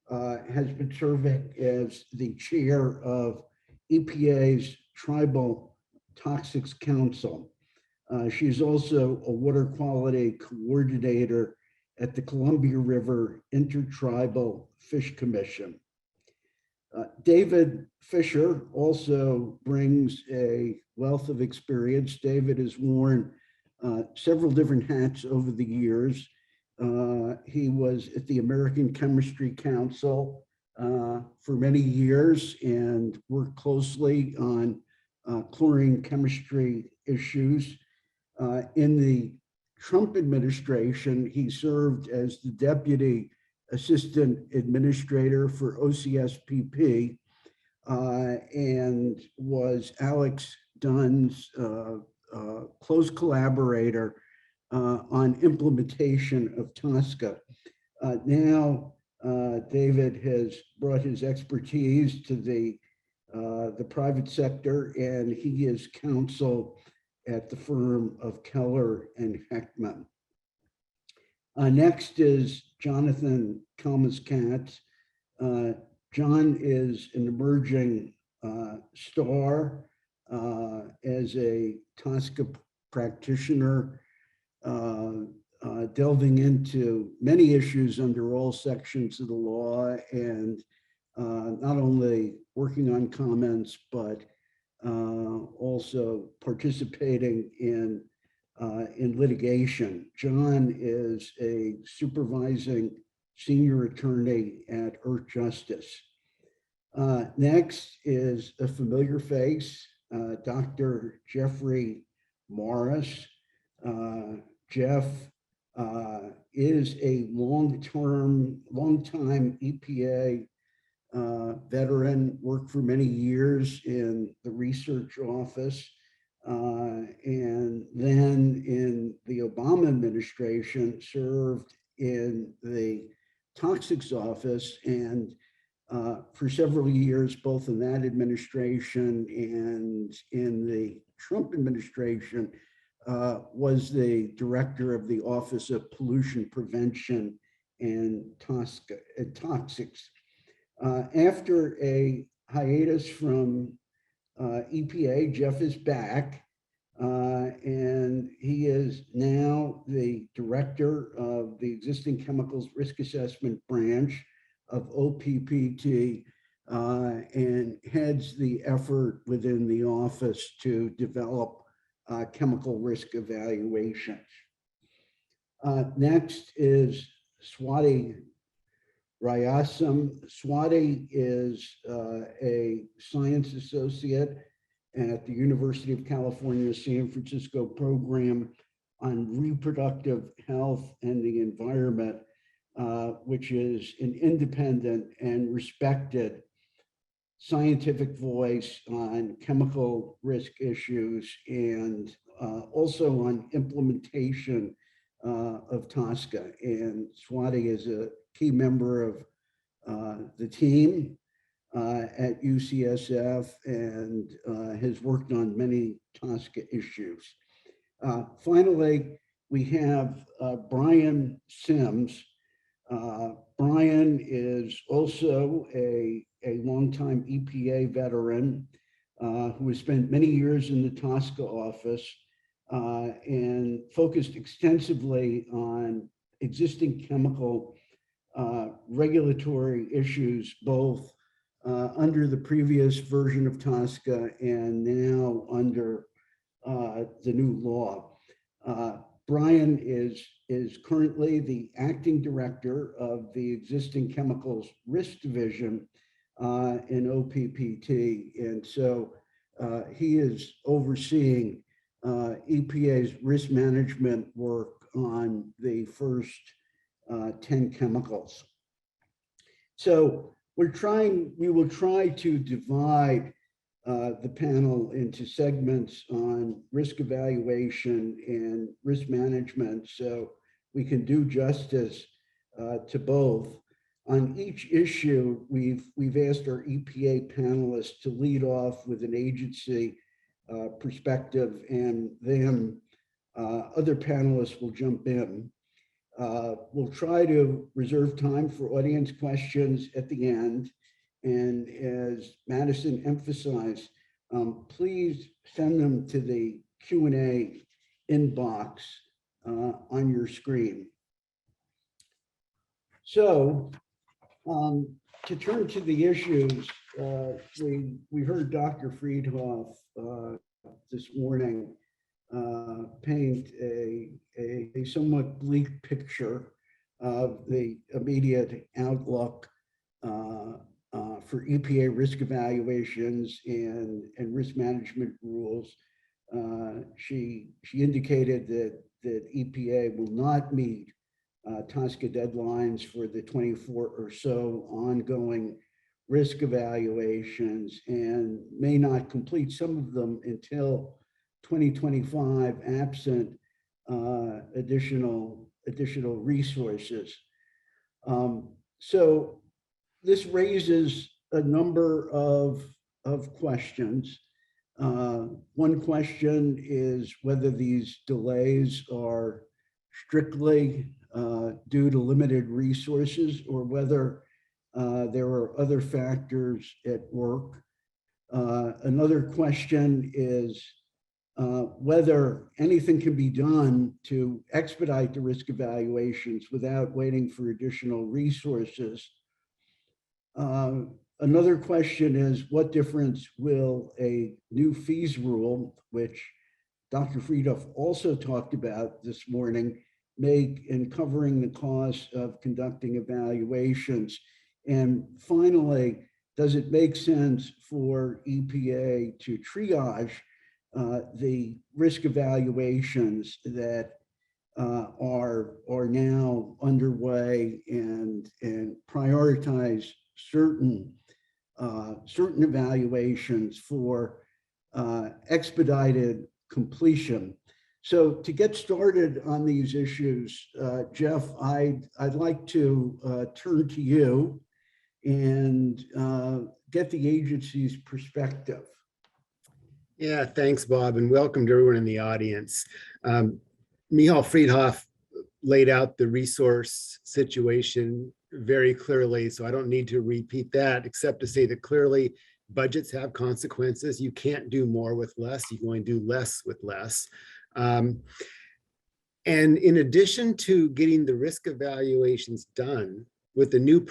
T: has been serving as the chair of EPA's Tribal Toxics Council. She's also a water quality coordinator at the Columbia River Intertribal Fish Commission. David Fisher also brings a wealth of experience. David has worn several different hats over the years. He was at the American Chemistry Council for many years and worked closely on chlorine chemistry issues. In the Trump administration, he served as the Deputy Assistant Administrator for OCSPP and was Alex Dunn's close collaborator on implementation of TSCA. Now, David has brought his expertise to the private sector, and he is counsel at the firm of Keller and Heckman. Next is Jonathan Kalmas-Katz. John is an emerging star as a TSCA practitioner, delving into many issues under all sections of the law, and not only working on comments, but also participating in in litigation. John is a supervising senior attorney at Earth Justice. Next is a familiar face, Dr. Jeffrey Morris. Jeff is a longtime EPA veteran, worked for many years in the research office, and then in the Obama administration served in the toxics office, and for several years, both in that administration and in the Trump administration, was the director of the Office of Pollution Prevention and Toxics. After a hiatus from EPA, Jeff is back, and he is now the director of the Existing Chemicals Risk Assessment Branch of OPPT, and heads the effort within the office to develop chemical risk evaluations. Next is Swati Rayasam. Swati is a science associate at the University of California, San Francisco program on reproductive health and the environment, which is an independent and respected scientific voice on chemical risk issues and also on implementation of TSCA. And Swati is a key member of the team at UCSF and has worked on many TSCA issues. Finally, we have Brian Sims. Brian is also a longtime EPA veteran who has spent many years in the TSCA office and focused extensively on existing chemical regulatory issues, both under the previous version of TSCA and now under the new law. Brian is currently the acting director of the Existing Chemicals Risk Division in OPPT. And so he is overseeing EPA's risk management work on the first 10 chemicals. So we will try to divide the panel into segments on risk evaluation and risk management so we can do justice to both. On each issue, we've asked our EPA panelists to lead off with an agency perspective, and then other panelists will jump in. We'll try to reserve time for audience questions at the end. And as Madison emphasized, please send them to the Q&A inbox on your screen. So to turn to the issues, we heard Dr. Friedhoff this morning paint a somewhat bleak picture of the immediate outlook for EPA risk evaluations and risk management rules. She indicated that EPA will not meet TSCA deadlines for the 24 or so ongoing risk evaluations and may not complete some of them until 2025, absent additional resources. So this raises a number of questions. One question is whether these delays are strictly due to limited resources or whether there are other factors at work. Another question is whether anything can be done to expedite the risk evaluations without waiting for additional resources. Another question is what difference will a new fees rule, which Dr. Friedhoff also talked about this morning, make in covering the cost of conducting evaluations. And finally, does it make sense for EPA to triage the risk evaluations that are now underway and prioritize certain evaluations for expedited completion? So to get started on these issues, Jeff, I'd like to turn to you and get the agency's perspective.
E: Yeah, thanks, Bob, and welcome to everyone in the audience. Michal Friedhoff laid out the resource situation very clearly, so I don't need to repeat that, except to say that clearly budgets have consequences. You can't do more with less. You can only do less with less. And in addition to getting the risk evaluations done with the new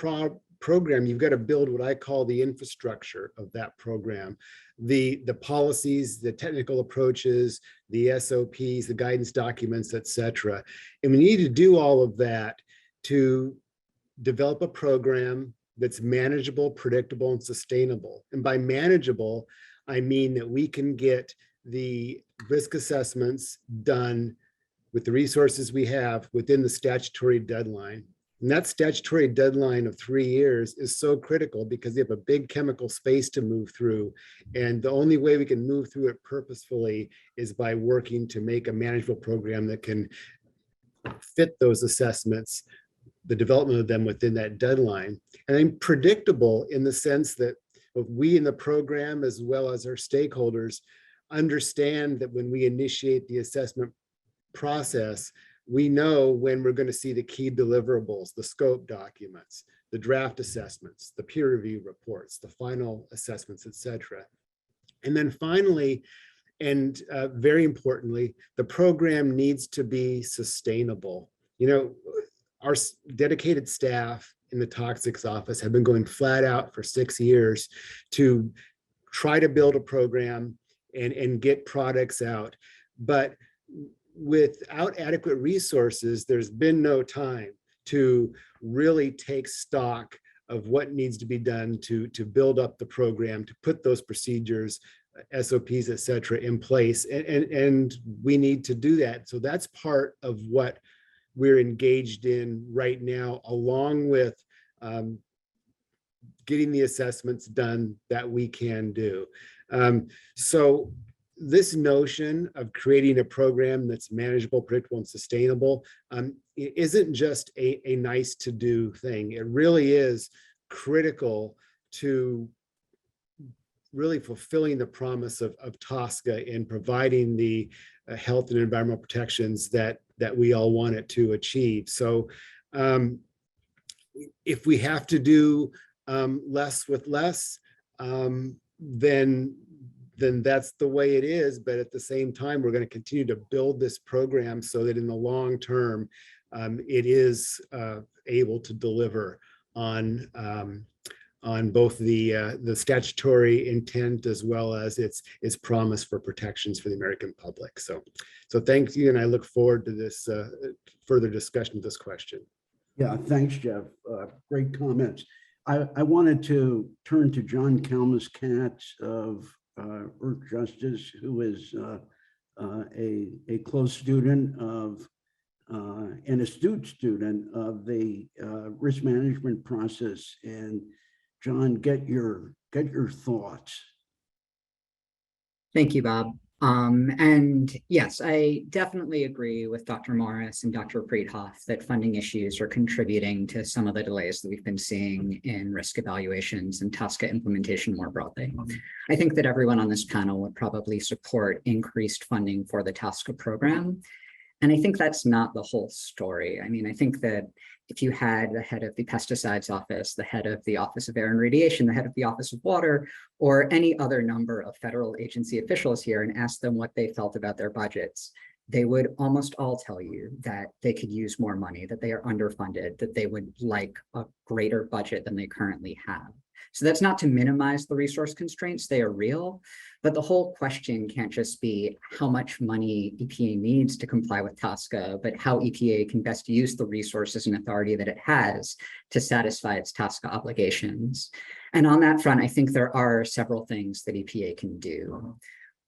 E: program, you've got to build what I call the infrastructure of that program. The policies, the technical approaches, the SOPs, the guidance documents, et cetera. And we need to do all of that to develop a program that's manageable, predictable, and sustainable. And by manageable, I mean that we can get the risk assessments done with the resources we have within the statutory deadline. And that statutory deadline of 3 years is so critical because they have a big chemical space to move through. And the only way we can move through it purposefully is by working to make a manageable program that can fit those assessments, the development of them within that deadline. And then predictable in the sense that we in the program, as well as our stakeholders, understand that when we initiate the assessment process, we know when we're going to see the key deliverables, the scope documents, the draft assessments, the peer review reports, the final assessments, et cetera. And then finally, and very importantly, the program needs to be sustainable. You know, our dedicated staff in the toxics office have been going flat out for 6 years to try to build a program and get products out. But without adequate resources, there's been no time to really take stock of what needs to be done to build up the program, to put those procedures, SOPs, et cetera, in place. And we need to do that. So that's part of what we're engaged in right now, along with getting the assessments done that we can do. So this notion of creating a program that's manageable, predictable, and sustainable isn't just a nice to do thing. It really is critical to really fulfilling the promise of TSCA in providing the health and environmental protections that we all want it to achieve. So if we have to do less with less, then that's the way it is. But at the same time, we're going to continue to build this program so that in the long term, it is able to deliver on both the statutory intent as well as its promise for protections for the American public. So thank you, and I look forward to this further discussion of this question.
T: Yeah, thanks, Jeff. Great comments. I wanted to turn to John Kalmus-Katz of Earth Justice, who is a close student of and astute student of the risk management process. And John, get your thoughts.
V: Thank you, Bob. And yes, I definitely agree with Dr. Morris and Dr. Friedhoff that funding issues are contributing to some of the delays that we've been seeing in risk evaluations and TSCA implementation more broadly. I think that everyone on this panel would probably support increased funding for the TSCA program. And I think that's not the whole story. I mean, I think that if you had the head of the pesticides office, the head of the Office of Air and Radiation, the head of the Office of Water, or any other number of federal agency officials here and asked them what they felt about their budgets, they would almost all tell you that they could use more money, that they are underfunded, that they would like a greater budget than they currently have. So that's not to minimize the resource constraints, they are real, but the whole question can't just be how much money EPA needs to comply with TSCA, but how EPA can best use the resources and authority that it has to satisfy its TSCA obligations. And on that front, I think there are several things that EPA can do.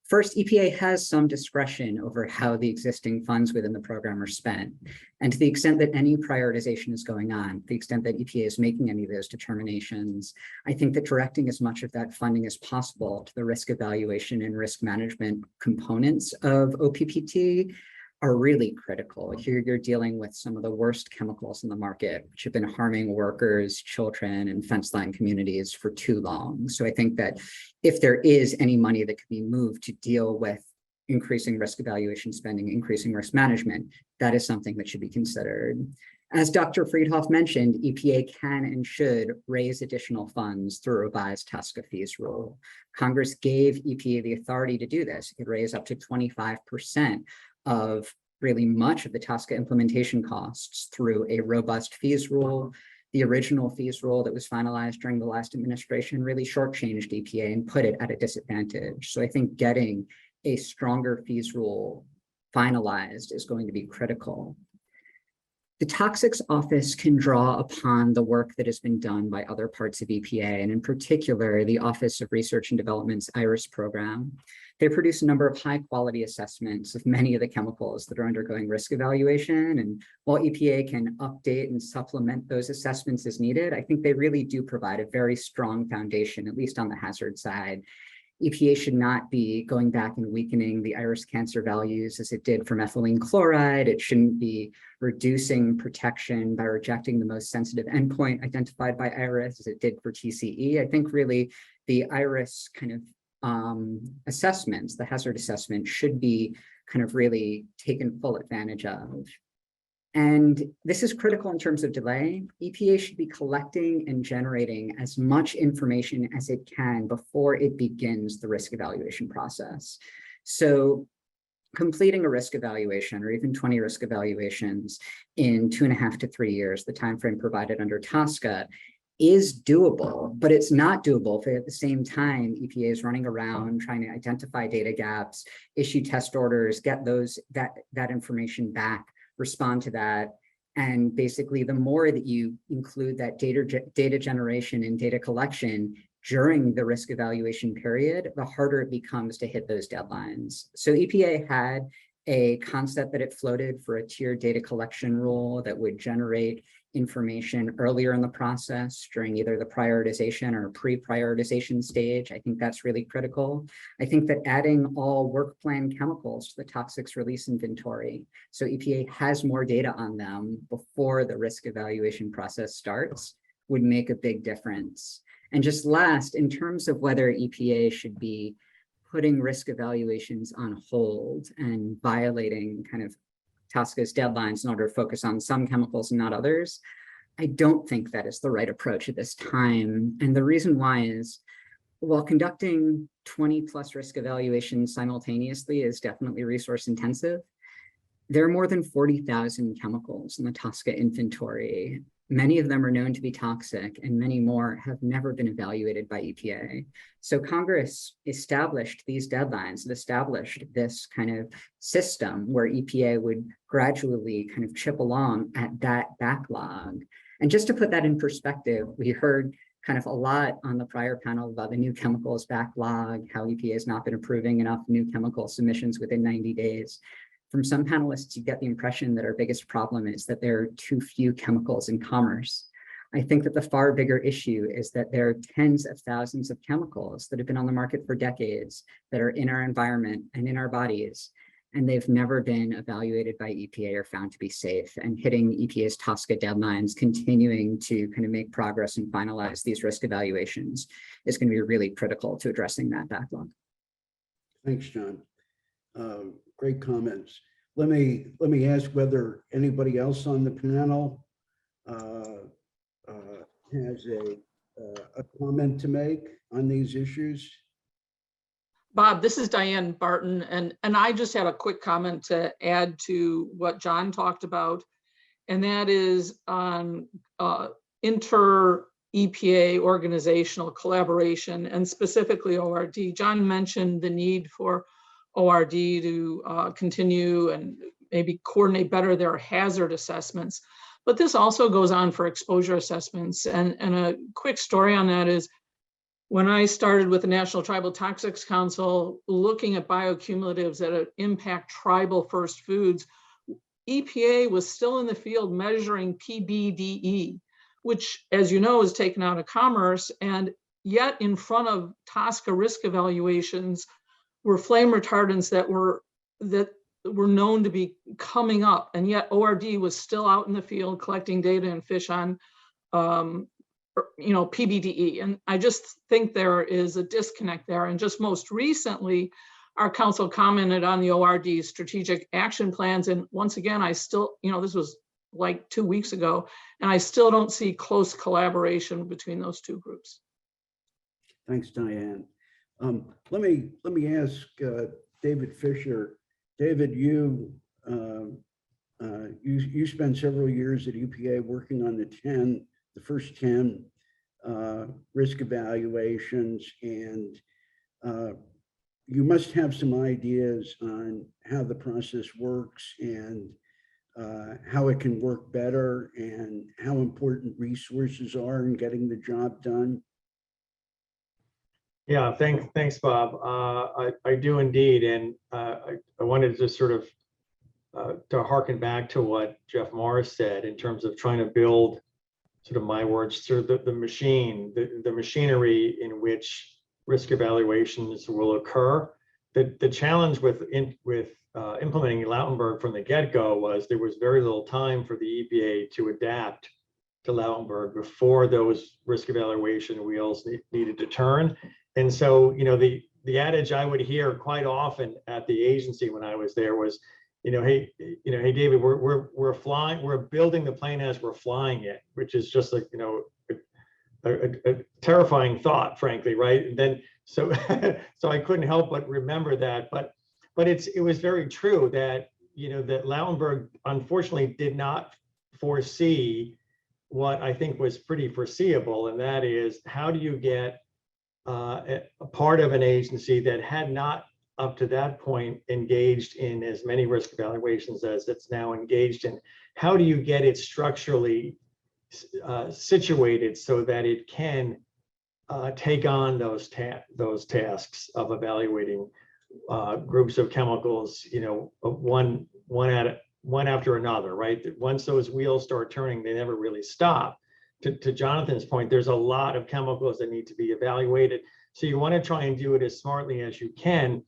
V: First, EPA has some discretion over how the existing funds within the program are spent. And to the extent that any prioritization is going on, to the extent that EPA is making any of those determinations, I think that directing as much of that funding as possible to the risk evaluation and risk management components of OPPT are really critical. Here you're dealing with some of the worst chemicals in the market, which have been harming workers, children, and fence line communities for too long. So I think that if there is any money that could be moved to deal with increasing risk evaluation spending, increasing risk management, that is something that should be considered. As Dr. Friedhoff mentioned, EPA can and should raise additional funds through a revised TSCA fees rule. Congress gave EPA the authority to do this. It could raise up to 25% of really much of the TSCA implementation costs through a robust fees rule. The original fees rule that was finalized during the last administration really shortchanged EPA and put it at a disadvantage. So I think getting a stronger fees rule finalized is going to be critical. The Toxics Office can draw upon the work that has been done by other parts of EPA, and in particular, the Office of Research and Development's IRIS program. They produce a number of high-quality assessments of many of the chemicals that are undergoing risk evaluation. And while EPA can update and supplement those assessments as needed, I think they really do provide a very strong foundation, at least on the hazard side. EPA should not be going back and weakening the IRIS cancer values as it did for methylene chloride. It shouldn't be reducing protection by rejecting the most sensitive endpoint identified by IRIS as it did for TCE. I think really the IRIS kind of assessments, the hazard assessment, should be kind of really taken full advantage of. And this is critical in terms of delay. EPA should be collecting and generating as much information as it can before it begins the risk evaluation process. So completing a risk evaluation or even 20 risk evaluations in 2.5 to 3 years, the timeframe provided under TSCA, is doable, but it's not doable if at the same time EPA is running around trying to identify data gaps, issue test orders, get that information back, respond to that. And basically, the more that you include that data generation and data collection during the risk evaluation period, the harder it becomes to hit those deadlines. So EPA had a concept that it floated for a tiered data collection rule that would generate information earlier in the process during either the prioritization or pre-prioritization stage. I think that's really critical. I think that adding all work plan chemicals to the toxics release inventory, so EPA has more data on them before the risk evaluation process starts, would make a big difference. And just last, in terms of whether EPA should be putting risk evaluations on hold and violating kind of TSCA's deadlines in order to focus on some chemicals and not others, I don't think that is the right approach at this time. And the reason why is, while conducting 20 plus risk evaluations simultaneously is definitely resource intensive, there are more than 40,000 chemicals in the TSCA inventory. Many of them are known to be toxic, and many more have never been evaluated by EPA. So Congress established these deadlines, it established this kind of system where EPA would gradually kind of chip along at that backlog. And just to put that in perspective, we heard kind of a lot on the prior panel about the new chemicals backlog, how EPA has not been approving enough new chemical submissions within 90 days. From some panelists, you get the impression that our biggest problem is that there are too few chemicals in commerce. I think that the far bigger issue is that there are tens of thousands of chemicals that have been on the market for decades that are in our environment and in our bodies, and they've never been evaluated by EPA or found to be safe. And hitting EPA's TSCA deadlines, continuing to kind of make progress and finalize these risk evaluations is going to be really critical to addressing that backlog.
T: Thanks, John. Great comments. Let me ask whether anybody else on the panel has a comment to make on these issues.
F: Bob, this is Diane Barton, and I just had a quick comment to add to what John talked about, and that is on EPA organizational collaboration and specifically ORD. John mentioned the need for ORD to continue and maybe coordinate better their hazard assessments. But this also goes on for exposure assessments. And a quick story on that is when I started with the National Tribal Toxics Council, looking at bioaccumulatives that impact tribal first foods, EPA was still in the field measuring PBDE, which, as you know, is taken out of commerce. And yet in front of TSCA risk evaluations were flame retardants that were known to be coming up. And yet ORD was still out in the field collecting data and fish on PBDE. And I just think there is a disconnect there. And just most recently, our council commented on the ORD strategic action plans. And once again, I still, this was like 2 weeks ago, and I still don't see close collaboration between those two groups.
T: Thanks, Diane. Let me ask David Fisher. David, you spent several years at EPA working on the first 10 risk evaluations, and you must have some ideas on how the process works and how it can work better and how important resources are in getting the job done.
J: Yeah, thanks, Bob. I do indeed, and I wanted to sort of to harken back to what Jeff Morris said in terms of trying to build, sort of my words, sort of the machinery in which risk evaluations will occur. The challenge with implementing Lautenberg from the get-go was there was very little time for the EPA to adapt to Lautenberg before those risk evaluation wheels needed to turn. And so, the adage I would hear quite often at the agency when I was there was, hey David, we're building the plane as we're flying it, which is just like, a terrifying thought, frankly, right? And then so I couldn't help but remember that, but it was very true that that Lautenberg unfortunately did not foresee what I think was pretty foreseeable, and that is, how do you get a part of an agency that had not up to that point engaged in as many risk evaluations as it's now engaged in, how do you get it structurally situated so that it can take on those tasks of evaluating groups of chemicals, one after another, right? Once those wheels start turning, they never really stop. To Jonathan's point, there's a lot of chemicals that need to be evaluated. So you want to try and do it as smartly as you can.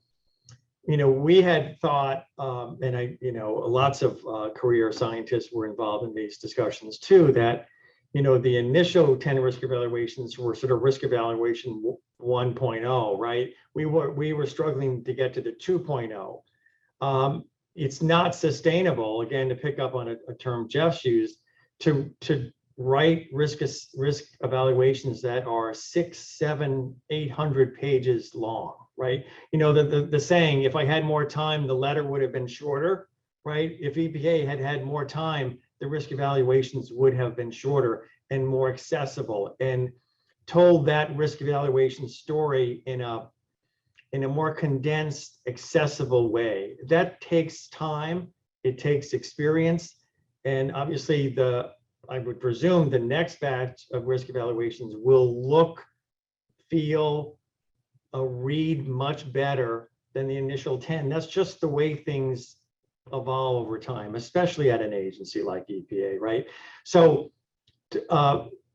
J: We had thought, and lots of career scientists were involved in these discussions too, that the initial 10 risk evaluations were sort of risk evaluation 1.0, right? We were struggling to get to the 2.0. It's not sustainable, again, to pick up on a term Jeff's used, to write risk evaluations that are 600, 700, 800 pages long, right? The saying, if I had more time, the letter would have been shorter, right? If EPA had had more time, the risk evaluations would have been shorter and more accessible, and told that risk evaluation story in a more condensed, accessible way. That takes time, it takes experience, and obviously I would presume the next batch of risk evaluations will look, feel, read much better than the initial 10. That's just the way things evolve over time, especially at an agency like EPA, right? So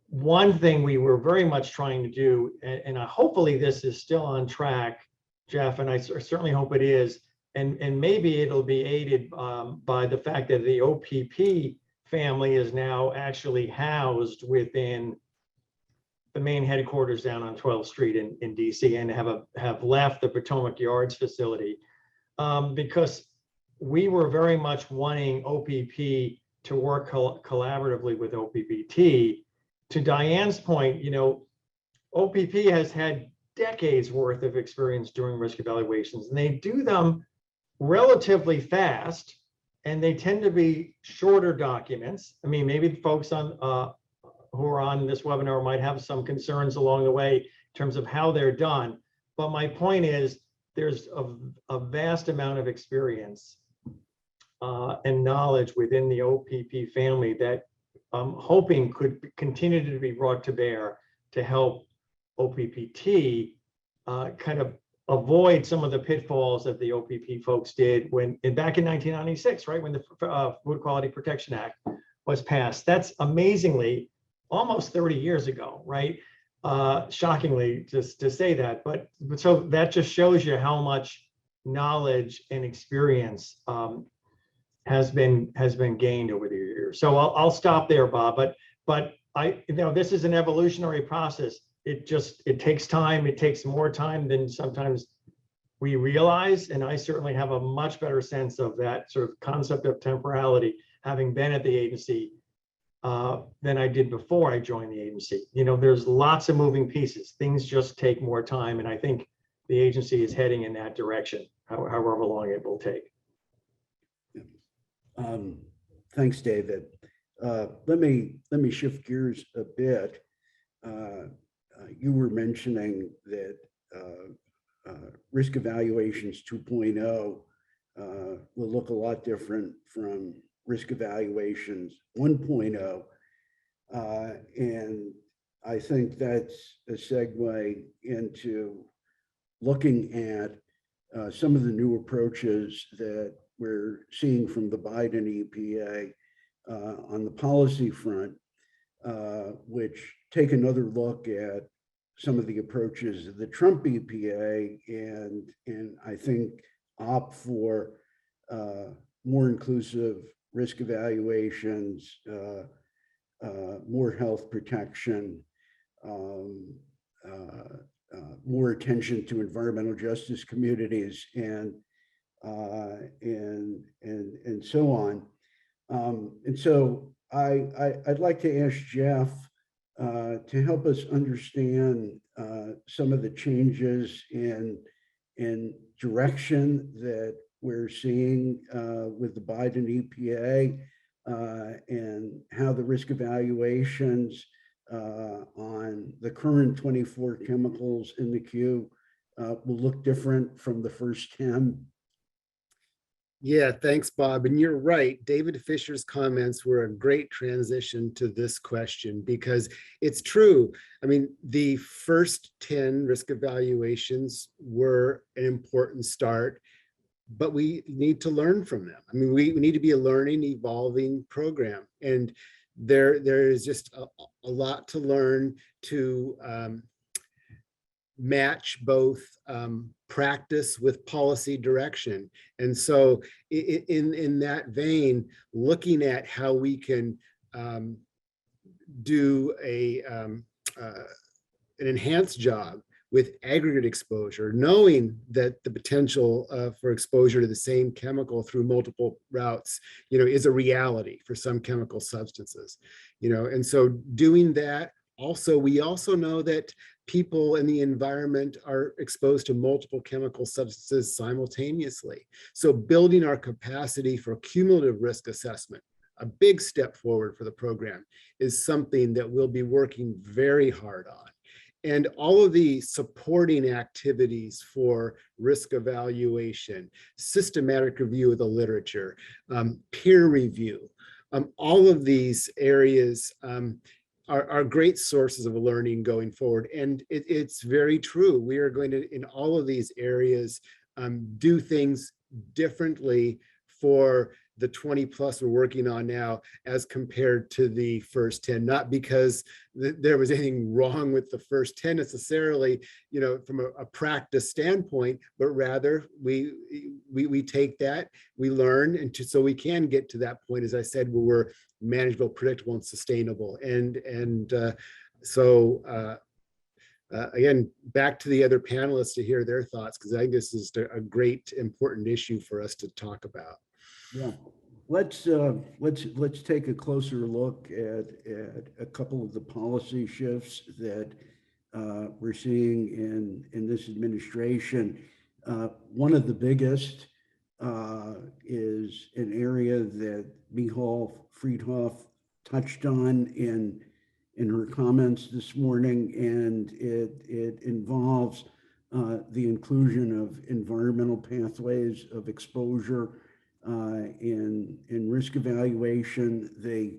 J: one thing we were very much trying to do, and hopefully this is still on track, Jeff, and I certainly hope it is, and maybe it'll be aided by the fact that the OPP family is now actually housed within the main headquarters down on 12th Street in DC, and have left the Potomac Yards facility, because we were very much wanting OPP to work collaboratively with OPPT. To Diane's point, OPP has had decades worth of experience doing risk evaluations, and they do them relatively fast, and they tend to be shorter documents. I mean, maybe the folks on who are on this webinar might have some concerns along the way in terms of how they're done. But my point is there's a vast amount of experience and knowledge within the OPP family that I'm hoping could continue to be brought to bear to help OPPT kind of avoid some of the pitfalls that the OPP folks did back in 1996, right, when the Food Quality Protection Act was passed. That's amazingly almost 30 years ago, right? Shockingly, just to say that, but so that just shows you how much knowledge and experience has been gained over the years. So I'll stop there, Bob. But this is an evolutionary process. It takes time. It takes more time than sometimes we realize. And I certainly have a much better sense of that sort of concept of temporality, having been at the agency than I did before I joined the agency. There's lots of moving pieces. Things just take more time. And I think the agency is heading in that direction, however long it will take.
T: Thanks, David. Let me shift gears a bit. You were mentioning that risk evaluations 2.0 will look a lot different from risk evaluations 1.0. And I think that's a segue into looking at some of the new approaches that we're seeing from the Biden EPA on the policy front, which take another look at some of the approaches of the Trump EPA and I think opt for more inclusive risk evaluations, more health protection, more attention to environmental justice communities, and so on. And so I'd like to ask Jeff to help us understand some of the changes in direction that we're seeing with the Biden EPA and how the risk evaluations on the current 24 chemicals in the queue will look different from the first 10.
E: Yeah, thanks, Bob. And you're right. David Fisher's comments were a great transition to this question because it's true. I mean, the first 10 risk evaluations were an important start, but we need to learn from them. I mean, we need to be a learning, evolving program. And there is just a lot to learn to match both practice with policy direction. And so in that vein, looking at how we can do an enhanced job with aggregate exposure, knowing that the potential for exposure to the same chemical through multiple routes, is a reality for some chemical substances, and so doing that. Also, we also know that people in the environment are exposed to multiple chemical substances simultaneously. So building our capacity for cumulative risk assessment, a big step forward for the program, is something that we'll be working very hard on. And all of the supporting activities for risk evaluation, systematic review of the literature, peer review, all of these areas are great sources of learning going forward. And it's very true. We are going to, in all of these areas, do things differently for the 20 plus we're working on now as compared to the first 10, not because there was anything wrong with the first 10 necessarily, from a practice standpoint, but rather we take that, we learn, and so we can get to that point, as I said, where we're manageable, predictable, and sustainable. So again, back to the other panelists to hear their thoughts, because I think this is a great, important issue for us to talk about.
T: Yeah, let's take a closer look at a couple of the policy shifts that we're seeing in this administration. One of the biggest is an area that Michal Friedhoff touched on in in her comments this morning, and it involves the inclusion of environmental pathways of exposure in risk evaluation. The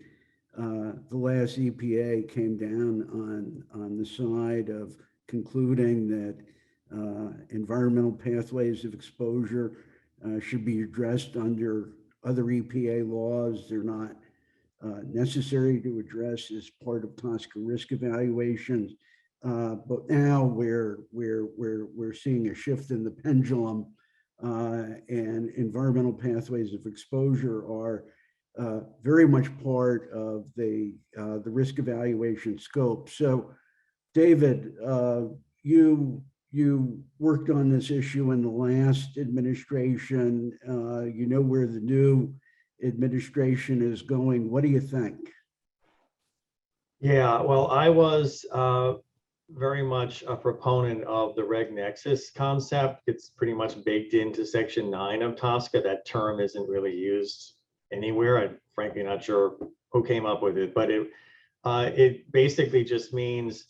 T: last EPA came down on the side of concluding that environmental pathways of exposure should be addressed under other EPA laws. They're not necessary to address as part of TSCA risk evaluations. But now we're seeing a shift in the pendulum, and environmental pathways of exposure are very much part of the risk evaluation scope. So, David, you worked on this issue in the last administration. You know where the new administration is going. What do you think?
J: Yeah, well, I was very much a proponent of the Reg Nexus concept. It's pretty much baked into Section 9 of TSCA. That term isn't really used anywhere. I'm frankly not sure who came up with it, but it basically just means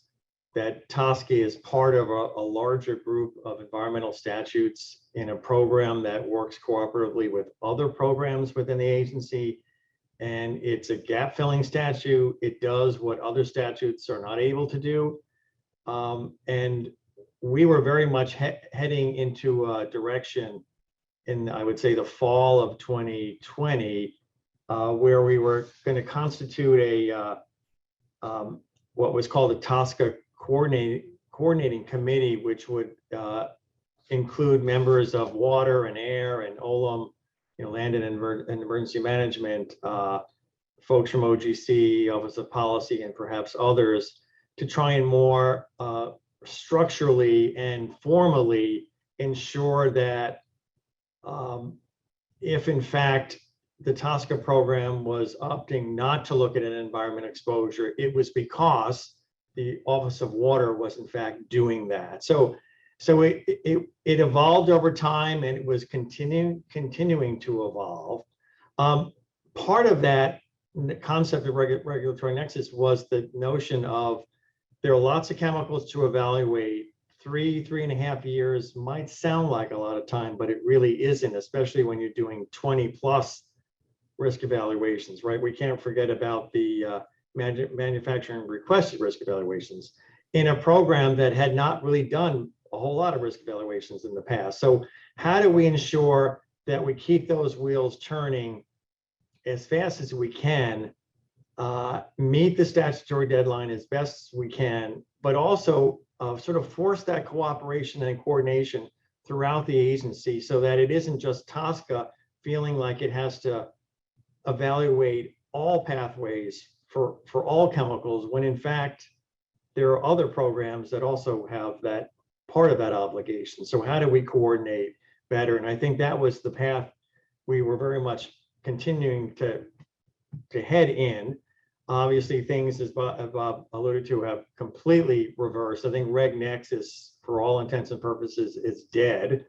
J: that TSCA is part of a larger group of environmental statutes in a program that works cooperatively with other programs within the agency. And it's a gap filling statute. It does what other statutes are not able to do. And we were very much heading into a direction in, I would say, the fall of 2020, where we were going to constitute a what was called a TSCA coordinating committee, which would include members of water and air and OLM, land and emergency management, folks from OGC, Office of Policy, and perhaps others, to try and more structurally and formally ensure that if in fact the TSCA program was opting not to look at an environment exposure, it was because the Office of Water was in fact doing that. So it evolved over time, and it was continuing to evolve. Part of that concept of regulatory nexus was the notion of there are lots of chemicals to evaluate. 3.5 years might sound like a lot of time, but it really isn't, especially when you're doing 20+ risk evaluations, right? We can't forget about the manufacturing requested risk evaluations in a program that had not really done a whole lot of risk evaluations in the past. So how do we ensure that we keep those wheels turning as fast as we can, meet the statutory deadline as best as we can, but also sort of force that cooperation and coordination throughout the agency so that it isn't just TSCA feeling like it has to evaluate all pathways for all chemicals, when in fact there are other programs that also have that part of that obligation. So how do we coordinate better? And I think that was the path we were very much continuing to head in. Obviously, things, as Bob alluded to, have completely reversed. I think Reg Nexus, for all intents and purposes, is dead.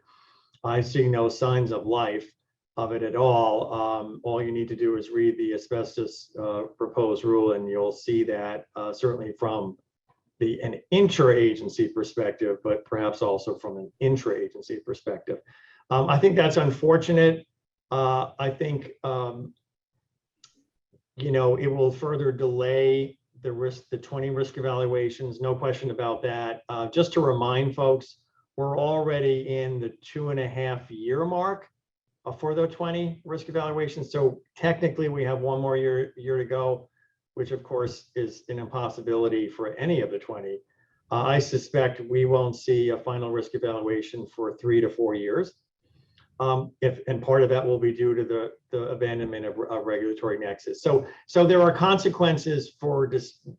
J: I see no signs of life of it at all. All you need to do is read the asbestos proposed rule, and you'll see that certainly from an interagency perspective, but perhaps also from an intra-agency perspective. I think that's unfortunate. I think it will further delay the 20 risk evaluations, no question about that. Just to remind folks, we're already in the 2.5-year mark for the 20 risk evaluations. So technically we have one more year to go, which of course is an impossibility for any of the 20. I suspect we won't see a final risk evaluation for 3 to 4 years. And part of that will be due to the abandonment of regulatory nexus. So there are consequences for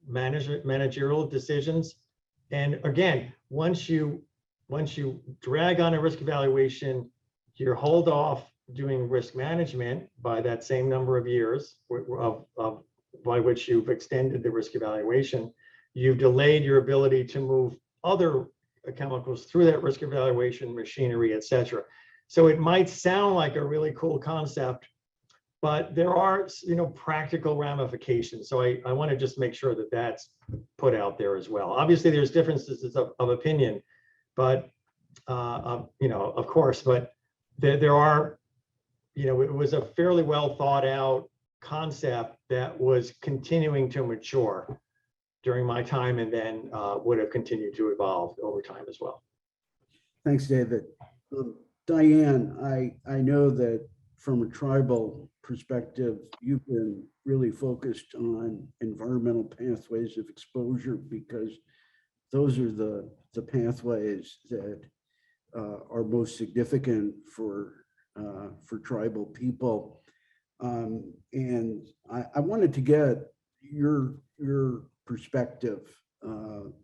J: managerial decisions. And again, once you drag on a risk evaluation, you're hold off doing risk management by that same number of years by which you've extended the risk evaluation. You've delayed your ability to move other chemicals through that risk evaluation machinery, et cetera. So it might sound like a really cool concept, but there are, practical ramifications. So I want to just make sure that that's put out there as well. Obviously, there's differences of opinion, but of course, but there are, it was a fairly well thought out concept that was continuing to mature during my time, and then would have continued to evolve over time as well.
T: Thanks, David. Diane, I know that from a tribal perspective, you've been really focused on environmental pathways of exposure, because those are the pathways that are most significant for tribal people. And I wanted to get your perspective,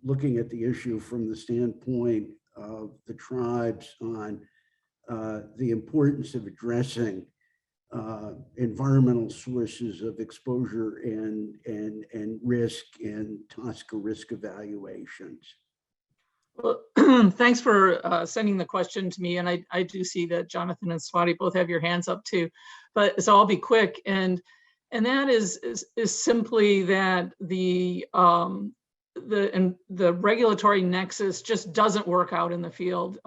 T: looking at the issue from the standpoint of the tribes on the importance of addressing environmental sources of exposure and risk and TSCA risk evaluations.
F: Well, thanks for sending the question to me. And I do see that Jonathan and Swati both have your hands up too, but so I'll be quick. And that is simply that the regulatory nexus just doesn't work out in the field.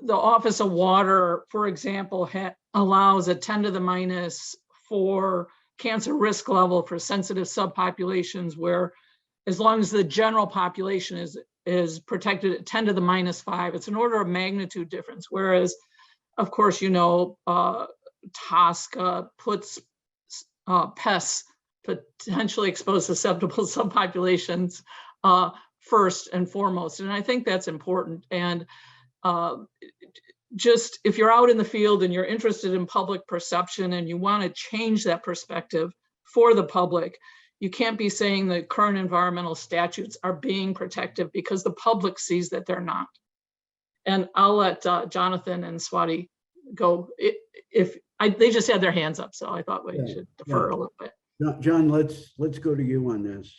F: The Office of Water, for example, allows a 10⁻⁴ cancer risk level for sensitive subpopulations, where as long as the general population is protected at 10⁻⁵, it's an order of magnitude difference. Whereas, of course, TSCA puts pests, potentially exposed susceptible subpopulations, first and foremost. And I think that's important. And just if you're out in the field and you're interested in public perception and you want to change that perspective for the public, you can't be saying the current environmental statutes are being protective, because the public sees that they're not. And I'll let Jonathan and Swati go. They just had their hands up, so I thought we should defer a little bit.
T: John, let's go to you on this.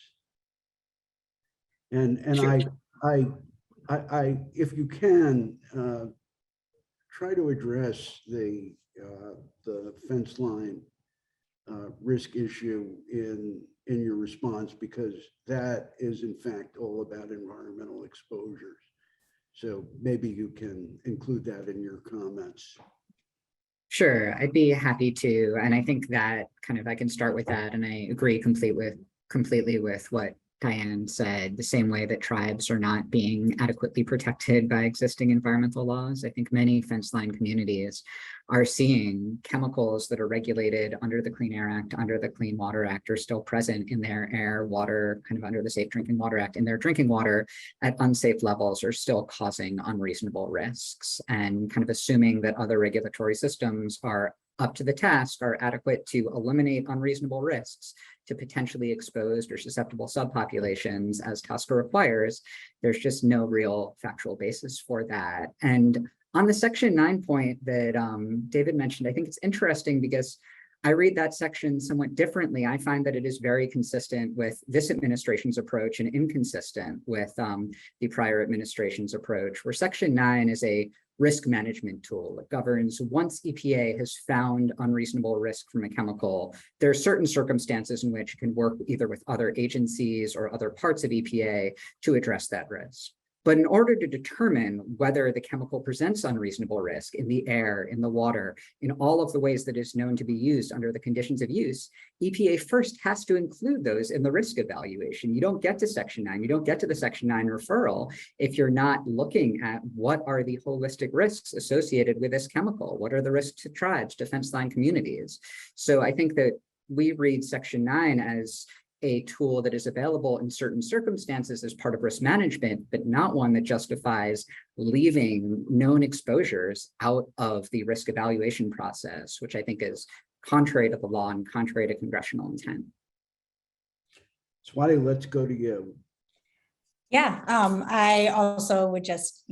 T: And sure. I if you can, try to address the fence line risk issue in your response, because that is in fact all about environmental exposures. So maybe you can include that in your comments.
V: Sure, I'd be happy to. And I think that I can start with that. And I agree completely with what Diane said, the same way that tribes are not being adequately protected by existing environmental laws. I think many fence line communities are seeing chemicals that are regulated under the Clean Air Act, under the Clean Water Act, are still present in their air, water, under the Safe Drinking Water Act, in their drinking water at unsafe levels, are still causing unreasonable risks, and assuming that other regulatory systems are up to the task, are adequate to eliminate unreasonable risks to potentially exposed or susceptible subpopulations, as TSCA requires. There's just no real factual basis for that. And on the Section 9 point that David mentioned, I think it's interesting because I read that section somewhat differently. I find that it is very consistent with this administration's approach and inconsistent with the prior administration's approach, where Section 9 is a risk management tool. It governs once EPA has found unreasonable risk from a chemical, there are certain circumstances in which it can work either with other agencies or other parts of EPA to address that risk. But in order to determine whether the chemical presents unreasonable risk in the air, in the water, in all of the ways that is known to be used under the conditions of use, EPA first has to include those in the risk evaluation. You don't get to Section 9, you don't get to the Section 9 referral if you're not looking at what are the holistic risks associated with this chemical. What are the risks to tribes, to fence line communities? So I think that we read Section 9 as a tool that is available in certain circumstances as part of risk management, but not one that justifies leaving known exposures out of the risk evaluation process, which I think is contrary to the law and contrary to congressional intent.
T: Swati, let's go to you.
B: Yeah, I also would just,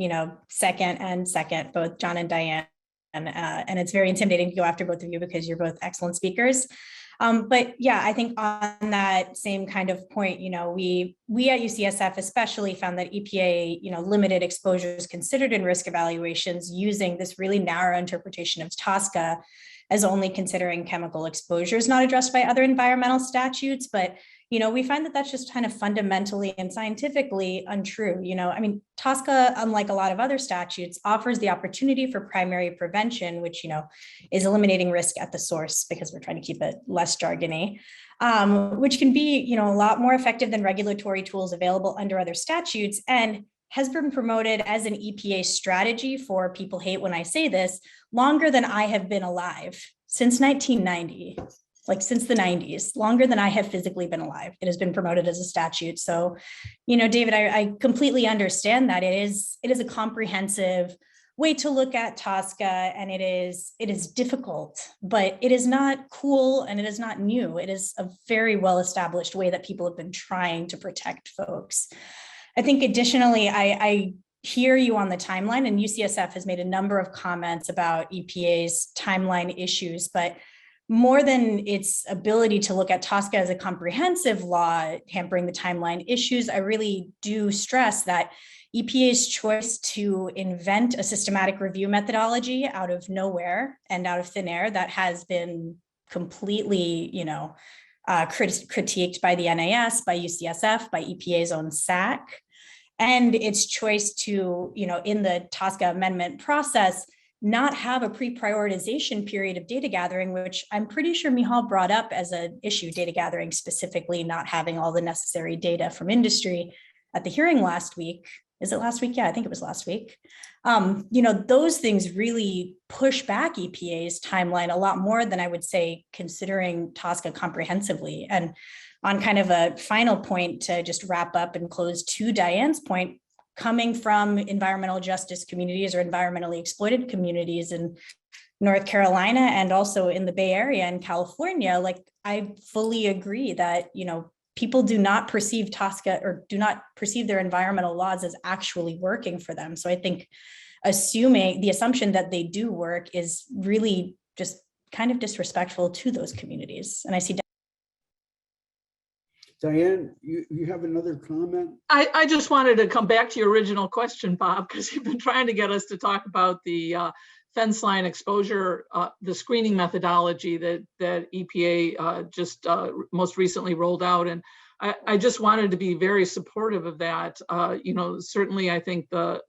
B: second both John and Diane. And it's very intimidating to go after both of you because you're both excellent speakers. But yeah, I think on that same kind of point, we at UCSF especially found that EPA, limited exposures considered in risk evaluations using this really narrow interpretation of TSCA as only considering chemical exposure is not addressed by other environmental statutes. But, we find that that's just kind of fundamentally and scientifically untrue. I mean, TSCA, unlike a lot of other statutes, offers the opportunity for primary prevention, which, is eliminating risk at the source, because we're trying to keep it less jargony, which can be, a lot more effective than regulatory tools available under other statutes, and has been promoted as an EPA strategy for, people hate when I say this, longer than I have been alive, since 1990. Like since the 90s, longer than I have physically been alive. It has been promoted as a statute. So, David, I completely understand that it is a comprehensive way to look at TSCA, and it is difficult, but it is not cool and it is not new. It is a very well-established way that people have been trying to protect folks. I think additionally, I hear you on the timeline, and UCSF has made a number of comments about EPA's timeline issues, but more than its ability to look at TSCA as a comprehensive law hampering the timeline issues, I really do stress that EPA's choice to invent a systematic review methodology out of nowhere and out of thin air that has been completely, critiqued by the NAS, by UCSF, by EPA's own SAC, and its choice to, in the TSCA amendment process, not have a pre-prioritization period of data gathering, which I'm pretty sure Michal brought up as an issue, data gathering specifically, not having all the necessary data from industry at the hearing last week. Is it last week? Yeah, I think it was last week. Those things really push back EPA's timeline a lot more than I would say considering TSCA comprehensively. And on kind of a final point to just wrap up and close to Diane's point, coming from environmental justice communities or environmentally exploited communities in North Carolina and also in the Bay Area and California, like I fully agree that, people do not perceive TSCA or do not perceive their environmental laws as actually working for them. So I think the assumption that they do work is really just kind of disrespectful to those communities. And I see
T: Diane, you have another comment?
F: I just wanted to come back to your original question, Bob, because you've been trying to get us to talk about the fence line exposure, the screening methodology that EPA just most recently rolled out. And I just wanted to be very supportive of that. Certainly I think the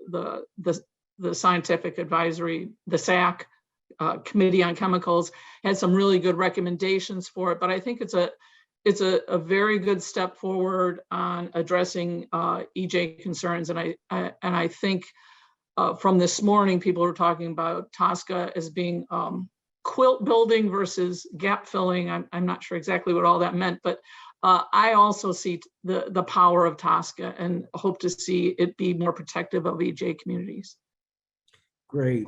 F: scientific advisory, the SAC Committee on Chemicals, had some really good recommendations for it, but I think it's a very good step forward on addressing EJ concerns. And I think from this morning, people were talking about TSCA as being quilt building versus gap filling. I'm not sure exactly what all that meant, but I also see the power of TSCA and hope to see it be more protective of EJ communities.
T: Great.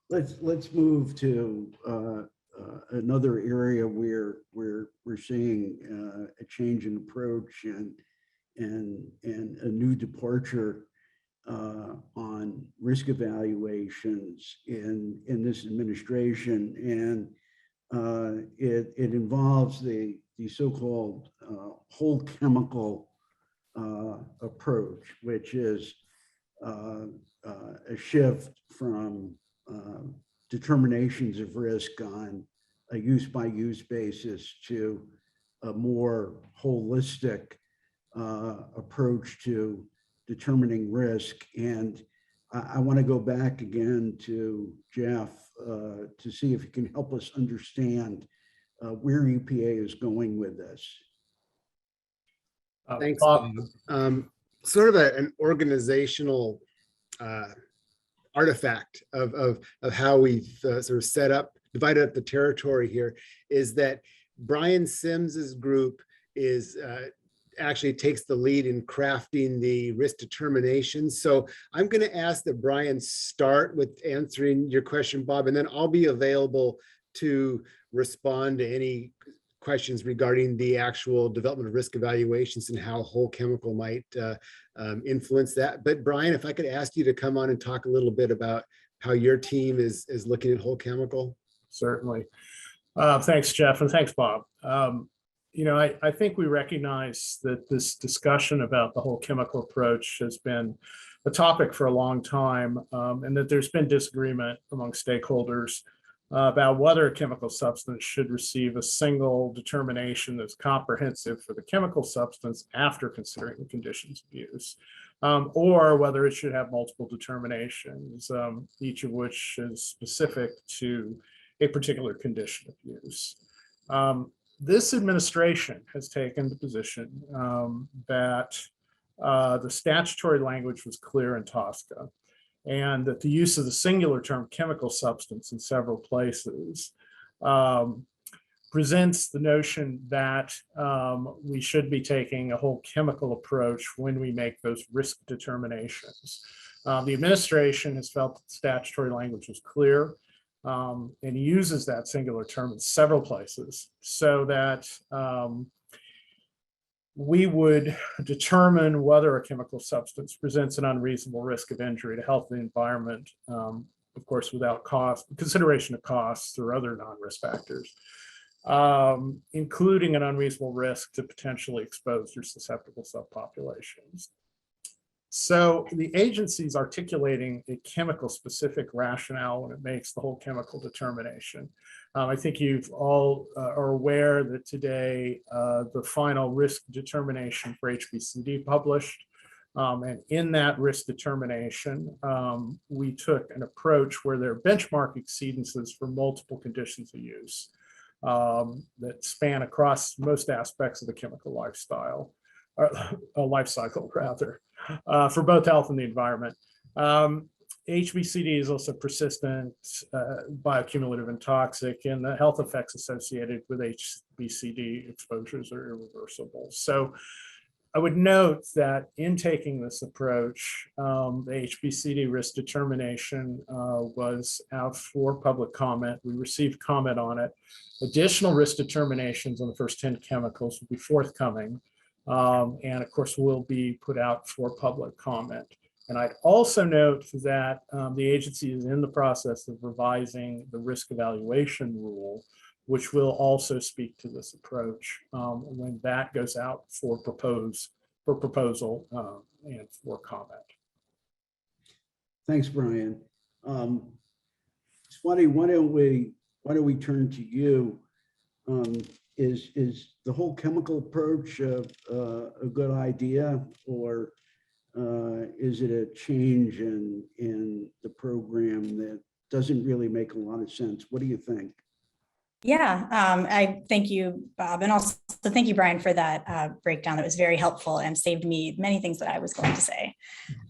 T: Let's move to another area where we're seeing a change in approach and a new departure on risk evaluations in this administration, and it involves the so-called whole chemical approach, which is a shift from determinations of risk on a use-by-use basis to a more holistic approach to determining risk. And I want to go back again to Jeff to see if he can help us understand where EPA is going with this.
E: Thanks, Bob. Sort of an organizational artifact of how we've sort of divided up the territory here is that Brian Sims's group is actually takes the lead in crafting the risk determination. So I'm going to ask that Brian start with answering your question, Bob, and then I'll be available to respond to any questions regarding the actual development of risk evaluations and how whole chemical might influence that. But Brian, if I could ask you to come on and talk a little bit about how your team is looking at whole chemical.
C: Certainly. Thanks, Jeff, and thanks, Bob. I think we recognize that this discussion about the whole chemical approach has been a topic for a long time, and that there's been disagreement among stakeholders about whether a chemical substance should receive a single determination that's comprehensive for the chemical substance after considering the conditions of use, or whether it should have multiple determinations, each of which is specific to a particular condition of use. This administration has taken the position that the statutory language was clear in TSCA, and that the use of the singular term chemical substance in several places presents the notion that we should be taking a whole chemical approach when we make those risk determinations. The administration has felt that the statutory language was clear and uses that singular term in several places so that we would determine whether a chemical substance presents an unreasonable risk of injury to health and the environment, of course, without consideration of costs or other non-risk factors, including an unreasonable risk to potentially exposed or susceptible subpopulations. So the agency is articulating a chemical specific rationale when it makes the whole chemical determination. I think you've all are aware that today the final risk determination for HBCD published. And in that risk determination, we took an approach where there are benchmark exceedances for multiple conditions of use that span across most aspects of the chemical lifestyle, or life cycle rather, for both health and the environment. HBCD is also persistent, bioaccumulative and toxic, and the health effects associated with HBCD exposures are irreversible. So I would note that in taking this approach, the HBCD risk determination was out for public comment. We received comment on it. Additional risk determinations on the first 10 chemicals will be forthcoming. And of course, will be put out for public comment. And I'd also note that the agency is in the process of revising the risk evaluation rule, which will also speak to this approach when that goes out for proposal and for comment.
T: Thanks, Brian. Swati, why don't we turn to you? Is the whole chemical approach a good idea, or is it a change in the program that doesn't really make a lot of sense? What do you think?
B: Yeah, I thank you, Bob, and also thank you, Brian, for that breakdown. That was very helpful and saved me many things that I was going to say.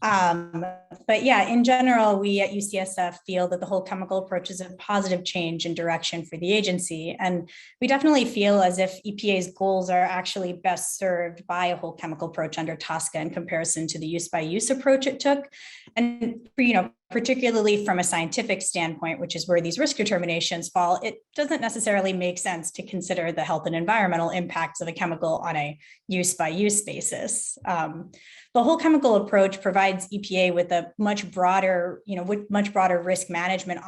B: But yeah, in general, we at UCSF feel that the whole chemical approach is a positive change in direction for the agency. And we definitely feel as if EPA's goals are actually best served by a whole chemical approach under TSCA in comparison to the use-by-use approach it took. And, particularly from a scientific standpoint, which is where these risk determinations fall, it doesn't necessarily make sense to consider the health and environmental impacts of a chemical on a use-by-use basis. The whole chemical approach provides EPA with a much broader, risk management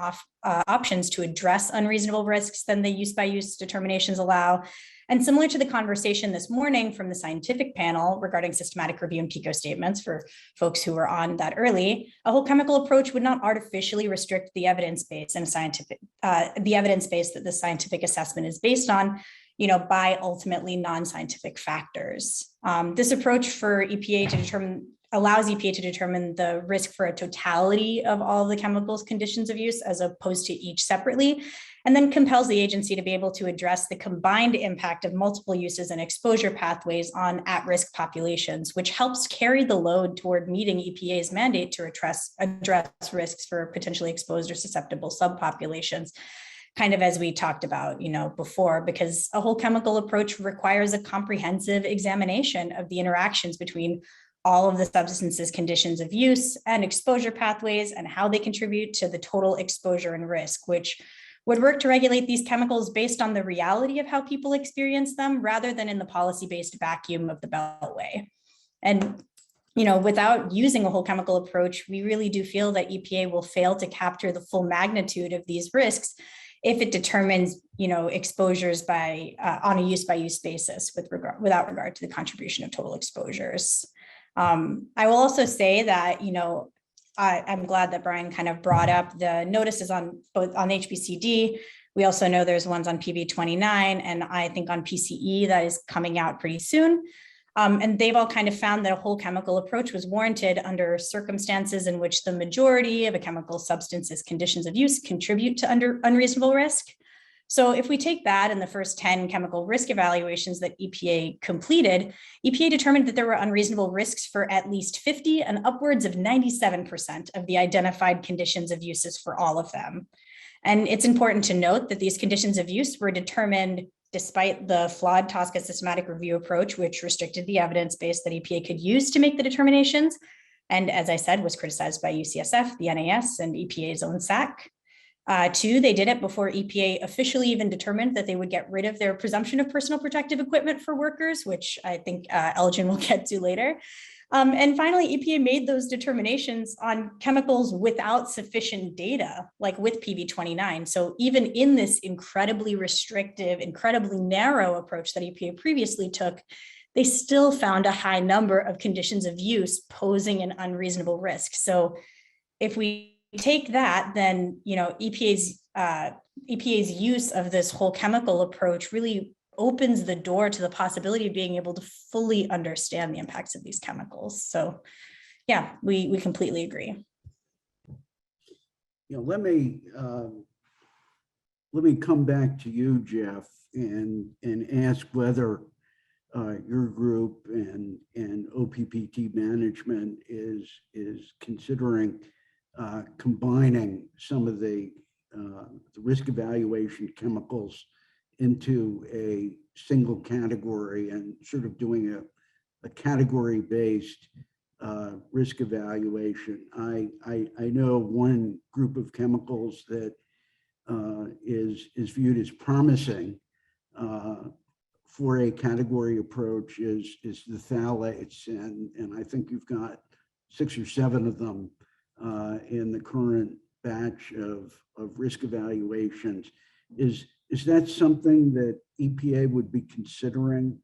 B: options to address unreasonable risks than the use-by-use determinations allow. And similar to the conversation this morning from the scientific panel regarding systematic review and PICO statements for folks who were on that early, a whole chemical approach would not artificially restrict the evidence base and the evidence base that the scientific assessment is based on, by ultimately non-scientific factors. This approach for EPA to determine allows EPA to determine the risk for a totality of all of the chemicals conditions of use as opposed to each separately, and then compels the agency to be able to address the combined impact of multiple uses and exposure pathways on at-risk populations, which helps carry the load toward meeting EPA's mandate to address risks for potentially exposed or susceptible subpopulations, kind of as we talked about, before, because a whole chemical approach requires a comprehensive examination of the interactions between all of the substances, conditions of use and exposure pathways and how they contribute to the total exposure and risk, which would work to regulate these chemicals based on the reality of how people experience them rather than in the policy-based vacuum of the Beltway. And, without using a whole chemical approach, we really do feel that EPA will fail to capture the full magnitude of these risks if it determines, exposures on a use-by-use basis without regard to the contribution of total exposures. I will also say that, I'm glad that Brian kind of brought up the notices on both on HBCD. We also know there's ones on PV29 and I think on PCE that is coming out pretty soon. And they've all kind of found that a whole chemical approach was warranted under circumstances in which the majority of a chemical substance's conditions of use contribute to unreasonable risk. So if we take that and the first 10 chemical risk evaluations that EPA completed, EPA determined that there were unreasonable risks for at least 50 and upwards of 97% of the identified conditions of uses for all of them. And it's important to note that these conditions of use were determined despite the flawed TSCA systematic review approach, which restricted the evidence base that EPA could use to make the determinations. And as I said, was criticized by UCSF, the NAS, and EPA's own SAC. Two, they did it before EPA officially even determined that they would get rid of their presumption of personal protective equipment for workers, which I think Elgin will get to later. And finally, EPA made those determinations on chemicals without sufficient data, like with PV29. So even in this incredibly restrictive, incredibly narrow approach that EPA previously took, they still found a high number of conditions of use posing an unreasonable risk. So if we take that, then EPA's use of this whole chemical approach really opens the door to the possibility of being able to fully understand the impacts of these chemicals. So yeah, we completely agree.
T: Let me come back to you, Jeff, and ask whether your group and OPPT management is considering combining some of the risk evaluation chemicals into a single category and sort of doing a category-based risk evaluation. I know one group of chemicals that is viewed as promising for a category approach is the phthalates, and I think you've got 6 or 7 of them in the current batch of risk evaluations. Is that something that EPA would be considering?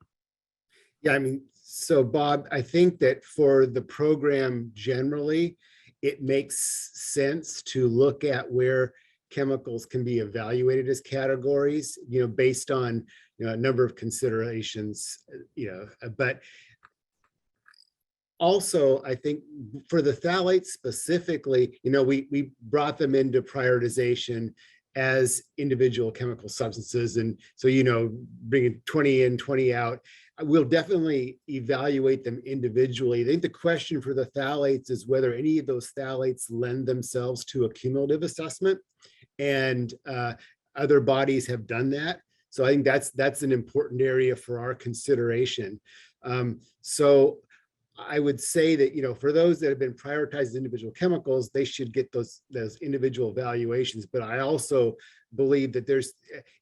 E: Yeah, I mean, so Bob, I think that for the program generally, it makes sense to look at where chemicals can be evaluated as categories, based on a number of considerations, but also, I think for the phthalates specifically, we brought them into prioritization as individual chemical substances. And so, bringing 20 in, 20 out, we'll definitely evaluate them individually. I think the question for the phthalates is whether any of those phthalates lend themselves to a cumulative assessment. And other bodies have done that. So I think that's an important area for our consideration. So I would say that, for those that have been prioritized as individual chemicals, they should get those individual evaluations. But I also believe that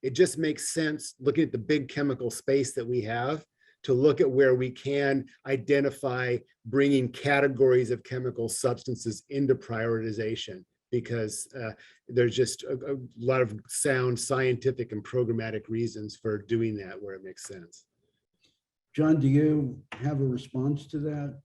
E: it just makes sense looking at the big chemical space that we have to look at where we can identify bringing categories of chemical substances into prioritization, because there's just a lot of sound scientific and programmatic reasons for doing that where it makes sense.
T: John, do you have a response to that?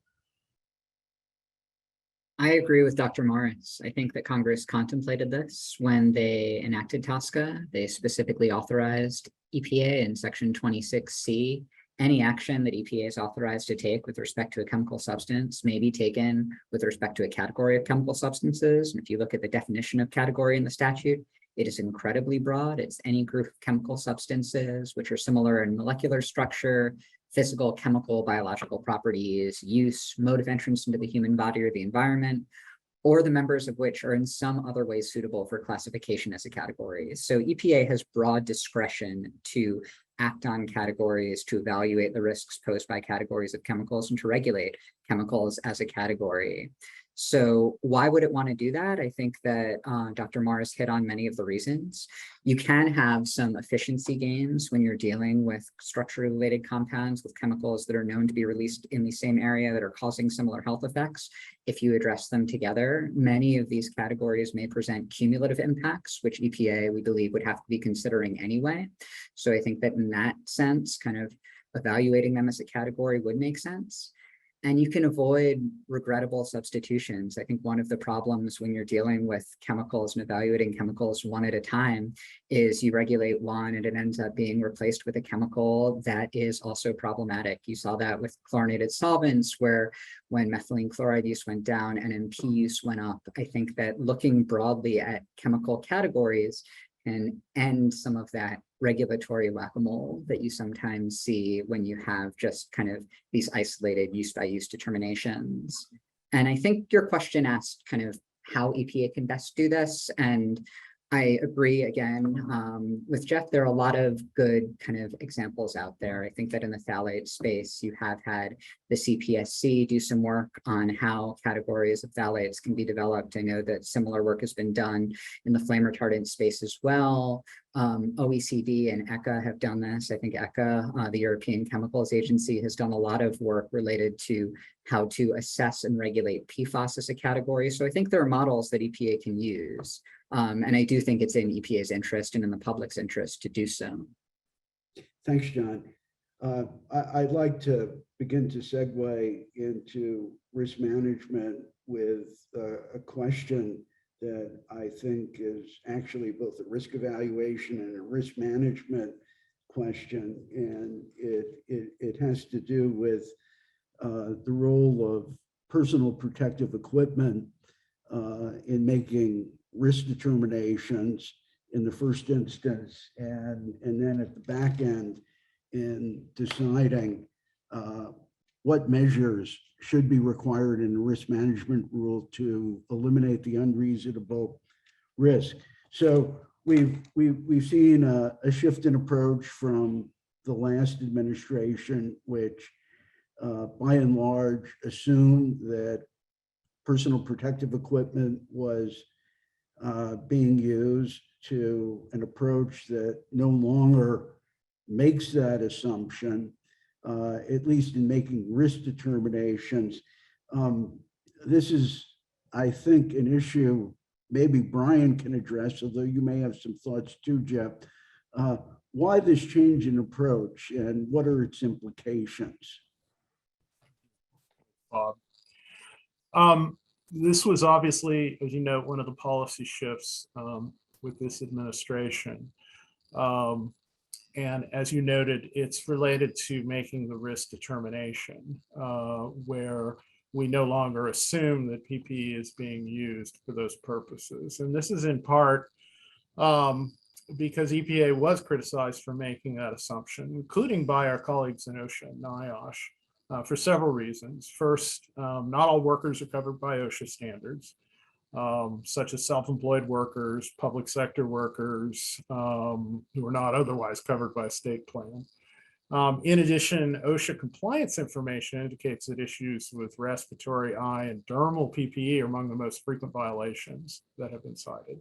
V: I agree with Dr. Morris. I think that Congress contemplated this when they enacted TSCA. They specifically authorized EPA in Section 26C. Any action that EPA is authorized to take with respect to a chemical substance may be taken with respect to a category of chemical substances. And if you look at the definition of category in the statute, it is incredibly broad. It's any group of chemical substances which are similar in molecular structure, physical, chemical, biological properties, use, mode of entrance into the human body or the environment, or the members of which are in some other way suitable for classification as a category. So EPA has broad discretion to act on categories, to evaluate the risks posed by categories of chemicals, and to regulate chemicals as a category. So why would it want to do that? I think that Dr. Morris hit on many of the reasons. You can have some efficiency gains when you're dealing with structurally related compounds with chemicals that are known to be released in the same area that are causing similar health effects. If you address them together, many of these categories may present cumulative impacts, which EPA, we believe, would have to be considering anyway. So I think that in that sense, kind of evaluating them as a category would make sense. And you can avoid regrettable substitutions. I think one of the problems when you're dealing with chemicals and evaluating chemicals one at a time is you regulate one and it ends up being replaced with a chemical that is also problematic. You saw that with chlorinated solvents, where when methylene chloride use went down, NMP use went up. I think that looking broadly at chemical categories can end some of that regulatory whack-a-mole that you sometimes see when you have just kind of these isolated use-by-use determinations. And I think your question asked kind of how EPA can best do this. And I agree again with Jeff, there are a lot of good kind of examples out there. I think that in the phthalate space, you have had the CPSC do some work on how categories of phthalates can be developed. I know that similar work has been done in the flame retardant space as well. OECD and ECHA have done this. I think ECHA, the European Chemicals Agency, has done a lot of work related to how to assess and regulate PFAS as a category. So I think there are models that EPA can use. And I do think it's in EPA's interest and in the public's interest to do so.
T: Thanks, John. I'd like to begin to segue into risk management with a question that I think is actually both a risk evaluation and a risk management question. And it has to do with the role of personal protective equipment in making risk determinations in the first instance, and then at the back end in deciding what measures should be required in the risk management rule to eliminate the unreasonable risk. So we've seen a shift in approach from the last administration, which by and large assumed that personal protective equipment was being used, to an approach that no longer makes that assumption, at least in making risk determinations. This is, I think, an issue maybe Brian can address, although you may have some thoughts too, Jeff. Why this change in approach and what are its implications?
C: This was obviously, as you know, one of the policy shifts with this administration. And as you noted, it's related to making the risk determination, where we no longer assume that PPE is being used for those purposes. And this is in part because EPA was criticized for making that assumption, including by our colleagues in OSHA and NIOSH, for several reasons. First, not all workers are covered by OSHA standards, such as self-employed workers, public sector workers who are not otherwise covered by a state plan. In addition, OSHA compliance information indicates that issues with respiratory, eye, and dermal PPE are among the most frequent violations that have been cited.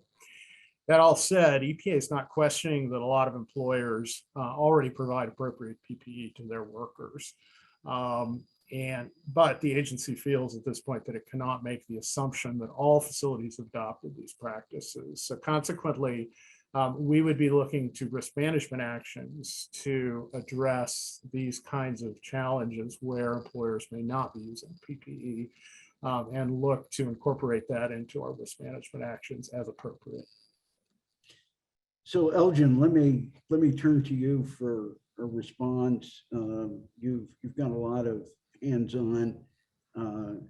C: That all said, EPA is not questioning that a lot of employers already provide appropriate PPE to their workers. But the agency feels at this point that it cannot make the assumption that all facilities have adopted these practices. So consequently, we would be looking to risk management actions to address these kinds of challenges where employers may not be using PPE, and look to incorporate that into our risk management actions as appropriate.
T: So Elgin, let me turn to you for a response. You've got a lot of hands-on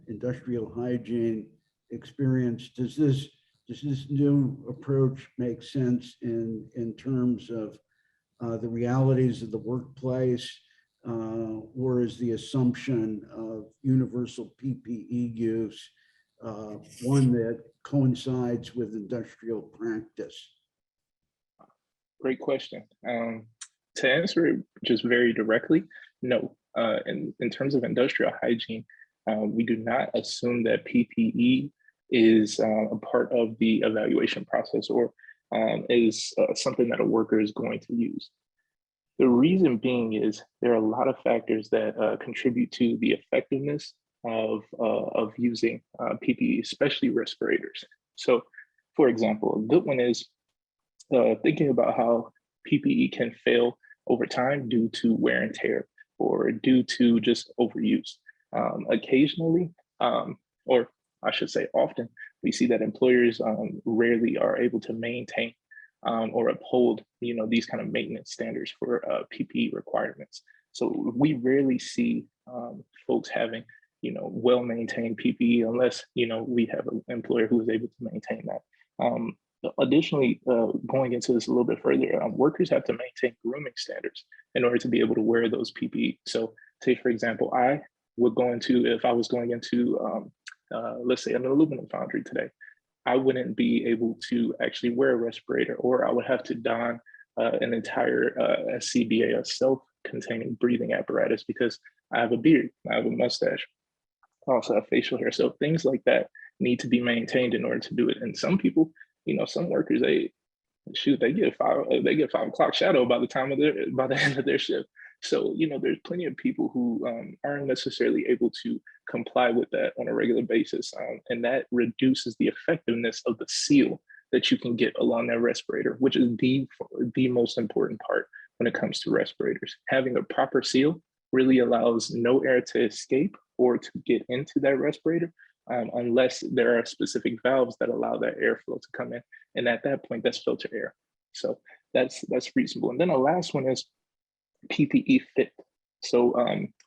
T: industrial hygiene experience. Does this new approach make sense in terms of the realities of the workplace, or is the assumption of universal PPE use one that coincides with industrial practice?
U: Great question. To answer it just very directly, no. In terms of industrial hygiene, we do not assume that PPE is a part of the evaluation process or is something that a worker is going to use. The reason being is there are a lot of factors that contribute to the effectiveness of using PPE, especially respirators. So, for example, a good one is thinking about how PPE can fail over time due to wear and tear or due to just overuse. Occasionally, or I should say often, we see that employers rarely are able to maintain or uphold, these kind of maintenance standards for PPE requirements. So we rarely see folks having, well-maintained PPE unless, we have an employer who is able to maintain that. Additionally, going into this a little bit further, workers have to maintain grooming standards in order to be able to wear those PPE. So say, for example, I would go into, if I was going into, let's say an aluminum foundry today, I wouldn't be able to actually wear a respirator, or I would have to don an entire CBA, a self-containing breathing apparatus, because I have a beard, I have a mustache, I also have facial hair. So things like that need to be maintained in order to do it. And some people, some workers, they get 5 o'clock shadow by the end of their shift. So, there's plenty of people who aren't necessarily able to comply with that on a regular basis. And that reduces the effectiveness of the seal that you can get along that respirator, which is the most important part when it comes to respirators. Having a proper seal really allows no air to escape or to get into that respirator, unless there are specific valves that allow that airflow to come in. And at that point, that's filter air. So that's reasonable. And then the last one is PPE fit. So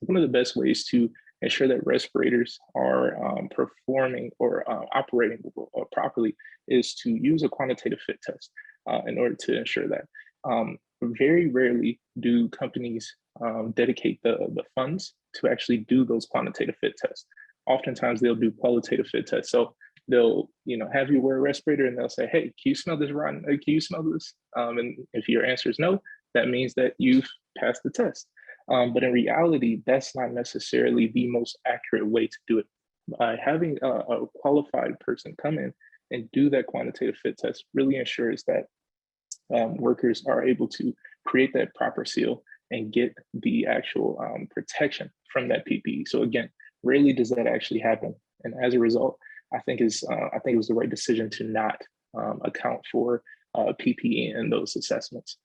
U: one of the best ways to ensure that respirators are performing or operating properly is to use a quantitative fit test in order to ensure that. Very rarely do companies dedicate the funds to actually do those quantitative fit tests. Oftentimes they'll do qualitative fit tests. So they'll, have you wear a respirator and they'll say, hey, can you smell this rotten? Can you smell this? And if your answer is no, that means that you've passed the test. But in reality, that's not necessarily the most accurate way to do it. By having a qualified person come in and do that quantitative fit test really ensures that workers are able to create that proper seal and get the actual protection from that PPE. So again, rarely does that actually happen. And as a result, I think it was the right decision to not account for PPE in those assessments.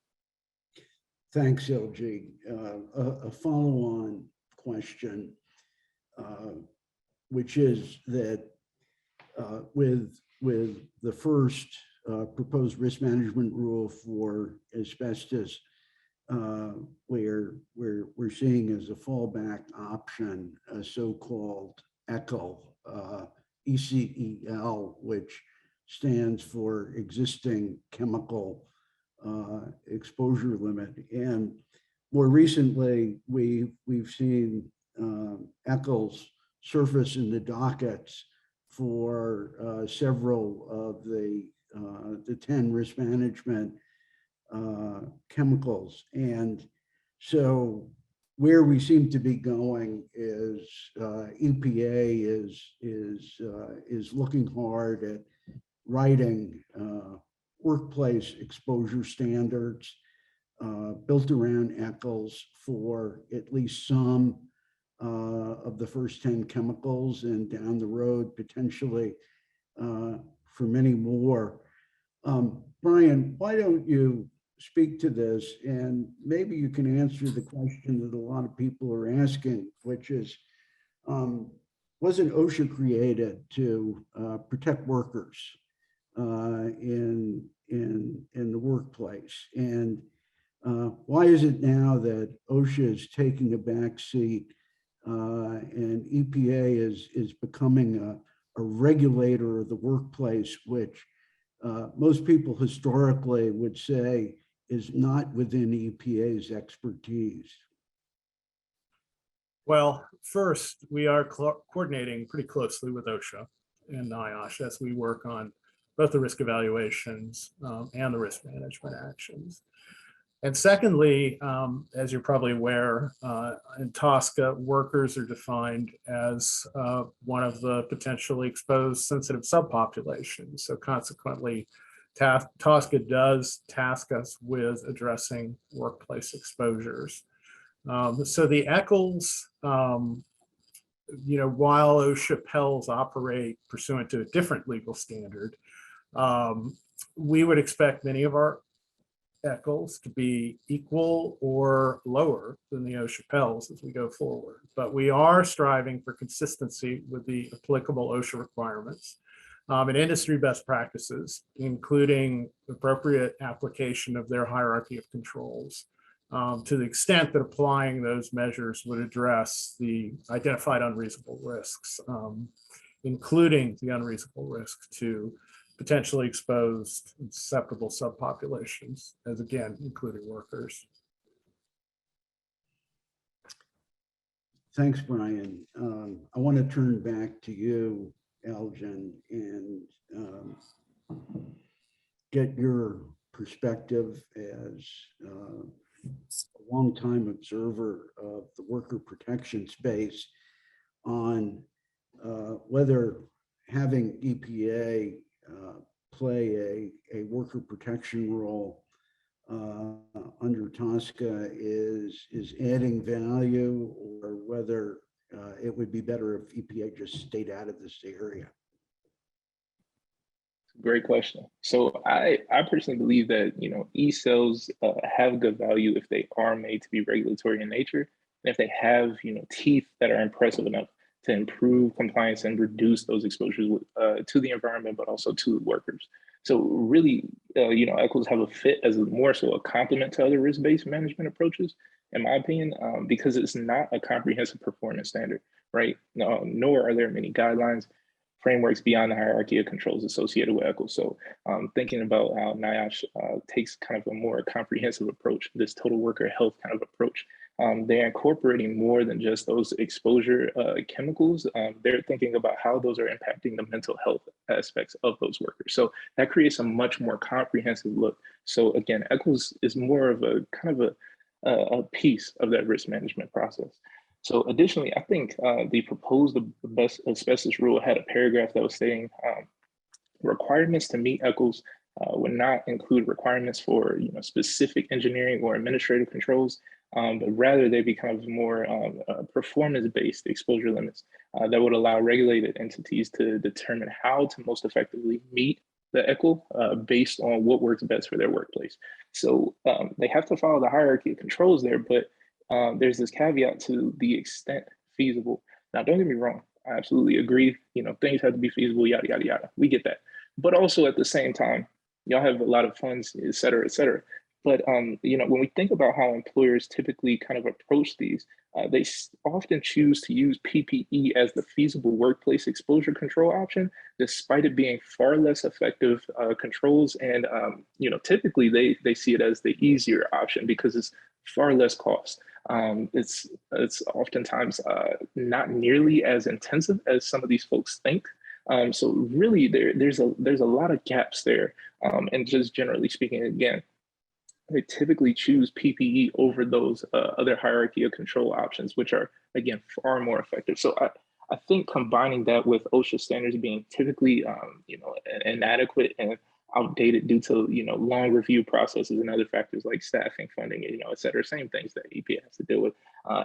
T: Thanks, LG. A follow-on question, which is that with the first proposed risk management rule for asbestos, where we're seeing as a fallback option a so-called ECL, ECEL, which stands for existing chemical exposure limit. And more recently, we've seen ECLs surface in the dockets for several of the 10 risk management chemicals. And so where we seem to be going is EPA is looking hard at writing workplace exposure standards built around ECLs for at least some of the first 10 chemicals, and down the road potentially for many more. Brian, why don't you speak to this, and maybe you can answer the question that a lot of people are asking, which is, wasn't OSHA created to protect workers in the workplace? And why is it now that OSHA is taking a back seat and EPA is becoming a regulator of the workplace, which most people historically would say is not within EPA's expertise?
C: Well, first, we are coordinating pretty closely with OSHA and NIOSH as we work on both the risk evaluations and the risk management actions. And secondly, as you're probably aware, in TSCA, workers are defined as one of the potentially exposed sensitive subpopulations. So consequently, TSCA does task us with addressing workplace exposures. So the ECLs, while OSHA PELs operate pursuant to a different legal standard, we would expect many of our ECHLs to be equal or lower than the OSHA PELs as we go forward. But we are striving for consistency with the applicable OSHA requirements and industry best practices, including appropriate application of their hierarchy of controls, to the extent that applying those measures would address the identified unreasonable risks, including the unreasonable risk to potentially exposed and susceptible subpopulations, as again, including workers.
T: Thanks, Brian. I want to turn back to you, Elgin, and get your perspective as a longtime observer of the worker protection space on whether having EPA play a worker protection role under TSCA is adding value, or whether it would be better if EPA just stayed out of this area.
U: Great question. So I personally believe that, you know, e-cells have good value if they are made to be regulatory in nature, and if they have, you know, teeth that are impressive enough to improve compliance and reduce those exposures to the environment, but also to workers. So really, you know, ECHLs have a fit as more so a complement to other risk-based management approaches, in my opinion, because it's not a comprehensive performance standard, right? Nor are there many guidelines, frameworks beyond the hierarchy of controls associated with ECHLs. So thinking about how NIOSH takes kind of a more comprehensive approach, this total worker health kind of approach, they're incorporating more than just those exposure chemicals. They're thinking about how those are impacting the mental health aspects of those workers. So that creates a much more comprehensive look. So again, ECHLs is more of a kind of a piece of that risk management process. So additionally, I think the proposed best asbestos rule had a paragraph that was saying requirements to meet ECHLs would not include requirements for, you know, specific engineering or administrative controls, but rather they be kind of more performance-based exposure limits that would allow regulated entities to determine how to most effectively meet the ECHL based on what works best for their workplace. So they have to follow the hierarchy of controls there, but there's this caveat to the extent feasible. Now, don't get me wrong, I absolutely agree. You know, things have to be feasible, yada, yada, yada. We get that. But also at the same time, y'all have a lot of funds, et cetera, et cetera. But, you know, when we think about how employers typically kind of approach these, they often choose to use PPE as the feasible workplace exposure control option, despite it being far less effective controls. And, you know, typically they see it as the easier option because it's far less cost. It's oftentimes not nearly as intensive as some of these folks think. So really there's a lot of gaps there. And just generally speaking, again, they typically choose PPE over those other hierarchy of control options, which are, again, far more effective. So I think combining that with OSHA standards being typically, you know, inadequate and outdated due to, you know, long review processes and other factors like staffing, funding, you know, et cetera, same things that EPA has to deal with.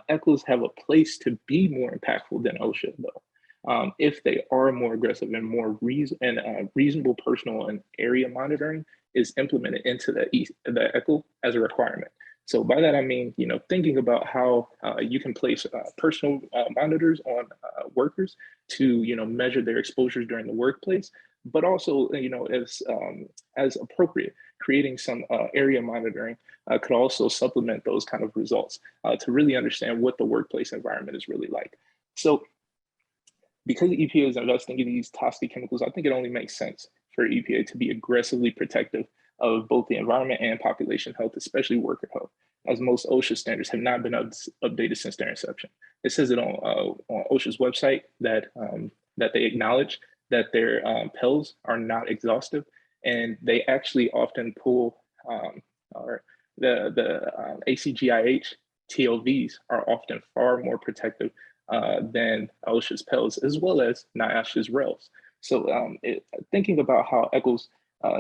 U: ECHLs have a place to be more impactful than OSHA, though. If they are more aggressive and more reasonable personal and area monitoring is implemented into the ECHL as a requirement. So by that, I mean, you know, thinking about how you can place personal monitors on workers to, you know, measure their exposures during the workplace, but also, you know, as appropriate, creating some area monitoring could also supplement those kind of results to really understand what the workplace environment is really like. So because the EPA is investing in these toxic chemicals, I think it only makes sense for EPA to be aggressively protective of both the environment and population health, especially worker health, as most OSHA standards have not been updated since their inception. It says it on OSHA's website that that they acknowledge that their PELs are not exhaustive, and they actually often pull or the ACGIH TOVs are often far more protective than OSHA's PELs, as well as NIOSH's RELs. So thinking about how ECHLs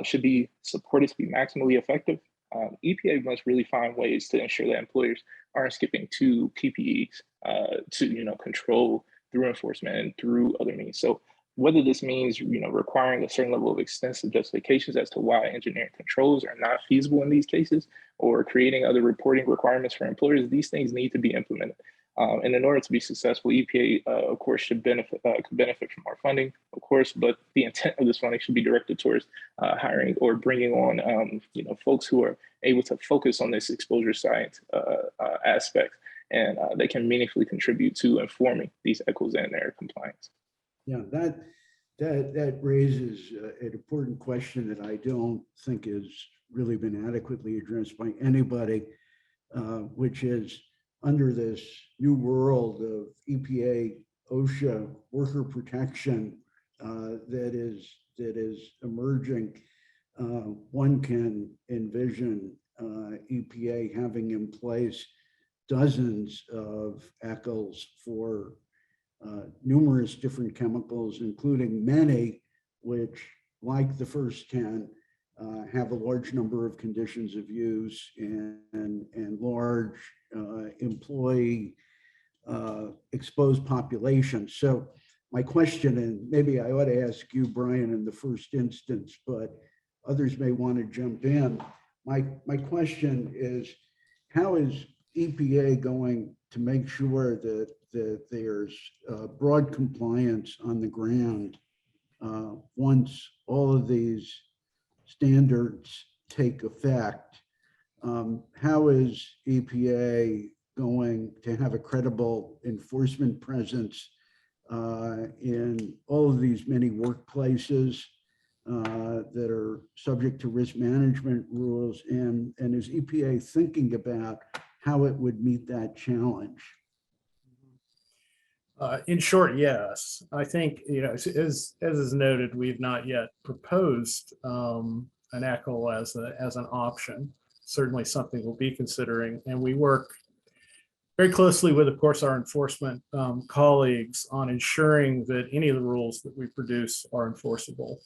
U: should be supported to be maximally effective, EPA must really find ways to ensure that employers aren't skipping to PPEs to, you know, control through enforcement and through other means. So whether this means, requiring a certain level of extensive justifications as to why engineering controls are not feasible in these cases, or creating other reporting requirements for employers, these things need to be implemented. And in order to be successful, EPA, of course, could benefit from our funding, of course, but the intent of this funding should be directed towards hiring or bringing on, folks who are able to focus on this exposure science aspect, and they can meaningfully contribute to informing these ECHOs and their compliance.
T: Yeah, that raises an important question that I don't think has really been adequately addressed by anybody, which is, under this new world of EPA, OSHA, worker protection that is emerging, one can envision EPA having in place dozens of ECHOs for numerous different chemicals, including many which, like the first 10, have a large number of conditions of use and large employee exposed population. So my question, and maybe I ought to ask you, Brian, in the first instance, but others may want to jump in. My question is, how is EPA going to make sure that there's broad compliance on the ground once all of these standards take effect? How is EPA going to have a credible enforcement presence in all of these many workplaces that are subject to risk management rules? And is EPA thinking about how it would meet that challenge?
C: In short, yes. I think, as is noted, we've not yet proposed an ECHO as an option. Certainly something we'll be considering, and we work very closely with, of course, our enforcement colleagues on ensuring that any of the rules that we produce are enforceable.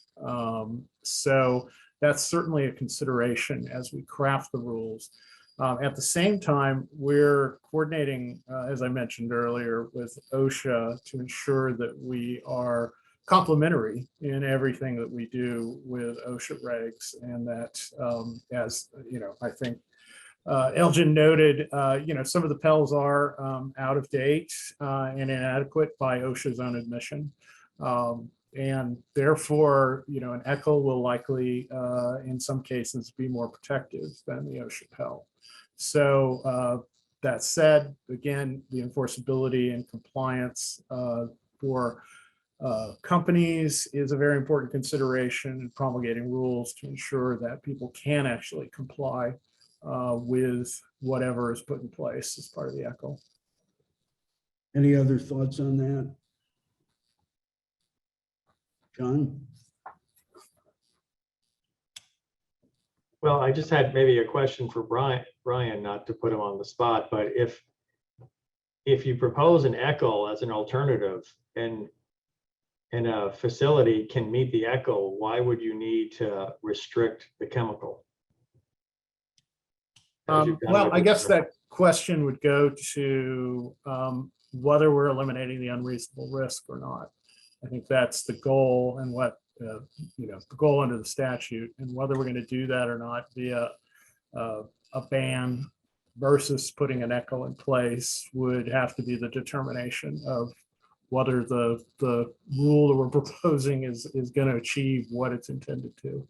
C: So that's certainly a consideration as we craft the rules. At the same time, we're coordinating, as I mentioned earlier, with OSHA to ensure that we are complementary in everything that we do with OSHA regs, and that, as I think Elgin noted, some of the PELs are out of date and inadequate by OSHA's own admission. And therefore, an ECHO will likely, in some cases, be more protective than the OSHA PEL. So that said, again, the enforceability and compliance for companies is a very important consideration in promulgating rules to ensure that people can actually comply with whatever is put in place as part of the ECHO.
T: Any other thoughts on that? John?
J: Well, I just had maybe a question for Brian, not to put him on the spot, but if you propose an ECHO as an alternative and a facility can meet the ECHO, why would you need to restrict the chemical?
C: Well, I guess that question would go to whether we're eliminating the unreasonable risk or not. I think that's the goal, and what the goal under the statute, and whether we're going to do that or not via a ban versus putting an ECHO in place would have to be the determination of whether the rule that we're proposing is going to achieve what it's intended to.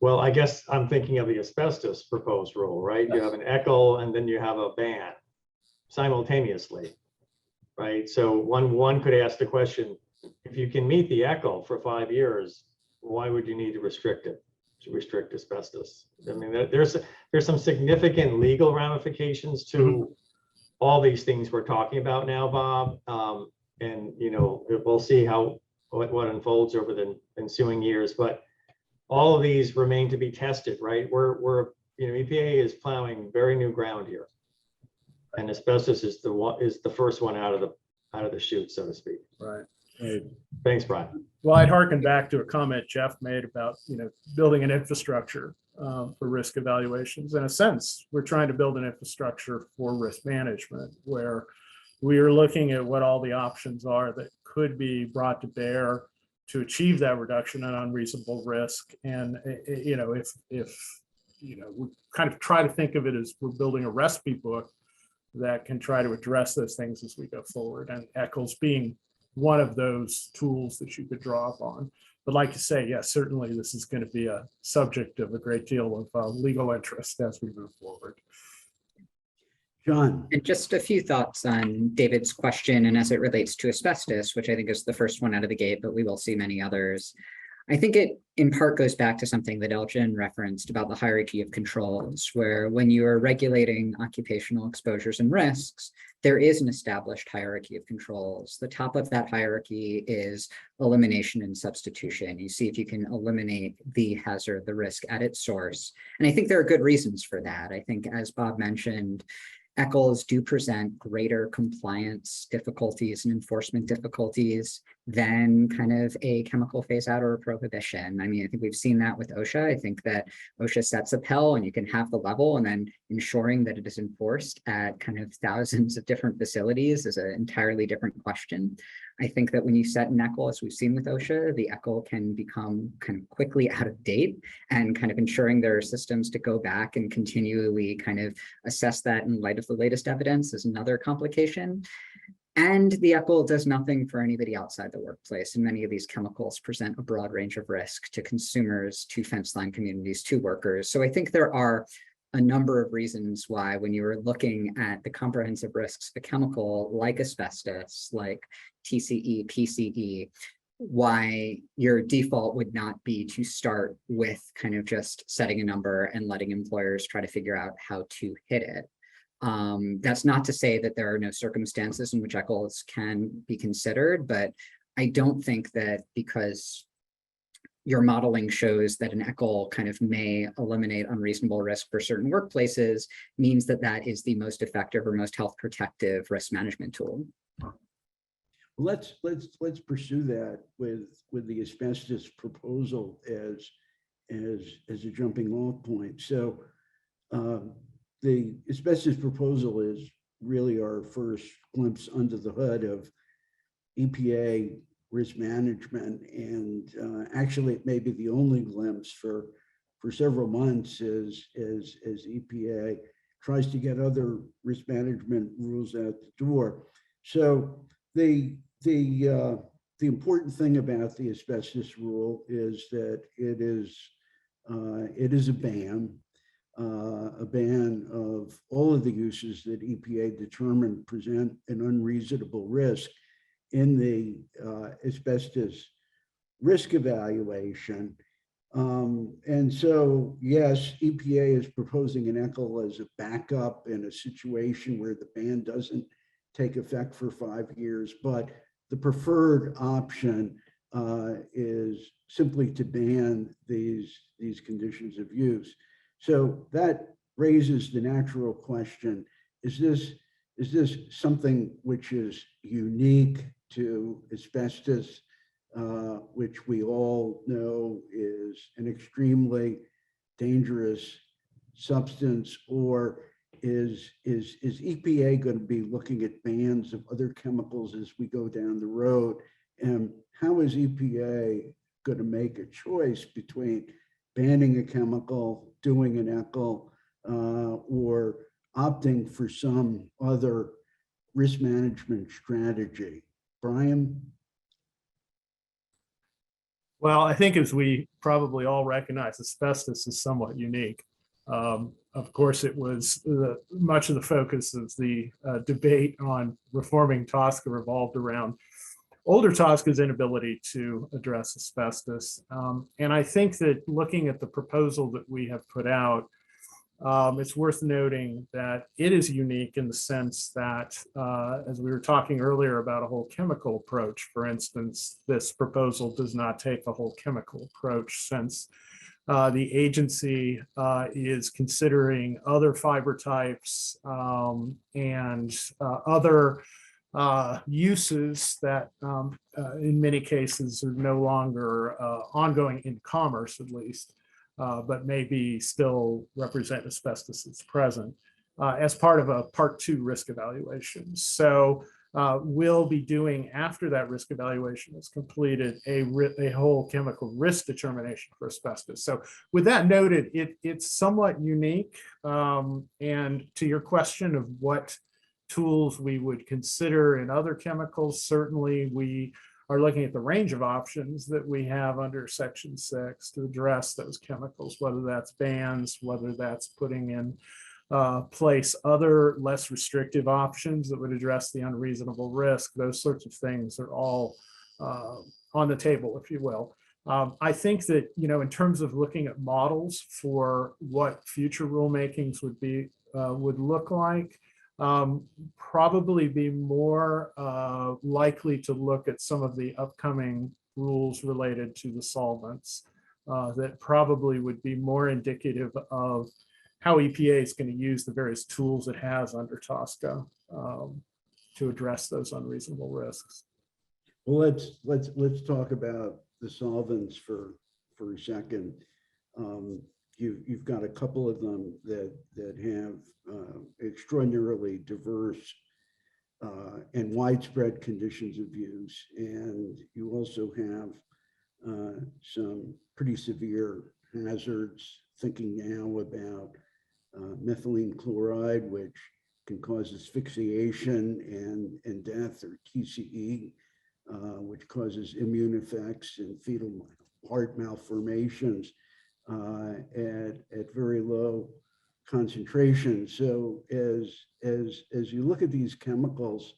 J: Well, I guess I'm thinking of the asbestos proposed rule, right? Yes. You have an ECHO and then you have a ban simultaneously, right? So one could ask the question, if you can meet the ECHO for 5 years, why would you need to restrict it, to restrict asbestos? I mean, there's some significant legal ramifications to all these things we're talking about now, Bob. And, we'll see what unfolds over the ensuing years, but all of these remain to be tested, right? EPA is plowing very new ground here, and asbestos is the first one out of the chute, so to speak.
C: Right.
J: Thanks, Brian.
C: Well, I'd harken back to a comment Jeff made about building an infrastructure for risk evaluations. In a sense, we're trying to build an infrastructure for risk management, where we are looking at what all the options are that could be brought to bear to achieve that reduction in unreasonable risk. And if we kind of try to think of it as we're building a recipe book that can try to address those things as we go forward, and ECHLs being one of those tools that you could draw upon. But like you say, yes, certainly this is going to be a subject of a great deal of legal interest as we move forward.
T: John.
V: And just a few thoughts on David's question and as it relates to asbestos, which I think is the first one out of the gate, but we will see many others. I think it in part goes back to something that Elgin referenced about the hierarchy of controls, where when you are regulating occupational exposures and risks, there is an established hierarchy of controls. The top of that hierarchy is elimination and substitution. You see if you can eliminate the hazard, the risk at its source. And I think there are good reasons for that. I think, as Bob mentioned, ECHLs do present greater compliance difficulties and enforcement difficulties than kind of a chemical phase out or a prohibition. I mean, I think we've seen that with OSHA. I think that OSHA sets a PEL and you can have the level, and then ensuring that it is enforced at kind of thousands of different facilities is an entirely different question. I think that when you set an ECHL, as we've seen with OSHA, the ECHL can become kind of quickly out of date, and kind of ensuring there are systems to go back and continually kind of assess that in light of the latest evidence is another complication. And the ECHL does nothing for anybody outside the workplace. And many of these chemicals present a broad range of risk to consumers, to fence line communities, to workers. So I think there are a number of reasons why, when you are looking at the comprehensive risks of a chemical like asbestos, like TCE, PCE, why your default would not be to start with kind of just setting a number and letting employers try to figure out how to hit it. That's not to say that there are no circumstances in which ECHLs can be considered, but I don't think that because your modeling shows that an ECHL kind of may eliminate unreasonable risk for certain workplaces means that that is the most effective or most health protective risk management tool.
T: Let's pursue that with the asbestos proposal as a jumping off point. So the asbestos proposal is really our first glimpse under the hood of EPA risk management, and actually it may be the only glimpse for several months as EPA tries to get other risk management rules out the door. So the important thing about the asbestos rule is that it is a ban of all of the uses that EPA determined present an unreasonable risk in the asbestos risk evaluation. And so, yes, EPA is proposing an ECHL as a backup in a situation where the ban doesn't take effect for 5 years, but the preferred option is simply to ban these conditions of use. So that raises the natural question: is this something which is unique to asbestos, which we all know is an extremely dangerous substance, or is EPA going to be looking at bans of other chemicals as we go down the road? And how is EPA going to make a choice between banning a chemical, doing an ECHL, or opting for some other risk management strategy? Brian?
C: Well, I think, as we probably all recognize, asbestos is somewhat unique. Of course, it was much of the focus of the debate on reforming TSCA revolved around older TSCA's inability to address asbestos. And I think that looking at the proposal that we have put out, it's worth noting that it is unique in the sense that, as we were talking earlier about a whole chemical approach, for instance, this proposal does not take a whole chemical approach, since the agency is considering other fiber types and other uses that in many cases are no longer ongoing in commerce, at least, but maybe still represent asbestos as present as part of a part 2 risk evaluation. So will be doing after that risk evaluation is completed a whole chemical risk determination for asbestos. So with that noted, it's somewhat unique. And to your question of what tools we would consider in other chemicals, certainly we are looking at the range of options that we have under Section 6 to address those chemicals, whether that's bans, whether that's putting in place other less restrictive options that would address the unreasonable risk. Those sorts of things are all on the table, if you will. I think that, in terms of looking at models for what future rulemakings would look like, probably be more likely to look at some of the upcoming rules related to the solvents that probably would be more indicative of how EPA is going to use the various tools it has under TSCA to address those unreasonable risks.
T: Well, let's talk about the solvents for a second. You've got a couple of them that have extraordinarily diverse and widespread conditions of use, and you also have some pretty severe hazards. Thinking now about methylene chloride, which can cause asphyxiation and death, or TCE, which causes immune effects and fetal heart malformations at very low concentrations. So as you look at these chemicals,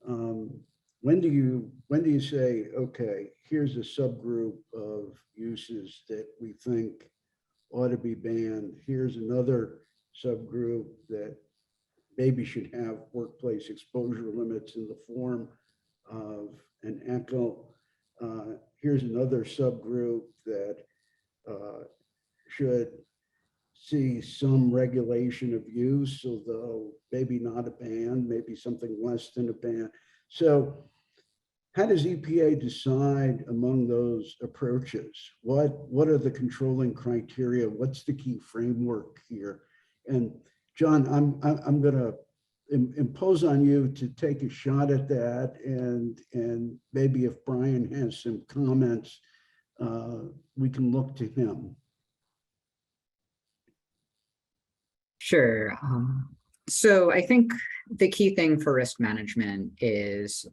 T: when do you say, okay, here's a subgroup of uses that we think ought to be banned? Here's another subgroup that maybe should have workplace exposure limits in the form of an ECHO. Here's another subgroup that should see some regulation of use, although maybe not a ban, maybe something less than a ban. So how does EPA decide among those approaches? What are the controlling criteria? What's the key framework here? And John, I'm going to impose on you to take a shot at that, and maybe if Brian has some comments, we can look to him.
V: Sure. So I think the key thing for risk management is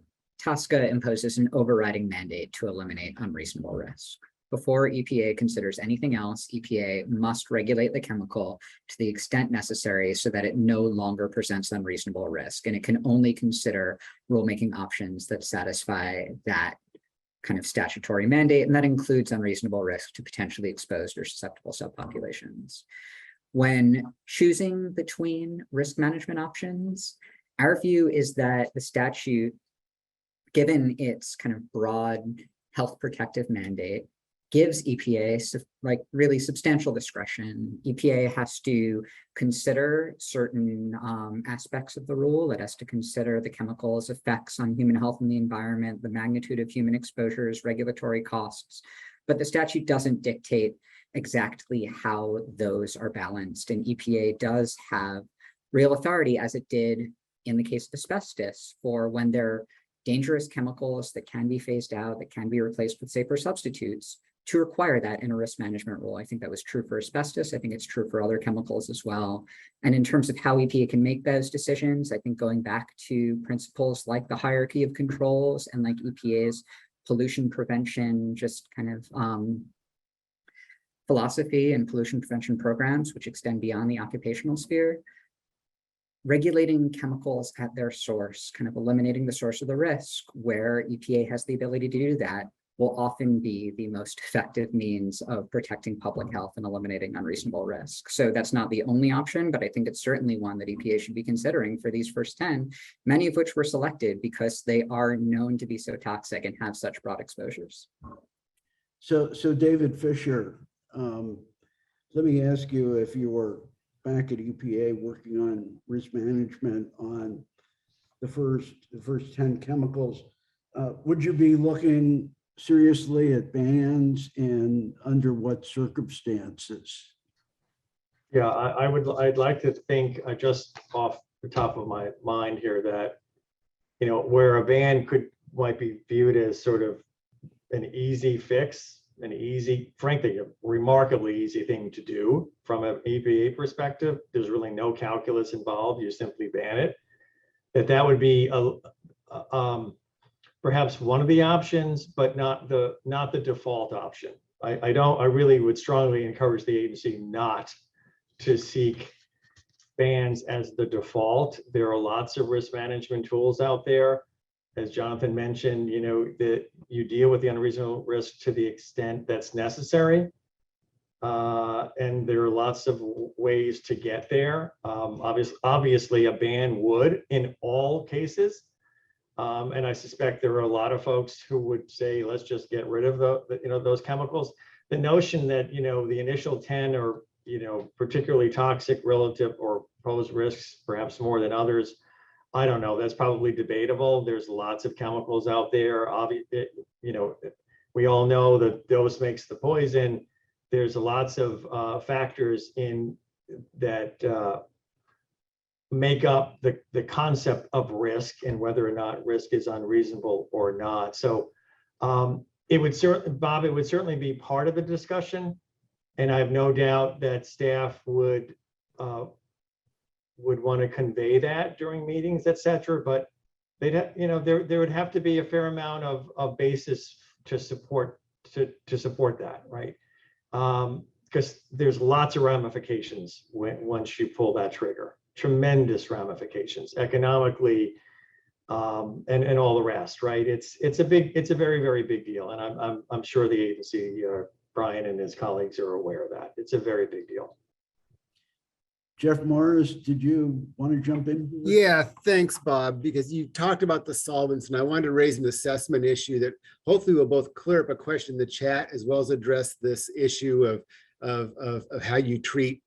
V: TSCA imposes an overriding mandate to eliminate unreasonable risk. Before EPA considers anything else, EPA must regulate the chemical to the extent necessary so that it no longer presents unreasonable risk, and it can only consider rulemaking options that satisfy that kind of statutory mandate, and that includes unreasonable risk to potentially exposed or susceptible subpopulations. When choosing between risk management options, our view is that the statute, given its kind of broad health protective mandate, gives EPA really substantial discretion. EPA has to consider certain aspects of the rule. It has to consider the chemical's effects on human health and the environment, the magnitude of human exposures, regulatory costs, but the statute doesn't dictate exactly how those are balanced. And EPA does have real authority, as it did in the case of asbestos, for when there are dangerous chemicals that can be phased out, that can be replaced with safer substitutes, to require that in a risk management rule. I think that was true for asbestos. I think it's true for other chemicals as well. And in terms of how EPA can make those decisions, I think going back to principles like the hierarchy of controls and like EPA's pollution prevention, just kind of philosophy and pollution prevention programs, which extend beyond the occupational sphere, regulating chemicals at their source, kind of eliminating the source of the risk where EPA has the ability to do that, will often be the most effective means of protecting public health and eliminating unreasonable risk. So that's not the only option, but I think it's certainly one that EPA should be considering for these first 10, many of which were selected because they are known to be so toxic and have such broad exposures.
T: So David Fisher, let me ask you, if you were back at EPA working on risk management on the first 10 chemicals, would you be looking seriously at bans, and under what circumstances?
J: Yeah, I'd like to think, just off the top of my mind here, that where a ban might be viewed as sort of an easy fix, frankly, a remarkably easy thing to do from an EPA perspective. There's really no calculus involved. You simply ban it. That would be perhaps one of the options, but not the default option. I really would strongly encourage the agency not to seek bans as the default. There are lots of risk management tools out there. As Jonathan mentioned, that you deal with the unreasonable risk to the extent that's necessary. And there are lots of ways to get there. Obviously, a ban would in all cases. And I suspect there are a lot of folks who would say, let's just get rid of those chemicals. The notion that, the initial 10 are, particularly toxic relative or pose risks, perhaps more than others, I don't know. That's probably debatable. There's lots of chemicals out there. We all know that dose makes the poison. There's lots of factors in that make up the concept of risk and whether or not risk is unreasonable or not. So it would certainly be part of the discussion. And I have no doubt that staff would want to convey that during meetings, et cetera, but there would have to be a fair amount of basis to support that, right? Because there's lots of ramifications once you pull that trigger. Tremendous ramifications economically, and all the rest, right? It's a very, very big deal, and I'm sure the agency, Brian and his colleagues, are aware of that. It's a very big deal.
T: Jeff Morris, did you want to jump in?
E: Yeah, thanks, Bob, because you talked about the solvents, and I wanted to raise an assessment issue that hopefully will both clear up a question in the chat as well as address this issue of how you treat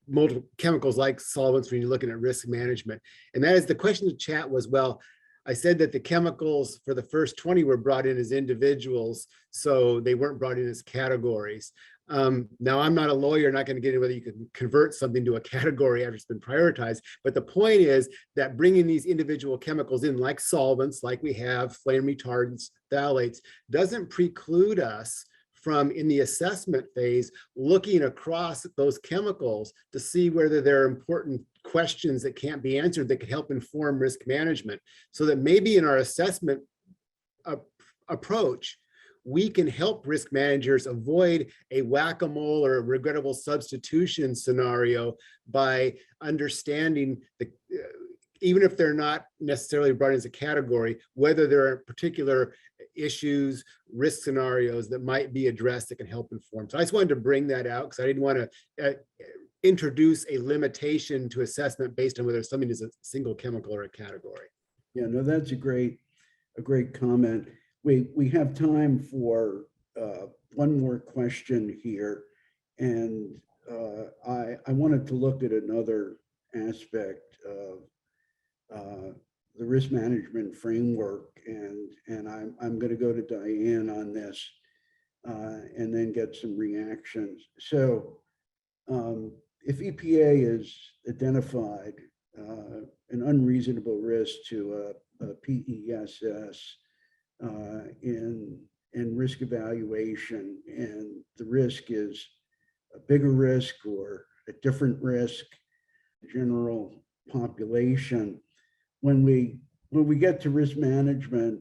E: multiple chemicals like solvents when you're looking at risk management. And that is, the question in the chat was, well, I said that the chemicals for the first 20 were brought in as individuals, so they weren't brought in as categories. Now, I'm not a lawyer, not going to get into whether you can convert something to a category after it's been prioritized, but the point is that bringing these individual chemicals in, like solvents, like we have flame retardants, phthalates, doesn't preclude us from, in the assessment phase, looking across at those chemicals to see whether there are important questions that can't be answered that could help inform risk management. So that maybe in our assessment approach, we can help risk managers avoid a whack-a-mole or a regrettable substitution scenario by understanding even if they're not necessarily brought as a category, whether there are particular issues, risk scenarios that might be addressed that can help inform. So I just wanted to bring that out because I didn't want to introduce a limitation to assessment based on whether something is a single chemical or a category.
T: Yeah, no, that's a great comment. We have time for one more question here, and I wanted to look at another aspect of the risk management framework, and I'm going to go to Diane on this and then get some reactions. So if EPA has identified an unreasonable risk to a PESS in risk evaluation, and the risk is a bigger risk or a different risk, general population, when we get to risk management,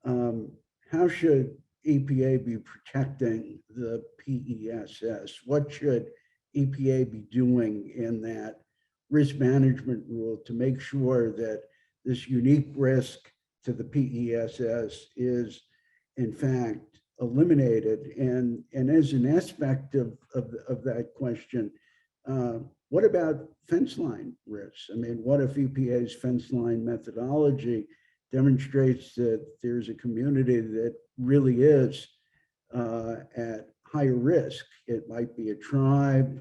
T: how should EPA be protecting the PESS? What should EPA be doing in that risk management rule to make sure that this unique risk to the PESS is in fact eliminated? And as an aspect of that question, what about fence line risks? I mean, what if EPA's fence line methodology demonstrates that there's a community that really is at higher risk? It might be a tribe,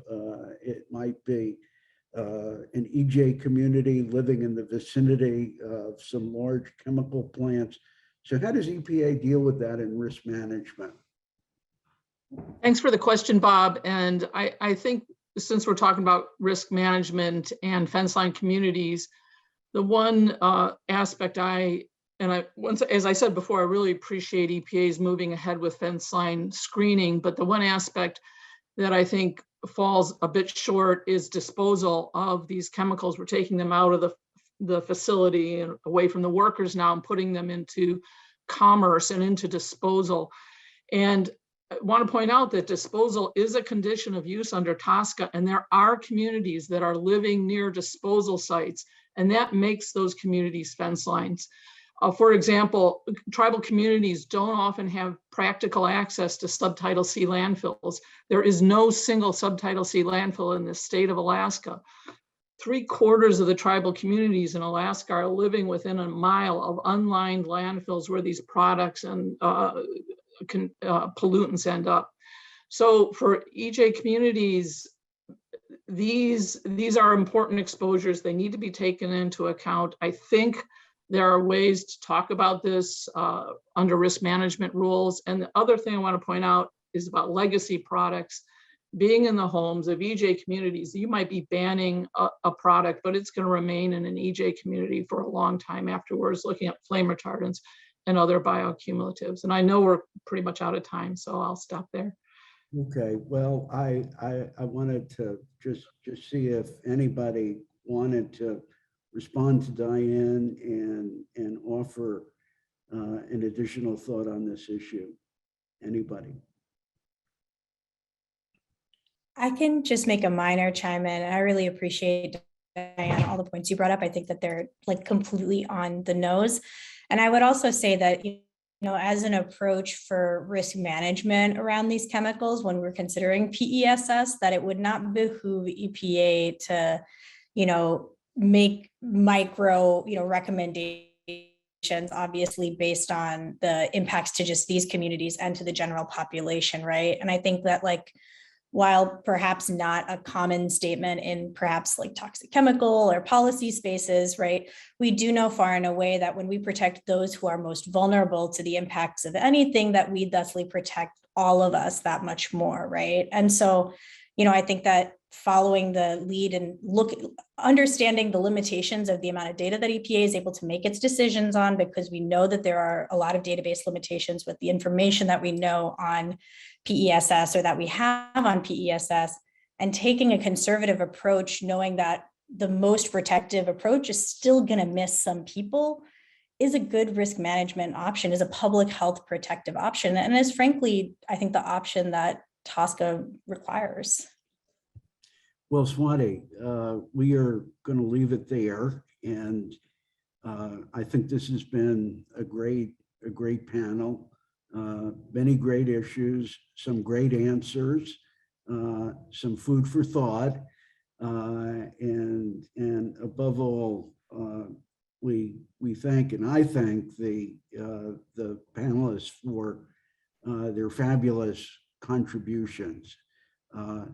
T: it might be an EJ community living in the vicinity of some large chemical plants. So how does EPA deal with that in risk management?
F: Thanks for the question, Bob. And I think since we're talking about risk management and fence line communities, The one aspect as I said before, I really appreciate EPA's moving ahead with fence line screening, but the one aspect that I think falls a bit short is disposal of these chemicals. We're taking them out of the facility and away from the workers now and putting them into commerce and into disposal. And I want to point out that disposal is a condition of use under TSCA, and there are communities that are living near disposal sites, and that makes those communities fence lines. For example, tribal communities don't often have practical access to Subtitle C landfills. There is no single Subtitle C landfill in the state of Alaska. 3/4 of the tribal communities in Alaska are living within a mile of unlined landfills where these products and pollutants end up. So for EJ communities, these are important exposures. They need to be taken into account. I think there are ways to talk about this under risk management rules. And the other thing I want to point out is about legacy products being in the homes of EJ communities. You might be banning a product, but it's going to remain in an EJ community for a long time afterwards, looking at flame retardants and other bioaccumulatives. And I know we're pretty much out of time, so I'll stop there.
T: Okay, well, I wanted to just see if anybody wanted to respond to Diane and offer an additional thought on this issue. Anybody?
B: I can just make a minor chime in. I really appreciate, Diane, all the points you brought up. I think that they're like completely on the nose. And I would also say that, you know, as an approach for risk management around these chemicals, when we're considering PESS, that it would not behoove EPA to, you know, make micro, you know, recommendations, obviously based on the impacts to just these communities and to the general population, right? And I think that, like, while perhaps not a common statement in perhaps like toxic chemical or policy spaces, right? We do know far and away that when we protect those who are most vulnerable to the impacts of anything, that we thusly protect all of us that much more, right? And so, you know, I think that following the lead and understanding the limitations of the amount of data that EPA is able to make its decisions on, because we know that there are a lot of database limitations with the information that we know on PESS or that we have on PESS, and taking a conservative approach, knowing that the most protective approach is still going to miss some people, is a good risk management option, is a public health protective option, and is frankly, I think, the option that TSCA requires.
T: Well, Swati, we are going to leave it there, and I think this has been a great panel. Many great issues, some great answers, some food for thought, and above all, we thank, and I thank the panelists for their fabulous contributions.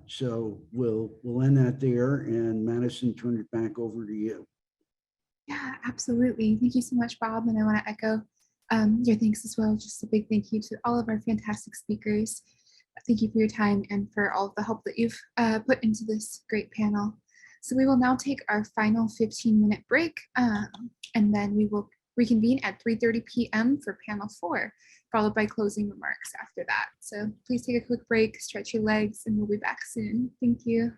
T: So we'll end that there, and Madison, turn it back over to you.
D: Yeah, absolutely. Thank you so much, Bob. And I want to echo your thanks as well. Just a big thank you to all of our fantastic speakers. Thank you for your time and for all of the help that you've put into this great panel. So we will now take our final 15-minute break, and then we will reconvene at 3:30 p.m. for panel 4, followed by closing remarks after that. So please take a quick break, stretch your legs, and we'll be back soon. Thank you.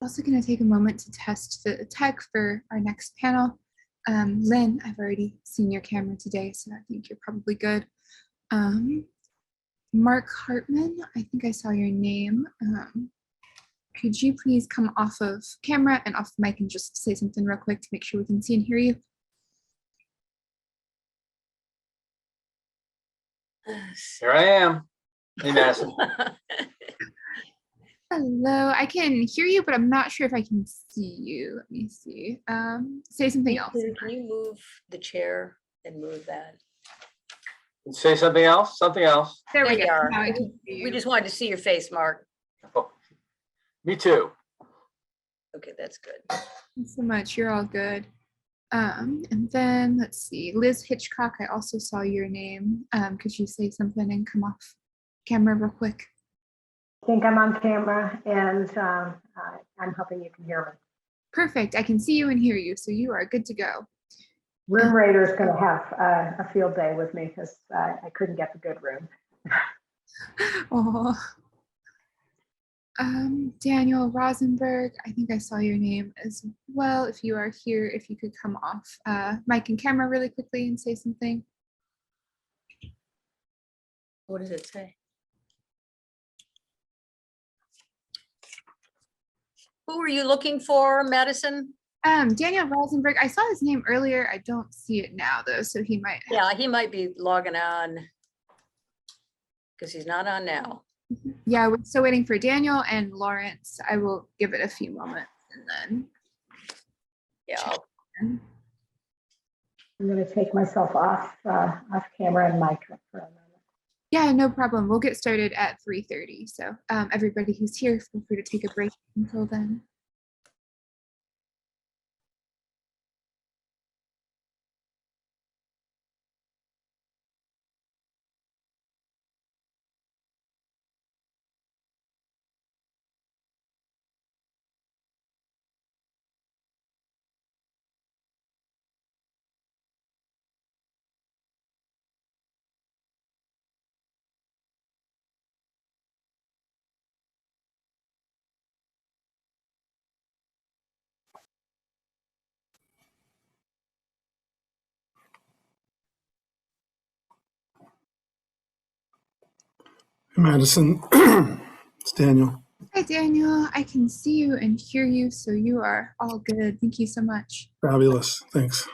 D: Also going to take a moment to test the tech for our next panel. Lynn, I've already seen your camera today, so I think you're probably good. Mark Hartman, I think I saw your name. could you please come off of camera and off the mic and just say something real quick to make sure we can see and hear you?
H: Here I am. Hey, Madison.
D: Hello, I can hear you, but I'm not sure if I can see you. Let me see. Say something else.
M: Can you move the chair and move that?
H: Say something else. Something else.
D: There we
M: you
D: go.
M: are.
D: Now I can see
M: We
D: you.
M: just wanted to see your face, Mark.
H: Oh, me too.
M: Okay, that's good.
D: Thanks so much. You're all good. And then let's see, Liz Hitchcock, I also saw your name. Could you say something and come off camera real quick?
W: I think I'm on camera and I'm hoping you can hear me.
D: Perfect. I can see you and hear you, so you are good to go.
W: Room Raider is going to have a field day with me because I couldn't get the good room.
D: Oh. Daniel Rosenberg, I think I saw your name as well. If you are here, if you could come off mic and camera really quickly and say something.
M: What does it say? Who are you looking for, Madison?
D: Daniel Rosenberg, I saw his name earlier. I don't see it now though, so he might.
M: Yeah, he might be logging on because he's not on now.
D: Yeah, we're still waiting for Daniel and Lawrence. I will give it a few moments and then.
M: Yeah.
W: I'm going to take myself off camera and mic for a moment.
D: Yeah, no problem. We'll get started at 3:30. So everybody who's here, feel free to take a break until then.
X: Madison, it's Daniel.
D: Hi, Daniel. I can see you and hear you, so you are all good. Thank you so much.
X: Fabulous. Thanks.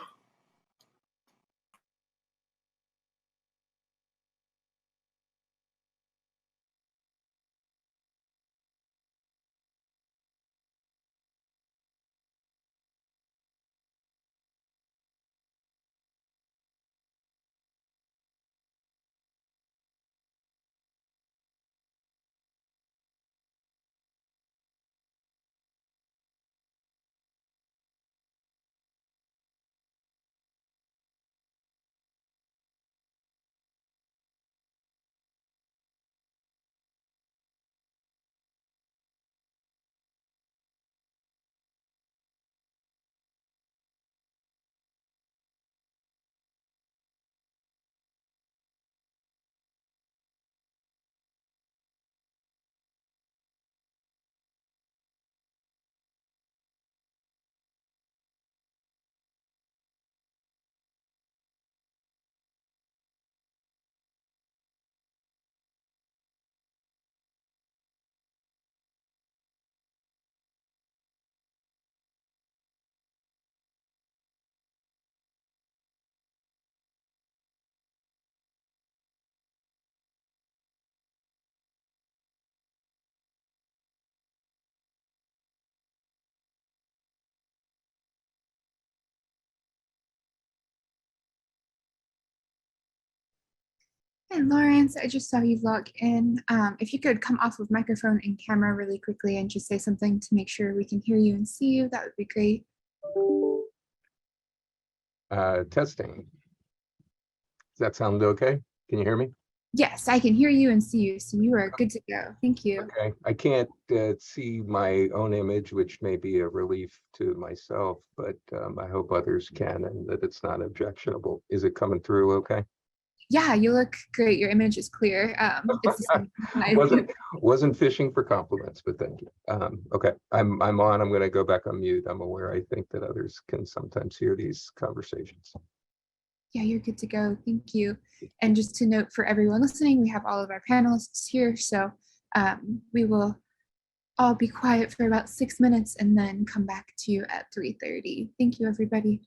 D: Hey, Lawrence, I just saw you log in. If you could come off of microphone and camera really quickly and just say something to make sure we can hear you and see you, that would be great.
Y: Testing. Does that sound okay? Can you hear me?
D: Yes, I can hear you and see you, so you are good to go. Thank you.
Y: Okay. I can't see my own image, which may be a relief to myself, but I hope others can and that it's not objectionable. Is it coming through okay?
D: Yeah, you look great. Your image is clear. It's the same.
Y: Wasn't fishing for compliments, but thank you. Okay, I'm on. I'm going to go back on mute. I'm aware. I think that others can sometimes hear these conversations.
D: Yeah, you're good to go. Thank you. And just to note for everyone listening, we have all of our panelists here, so we will I'll be quiet for about 6 minutes and then come back to you at 3:30. Thank you, everybody.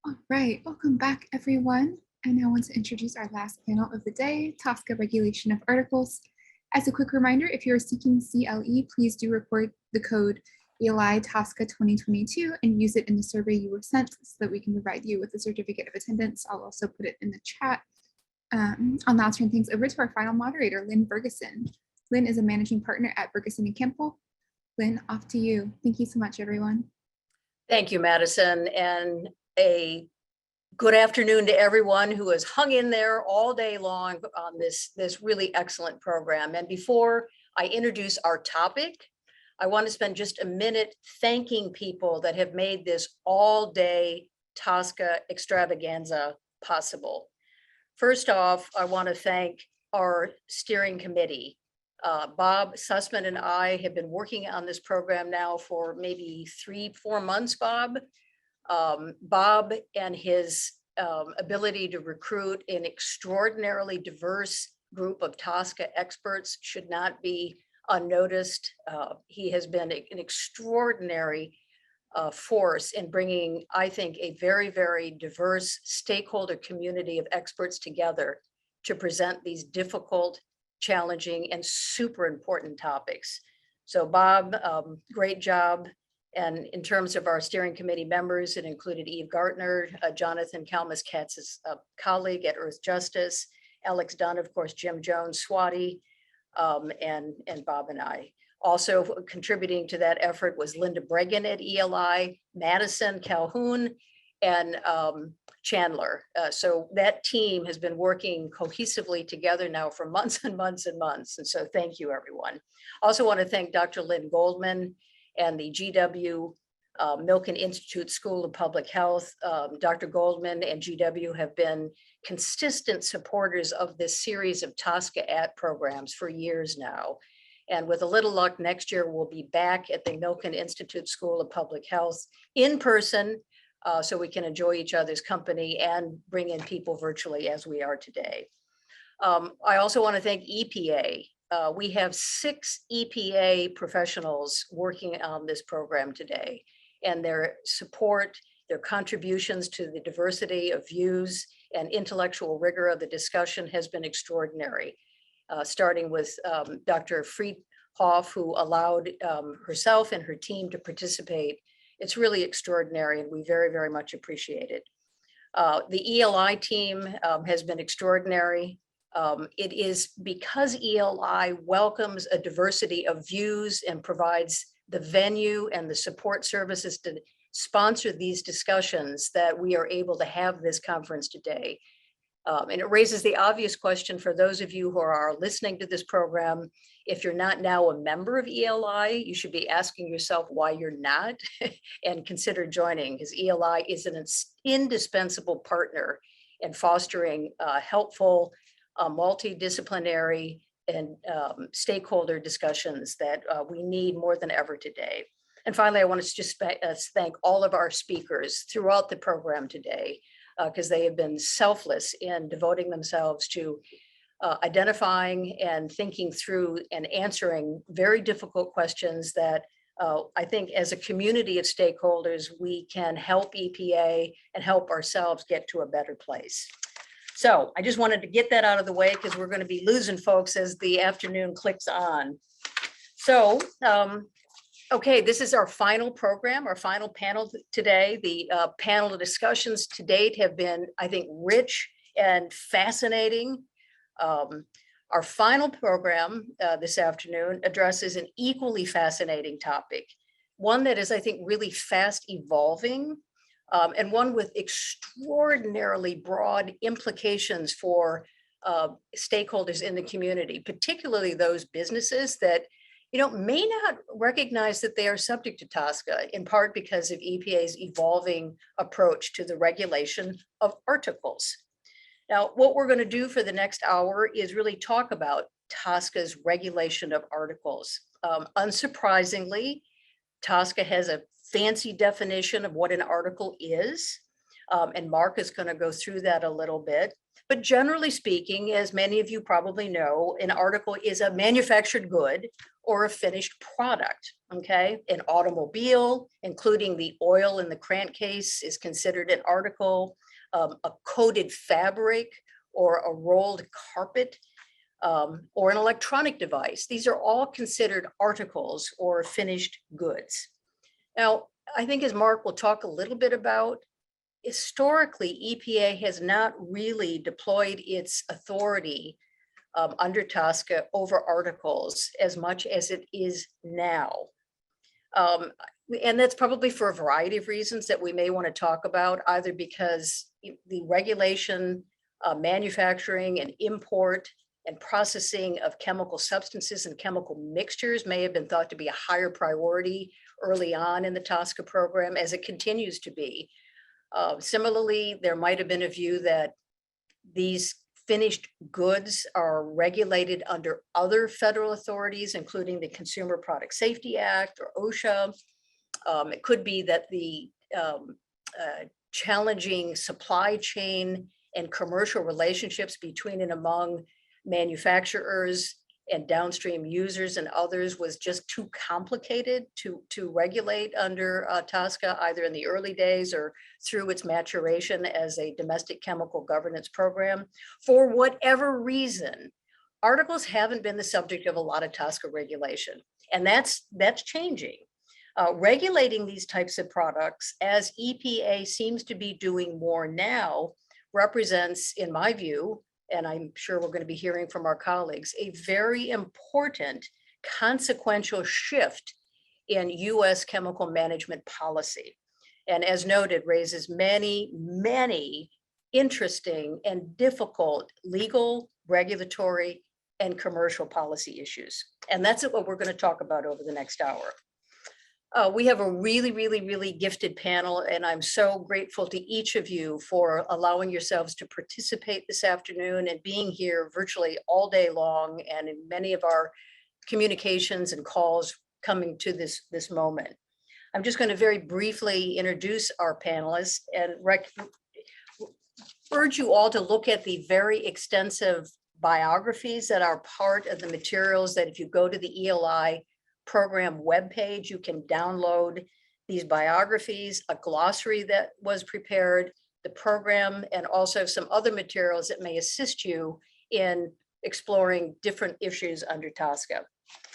D: All right, welcome back, everyone. I now want to introduce our last panel of the day, TSCA regulation of articles. As a quick reminder, if you're seeking CLE, please do report the code ELI TSCA 2022 and use it in the survey you were sent so that we can provide you with a certificate of attendance. I'll also put it in the chat. I'll now turn things over to our final moderator, Lynn Ferguson. Lynn is a managing partner at Ferguson and Campbell. Lynn, off to you. Thank you so much, everyone.
M: Thank you, Madison, and a good afternoon to everyone who has hung in there all day long on this really excellent program. And before I introduce our topic, I want to spend just a minute thanking people that have made this all-day TSCA extravaganza possible. First off, I want to thank our steering committee. Bob Sussman and I have been working on this program now for maybe 3-4 months, Bob. Bob and his ability to recruit an extraordinarily diverse group of TSCA experts should not be unnoticed. He has been an extraordinary force in bringing, I think, a very, very diverse stakeholder community of experts together to present these difficult, challenging, and super important topics. So Bob, great job. And in terms of our steering committee members, it included Eve Gartner, Jonathan Kalmus-Katz's colleague at Earth Justice, Alex Dunn, of course, Jim Jones, Swati, and Bob and I. Also contributing to that effort was Linda Bregan at ELI, Madison, Calhoun, and Chandler. So that team has been working cohesively together now for months and months and months. And so thank you, everyone. Also want to thank Dr. Lynn Goldman and the GW Milken Institute School of Public Health. Dr. Goldman and GW have been consistent supporters of this series of TSCA programs for years now. And with a little luck, next year we'll be back at the Milken Institute School of Public Health in person, so we can enjoy each other's company and bring in people virtually as we are today. I also want to thank EPA. We have 6 EPA professionals working on this program today, and their support, their contributions to the diversity of views and intellectual rigor of the discussion has been extraordinary. Starting with Dr. Friedhoff, who allowed herself and her team to participate. It's really extraordinary, and we very, very much appreciate it. The ELI team has been extraordinary. It is because ELI welcomes a diversity of views and provides the venue and the support services to sponsor these discussions that we are able to have this conference today. And it raises the obvious question for those of you who are listening to this program. If you're not now a member of ELI, you should be asking yourself why you're not and consider joining, because ELI is an indispensable partner in fostering helpful, multidisciplinary and stakeholder discussions that we need more than ever today. And finally, I want to just thank all of our speakers throughout the program today, because they have been selfless in devoting themselves to identifying and thinking through and answering very difficult questions that I think as a community of stakeholders, we can help EPA and help ourselves get to a better place. So I just wanted to get that out of the way because we're going to be losing folks as the afternoon clicks on. So, okay, this is our final program, our final panel today. The panel discussions to date have been, I think, rich and fascinating. Our final program this afternoon addresses an equally fascinating topic, one that is, I think, really fast evolving, and one with extraordinarily broad implications for stakeholders in the community, particularly those businesses that may not recognize that they are subject to TSCA, in part because of EPA's evolving approach to the regulation of articles. Now, what we're going to do for the next hour is really talk about TSCA's regulation of articles. Unsurprisingly, TSCA has a fancy definition of what an article is. And Mark is going to go through that a little bit. But generally speaking, as many of you probably know, an article is a manufactured good or a finished product, okay? An automobile, including the oil in the crankcase, is considered an article. A coated fabric or a rolled carpet or an electronic device. These are all considered articles or finished goods. Now, I think as Mark will talk a little bit about, historically, EPA has not really deployed its authority under TSCA over articles as much as it is now. And that's probably for a variety of reasons that we may want to talk about, either because the regulation, manufacturing and import and processing of chemical substances and chemical mixtures may have been thought to be a higher priority early on in the TSCA program, as it continues to be. Similarly, there might have been a view that these finished goods are regulated under other federal authorities, including the Consumer Product Safety Act or OSHA. It could be that the challenging supply chain and commercial relationships between and among manufacturers and downstream users and others was just too complicated to regulate under TSCA, either in the early days or through its maturation as a domestic chemical governance program. For whatever reason, articles haven't been the subject of a lot of TSCA regulation, and that's changing. Regulating these types of products, as EPA seems to be doing more now, represents, in my view, and I'm sure we're going to be hearing from our colleagues, a very important consequential shift in US chemical management policy. And as noted, raises many, many interesting and difficult legal, regulatory, and commercial policy issues. And that's what we're going to talk about over the next hour. We have a really gifted panel, and I'm so grateful to each of you for allowing yourselves to participate this afternoon and being here virtually all day long, and in many of our communications and calls coming to this moment. I'm just going to very briefly introduce our panelists and urge you all to look at the very extensive biographies that are part of the materials that if you go to the ELI program webpage, you can download these biographies, a glossary that was prepared, the program, and also some other materials that may assist you in exploring different issues under TSCA.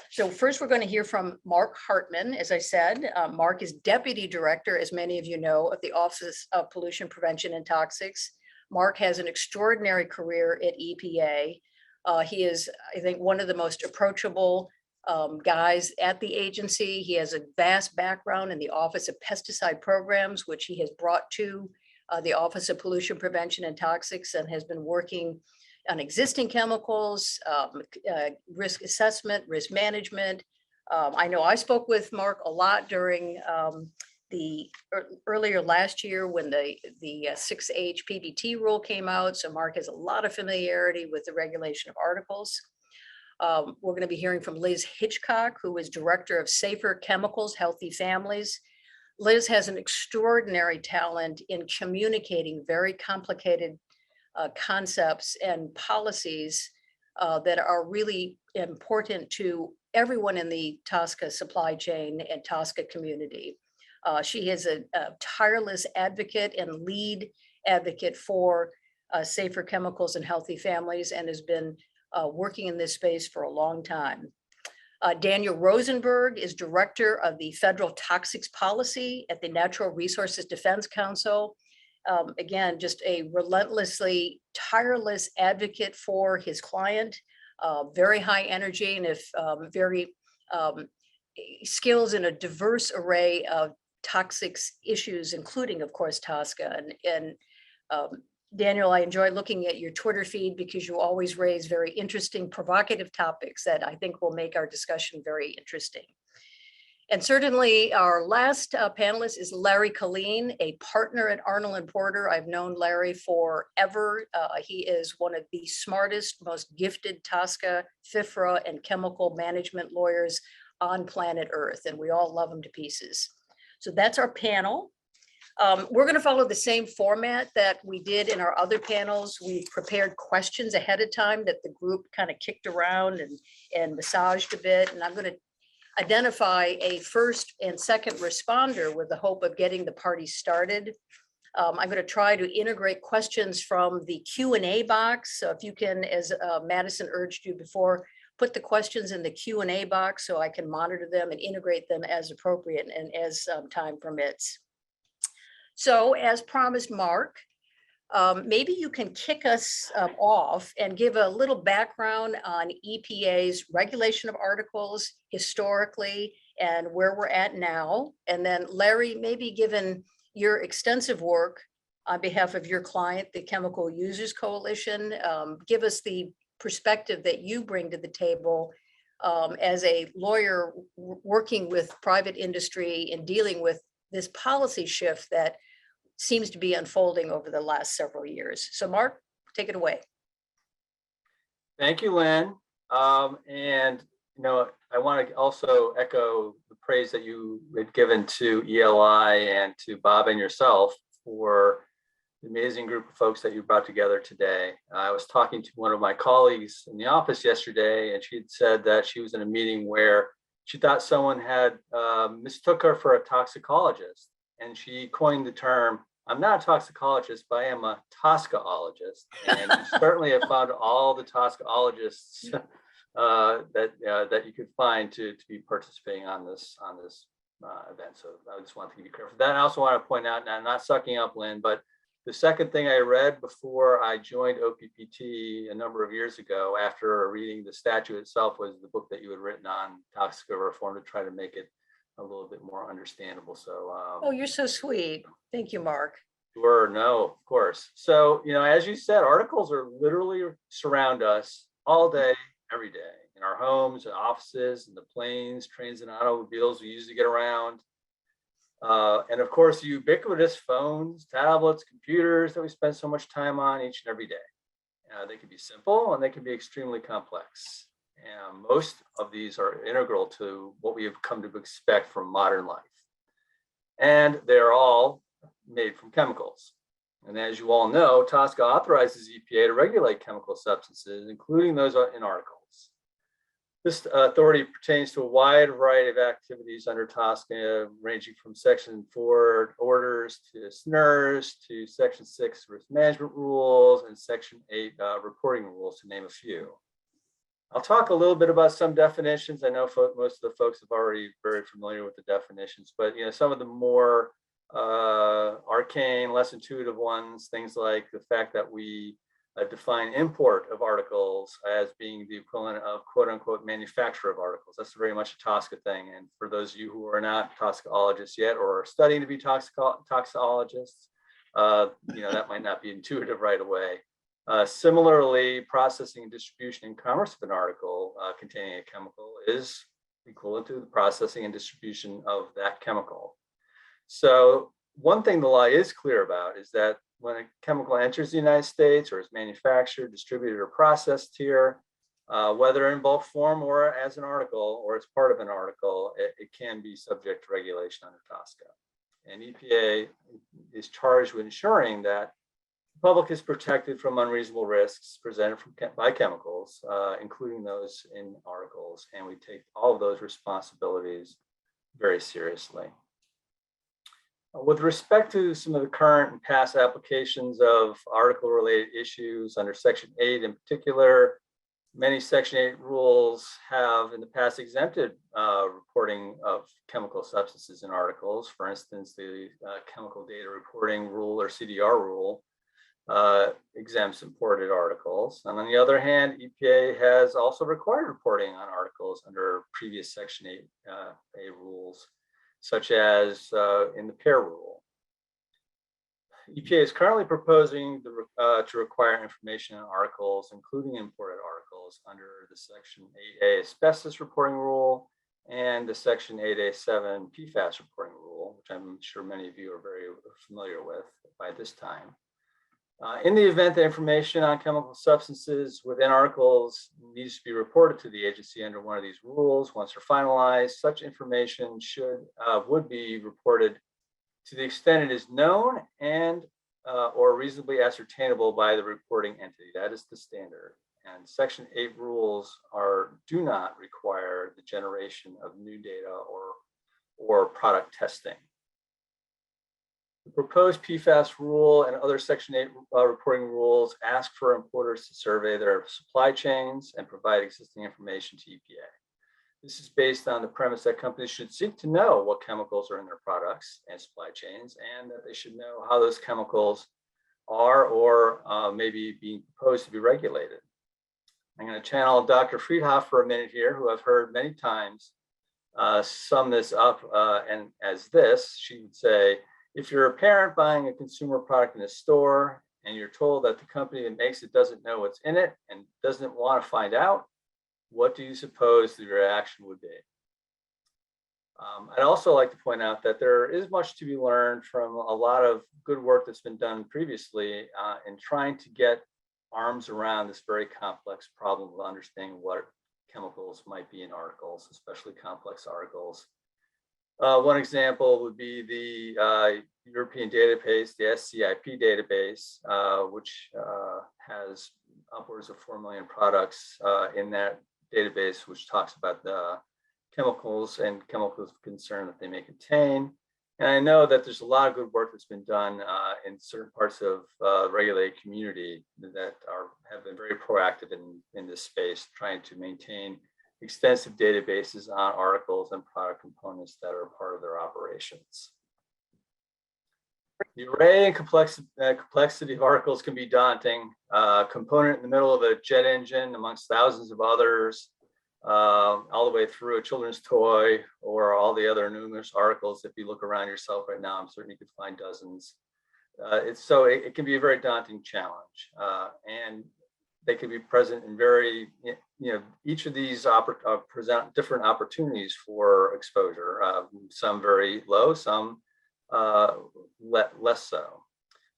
M: So first, we're going to hear from Mark Hartman. As I said, Mark is Deputy Director, as many of you know, of the Office of Pollution Prevention and Toxics. Mark has an extraordinary career at EPA. He is, I think, one of the most approachable guys at the agency. He has a vast background in the Office of Pesticide Programs, which he has brought to the Office of Pollution Prevention and Toxics, and has been working on existing chemicals, risk assessment, risk management. I know I spoke with Mark a lot during earlier last year when the 6H PBT rule came out. So Mark has a lot of familiarity with the regulation of articles. We're going to be hearing from Liz Hitchcock, who is Director of Safer Chemicals, Healthy Families. Liz has an extraordinary talent in communicating very complicated concepts and policies that are really important to everyone in the TSCA supply chain and TSCA community. She is a tireless advocate and lead advocate for safer chemicals and healthy families, and has been working in this space for a long time. Daniel Rosenberg is Director of the Federal Toxics Policy at the Natural Resources Defense Council. Again, just a relentlessly tireless advocate for his client, very high energy, and very skills in a diverse array of toxics issues, including, of course, TSCA. And Daniel, I enjoy looking at your Twitter feed because you always raise very interesting, provocative topics that I think will make our discussion very interesting. And certainly our last panelist is Larry Colleen, a partner at Arnold & Porter. I've known Larry forever. He is one of the smartest, most gifted TSCA, FIFRA, and chemical management lawyers on planet Earth, and we all love him to pieces. So that's our panel. We're going to follow the same format that we did in our other panels. We prepared questions ahead of time that the group kind of kicked around and massaged a bit. And I'm going to identify a first and second responder with the hope of getting the party started. I'm going to try to integrate questions from the Q&A box. So if you can, as Madison urged you before, put the questions in the Q&A box so I can monitor them and integrate them as appropriate and as time permits. So as promised, Mark, maybe you can kick us off and give a little background on EPA's regulation of articles historically and where we're at now. And then Larry, maybe given your extensive work on behalf of your client, the Chemical Users Coalition, give us the perspective that you bring to the table as a lawyer working with private industry and dealing with this policy shift that seems to be unfolding over the last several years. So Mark, take it away.
H: Thank you, Lynn. And I want to also echo the praise that you had given to ELI and to Bob and yourself for the amazing group of folks that you brought together today. I was talking to one of my colleagues in the office yesterday, and she had said that she was in a meeting where she thought someone had mistook her for a toxicologist. And she coined the term, I'm not a toxicologist, but I am a TSCAologist. And you certainly have found all the TSCAologists that you could find to be participating on this event. So I just want to give you credit for that. I also want to point out, and I'm not sucking up, Lynn, but the second thing I read before I joined OPPT a number of years ago, after reading the statute itself, was the book that you had written on TSCA reform to try to make it a little bit more understandable. So
M: oh, you're so sweet. Thank you, Mark.
H: Sure, no, of course. So, as you said, articles are literally surround us all day, every day, in our homes and offices, in the planes, trains, and automobiles we use to get around. And of course, ubiquitous phones, tablets, computers that we spend so much time on each and every day. They can be simple and they can be extremely complex. And most of these are integral to what we have come to expect from modern life. And they're all made from chemicals. And as you all know, TSCA authorizes EPA to regulate chemical substances, including those in articles. This authority pertains to a wide variety of activities under TSCA, ranging from Section 4 orders to SNRs to Section 6 risk management rules and Section 8 reporting rules, to name a few. I'll talk a little bit about some definitions. I know most of the folks have already very familiar with the definitions, but some of the more arcane, less intuitive ones, things like the fact that we define import of articles as being the equivalent of quote unquote manufacture of articles. That's very much a TSCA thing. And for those of you who are not toxicologists yet or are studying to be toxicologists, that might not be intuitive right away. Similarly, processing and distribution and commerce of an article containing a chemical is equivalent to the processing and distribution of that chemical. So one thing the law is clear about is that when a chemical enters the United States or is manufactured, distributed, or processed here, whether in bulk form or as an article or as part of an article, it can be subject to regulation under TSCA. And EPA is charged with ensuring that the public is protected from unreasonable risks presented by chemicals, including those in articles, and we take all of those responsibilities very seriously. With respect to some of the current and past applications of article-related issues under Section 8 in particular, many Section 8 rules have in the past exempted reporting of chemical substances in articles. For instance, the Chemical Data Reporting Rule or CDR rule exempts imported articles. And on the other hand, EPA has also required reporting on articles under previous Section 8A rules, such as in the PAIR rule. EPA is currently proposing to require information on articles, including imported articles, under the Section 8A asbestos reporting rule and the Section 8A7 PFAS reporting rule, which I'm sure many of you are very familiar with by this time. In the event that information on chemical substances within articles needs to be reported to the agency under one of these rules, once they're finalized, such information would be reported to the extent it is known and or reasonably ascertainable by the reporting entity. That is the standard. And Section 8 rules do not require the generation of new data or product testing. The proposed PFAS rule and other Section 8 reporting rules ask for importers to survey their supply chains and provide existing information to EPA. This is based on the premise that companies should seek to know what chemicals are in their products and supply chains, and that they should know how those chemicals are or maybe being proposed to be regulated. I'm going to channel Dr. Friedhoff for a minute here, who I've heard many times sum this up and as this. She would say, if you're a parent buying a consumer product in a store and you're told that the company that makes it doesn't know what's in it and doesn't want to find out, what do you suppose the reaction would be? I'd also like to point out that there is much to be learned from a lot of good work that's been done previously in trying to get arms around this very complex problem of understanding what chemicals might be in articles, especially complex articles. One example would be the European database, the SCIP database, which has upwards of 4 million products in that database, which talks about the chemicals and chemicals of concern that they may contain. And I know that there's a lot of good work that's been done in certain parts of the regulated community that have been very proactive in this space, trying to maintain extensive databases on articles and product components that are part of their operations. The array and complexity of articles can be daunting. Component in the middle of a jet engine amongst thousands of others, all the way through a children's toy or all the other numerous articles. If you look around yourself right now, I'm certain you could find dozens. It can be a very daunting challenge. And they can be present in each of these present different opportunities for exposure, some very low, some less so.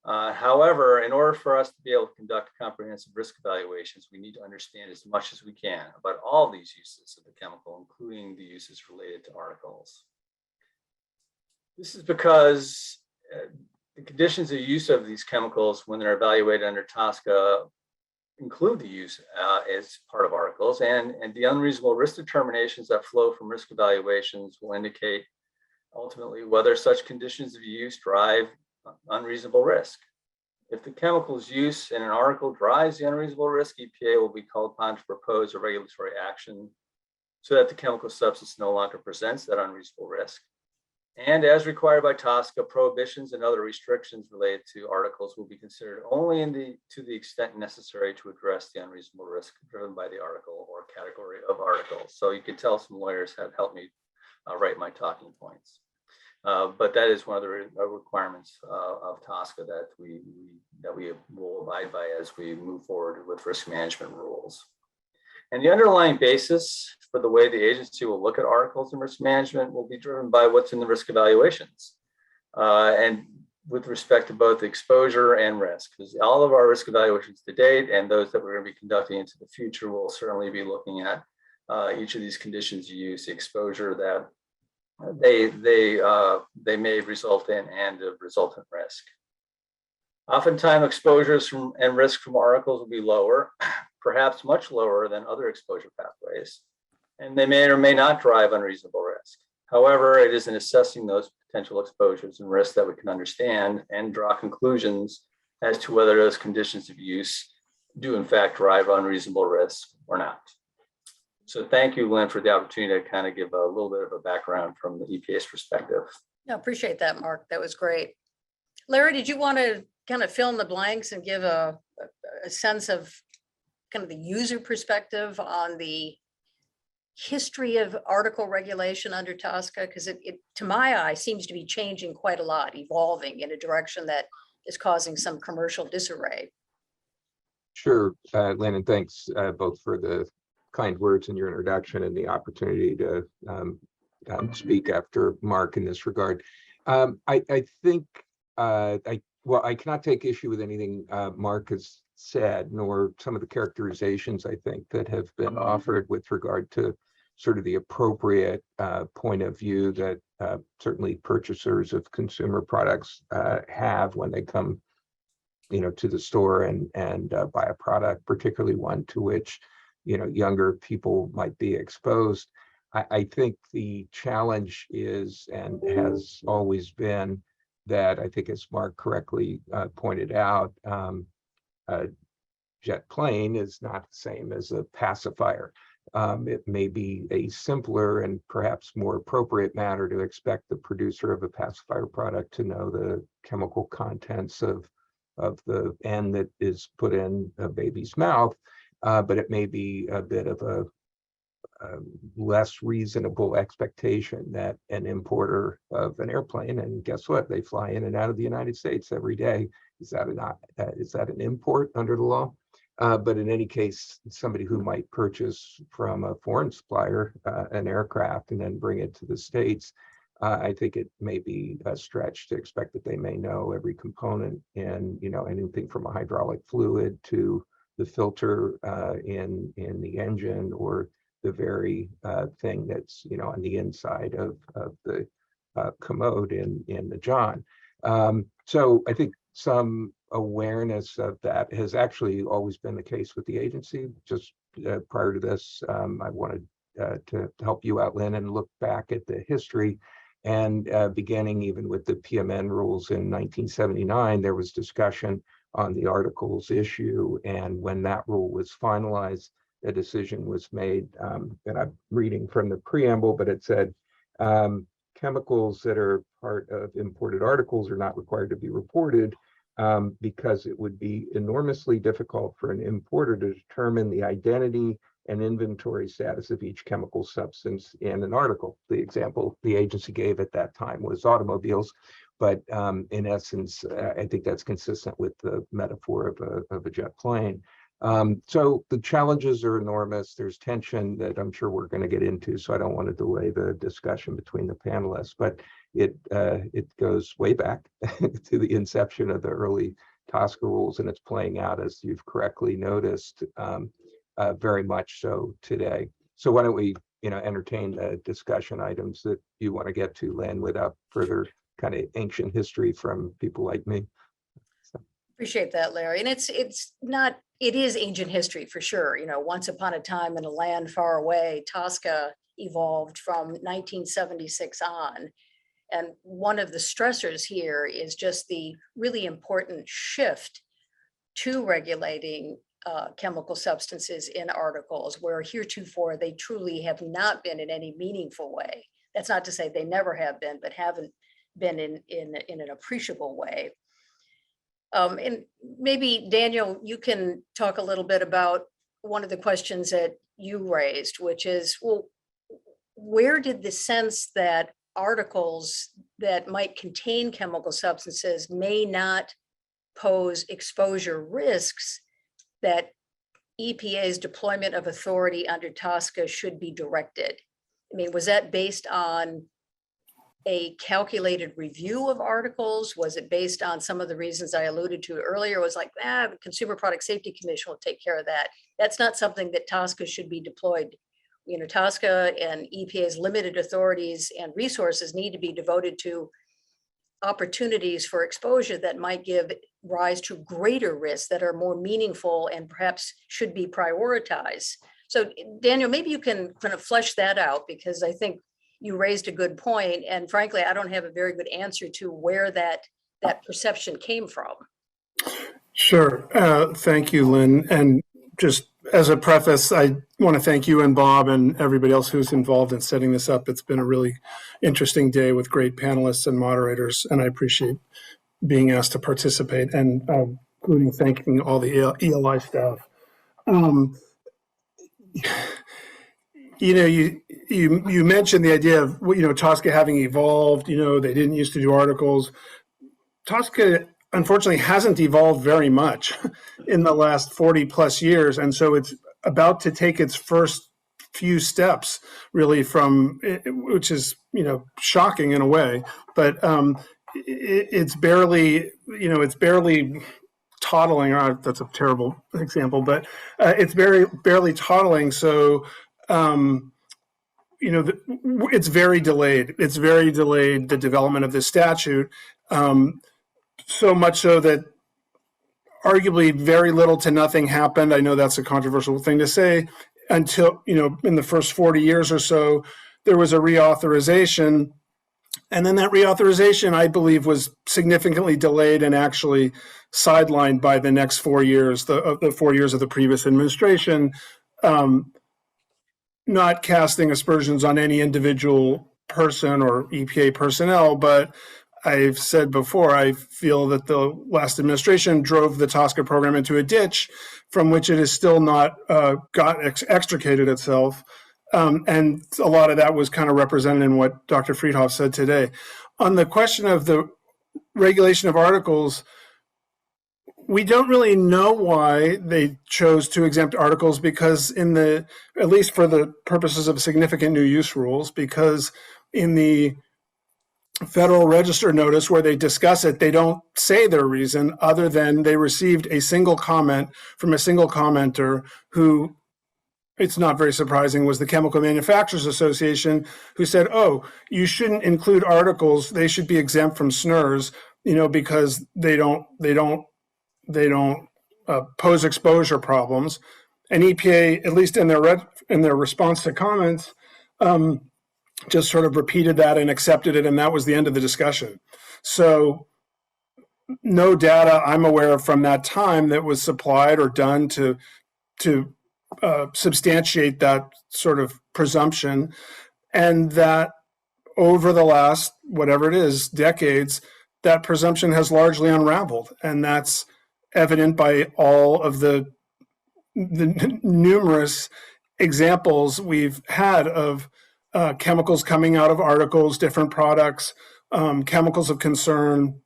H: However, in order for us to be able to conduct comprehensive risk evaluations, we need to understand as much as we can about all these uses of the chemical, including the uses related to articles. This is because the conditions of use of these chemicals when they're evaluated under TSCA include the use as part of articles, and the unreasonable risk determinations that flow from risk evaluations will indicate ultimately whether such conditions of use drive unreasonable risk. If the chemical's use in an article drives the unreasonable risk, EPA will be called upon to propose a regulatory action so that the chemical substance no longer presents that unreasonable risk. And as required by TSCA, prohibitions and other restrictions related to articles will be considered only to the extent necessary to address the unreasonable risk driven by the article or category of articles. So you can tell some lawyers have helped me write my talking points. But that is one of the requirements of TSCA that we will abide by as we move forward with risk management rules. And the underlying basis for the way the agency will look at articles and risk management will be driven by what's in the risk evaluations. And with respect to both exposure and risk, because all of our risk evaluations to date and those that we're going to be conducting into the future will certainly be looking at each of these conditions of use, the exposure that they may result in and the resultant risk. Oftentimes exposures and risk from articles will be lower, perhaps much lower than other exposure pathways, and they may or may not drive unreasonable risk. However, it is in assessing those potential exposures and risks that we can understand and draw conclusions as to whether those conditions of use do in fact drive unreasonable risk or not. So thank you, Lynn, for the opportunity to kind of give a little bit of a background from the EPA's perspective.
M: Yeah, appreciate that, Mark. That was great. Larry, did you want to kind of fill in the blanks and give a sense of kind of the user perspective on the history of article regulation under TSCA? Because it, to my eye, seems to be changing quite a lot, evolving in a direction that is causing some commercial disarray.
Y: Sure, Lynn, and thanks both for the kind words in your introduction and the opportunity to speak after Mark in this regard. I think, I cannot take issue with anything Mark has said, nor some of the characterizations I think that have been offered with regard to sort of the appropriate point of view that certainly purchasers of consumer products have when they come, to the store and buy a product, particularly one to which, younger people might be exposed. I think the challenge is and has always been that I think, as Mark correctly pointed out, a jet plane is not the same as a pacifier. It may be a simpler and perhaps more appropriate matter to expect the producer of a pacifier product to know the chemical contents of the end that is put in a baby's mouth, but it may be a bit of a less reasonable expectation that an importer of an airplane, and guess what, they fly in and out of the United States every day. Is that an import under the law? But in any case, somebody who might purchase from a foreign supplier an aircraft and then bring it to the States, I think it may be a stretch to expect that they may know every component in, anything from a hydraulic fluid to the filter in the engine, or the very thing that's, on the inside of the commode in the John. So I think some awareness of that has actually always been the case with the agency. Just prior to this, I wanted to help you out, Lynn, and look back at the history. And beginning even with the PMN rules in 1979, there was discussion on the articles issue. And when that rule was finalized, a decision was made, and I'm reading from the preamble, but it said, chemicals that are part of imported articles are not required to be reported because it would be enormously difficult for an importer to determine the identity and inventory status of each chemical substance in an article. The example the agency gave at that time was automobiles, but in essence, I think that's consistent with the metaphor of a jet plane. So the challenges are enormous. There's tension that I'm sure we're going to get into, so I don't want to delay the discussion between the panelists, but it goes way back to the inception of the early TSCA rules, and it's playing out, as you've correctly noticed, very much so today. So why don't we, entertain the discussion items that you want to get to, Lynn, without further kind of ancient history from people like me. So.
M: Appreciate that, Larry. And it is ancient history for sure. Once upon a time in a land far away, TSCA evolved from 1976 on. And one of the stressors here is just the really important shift to regulating chemical substances in articles, where heretofore they truly have not been in any meaningful way. That's not to say they never have been, but haven't been in an appreciable way. And maybe, Daniel, you can talk a little bit about one of the questions that you raised, which is, well, where did the sense that articles that might contain chemical substances may not pose exposure risks, that EPA's deployment of authority under TSCA should be directed? I mean, was that based on a calculated review of articles? Was it based on some of the reasons I alluded to earlier? It was like, the Consumer Product Safety Commission will take care of that. That's not something that TSCA should be deployed. TSCA and EPA's limited authorities and resources need to be devoted to opportunities for exposure that might give rise to greater risks that are more meaningful and perhaps should be prioritized. So Daniel, maybe you can kind of flesh that out, because I think you raised a good point, and frankly, I don't have a very good answer to where that perception came from.
X: Sure. Thank you, Lynn. And just as a preface, I want to thank you and Bob and everybody else who's involved in setting this up. It's been a really interesting day with great panelists and moderators, and I appreciate being asked to participate, and including thanking all the ELI staff. You mentioned the idea of, TSCA having evolved. They didn't used to do articles. TSCA, unfortunately, hasn't evolved very much in the last 40 plus years. And so it's about to take its first few steps, really, which is, shocking in a way, but it's barely toddling. That's a terrible example, but it's barely toddling. So it's very delayed. It's very delayed, the development of this statute, so much so that arguably very little to nothing happened. I know that's a controversial thing to say until, in the first 40 years or so, there was a reauthorization. And then that reauthorization, I believe, was significantly delayed and actually sidelined by the next 4 years, the 4 years of the previous administration, not casting aspersions on any individual person or EPA personnel, but I've said before, I feel that the last administration drove the TSCA program into a ditch from which it has still not extricated itself. And a lot of that was kind of represented in what Dr. Friedhoff said today. On the question of the regulation of articles, we don't really know why they chose to exempt articles, because at least for the purposes of significant new use rules, because in the Federal Register notice where they discuss it, they don't say their reason other than they received a single comment from a single commenter who, it's not very surprising, was the Chemical Manufacturers Association, who said, oh, you shouldn't include articles. They should be exempt from SNRs, because they don't pose exposure problems. And EPA, at least in their response to comments, just sort of repeated that and accepted it, and that was the end of the discussion. So no data I'm aware of from that time that was supplied or done to substantiate that sort of presumption, and that over the last, whatever it is, decades, that presumption has largely unraveled, and that's evident by all of the numerous examples we've had of chemicals coming out of articles, different products, chemicals of concern,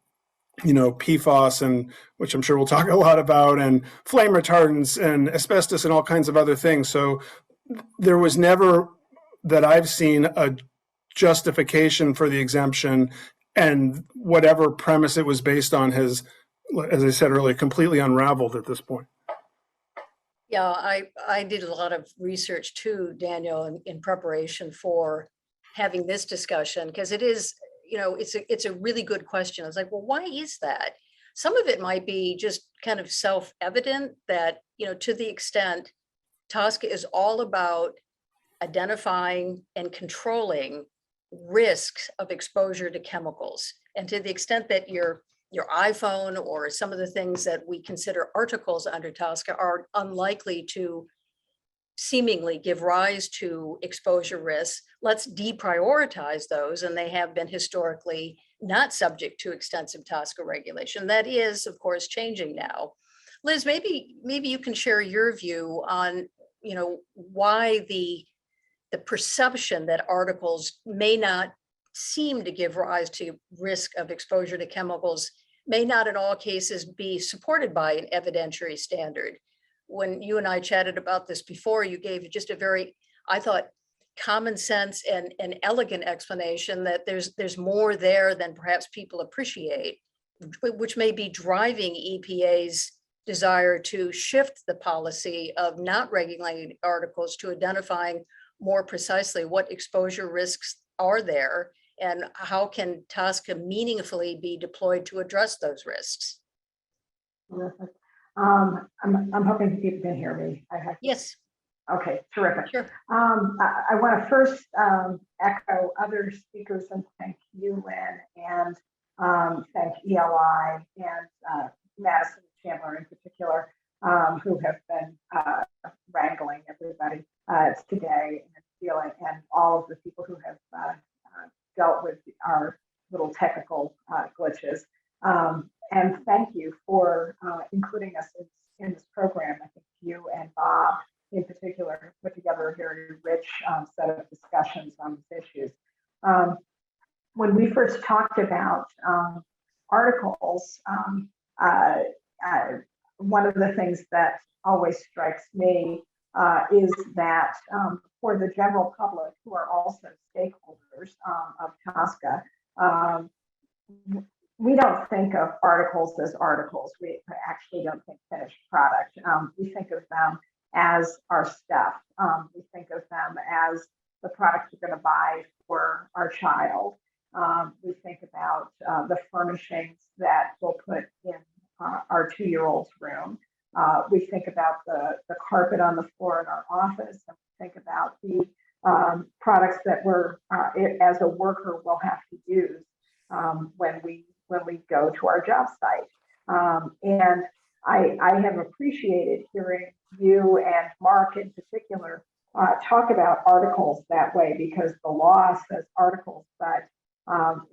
X: PFAS, and which I'm sure we'll talk a lot about, and flame retardants and asbestos and all kinds of other things. So there was never, that I've seen, a justification for the exemption, and whatever premise it was based on has, as I said earlier, completely unraveled at this point.
M: Yeah, I did a lot of research too, Daniel, in preparation for having this discussion, because it is, it's a really good question. I was like, well, why is that? Some of it might be just kind of self-evident that, to the extent TSCA is all about identifying and controlling risks of exposure to chemicals. And to the extent that your iPhone or some of the things that we consider articles under TSCA are unlikely to seemingly give rise to exposure risks, let's deprioritize those, and they have been historically not subject to extensive TSCA regulation. That is, of course, changing now. Liz, maybe you can share your view on, why the perception that articles may not seem to give rise to risk of exposure to chemicals may not in all cases be supported by an evidentiary standard. When you and I chatted about this before, you gave just a very, I thought, common sense and elegant explanation that there's more there than perhaps people appreciate, which may be driving EPA's desire to shift the policy of not regulating articles to identifying more precisely what exposure risks are there and how can TSCA meaningfully be deployed to address those risks.
W: Terrific. I'm hoping people can hear me.
M: Yes.
W: Okay, terrific.
M: Sure.
W: I want to first echo other speakers and thank you, Lynn, and thank ELI and Madison Chandler in particular, who have been wrangling everybody today, and all of the people who have dealt with our little technical glitches. And thank you for including us in this program. I think you and Bob in particular put together a very rich set of discussions on these issues. When we first talked about articles, one of the things that always strikes me is that for the general public, who are also stakeholders of TSCA, we don't think of articles as articles. We actually don't think finished product. We think of them as our stuff. We think of them as the products we're going to buy for our child. We think about the furnishings that we'll put in our 2-year-old's room. We think about the carpet on the floor in our office, and we think about the products that we're, as a worker, will have to use when we go to our job site. And I have appreciated hearing you and Mark in particular talk about articles that way, because the law says articles, but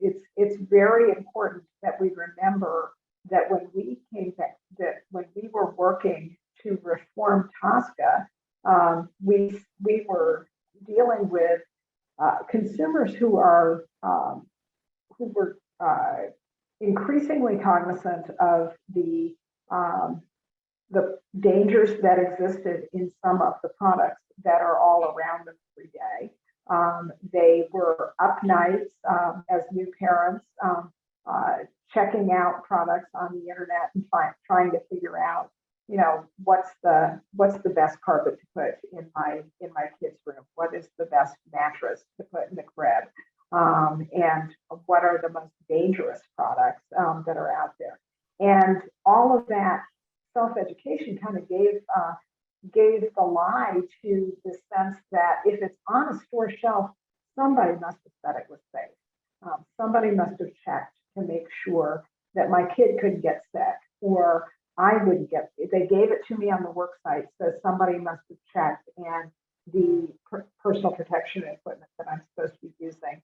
W: it's very important that we remember that when we came back, that when we were working to reform TSCA, we were dealing with consumers who were increasingly cognizant of the dangers that existed in some of the products that are all around them every day. They were up nights as new parents, checking out products on the internet and trying to figure out, you know, what's the best carpet to put in my kid's room? What is the best mattress to put in the crib? And what are the most dangerous products that are out there? And all of that self-education kind of gave the lie to the sense that if it's on a store shelf, somebody must have said it was safe. Somebody must have checked to make sure that my kid couldn't get sick, or I wouldn't get, if they gave it to me on the work site, so somebody must have checked, and the personal protection equipment that I'm supposed to be using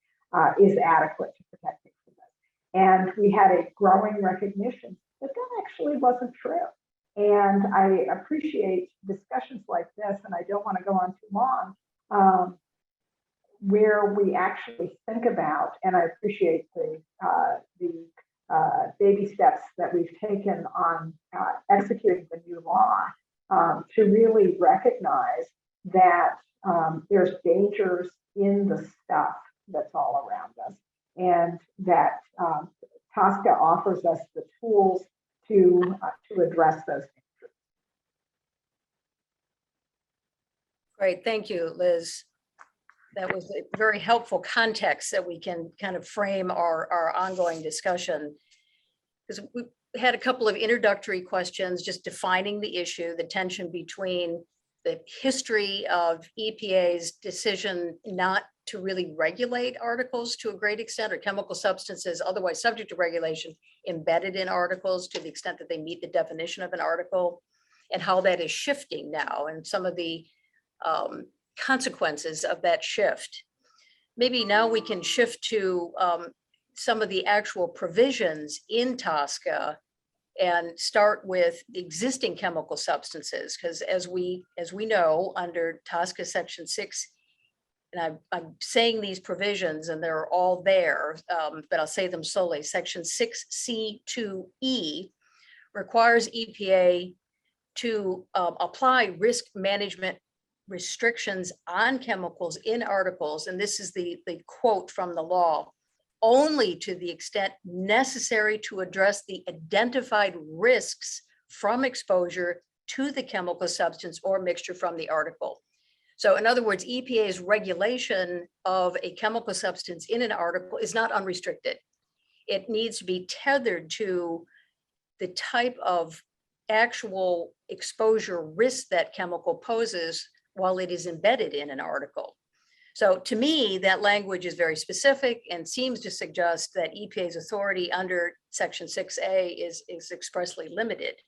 W: is adequate to protect me from this. And we had a growing recognition that that actually wasn't true. And I appreciate discussions like this, and I don't want to go on too long, where we actually think about, and I appreciate the baby steps that we've taken on executing the new law to really recognize that there's dangers in the stuff that's all around us, and that TSCA offers us the tools to address those dangers.
M: Great, thank you, Liz. That was a very helpful context that we can kind of frame our ongoing discussion. Because we had a couple of introductory questions, just defining the issue, the tension between the history of EPA's decision not to really regulate articles to a great extent, or chemical substances otherwise subject to regulation embedded in articles to the extent that they meet the definition of an article, and how that is shifting now, and some of the consequences of that shift. Maybe now we can shift to some of the actual provisions in TSCA and start with existing chemical substances, because as we know, under TSCA Section 6, and I'm saying these provisions and they're all there, but I'll say them slowly. Section 6C2E requires EPA to apply risk management restrictions on chemicals in articles, and this is the quote from the law, only to the extent necessary to address the identified risks from exposure to the chemical substance or mixture from the article. So in other words, EPA's regulation of a chemical substance in an article is not unrestricted. It needs to be tethered to the type of actual exposure risk that chemical poses while it is embedded in an article. So to me, that language is very specific and seems to suggest that EPA's authority under Section 6A is expressly limited.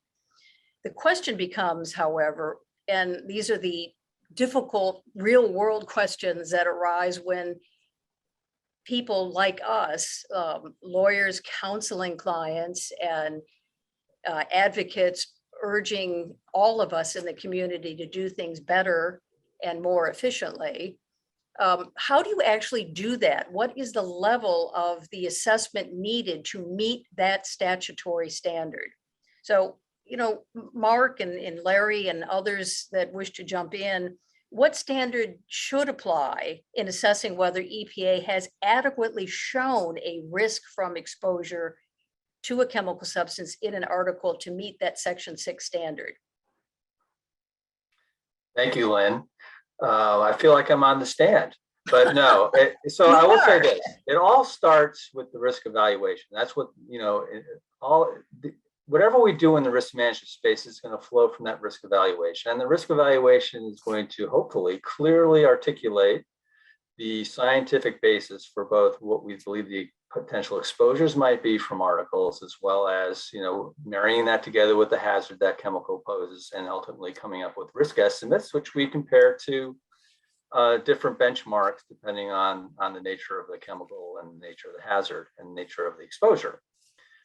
M: The question becomes, however, and these are the difficult real world questions that arise when people like us, lawyers counseling clients and advocates urging all of us in the community to do things better and more efficiently. How do you actually do that? What is the level of the assessment needed to meet that statutory standard? So, you know, Mark and Larry and others that wish to jump in, what standard should apply in assessing whether EPA has adequately shown a risk from exposure to a chemical substance in an article to meet that Section 6 standard?
H: Thank you, Lynn. I feel like I'm on the stand. But no, so I will say this, it all starts with the risk evaluation. That's what, whatever we do in the risk management space is going to flow from that risk evaluation. And the risk evaluation is going to hopefully clearly articulate the scientific basis for both what we believe the potential exposures might be from articles, as well as, marrying that together with the hazard that chemical poses, and ultimately coming up with risk estimates, which we compare to different benchmarks depending on the nature of the chemical and the nature of the hazard and nature of the exposure.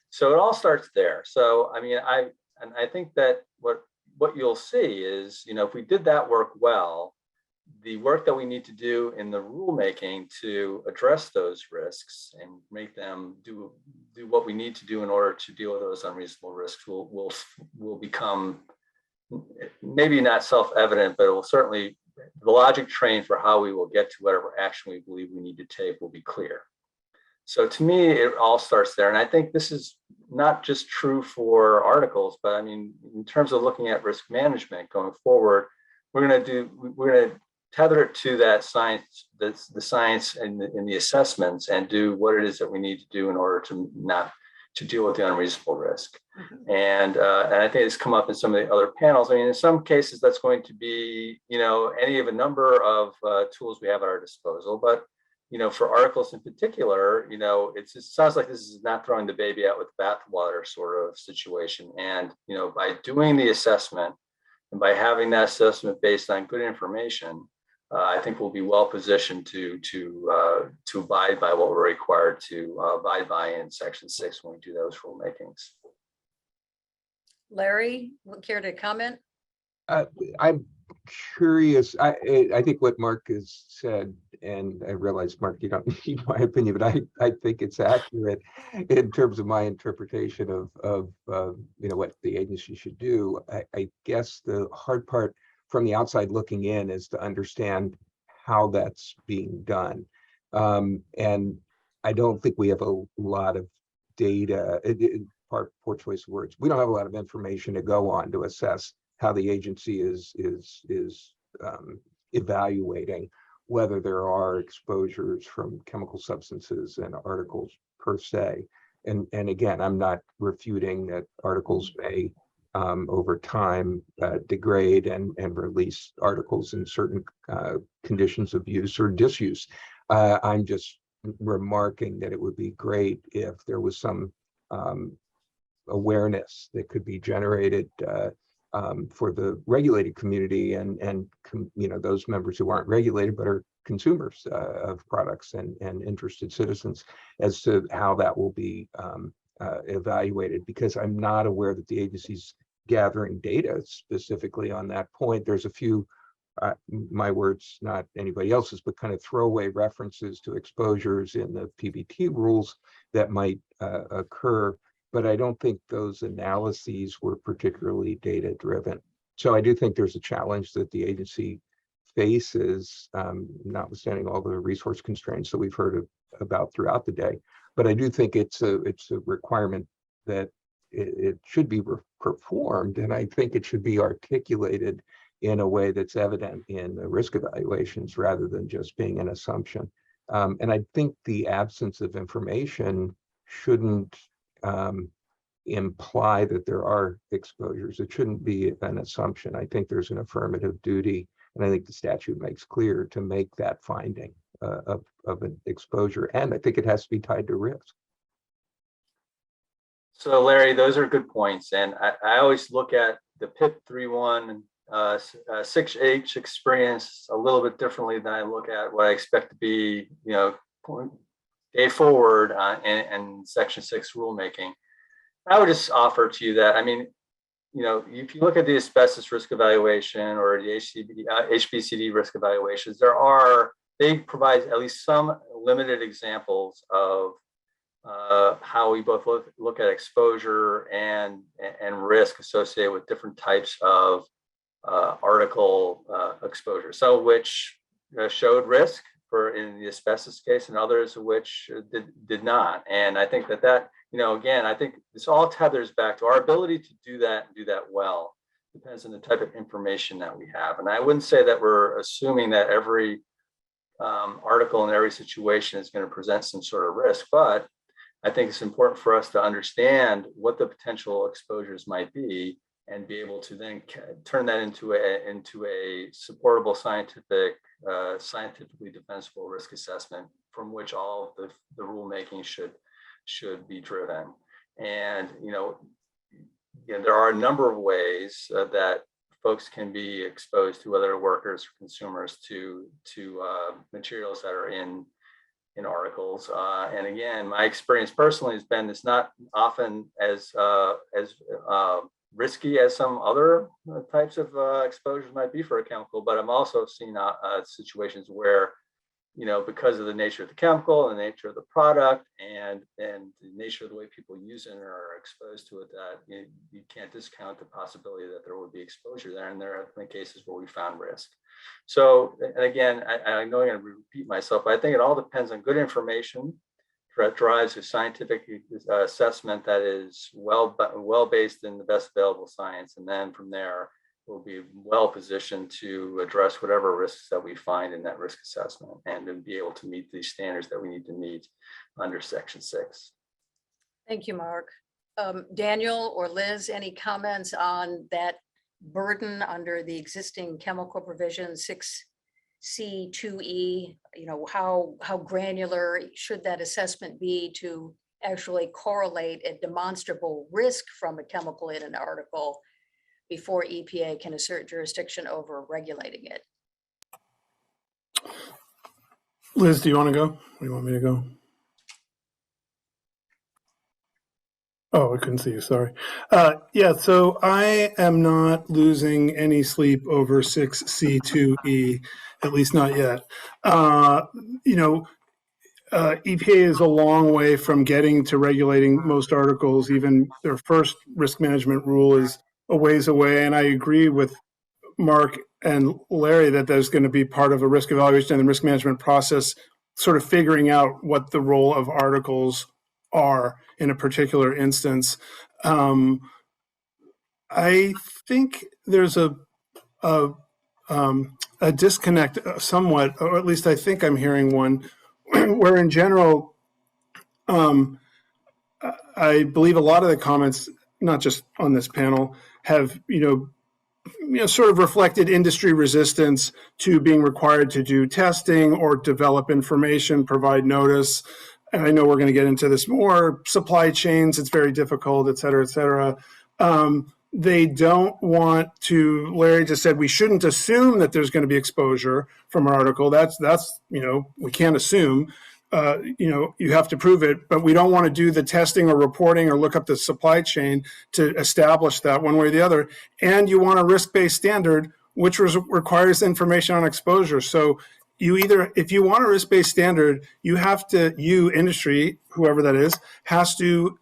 H: So it all starts there. So, I mean, I think that what you'll see is, if we did that work well, the work that we need to do in the rulemaking to address those risks and make them do what we need to do in order to deal with those unreasonable risks will become maybe not self-evident, but it will certainly, the logic train for how we will get to whatever action we believe we need to take will be clear. So to me, it all starts there. And I think this is not just true for articles, but I mean, in terms of looking at risk management going forward, we're going to tether it to that science, that's the science and the assessments, and do what it is that we need to do in order to deal with the unreasonable risk. Mm-hmm. And I think it's come up in some of the other panels. I mean, in some cases, that's going to be, any of a number of tools we have at our disposal. But, for articles in particular, it sounds like this is not throwing the baby out with the bathwater sort of situation. And, by doing the assessment and by having that assessment based on good information, I think we'll be well positioned to abide by what we're required to abide by in Section 6 when we do those rulemakings.
M: Larry, care to comment?
Y: I'm curious. I think what Mark has said, and I realize, Mark, you don't need my opinion, but I think it's accurate in terms of my interpretation of what the agency should do. I guess the hard part from the outside looking in is to understand how that's being done. And I don't think we have a lot of data, poor choice of words. We don't have a lot of information to go on to assess how the agency is evaluating whether there are exposures from chemical substances and articles per se. And again, I'm not refuting that articles may over time degrade and release articles in certain conditions of use or disuse. I'm just remarking that it would be great if there was some awareness that could be generated for the regulated community and those members who aren't regulated but are consumers of products and interested citizens as to how that will be evaluated, because I'm not aware that the agency's gathering data specifically on that point. There's a few, my words, not anybody else's, but kind of throwaway references to exposures in the PBT rules that might occur, but I don't think those analyses were particularly data driven. So I do think there's a challenge that the agency faces, notwithstanding all the resource constraints that we've heard about throughout the day. But I do think it's a requirement that it should be performed, and I think it should be articulated in a way that's evident in the risk evaluations rather than just being an assumption. And I think the absence of information shouldn't imply that there are exposures. It shouldn't be an assumption. I think there's an affirmative duty, and I think the statute makes clear to make that finding of an exposure, and I think it has to be tied to risk.
H: So Larry, those are good points. And I always look at the PIP 3.1 6H experience a little bit differently than I look at what I expect to be, day forward and Section 6 rulemaking. I would just offer to you that, I mean, if you look at the asbestos risk evaluation or the HBCD risk evaluations, they provide at least some limited examples of how we both look at exposure and risk associated with different types of article exposure. So which showed risk in the asbestos case, and others which did not. And I think that again, I think this all tethers back to our ability to do that and do that well. Depends on the type of information that we have. And I wouldn't say that we're assuming that every article in every situation is going to present some sort of risk, but I think it's important for us to understand what the potential exposures might be and be able to then turn that into a supportable scientifically defensible risk assessment from which all of the rulemaking should be driven. And there are a number of ways that folks can be exposed to, whether workers or consumers, to materials that are in articles. And again, my experience personally has been it's not often as risky as some other types of exposures might be for a chemical, but I'm also seen situations where, because of the nature of the chemical and the nature of the product and the nature of the way people use it or are exposed to it, that you can't discount the possibility that there would be exposure there. And there have been cases where we found risk. So, and again, I know I'm going to repeat myself, but I think it all depends on good information that drives a scientific assessment that is well based in the best available science. And then from there, we'll be well positioned to address whatever risks that we find in that risk assessment and to be able to meet these standards that we need to meet under Section 6.
M: Thank you, Mark. Daniel or Liz, any comments on that burden under the existing chemical provision 6C2E? How granular should that assessment be to actually correlate a demonstrable risk from a chemical in an article before EPA can assert jurisdiction over regulating it?
X: Liz, do you want to go? Or do you want me to go? Oh, I couldn't see you, sorry. Yeah, so I am not losing any sleep over 6C2E, at least not yet. EPA is a long way from getting to regulating most articles. Even their first risk management rule is a ways away. And I agree with Mark and Larry that there's going to be part of a risk evaluation and the risk management process, sort of figuring out what the role of articles are in a particular instance. I think there's a disconnect somewhat, or at least I think I'm hearing one, where in general, I believe a lot of the comments, not just on this panel, have sort of reflected industry resistance to being required to do testing or develop information, provide notice. And I know we're going to get into this more. Supply chains, it's very difficult, et cetera, et cetera. They don't want to, Larry just said, we shouldn't assume that there's going to be exposure from an article. That's we can't assume. You have to prove it, but we don't want to do the testing or reporting or look up the supply chain to establish that one way or the other. And you want a risk-based standard, which requires information on exposure. So if you want a risk-based standard, you have to, industry, whoever that is, has to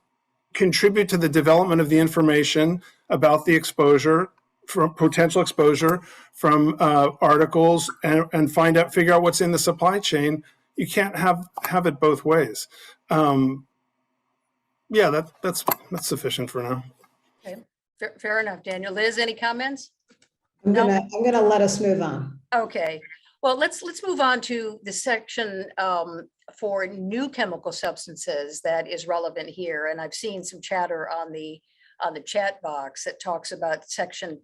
X: contribute to the development of the information about the exposure, from potential exposure from articles, and figure out what's in the supply chain. You can't have it both ways. Yeah, that's sufficient for now.
M: Okay, fair enough, Daniel. Liz, any comments?
I: I'm gonna let us move on.
M: Okay, well, let's move on to the section for new chemical substances that is relevant here. And I've seen some chatter on the chat box that talks about section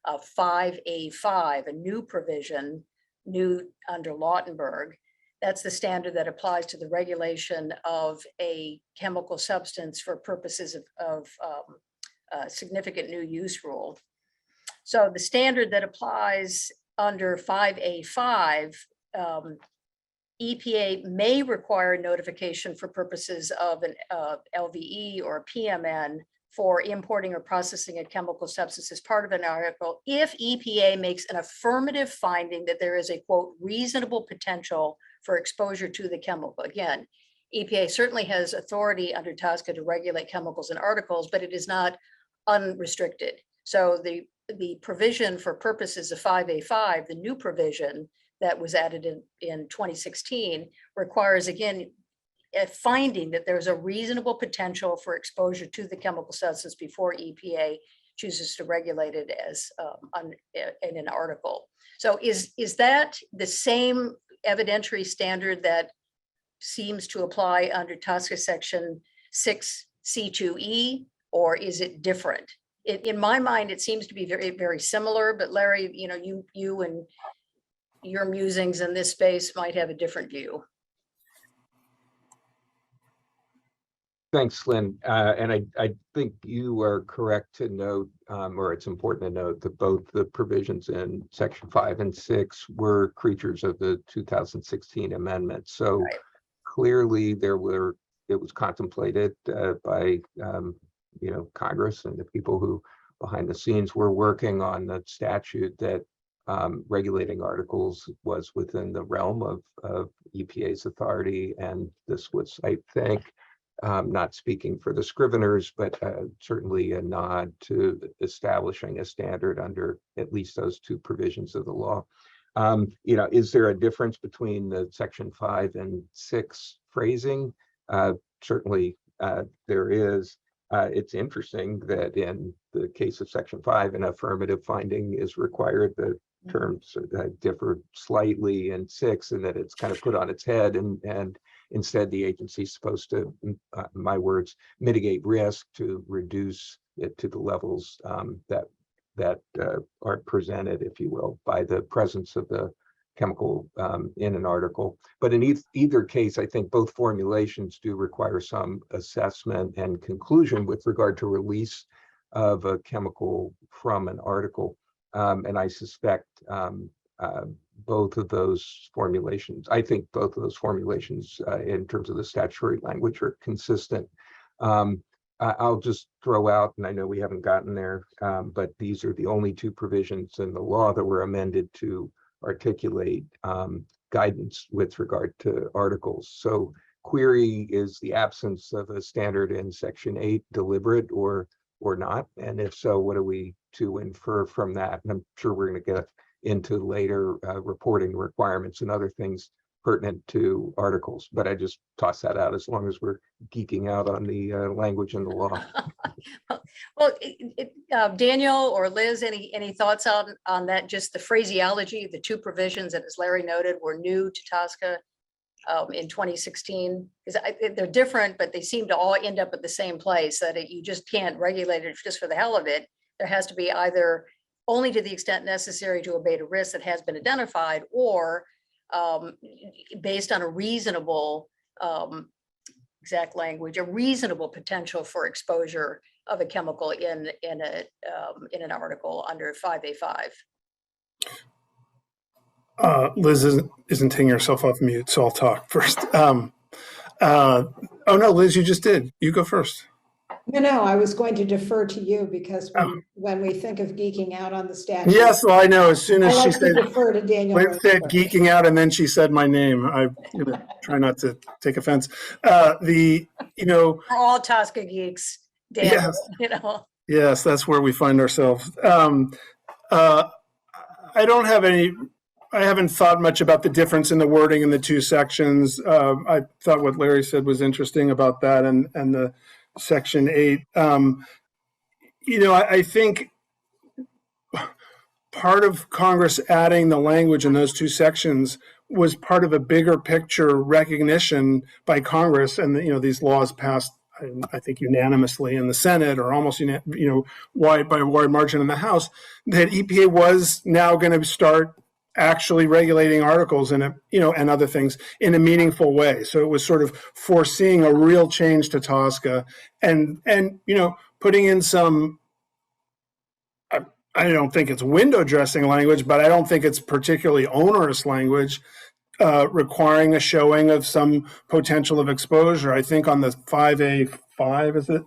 M: 5A5, a new provision, new under Lautenberg. That's the standard that applies to the regulation of a chemical substance for purposes of significant new use rule. So the standard that applies under 5A5, EPA may require notification for purposes of an LVE or PMN for importing or processing a chemical substance as part of an article if EPA makes an affirmative finding that there is a, quote, reasonable potential for exposure to the chemical. Again, EPA certainly has authority under TSCA to regulate chemicals and articles, but it is not unrestricted. So the provision for purposes of 5A5, the new provision that was added in 2016, requires, again, a finding that there's a reasonable potential for exposure to the chemical substance before EPA chooses to regulate it as in an article. So is that the same evidentiary standard that seems to apply under TSCA section 6C2E, or is it different? In my mind, it seems to be very, very similar, but Larry, you know, you and your musings in this space might have a different view.
Y: Thanks, Lynn. And I think you are correct to note, or it's important to note that both the provisions in section 5 and 6 were creatures of the 2016 amendment. So
M: Right.
Y: clearly it was contemplated by, Congress and the people who behind the scenes were working on the statute that regulating articles was within the realm of EPA's authority. And this was, I think, not speaking for the scriveners, but certainly a nod to establishing a standard under at least those two provisions of the law. Is there a difference between the section 5 and 6 phrasing? Certainly there is. It's interesting that in the case of section 5, an affirmative finding is required. The terms differ slightly in 6, and that it's kind of put on its head, and instead the agency is supposed to, my words, mitigate risk to reduce it to the levels that are presented, if you will, by the presence of the chemical in an article. But in either case, I think both formulations do require some assessment and conclusion with regard to release of a chemical from an article. And I suspect both of those formulations, I think both of those formulations in terms of the statutory language are consistent. I'll just throw out, and I know we haven't gotten there, but these are the only two provisions in the law that were amended to articulate guidance with regard to articles. So query, is the absence of a standard in section 8 deliberate or not? And if so, what are we to infer from that? And I'm sure we're going to get into later reporting requirements and other things pertinent to articles, but I just toss that out as long as we're geeking out on the language in the law.
M: Well, Daniel or Liz, any thoughts on that? Just the phraseology, the two provisions that, as Larry noted, were new to TSCA in 2016. Because they're different, but they seem to all end up at the same place, that you just can't regulate it just for the hell of it. There has to be either only to the extent necessary to abate a risk that has been identified, or based on a reasonable, exact language, a reasonable potential for exposure of a chemical in an article under 5A5.
X: Liz isn't taking herself off mute, so I'll talk first. Oh no, Liz, you just did. You go first.
I: No, I was going to defer to you because when we think of geeking out on the statute.
X: Yes, well, I know. As soon as
I: I
X: she
I: like
X: said,
I: to defer to Daniel.
X: Liz said geeking out, and then she said my name. I'm gonna try not to take offense.
M: We're all TSCA geeks, Daniel.
X: Yes. Yes, that's where we find ourselves. I haven't thought much about the difference in the wording in the two sections. I thought what Larry said was interesting about that and the section 8. I think part of Congress adding the language in those two sections was part of a bigger picture recognition by Congress, and these laws passed, I think, unanimously in the Senate, or almost by a wide margin in the House, that EPA was now going to start actually regulating articles and other things in a meaningful way. So it was sort of foreseeing a real change to TSCA and putting in some, I don't think it's window dressing language, but I don't think it's particularly onerous language, requiring a showing of some potential of exposure. I think on the 5A5, is it?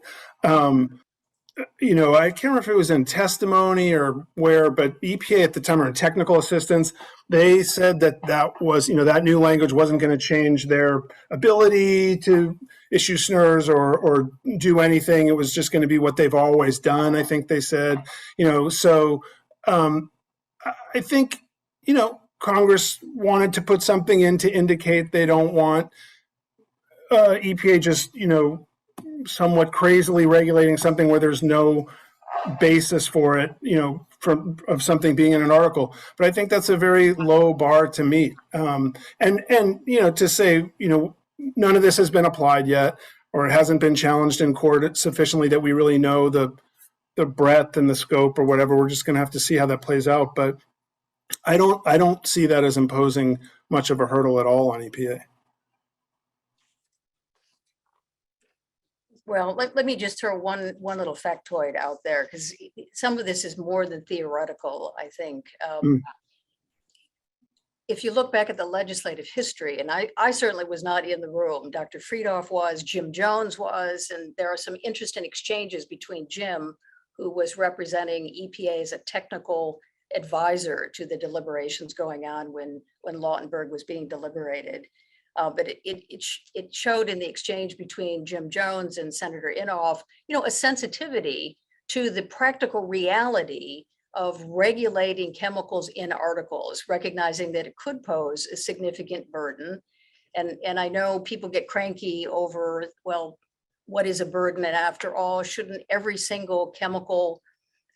X: I can't remember if it was in testimony or where, but EPA at the time, or in technical assistance, they said that was, that new language wasn't going to change their ability to issue SNRs or do anything. It was just going to be what they've always done, I think they said. So I think, Congress wanted to put something in to indicate they don't want EPA just, somewhat crazily regulating something where there's no basis for it, of something being in an article. But I think that's a very low bar to meet. And to say, none of this has been applied yet, or it hasn't been challenged in court sufficiently that we really know the breadth and the scope or whatever. We're just going to have to see how that plays out. But I don't see that as imposing much of a hurdle at all on EPA.
M: Well, let me just throw one little factoid out there, because some of this is more than theoretical, I think. If you look back at the legislative history, and I certainly was not in the room, Dr. Friedhoff was, Jim Jones was, and there are some interesting exchanges between Jim, who was representing EPA as a technical advisor to the deliberations going on when Lautenberg was being deliberated. But it showed in the exchange between Jim Jones and Senator Inhofe, a sensitivity to the practical reality of regulating chemicals in articles, recognizing that it could pose a significant burden. And I know people get cranky over, well, what is a burden? And after all, shouldn't every single chemical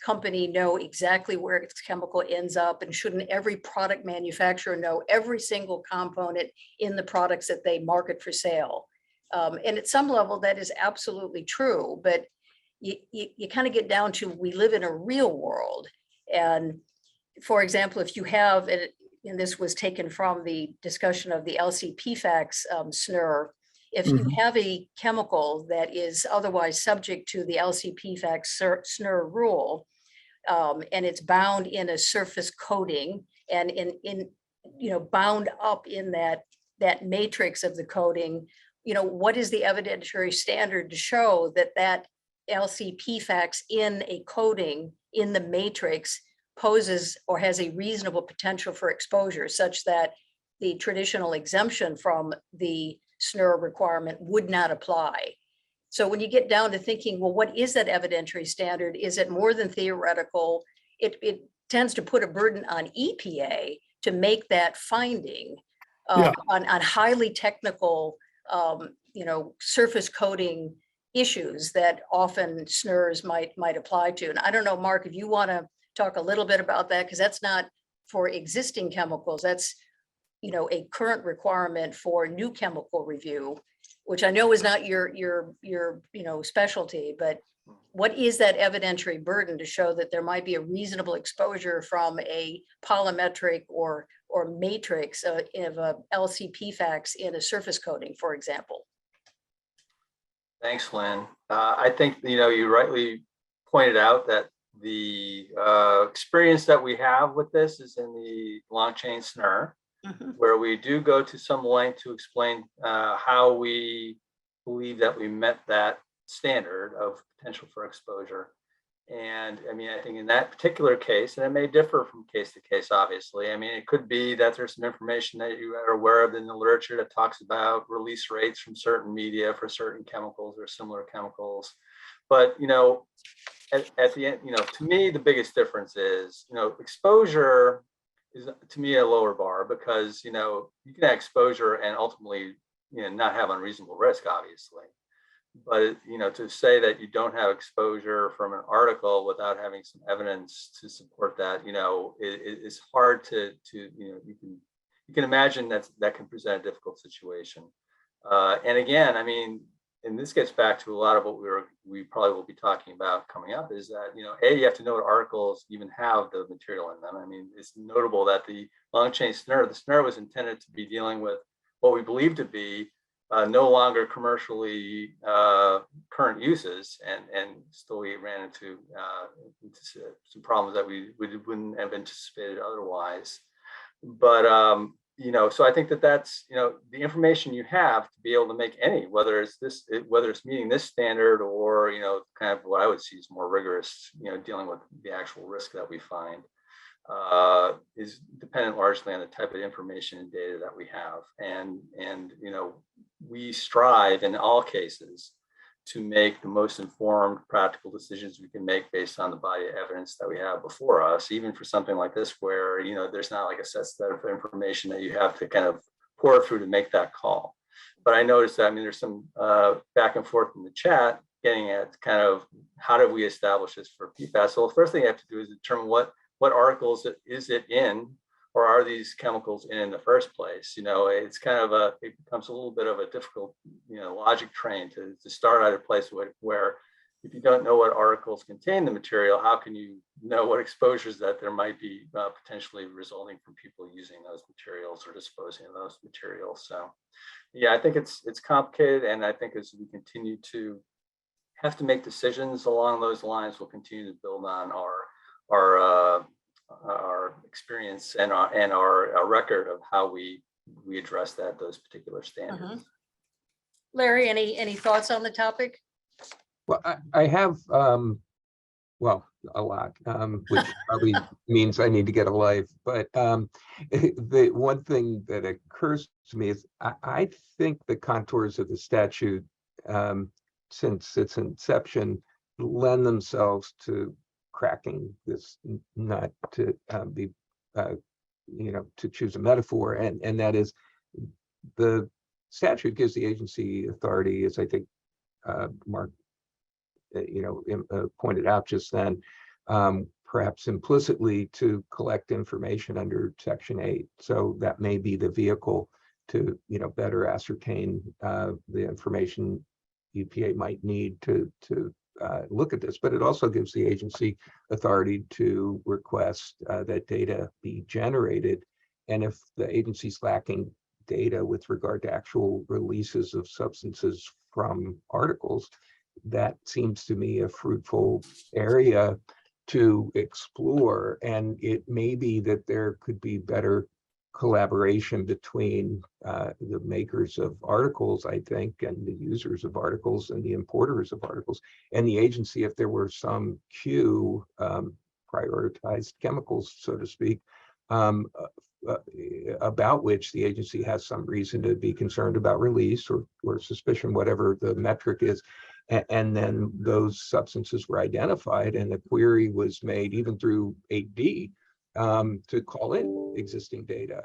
M: company know exactly where its chemical ends up? And shouldn't every product manufacturer know every single component in the products that they market for sale? And at some level, that is absolutely true. But you kind of get down to, we live in a real world. And for example, if you have, and this was taken from the discussion of the LC-PFAS SNR, if you have a chemical that is otherwise subject to the LC-PFAS SNR rule, and it's bound in a surface coating and bound up in that matrix of the coating, what is the evidentiary standard to show that LC-PFAS in a coating in the matrix poses or has a reasonable potential for exposure, such that the traditional exemption from the SNR requirement would not apply? So when you get down to thinking, well, what is that evidentiary standard? Is it more than theoretical? It tends to put a burden on EPA to make that finding on highly technical, surface coating issues that often SNRs might apply to. And I don't know, Mark, if you want to talk a little bit about that, because that's not for existing chemicals. That's a current requirement for new chemical review, which I know is not your specialty, but what is that evidentiary burden to show that there might be a reasonable exposure from a polymetric or matrix of a LC-PFAS in a surface coating, for example?
H: Thanks, Lynn. I think, you rightly pointed out that the experience that we have with this is in the long chain SNR, where we do go to some length to explain how we believe that we met that standard of potential for exposure. And I think in that particular case, and it may differ from case to case, obviously, it could be that there's some information that you are aware of in the literature that talks about release rates from certain media for certain chemicals or similar chemicals. But, at the end, to me, the biggest difference is, exposure is, to me, a lower bar, because, you can have exposure and ultimately, not have unreasonable risk, obviously. But, to say that you don't have exposure from an article without having some evidence to support that, is hard to you can imagine that can present a difficult situation. And again, and this gets back to a lot of what we probably will be talking about coming up, is that, you have to know what articles even have the material in them. It's notable that the long chain SNR, the SNR was intended to be dealing with what we believe to be no longer commercially current uses, and still we ran into some problems that we wouldn't have anticipated otherwise. But so I think that's the information you have to be able to make any, whether it's meeting this standard or kind of what I would see as more rigorous, dealing with the actual risk that we find, is dependent largely on the type of information and data that we have. And we strive in all cases to make the most informed, practical decisions we can make based on the body of evidence that we have before us, even for something like this, where there's not like a set of information that you have to kind of pour through to make that call. But I noticed that there's some back and forth in the chat getting at kind of how do we establish this for PFAS? So the first thing you have to do is determine what articles is it in, or are these chemicals in the first place? You know, it's kind of it becomes a little bit of a difficult, you know, logic train to start at a place where if you don't know what articles contain the material, how can you know what exposures that there might be potentially resulting from people using those materials or disposing of those materials? So yeah, I think it's complicated. And I think as we continue to have to make decisions along those lines, we'll continue to build on our experience and our record of how we address those particular standards.
M: Larry, any thoughts on the topic?
Y: Well, I have, well, a lot, which probably means I need to get a life. But the one thing that occurs to me is I think the contours of the statute, since its inception, lend themselves to cracking this nut, to be, you know, to choose a metaphor, and that is the statute gives the agency authority, as I think Mark, you know, pointed out just then, perhaps implicitly, to collect information under Section 8. So that may be the vehicle to, you know, better ascertain the information EPA might need to look at this. But it also gives the agency authority to request that data be generated. And if the agency's lacking data with regard to actual releases of substances from articles, that seems to me a fruitful area to explore. And it may be that there could be better collaboration between the makers of articles, I think, and the users of articles and the importers of articles and the agency, if there were some queue, prioritized chemicals, so to speak, about which the agency has some reason to be concerned about release or suspicion, whatever the metric is. And then those substances were identified and the query was made even through 8D to call in existing data.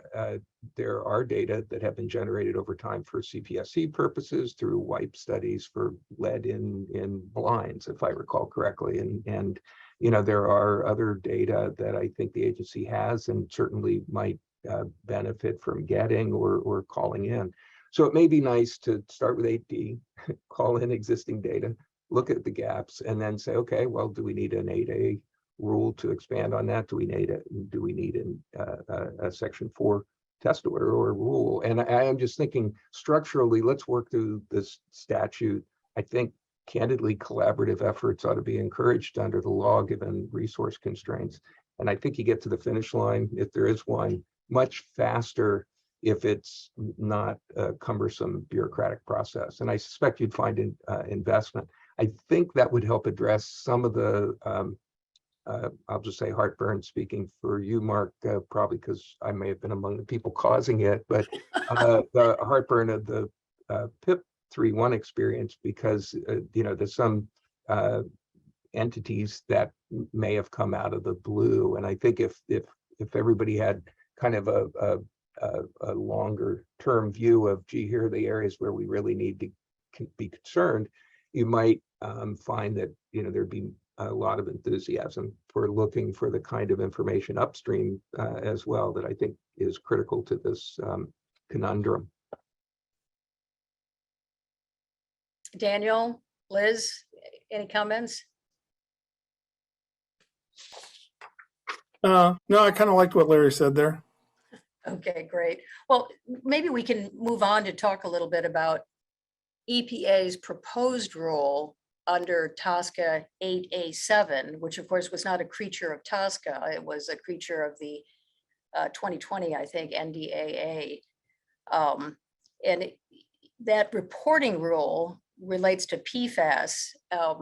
Y: There are data that have been generated over time for CPSC purposes through wipe studies for lead in blinds, if I recall correctly. And you know, there are other data that I think the agency has and certainly might benefit from getting or calling in. So it may be nice to start with 8D, call in existing data, look at the gaps, and then say, okay, well, do we need an 8A rule to expand on that? Do we need a Section 4 test order or a rule? And I am just thinking structurally, let's work through this statute. I think candidly, collaborative efforts ought to be encouraged under the law, given resource constraints. And I think you get to the finish line, if there is one, much faster if it's not a cumbersome bureaucratic process. And I suspect you'd find investment. I think that would help address some of the, I'll just say heartburn, speaking for you, Mark, probably because I may have been among the people causing it, but the heartburn of the PIP 3.1 experience, because you know, there's some entities that may have come out of the blue. And I think if everybody had kind of a longer term view of, gee, here are the areas where we really need to be concerned, you might find that, you know, there'd be a lot of enthusiasm for looking for the kind of information upstream as well that I think is critical to this conundrum.
M: Daniel, Liz, any comments?
X: No, I kind of liked what Larry said there.
M: Okay, great. Well, maybe we can move on to talk a little bit about EPA's proposed rule under TSCA 8A7, which of course was not a creature of TSCA. It was a creature of the 2020, I think, NDAA. And that reporting rule relates to PFAS,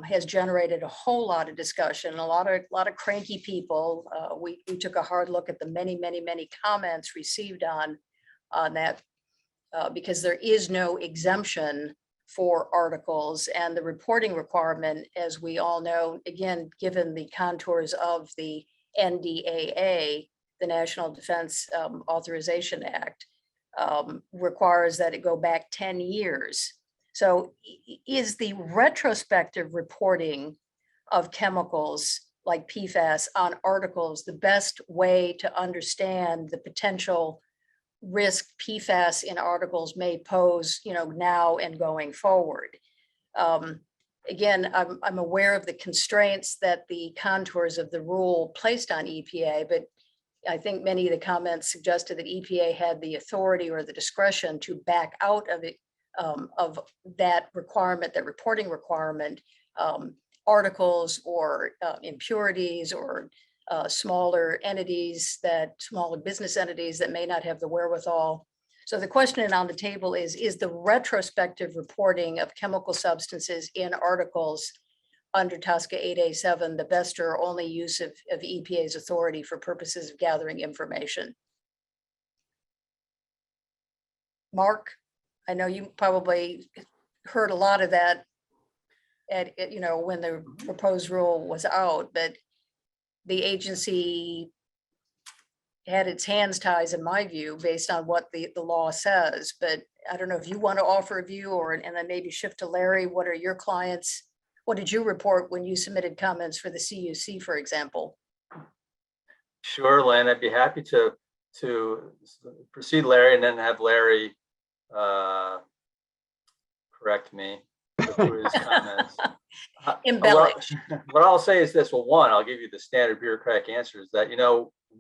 M: has generated a whole lot of discussion, a lot of cranky people. We took a hard look at the many comments received on that because there is no exemption for articles, and the reporting requirement, as we all know, again, given the contours of the NDAA, the National Defense Authorization Act, requires that it go back 10 years. So is the retrospective reporting of chemicals like PFAS on articles the best way to understand the potential risk PFAS in articles may pose, now and going forward? Again, I'm aware of the constraints that the contours of the rule placed on EPA, but I think many of the comments suggested that EPA had the authority or the discretion to back out of it, of that requirement, that reporting requirement, articles or impurities or smaller business entities that may not have the wherewithal. So the question on the table is the retrospective reporting of chemical substances in articles under TSCA 8A7 the best or only use of EPA's authority for purposes of gathering information? Mark, I know you probably heard a lot of that when the proposed rule was out, but the agency had its hands tied, in my view, based on what the law says. But I don't know if you want to offer a view and then maybe shift to Larry. What are your clients? What did you report when you submitted comments for the CUC, for example?
H: Sure, Lynn, I'd be happy to proceed, Larry, and then have Larry correct me through his comments.
M: Embellish.
H: What I'll say is this: well, one, I'll give you the standard bureaucratic answer is that we've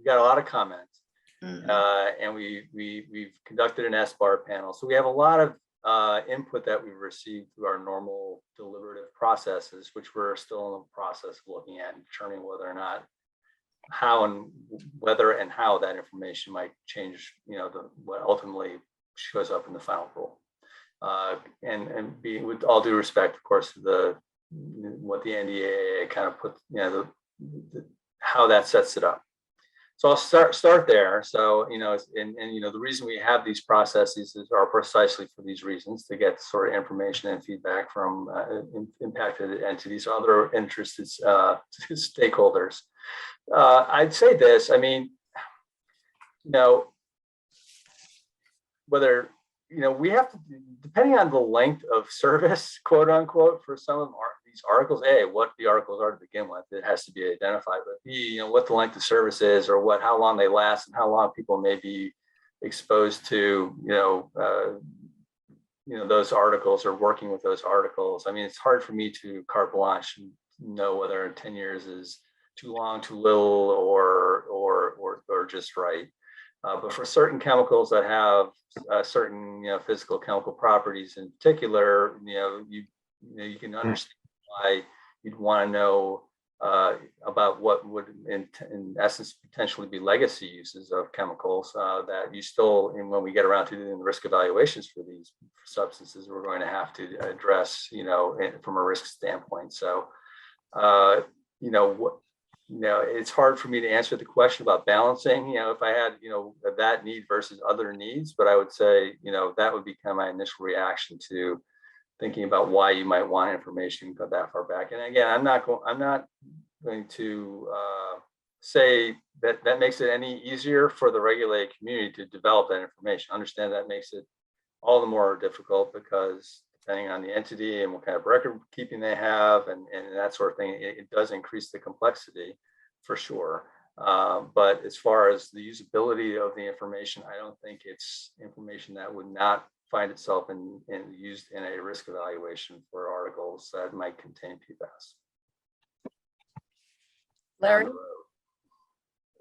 H: got a lot of comments, and we've conducted an SBAR panel, so we have a lot of input that we've received through our normal deliberative processes, which we're still in the process of looking at and determining whether or not whether and how that information might change, what ultimately shows up in the final rule. And be with all due respect, of course, what the NDAA kind of put, how that sets it up. So I'll start there. So, the reason we have these processes are precisely for these reasons, to get sort of information and feedback from impacted entities, other interested stakeholders. I'd say this, whether, we have to, depending on the length of service, quote unquote, for some of these articles, A, what the articles are to begin with, it has to be identified, but B, what the length of service is, or how long they last, and how long people may be exposed to, those articles or working with those articles. It's hard for me to carte blanche and know whether 10 years is too long, too little, or just right. But for certain chemicals that have certain physical chemical properties in particular, you can understand why you'd want to know about what would in essence potentially be legacy uses of chemicals that you still, and when we get around to doing the risk evaluations for these substances, we're going to have to address from a risk standpoint. So it's hard for me to answer the question about balancing, if I had, that need versus other needs, but I would say, that would be kind of my initial reaction to thinking about why you might want information go that far back. And again, I'm not going to say that makes it any easier for the regulated community to develop that information. Understand that makes it all the more difficult because depending on the entity and what kind of record keeping they have and that sort of thing, it does increase the complexity for sure. But as far as the usability of the information, I don't think it's information that would not find itself used in a risk evaluation for articles that might contain PFAS.
M: Larry?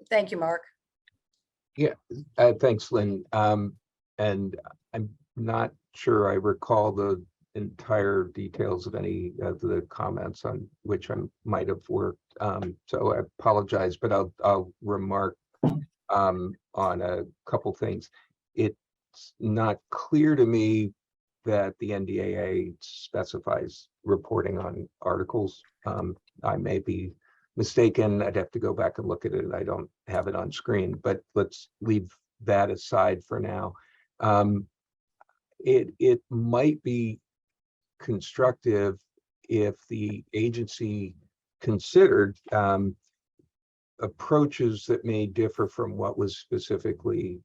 M: Thank you, Mark.
Y: Yeah, thanks, Lynn. And I'm not sure I recall the entire details of any of the comments on which I might have worked. So I apologize, but I'll remark on a couple things. It's not clear to me that the NDAA specifies reporting on articles. I may be mistaken. I'd have to go back and look at it. I don't have it on screen, but let's leave that aside for now. It might be constructive if the agency considered approaches that may differ from what was specifically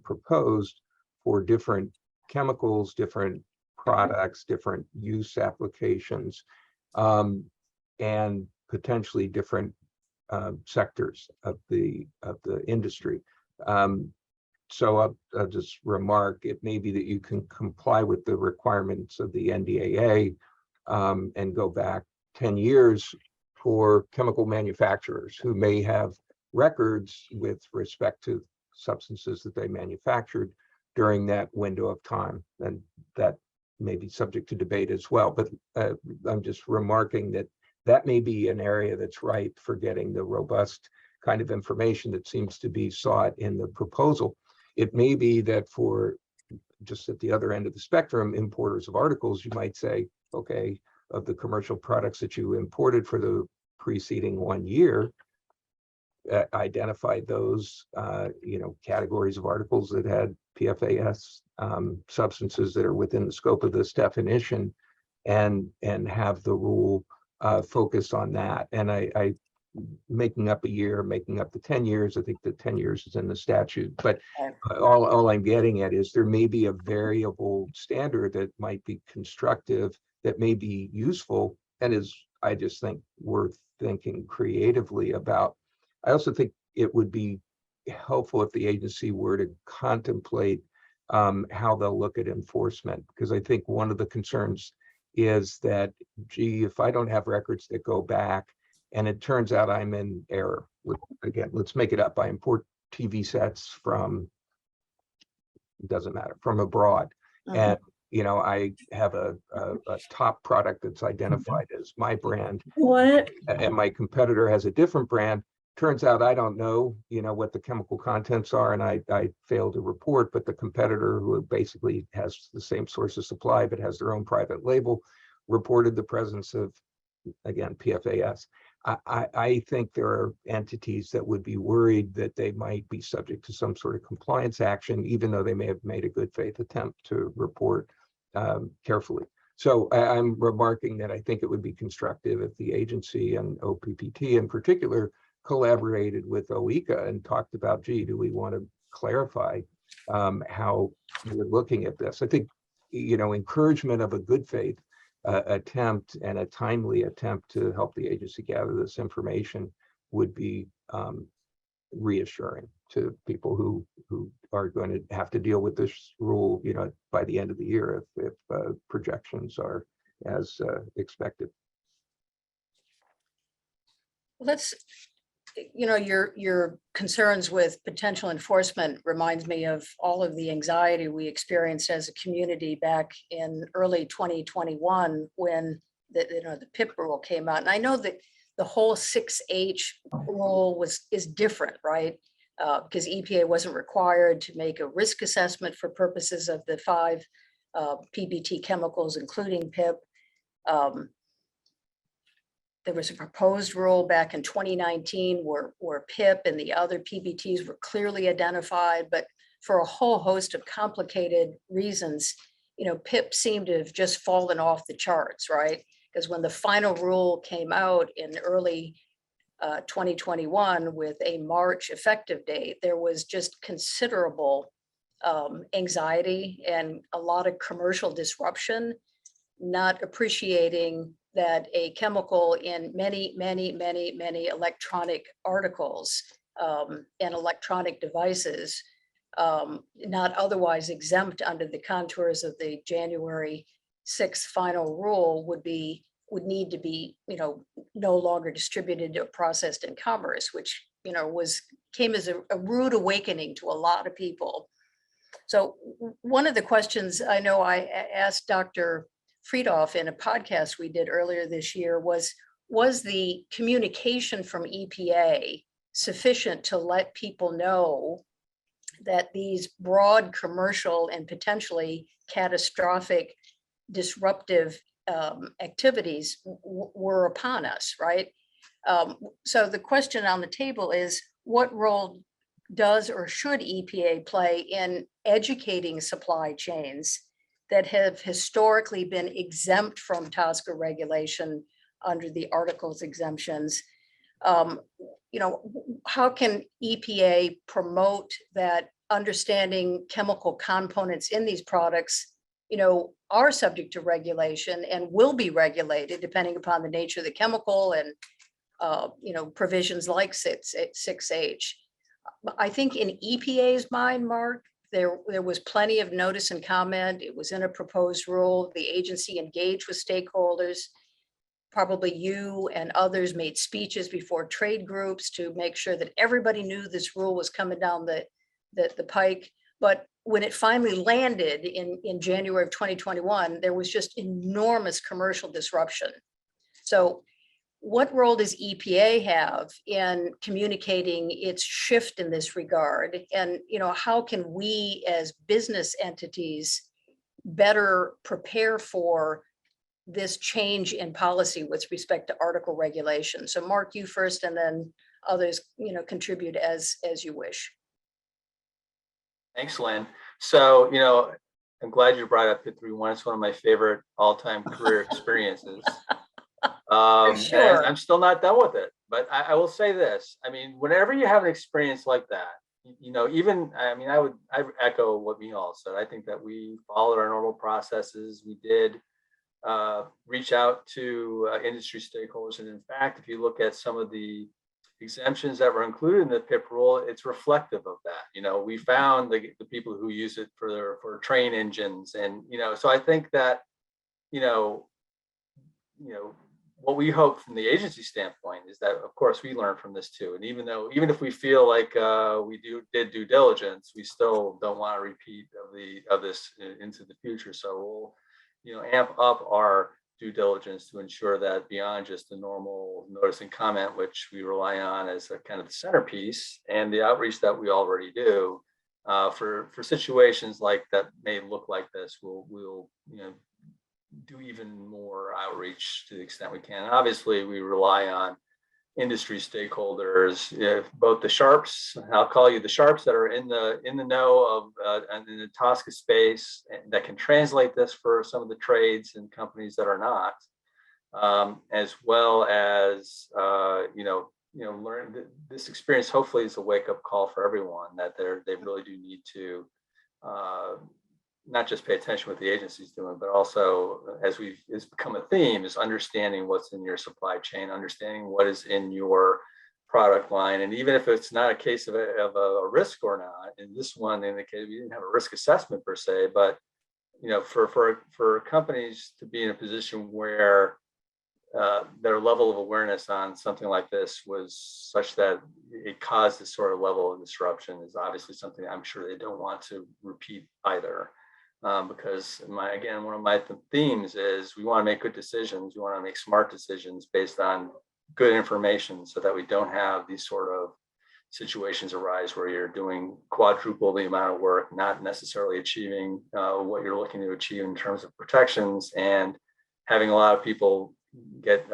Y: proposed for different chemicals, different products, different use applications, and potentially different sectors of the industry. So I'll just remark, it may be that you can comply with the requirements of the NDAA and go back 10 years for chemical manufacturers who may have records with respect to substances that they manufactured during that window of time. And that may be subject to debate as well. But I'm just remarking that that may be an area that's ripe for getting the robust kind of information that seems to be sought in the proposal. It may be that for just at the other end of the spectrum, importers of articles, you might say, okay, of the commercial products that you imported for the preceding 1 year, identify those categories of articles that had PFAS substances that are within the scope of this definition, and have the rule focus on that. And I making up a year, making up the 10 years, I think the 10 years is in the statute, but all I'm getting at is there may be a variable standard that might be constructive, that may be useful, and is, I just think, worth thinking creatively about. I also think it would be helpful if the agency were to contemplate how they'll look at enforcement, because I think one of the concerns is that, gee, if I don't have records that go back and it turns out I'm in error, again, let's make it up, I import TV sets from, it doesn't matter, from abroad, and I have a top product that's identified as my brand, and my competitor has a different brand. Turns out I don't know, what the chemical contents are, and I fail to report, but the competitor, who basically has the same source of supply but has their own private label, reported the presence of, again, PFAS. I think there are entities that would be worried that they might be subject to some sort of compliance action, even though they may have made a good faith attempt to report carefully. So I'm remarking that I think it would be constructive if the agency, and OPPT in particular, collaborated with OECA and talked about, gee, do we want to clarify how we're looking at this? I think, encouragement of a good faith attempt and a timely attempt to help the agency gather this information would be reassuring to people who are going to have to deal with this rule, by the end of the year, if projections are as expected.
M: Let's, your concerns with potential enforcement reminds me of all of the anxiety we experienced as a community back in early 2021 when the PIP rule came out. And I know that the whole 6H rule is different, right? Because EPA wasn't required to make a risk assessment for purposes of the 5 PBT chemicals, including PIP. There was a proposed rule back in 2019 where PIP and the other PBTs were clearly identified, but for a whole host of complicated reasons, PIP seemed to have just fallen off the charts, right? Because when the final rule came out in early 2021 with a March effective date, there was just considerable anxiety and a lot of commercial disruption, not appreciating that a chemical in many electronic articles and electronic devices, not otherwise exempt under the contours of the January 6th final rule, would need to be, no longer distributed or processed in commerce, which, came as a rude awakening to a lot of people. So one of the questions I know I asked Dr. Friedhoff in a podcast we did earlier this year was the communication from EPA sufficient to let people know that these broad commercial and potentially catastrophic disruptive activities were upon us, right? So the question on the table is, what role does or should EPA play in educating supply chains that have historically been exempt from TSCA regulation under the articles exemptions? How can EPA promote that understanding chemical components in these products are subject to regulation and will be regulated depending upon the nature of the chemical and, provisions like 6H. I think in EPA's mind, Mark, there was plenty of notice and comment. It was in a proposed rule. The agency engaged with stakeholders. Probably you and others made speeches before trade groups to make sure that everybody knew this rule was coming down the pike. But when it finally landed in January of 2021, there was just enormous commercial disruption. So what role does EPA have in communicating its shift in this regard? And, how can we as business entities better prepare for this change in policy with respect to article regulation? So Mark, you first, and then others, contribute as you wish.
H: Thanks, Lynn. So, I'm glad you brought up Pit 3.1. It's one of my favorite all-time career experiences.
M: Sure.
H: I'm still not done with it, but I will say this. I mean, whenever you have an experience like that, I echo what Mihal said. I think that we followed our normal processes. We did reach out to industry stakeholders. And in fact, if you look at some of the exemptions that were included in the PIP rule, it's reflective of that. We found the people who use it for train engines. And, so I think that, what we hope from the agency standpoint is that, of course, we learn from this too. And even if we feel like we did due diligence, we still don't want a repeat of this into the future. So we'll, amp up our due diligence to ensure that beyond just the normal notice and comment, which we rely on as a kind of the centerpiece, and the outreach that we already do, for situations like that may look like this, we'll do even more outreach to the extent we can. Obviously, we rely on industry stakeholders, both the sharps, I'll call you the sharps that are in the know of in the TSCA space, that can translate this for some of the trades and companies that are not, as well as learn this experience. Hopefully, is a wake up call for everyone that they really do need to not just pay attention what the agency's doing, but also, as it's become a theme, is understanding what's in your supply chain, understanding what is in your product line. And even if it's not a case of a risk or not, in this one, in the case, we didn't have a risk assessment per se, but for companies to be in a position where their level of awareness on something like this was such that it caused this sort of level of disruption is obviously something I'm sure they don't want to repeat either. Because one of my themes is we want to make good decisions. We want to make smart decisions based on good information so that we don't have these sort of situations arise where you're doing quadruple the amount of work, not necessarily achieving what you're looking to achieve in terms of protections, and having a lot of people get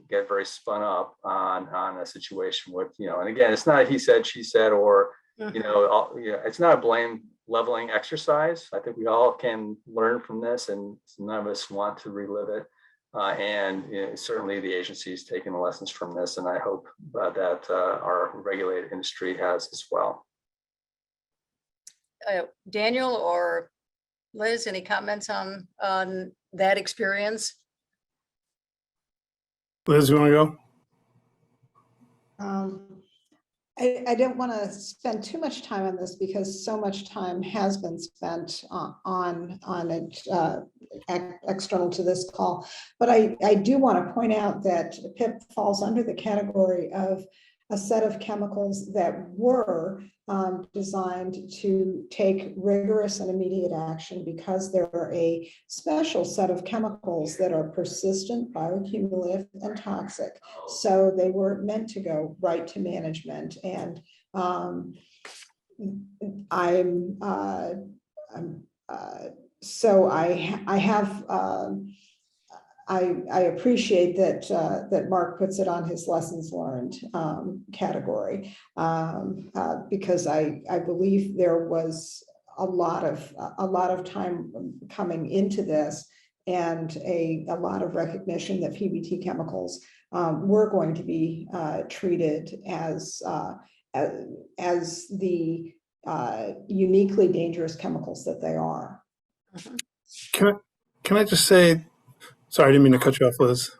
H: very spun up on a situation with, and again, it's not a he said, she said, or, it's not a blame leveling exercise. I think we all can learn from this, and none of us want to relive it. And certainly the agency is taking the lessons from this, and I hope that our regulated industry has as well.
M: Daniel or Liz, any comments on that experience?
X: Liz, you want to
I: go? I don't want to spend too much time on this because so much time has been spent on it external to this call. But I do want to point out that PIP falls under the category of a set of chemicals that were designed to take rigorous and immediate action because they're a special set of chemicals that are persistent, bioaccumulative, and toxic. So they were meant to go right to management. And I appreciate that Mark puts it on his lessons learned category, because I believe there was a lot of time coming into this, and a lot of recognition that PBT chemicals were going to be treated as the uniquely dangerous chemicals that they are.
X: Can I just say, sorry, I didn't mean to cut you off, Liz.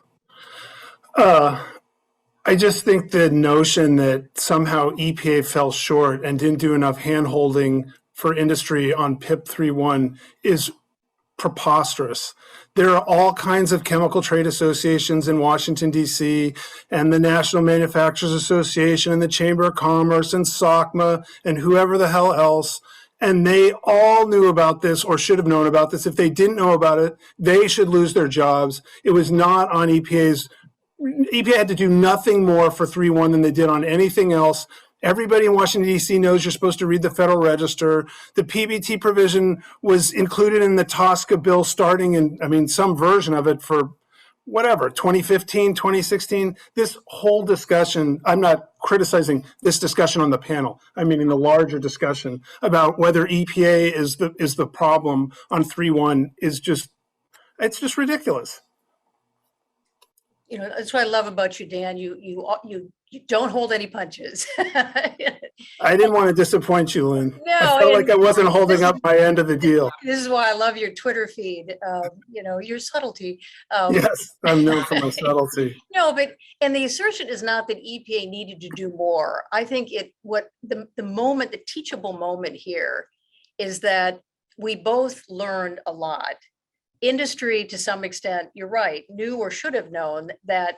X: I just think the notion that somehow EPA fell short and didn't do enough handholding for industry on PIP 3.1 is preposterous. There are all kinds of chemical trade associations in Washington, D.C., and the National Manufacturers Association and the Chamber of Commerce and SOCMA and whoever the hell else. And they all knew about this or should have known about this. If they didn't know about it, they should lose their jobs. It was not on EPA had to do nothing more for 3.1 than they did on anything else. Everybody in Washington, D.C. knows you're supposed to read the Federal Register. The PBT provision was included in the TSCA bill starting in, some version of it for whatever, 2015, 2016. This whole discussion, I'm not criticizing this discussion on the panel. I mean, in the larger discussion about whether EPA is the problem on 3.1 it's just ridiculous.
M: That's what I love about you, Dan. You don't hold any punches.
X: I didn't want to disappoint you, Lynn.
M: No,
X: I felt like I wasn't holding up my end of the deal.
M: This is why I love your Twitter feed. Your subtlety.
X: Yes, I'm known for my subtlety.
M: No, and the assertion is not that EPA needed to do more. I think the teachable moment here is that we both learned a lot. Industry, to some extent, you're right, knew or should have known that,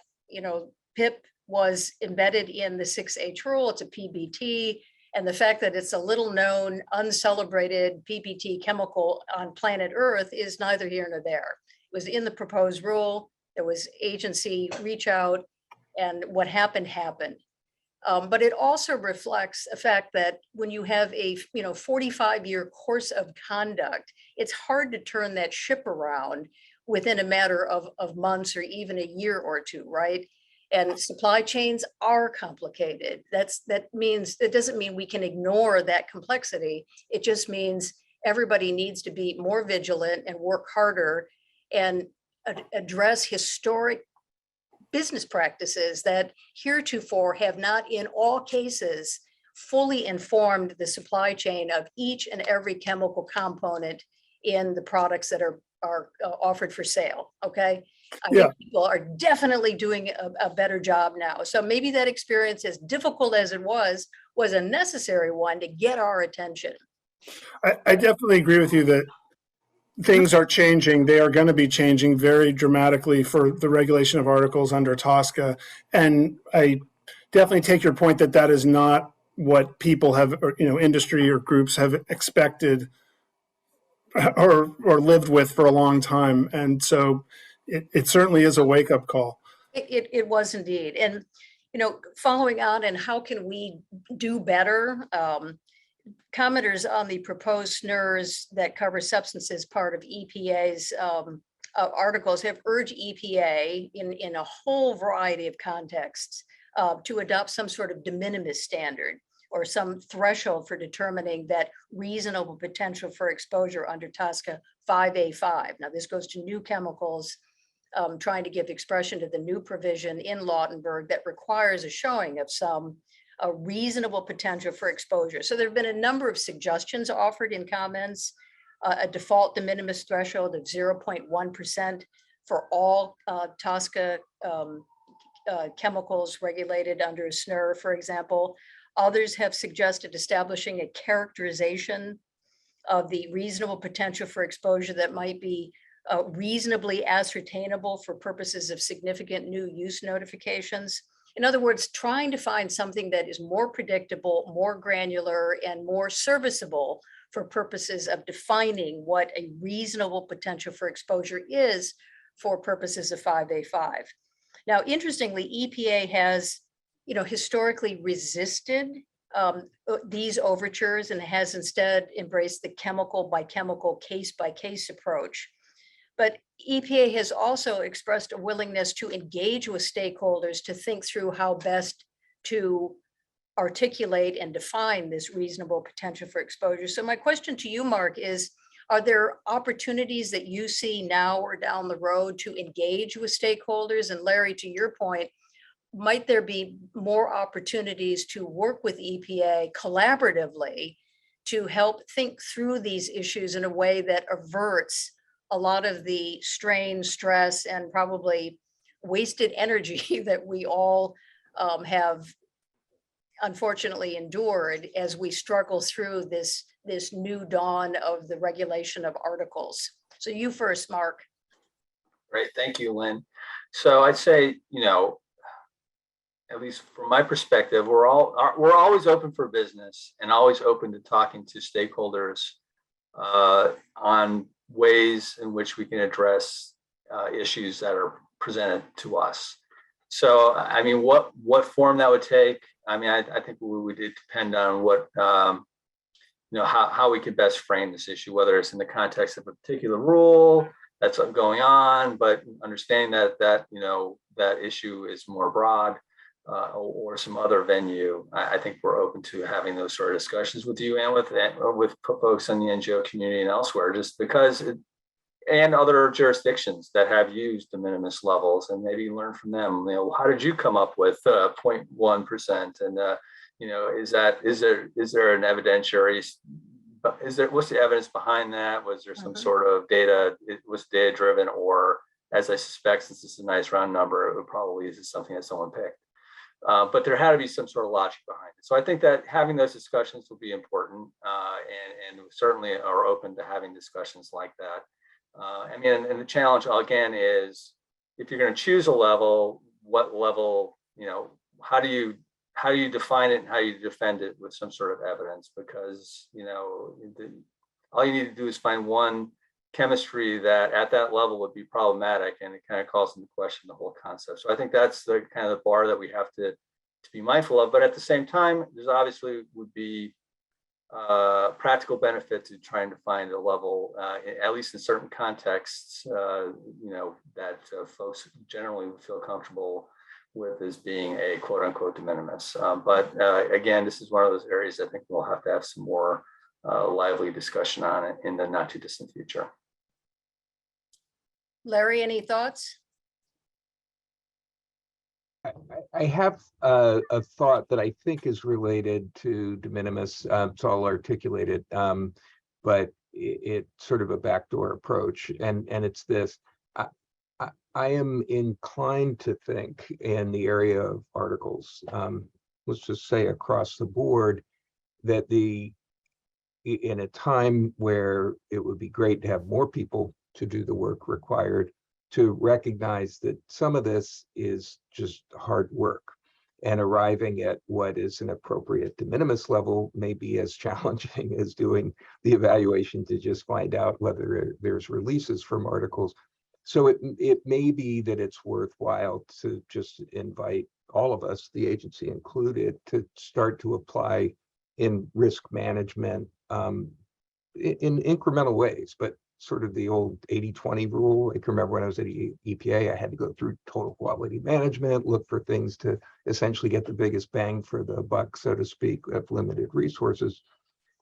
M: PIP was embedded in the 6H rule. It's a PBT. And the fact that it's a little known, uncelebrated PBT chemical on planet Earth is neither here nor there. It was in the proposed rule. There was agency reach out, and what happened. But it also reflects the fact that when you have a 45-year course of conduct, it's hard to turn that ship around within a matter of months or even a year or two, right? And supply chains are complicated. That doesn't mean we can ignore that complexity. It just means everybody needs to be more vigilant and work harder and address historic business practices that heretofore have not in all cases fully informed the supply chain of each and every chemical component in the products that are offered for sale. Okay. I think people are definitely doing a better job now. So maybe that experience, as difficult as it was a necessary one to get our attention.
X: I definitely agree with you that things are changing. They are going to be changing very dramatically for the regulation of articles under TSCA. And I definitely take your point that is not what people have, or, industry or groups have expected or lived with for a long time. And so it certainly is a wake-up call.
M: It was indeed. And, following on, and how can we do better? Commenters on the proposed SNRs that cover substances part of EPA's articles have urged EPA in a whole variety of contexts to adopt some sort of de minimis standard or some threshold for determining that reasonable potential for exposure under TSCA 5A5. Now, this goes to new chemicals, trying to give expression to the new provision in Lautenberg that requires a showing of a reasonable potential for exposure. So there have been a number of suggestions offered in comments, a default de minimis threshold of 0.1% for all TSCA chemicals regulated under a SNR, for example. Others have suggested establishing a characterization of the reasonable potential for exposure that might be reasonably ascertainable for purposes of significant new use notifications. In other words, trying to find something that is more predictable, more granular, and more serviceable for purposes of defining what a reasonable potential for exposure is for purposes of 5A5. Now, interestingly, EPA has, historically resisted these overtures and has instead embraced the chemical by chemical, case by case approach. But EPA has also expressed a willingness to engage with stakeholders to think through how best to articulate and define this reasonable potential for exposure. So my question to you, Mark, is, are there opportunities that you see now or down the road to engage with stakeholders? And Larry, to your point, might there be more opportunities to work with EPA collaboratively to help think through these issues in a way that averts a lot of the strain, stress, and probably wasted energy that we all have unfortunately endured as we struggle through this new dawn of the regulation of articles. So you first, Mark.
H: Great, thank you, Lynn. So I'd say, at least from my perspective, we're always open for business and always open to talking to stakeholders on ways in which we can address issues that are presented to us. So, I mean, what form that would take, I mean, I think we would depend on what, how we could best frame this issue, whether it's in the context of a particular rule that's going on, but understanding that issue is more broad, or some other venue. I think we're open to having those sort of discussions with you and with folks in the NGO community and elsewhere, just because and other jurisdictions that have used de minimis levels, and maybe learn from them. How did you come up with 0.1%? And is there an evidentiary? What's the evidence behind that? Was there some sort of data? It was data driven, or as I suspect, since this is a nice round number, it would probably is something that someone picked. But there had to be some sort of logic behind it. So I think that having those discussions will be important, and certainly are open to having discussions like that. I mean, and the challenge again is, if you're going to choose a level, what level, how do you define it and how you defend it with some sort of evidence? Because, all you need to do is find one chemistry that at that level would be problematic, and it kind of calls into question the whole concept. So I think that's the kind of the bar that we have to be mindful of. But at the same time, there's obviously would be practical benefit to trying to find a level, at least in certain contexts, that folks generally would feel comfortable with as being a quote unquote de minimis. But again, this is one of those areas I think we'll have to have some more lively discussion on it in the not too distant future.
M: Larry, any thoughts?
Y: I have a thought that I think is related to de minimis, so I'll articulate it, but it's sort of a backdoor approach, and it's this. I am inclined to think in the area of articles, let's just say across the board, that in a time where it would be great to have more people to do the work required, to recognize that some of this is just hard work, and arriving at what is an appropriate de minimis level may be as challenging as doing the evaluation to just find out whether there's releases from articles. So it may be that it's worthwhile to just invite all of us, the agency included, to start to apply in risk management in incremental ways, but sort of the old 80-20 rule. I can remember when I was at EPA, I had to go through total quality management, look for things to essentially get the biggest bang for the buck, so to speak, of limited resources.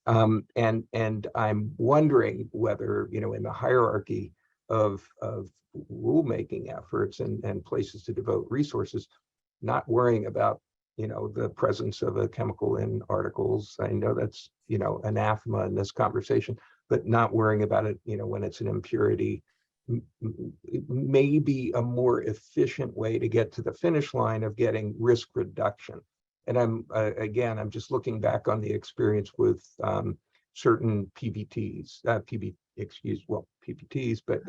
Y: And I'm wondering whether, in the hierarchy of rulemaking efforts and places to devote resources, not worrying about, the presence of a chemical in articles. I know that's, anathema in this conversation, but not worrying about it, when it's an impurity, may be a more efficient way to get to the finish line of getting risk reduction. And I'm just looking back on the experience with certain PBTs, PPTs, but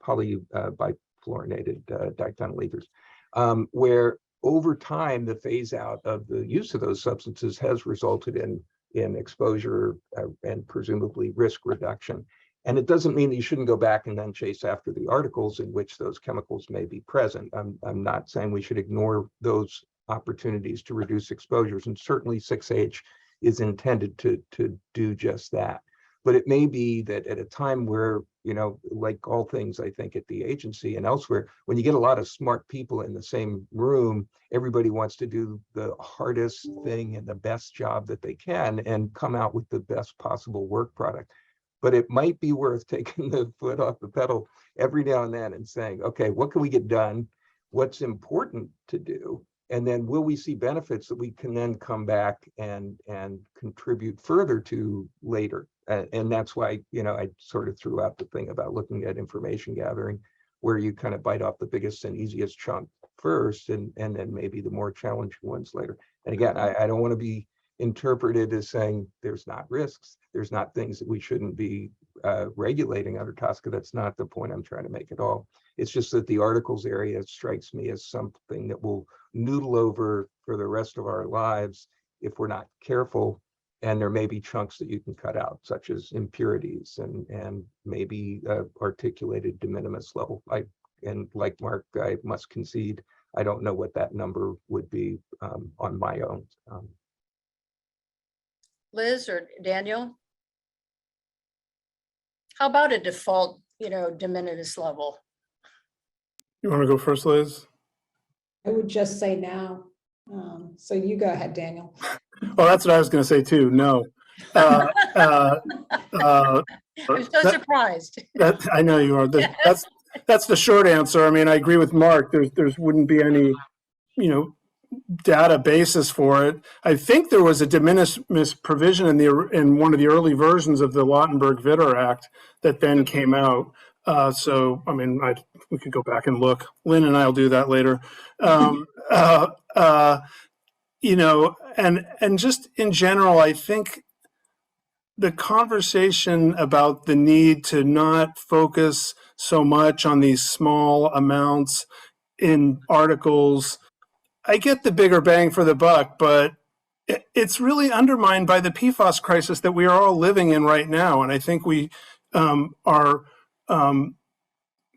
Y: polybifluorinated diphenyl ethers, where over time, the phase out of the use of those substances has resulted in exposure and presumably risk reduction. And it doesn't mean that you shouldn't go back and then chase after the articles in which those chemicals may be present. I'm not saying we should ignore those opportunities to reduce exposures, and certainly 6H is intended to do just that. But it may be that at a time where, like all things, I think at the agency and elsewhere, when you get a lot of smart people in the same room, everybody wants to do the hardest thing and the best job that they can and come out with the best possible work product. But it might be worth taking the foot off the pedal every now and then and saying, okay, what can we get done? What's important to do? And then will we see benefits that we can then come back and contribute further to later? And that's why, I sort of threw out the thing about looking at information gathering, where you kind of bite off the biggest and easiest chunk first, and then maybe the more challenging ones later. And again, I don't want to be interpreted as saying there's not risks, there's not things that we shouldn't be regulating under TSCA. That's not the point I'm trying to make at all. It's just that the articles area strikes me as something that will noodle over for the rest of our lives if we're not careful. And there may be chunks that you can cut out, such as impurities and maybe articulated de minimis level. And like Mark, I must concede, I don't know what that number would be on my own.
M: Liz or Daniel? How about a default, de minimis level?
X: You want to go first, Liz?
I: I would just say no. So you go ahead, Daniel.
X: Well, that's what I was going to say too. No.
M: I'm so surprised.
X: I know you are. That's the short answer. I mean, I agree with Mark. There's wouldn't be any, data basis for it. I think there was a de minimis provision in one of the early versions of the Lautenberg-Vitter Act that then came out. So, I mean, we could go back and look. Lynn and I'll do that later. And just in general, I think the conversation about the need to not focus so much on these small amounts in articles, I get the bigger bang for the buck, but it's really undermined by the PFAS crisis that we are all living in right now. And I think we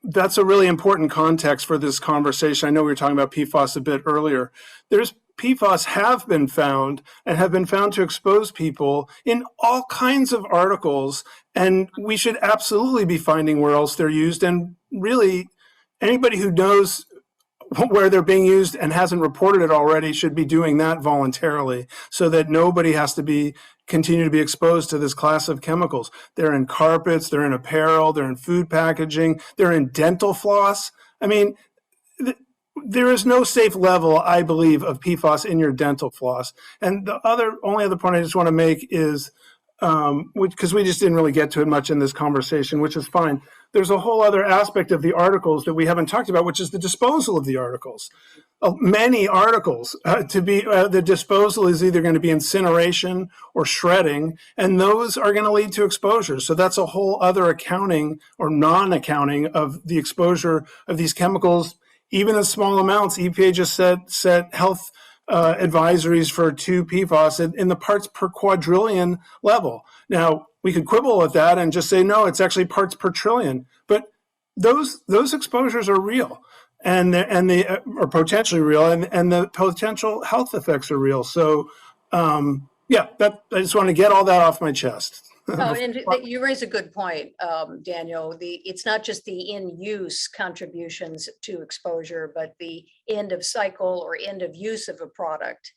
X: that's a really important context for this conversation. I know we were talking about PFAS a bit earlier. PFAS have been found to expose people in all kinds of articles, and we should absolutely be finding where else they're used. And really, anybody who knows where they're being used and hasn't reported it already should be doing that voluntarily, so that nobody has to continue to be exposed to this class of chemicals. They're in carpets, they're in apparel, they're in food packaging, they're in dental floss. I mean, there is no safe level, I believe, of PFAS in your dental floss. And the only other point I just want to make is, because we just didn't really get to it much in this conversation, which is fine. There's a whole other aspect of the articles that we haven't talked about, which is the disposal of the articles. Many articles, the disposal is either going to be incineration or shredding, and those are going to lead to exposure. So that's a whole other accounting or non-accounting of the exposure of these chemicals, even in small amounts. EPA just set health advisories for 2 PFAS in the parts per quadrillion level. Now, we could quibble with that and just say, no, it's actually parts per trillion. But those exposures are real, and they are potentially real, and the potential health effects are real. So, I just want to get all that off my chest.
M: Oh, and you raise a good point, Daniel. It's not just the in-use contributions to exposure, but the end of cycle or end of use of a product.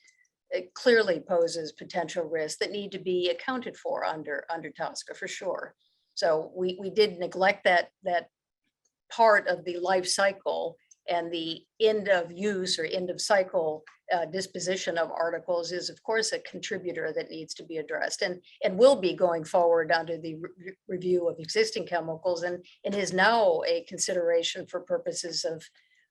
M: It clearly poses potential risks that need to be accounted for under TSCA for sure. So we did neglect that part of the life cycle, and the end of use or end of cycle disposition of articles is of course a contributor that needs to be addressed and will be going forward under the review of existing chemicals, and is now a consideration for purposes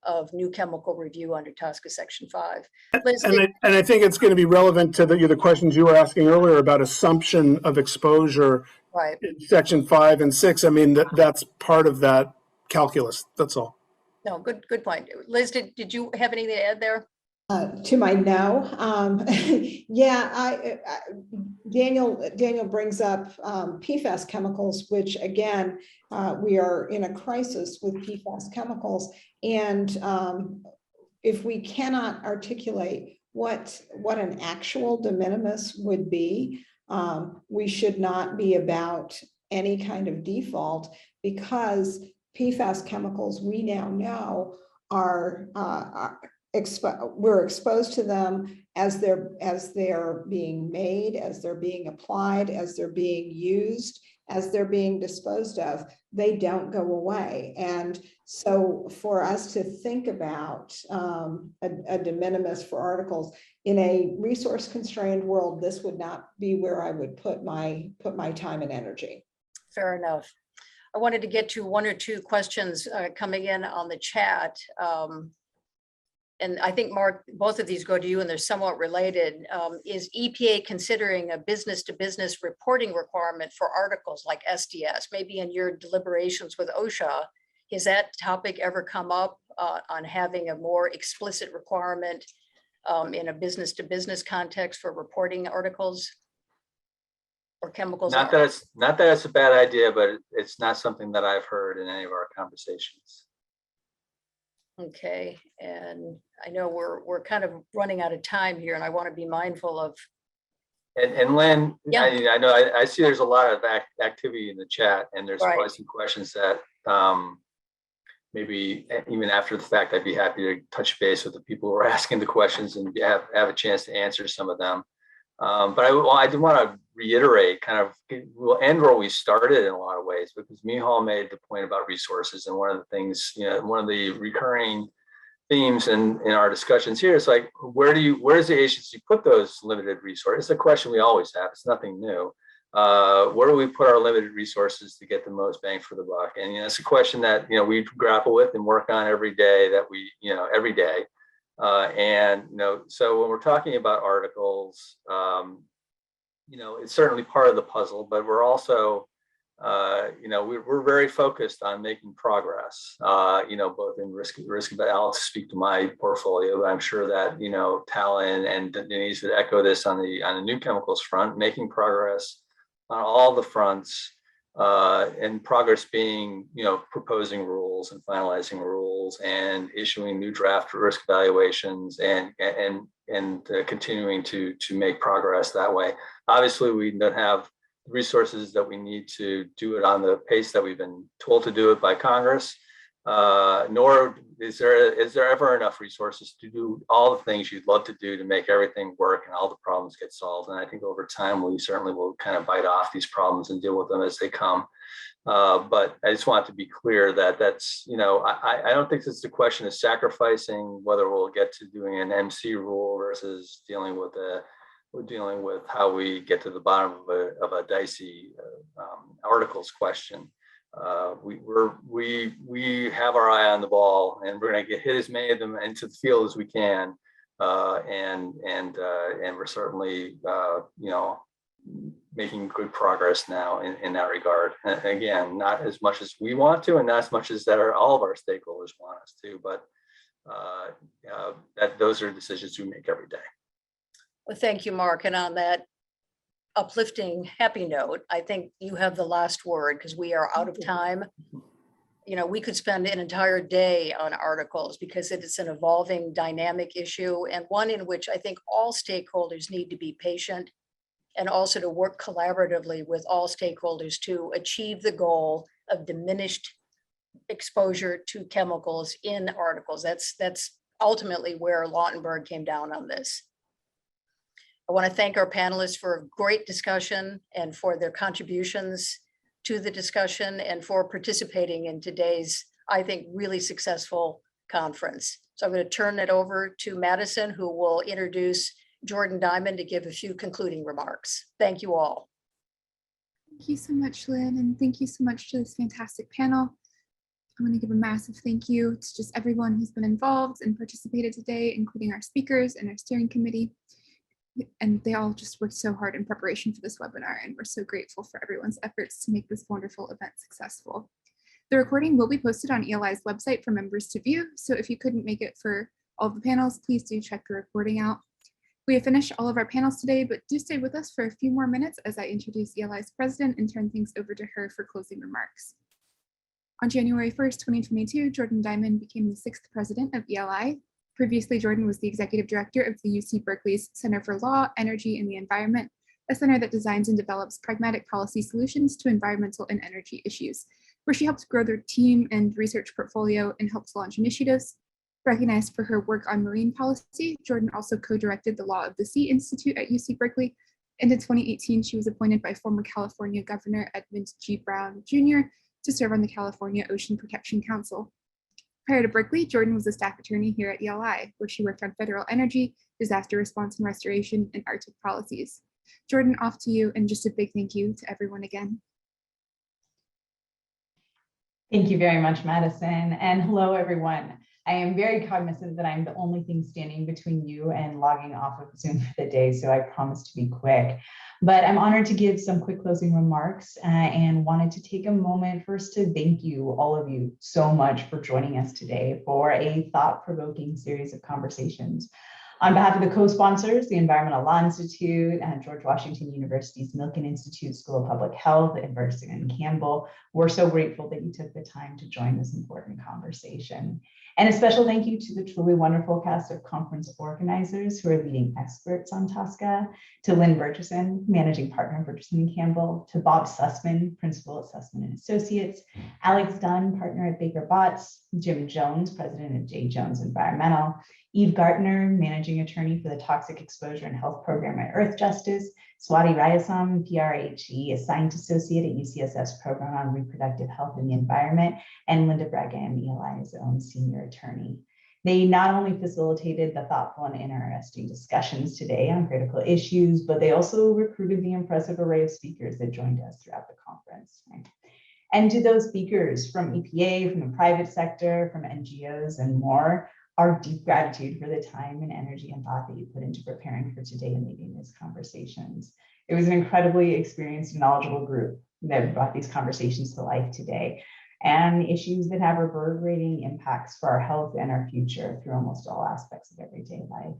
M: of new chemical review under TSCA Section 5. Liz,
X: and I think it's going to be relevant to the questions you were asking earlier about assumption of exposure,
M: right,
X: in Section 5 and 6. I mean, that's part of that calculus. That's all.
M: No, good point. Liz, did you have anything to add there?
I: To my no, Daniel brings up PFAS chemicals, which again, we are in a crisis with PFAS chemicals, and if we cannot articulate what an actual de minimis would be, we should not be about any kind of default, because PFAS chemicals we now know are we're exposed to them as they're being made, as they're being applied, as they're being used, as they're being disposed of, they don't go away. And so for us to think about a de minimis for articles in a resource constrained world, this would not be where I would put my time and energy.
M: Fair enough. I wanted to get to one or two questions coming in on the chat. And I think, Mark, both of these go to you and they're somewhat related. Is EPA considering a business-to-business reporting requirement for articles like SDS? Maybe in your deliberations with OSHA, has that topic ever come up on having a more explicit requirement in a business-to-business context for reporting articles or chemicals?
H: Not that it's a bad idea, but it's not something that I've heard in any of our conversations.
M: Okay, and I know we're kind of running out of time here, and I want to be mindful of.
H: And Lynn,
M: yeah.
H: I know I see there's a lot of activity in the chat, and there's
M: right.
H: probably some questions that maybe even after the fact, I'd be happy to touch base with the people who are asking the questions and have a chance to answer some of them. But I do want to reiterate, kind of, we'll end where we started in a lot of ways, because Michal made the point about resources. And one of the things, one of the recurring themes in our discussions here is like, where does the agency put those limited resources? It's a question we always have. It's nothing new. Where do we put our limited resources to get the most bang for the buck? And it's a question that we grapple with and work on every day. Every day. So when we're talking about articles, it's certainly part of the puzzle, but we're also, we're very focused on making progress, both in risk, but I'll speak to my portfolio, but I'm sure that, Talon and Denise would echo this on the new chemicals front, making progress on all the fronts, and progress being, proposing rules and finalizing rules and issuing new draft risk evaluations and continuing to make progress that way. Obviously, we don't have the resources that we need to do it on the pace that we've been told to do it by Congress, nor is there ever enough resources to do all the things you'd love to do to make everything work and all the problems get solved. And I think over time, we certainly will kind of bite off these problems and deal with them as they come. But I just want to be clear that that's, I don't think it's the question of sacrificing whether we'll get to doing an MC rule versus dealing with how we get to the bottom of a dicey articles question. We have our eye on the ball, and we're going to hit as many of them into the field as we can, and we're certainly making good progress now in that regard. And again, not as much as we want to, and not as much as all of our stakeholders want us to, but those are decisions we make every day.
M: Well, thank you, Mark. And on that uplifting, happy note, I think you have the last word, because we are out of time. We could spend an entire day on articles because it is an evolving, dynamic issue, and one in which I think all stakeholders need to be patient and also to work collaboratively with all stakeholders to achieve the goal of diminished exposure to chemicals in articles. That's ultimately where Lautenberg came down on this. I want to thank our panelists for a great discussion and for their contributions to the discussion and for participating in today's, I think, really successful conference. So I'm going to turn it over to Madison, who will introduce Jordan Diamond to give a few concluding remarks. Thank you all.
D: Thank you so much, Lynn, and thank you so much to this fantastic panel. I want to give a massive thank you to just everyone who's been involved and participated today, including our speakers and our steering committee. And they all just worked so hard in preparation for this webinar, and we're so grateful for everyone's efforts to make this wonderful event successful. The recording will be posted on ELI's website for members to view, so if you couldn't make it for all of the panels, please do check the recording out. We have finished all of our panels today, but do stay with us for a few more minutes as I introduce ELI's president and turn things over to her for closing remarks. On January 1st, 2022, Jordan Diamond became the 6th president of ELI. Previously, Jordan was the executive director of the UC Berkeley's Center for Law, Energy, and the Environment, a center that designs and develops pragmatic policy solutions to environmental and energy issues, where she helps grow their team and research portfolio and helps launch initiatives. Recognized for her work on marine policy, Jordan also co-directed the Law of the Sea Institute at UC Berkeley and in 2018, she was appointed by former California Governor Edmund G. Brown Jr. to serve on the California Ocean Protection Council. Prior to Berkeley, Jordan was a staff attorney here at ELI, where she worked on federal energy, disaster response and restoration, and Arctic policies. Jordan, off to you, and just a big thank you to everyone again.
K: Thank you very much, Madison, and hello, everyone. I am very cognizant that I'm the only thing standing between you and logging off of Zoom for the day, so I promise to be quick. But I'm honored to give some quick closing remarks and wanted to take a moment first to thank you, all of you, so much for joining us today for a thought-provoking series of conversations. On behalf of the co-sponsors, the Environmental Law Institute and George Washington University's Milken Institute School of Public Health, and Berkson and Campbell, we're so grateful that you took the time to join this important conversation. And a special thank you to the truly wonderful cast of conference organizers who are leading experts on TSCA, to Lynn Burgesson, Managing Partner of Burgesson and Campbell, to Bob Sussman, Principal at Sussman and Associates, Alex Dunn, Partner at Baker Botts, Jim Jones, President of J. Jones Environmental, Eve Gartner, Managing Attorney for the Toxic Exposure and Health Program at Earth Justice, Swati Rayasam, PRHE, Assigned Associate at UCSF's Program on Reproductive Health and the Environment, and Linda Bregan, ELI's own Senior Attorney. They not only facilitated the thoughtful and interesting discussions today on critical issues, but they also recruited the impressive array of speakers that joined us throughout the conference. And to those speakers from EPA, from the private sector, from NGOs, and more, our deep gratitude for the time and energy and thought that you put into preparing for today and leading these conversations. It was an incredibly experienced and knowledgeable group that brought these conversations to life today, and issues that have reverberating impacts for our health and our future through almost all aspects of everyday life.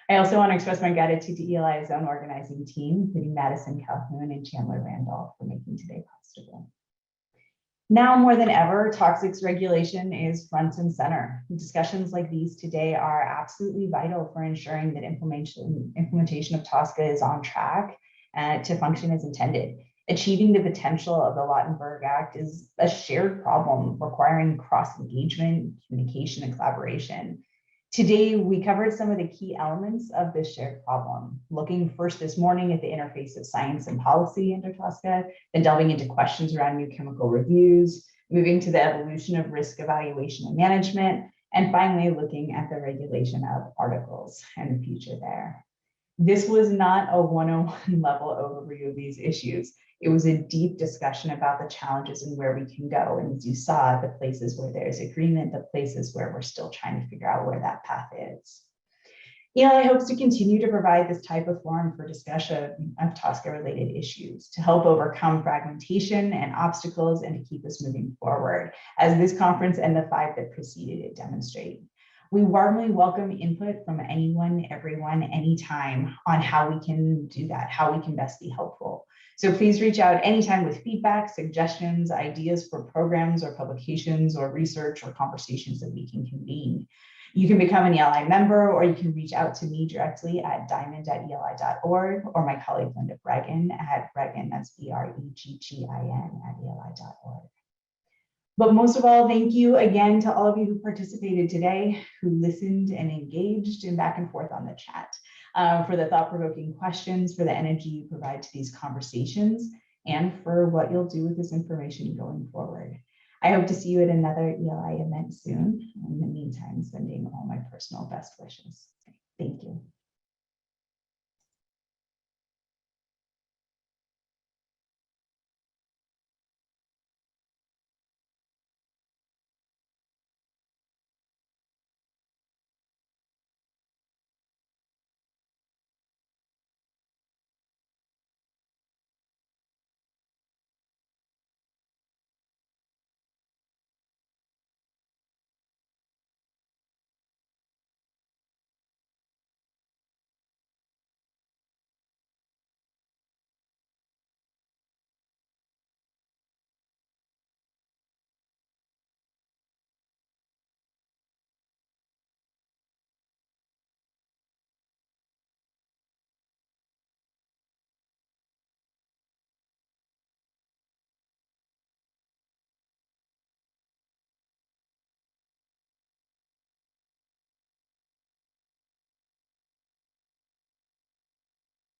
K: I also want to express my gratitude to ELI's own organizing team, including Madison Calhoun and Chandler Randolph, for making today possible. Now more than ever, toxics regulation is front and center. Discussions like these today are absolutely vital for ensuring that implementation of TSCA is on track to function as intended. Achieving the potential of the Lautenberg Act is a shared problem requiring cross-engagement, communication, and collaboration. Today, we covered some of the key elements of this shared problem, looking first this morning at the interface of science and policy under TSCA, then delving into questions around new chemical reviews, moving to the evolution of risk evaluation and management, and finally looking at the regulation of articles and the future there. This was not a 101 level overview of these issues. It was a deep discussion about the challenges and where we can go. And as you saw, the places where there's agreement, the places where we're still trying to figure out where that path is. ELI hopes to continue to provide this type of forum for discussion of TSCA-related issues to help overcome fragmentation and obstacles and to keep us moving forward, as this conference and the 5 that preceded it demonstrate. We warmly welcome input from anyone, everyone, anytime on how we can do that, how we can best be helpful. So please reach out anytime with feedback, suggestions, ideas for programs or publications or research or conversations that we can convene. You can become an ELI member, or you can reach out to me directly at diamond@eli.org, or my colleague Linda Bregan at Bregan, that's BREGGIN @eli.org. But most of all, thank you again to all of you who participated today, who listened and engaged and back and forth on the chat, for the thought-provoking questions, for the energy you provide to these conversations, and for what you'll do with this information going forward. I hope to see you at another ELI event soon. In the meantime, sending all my personal best wishes. Thank you.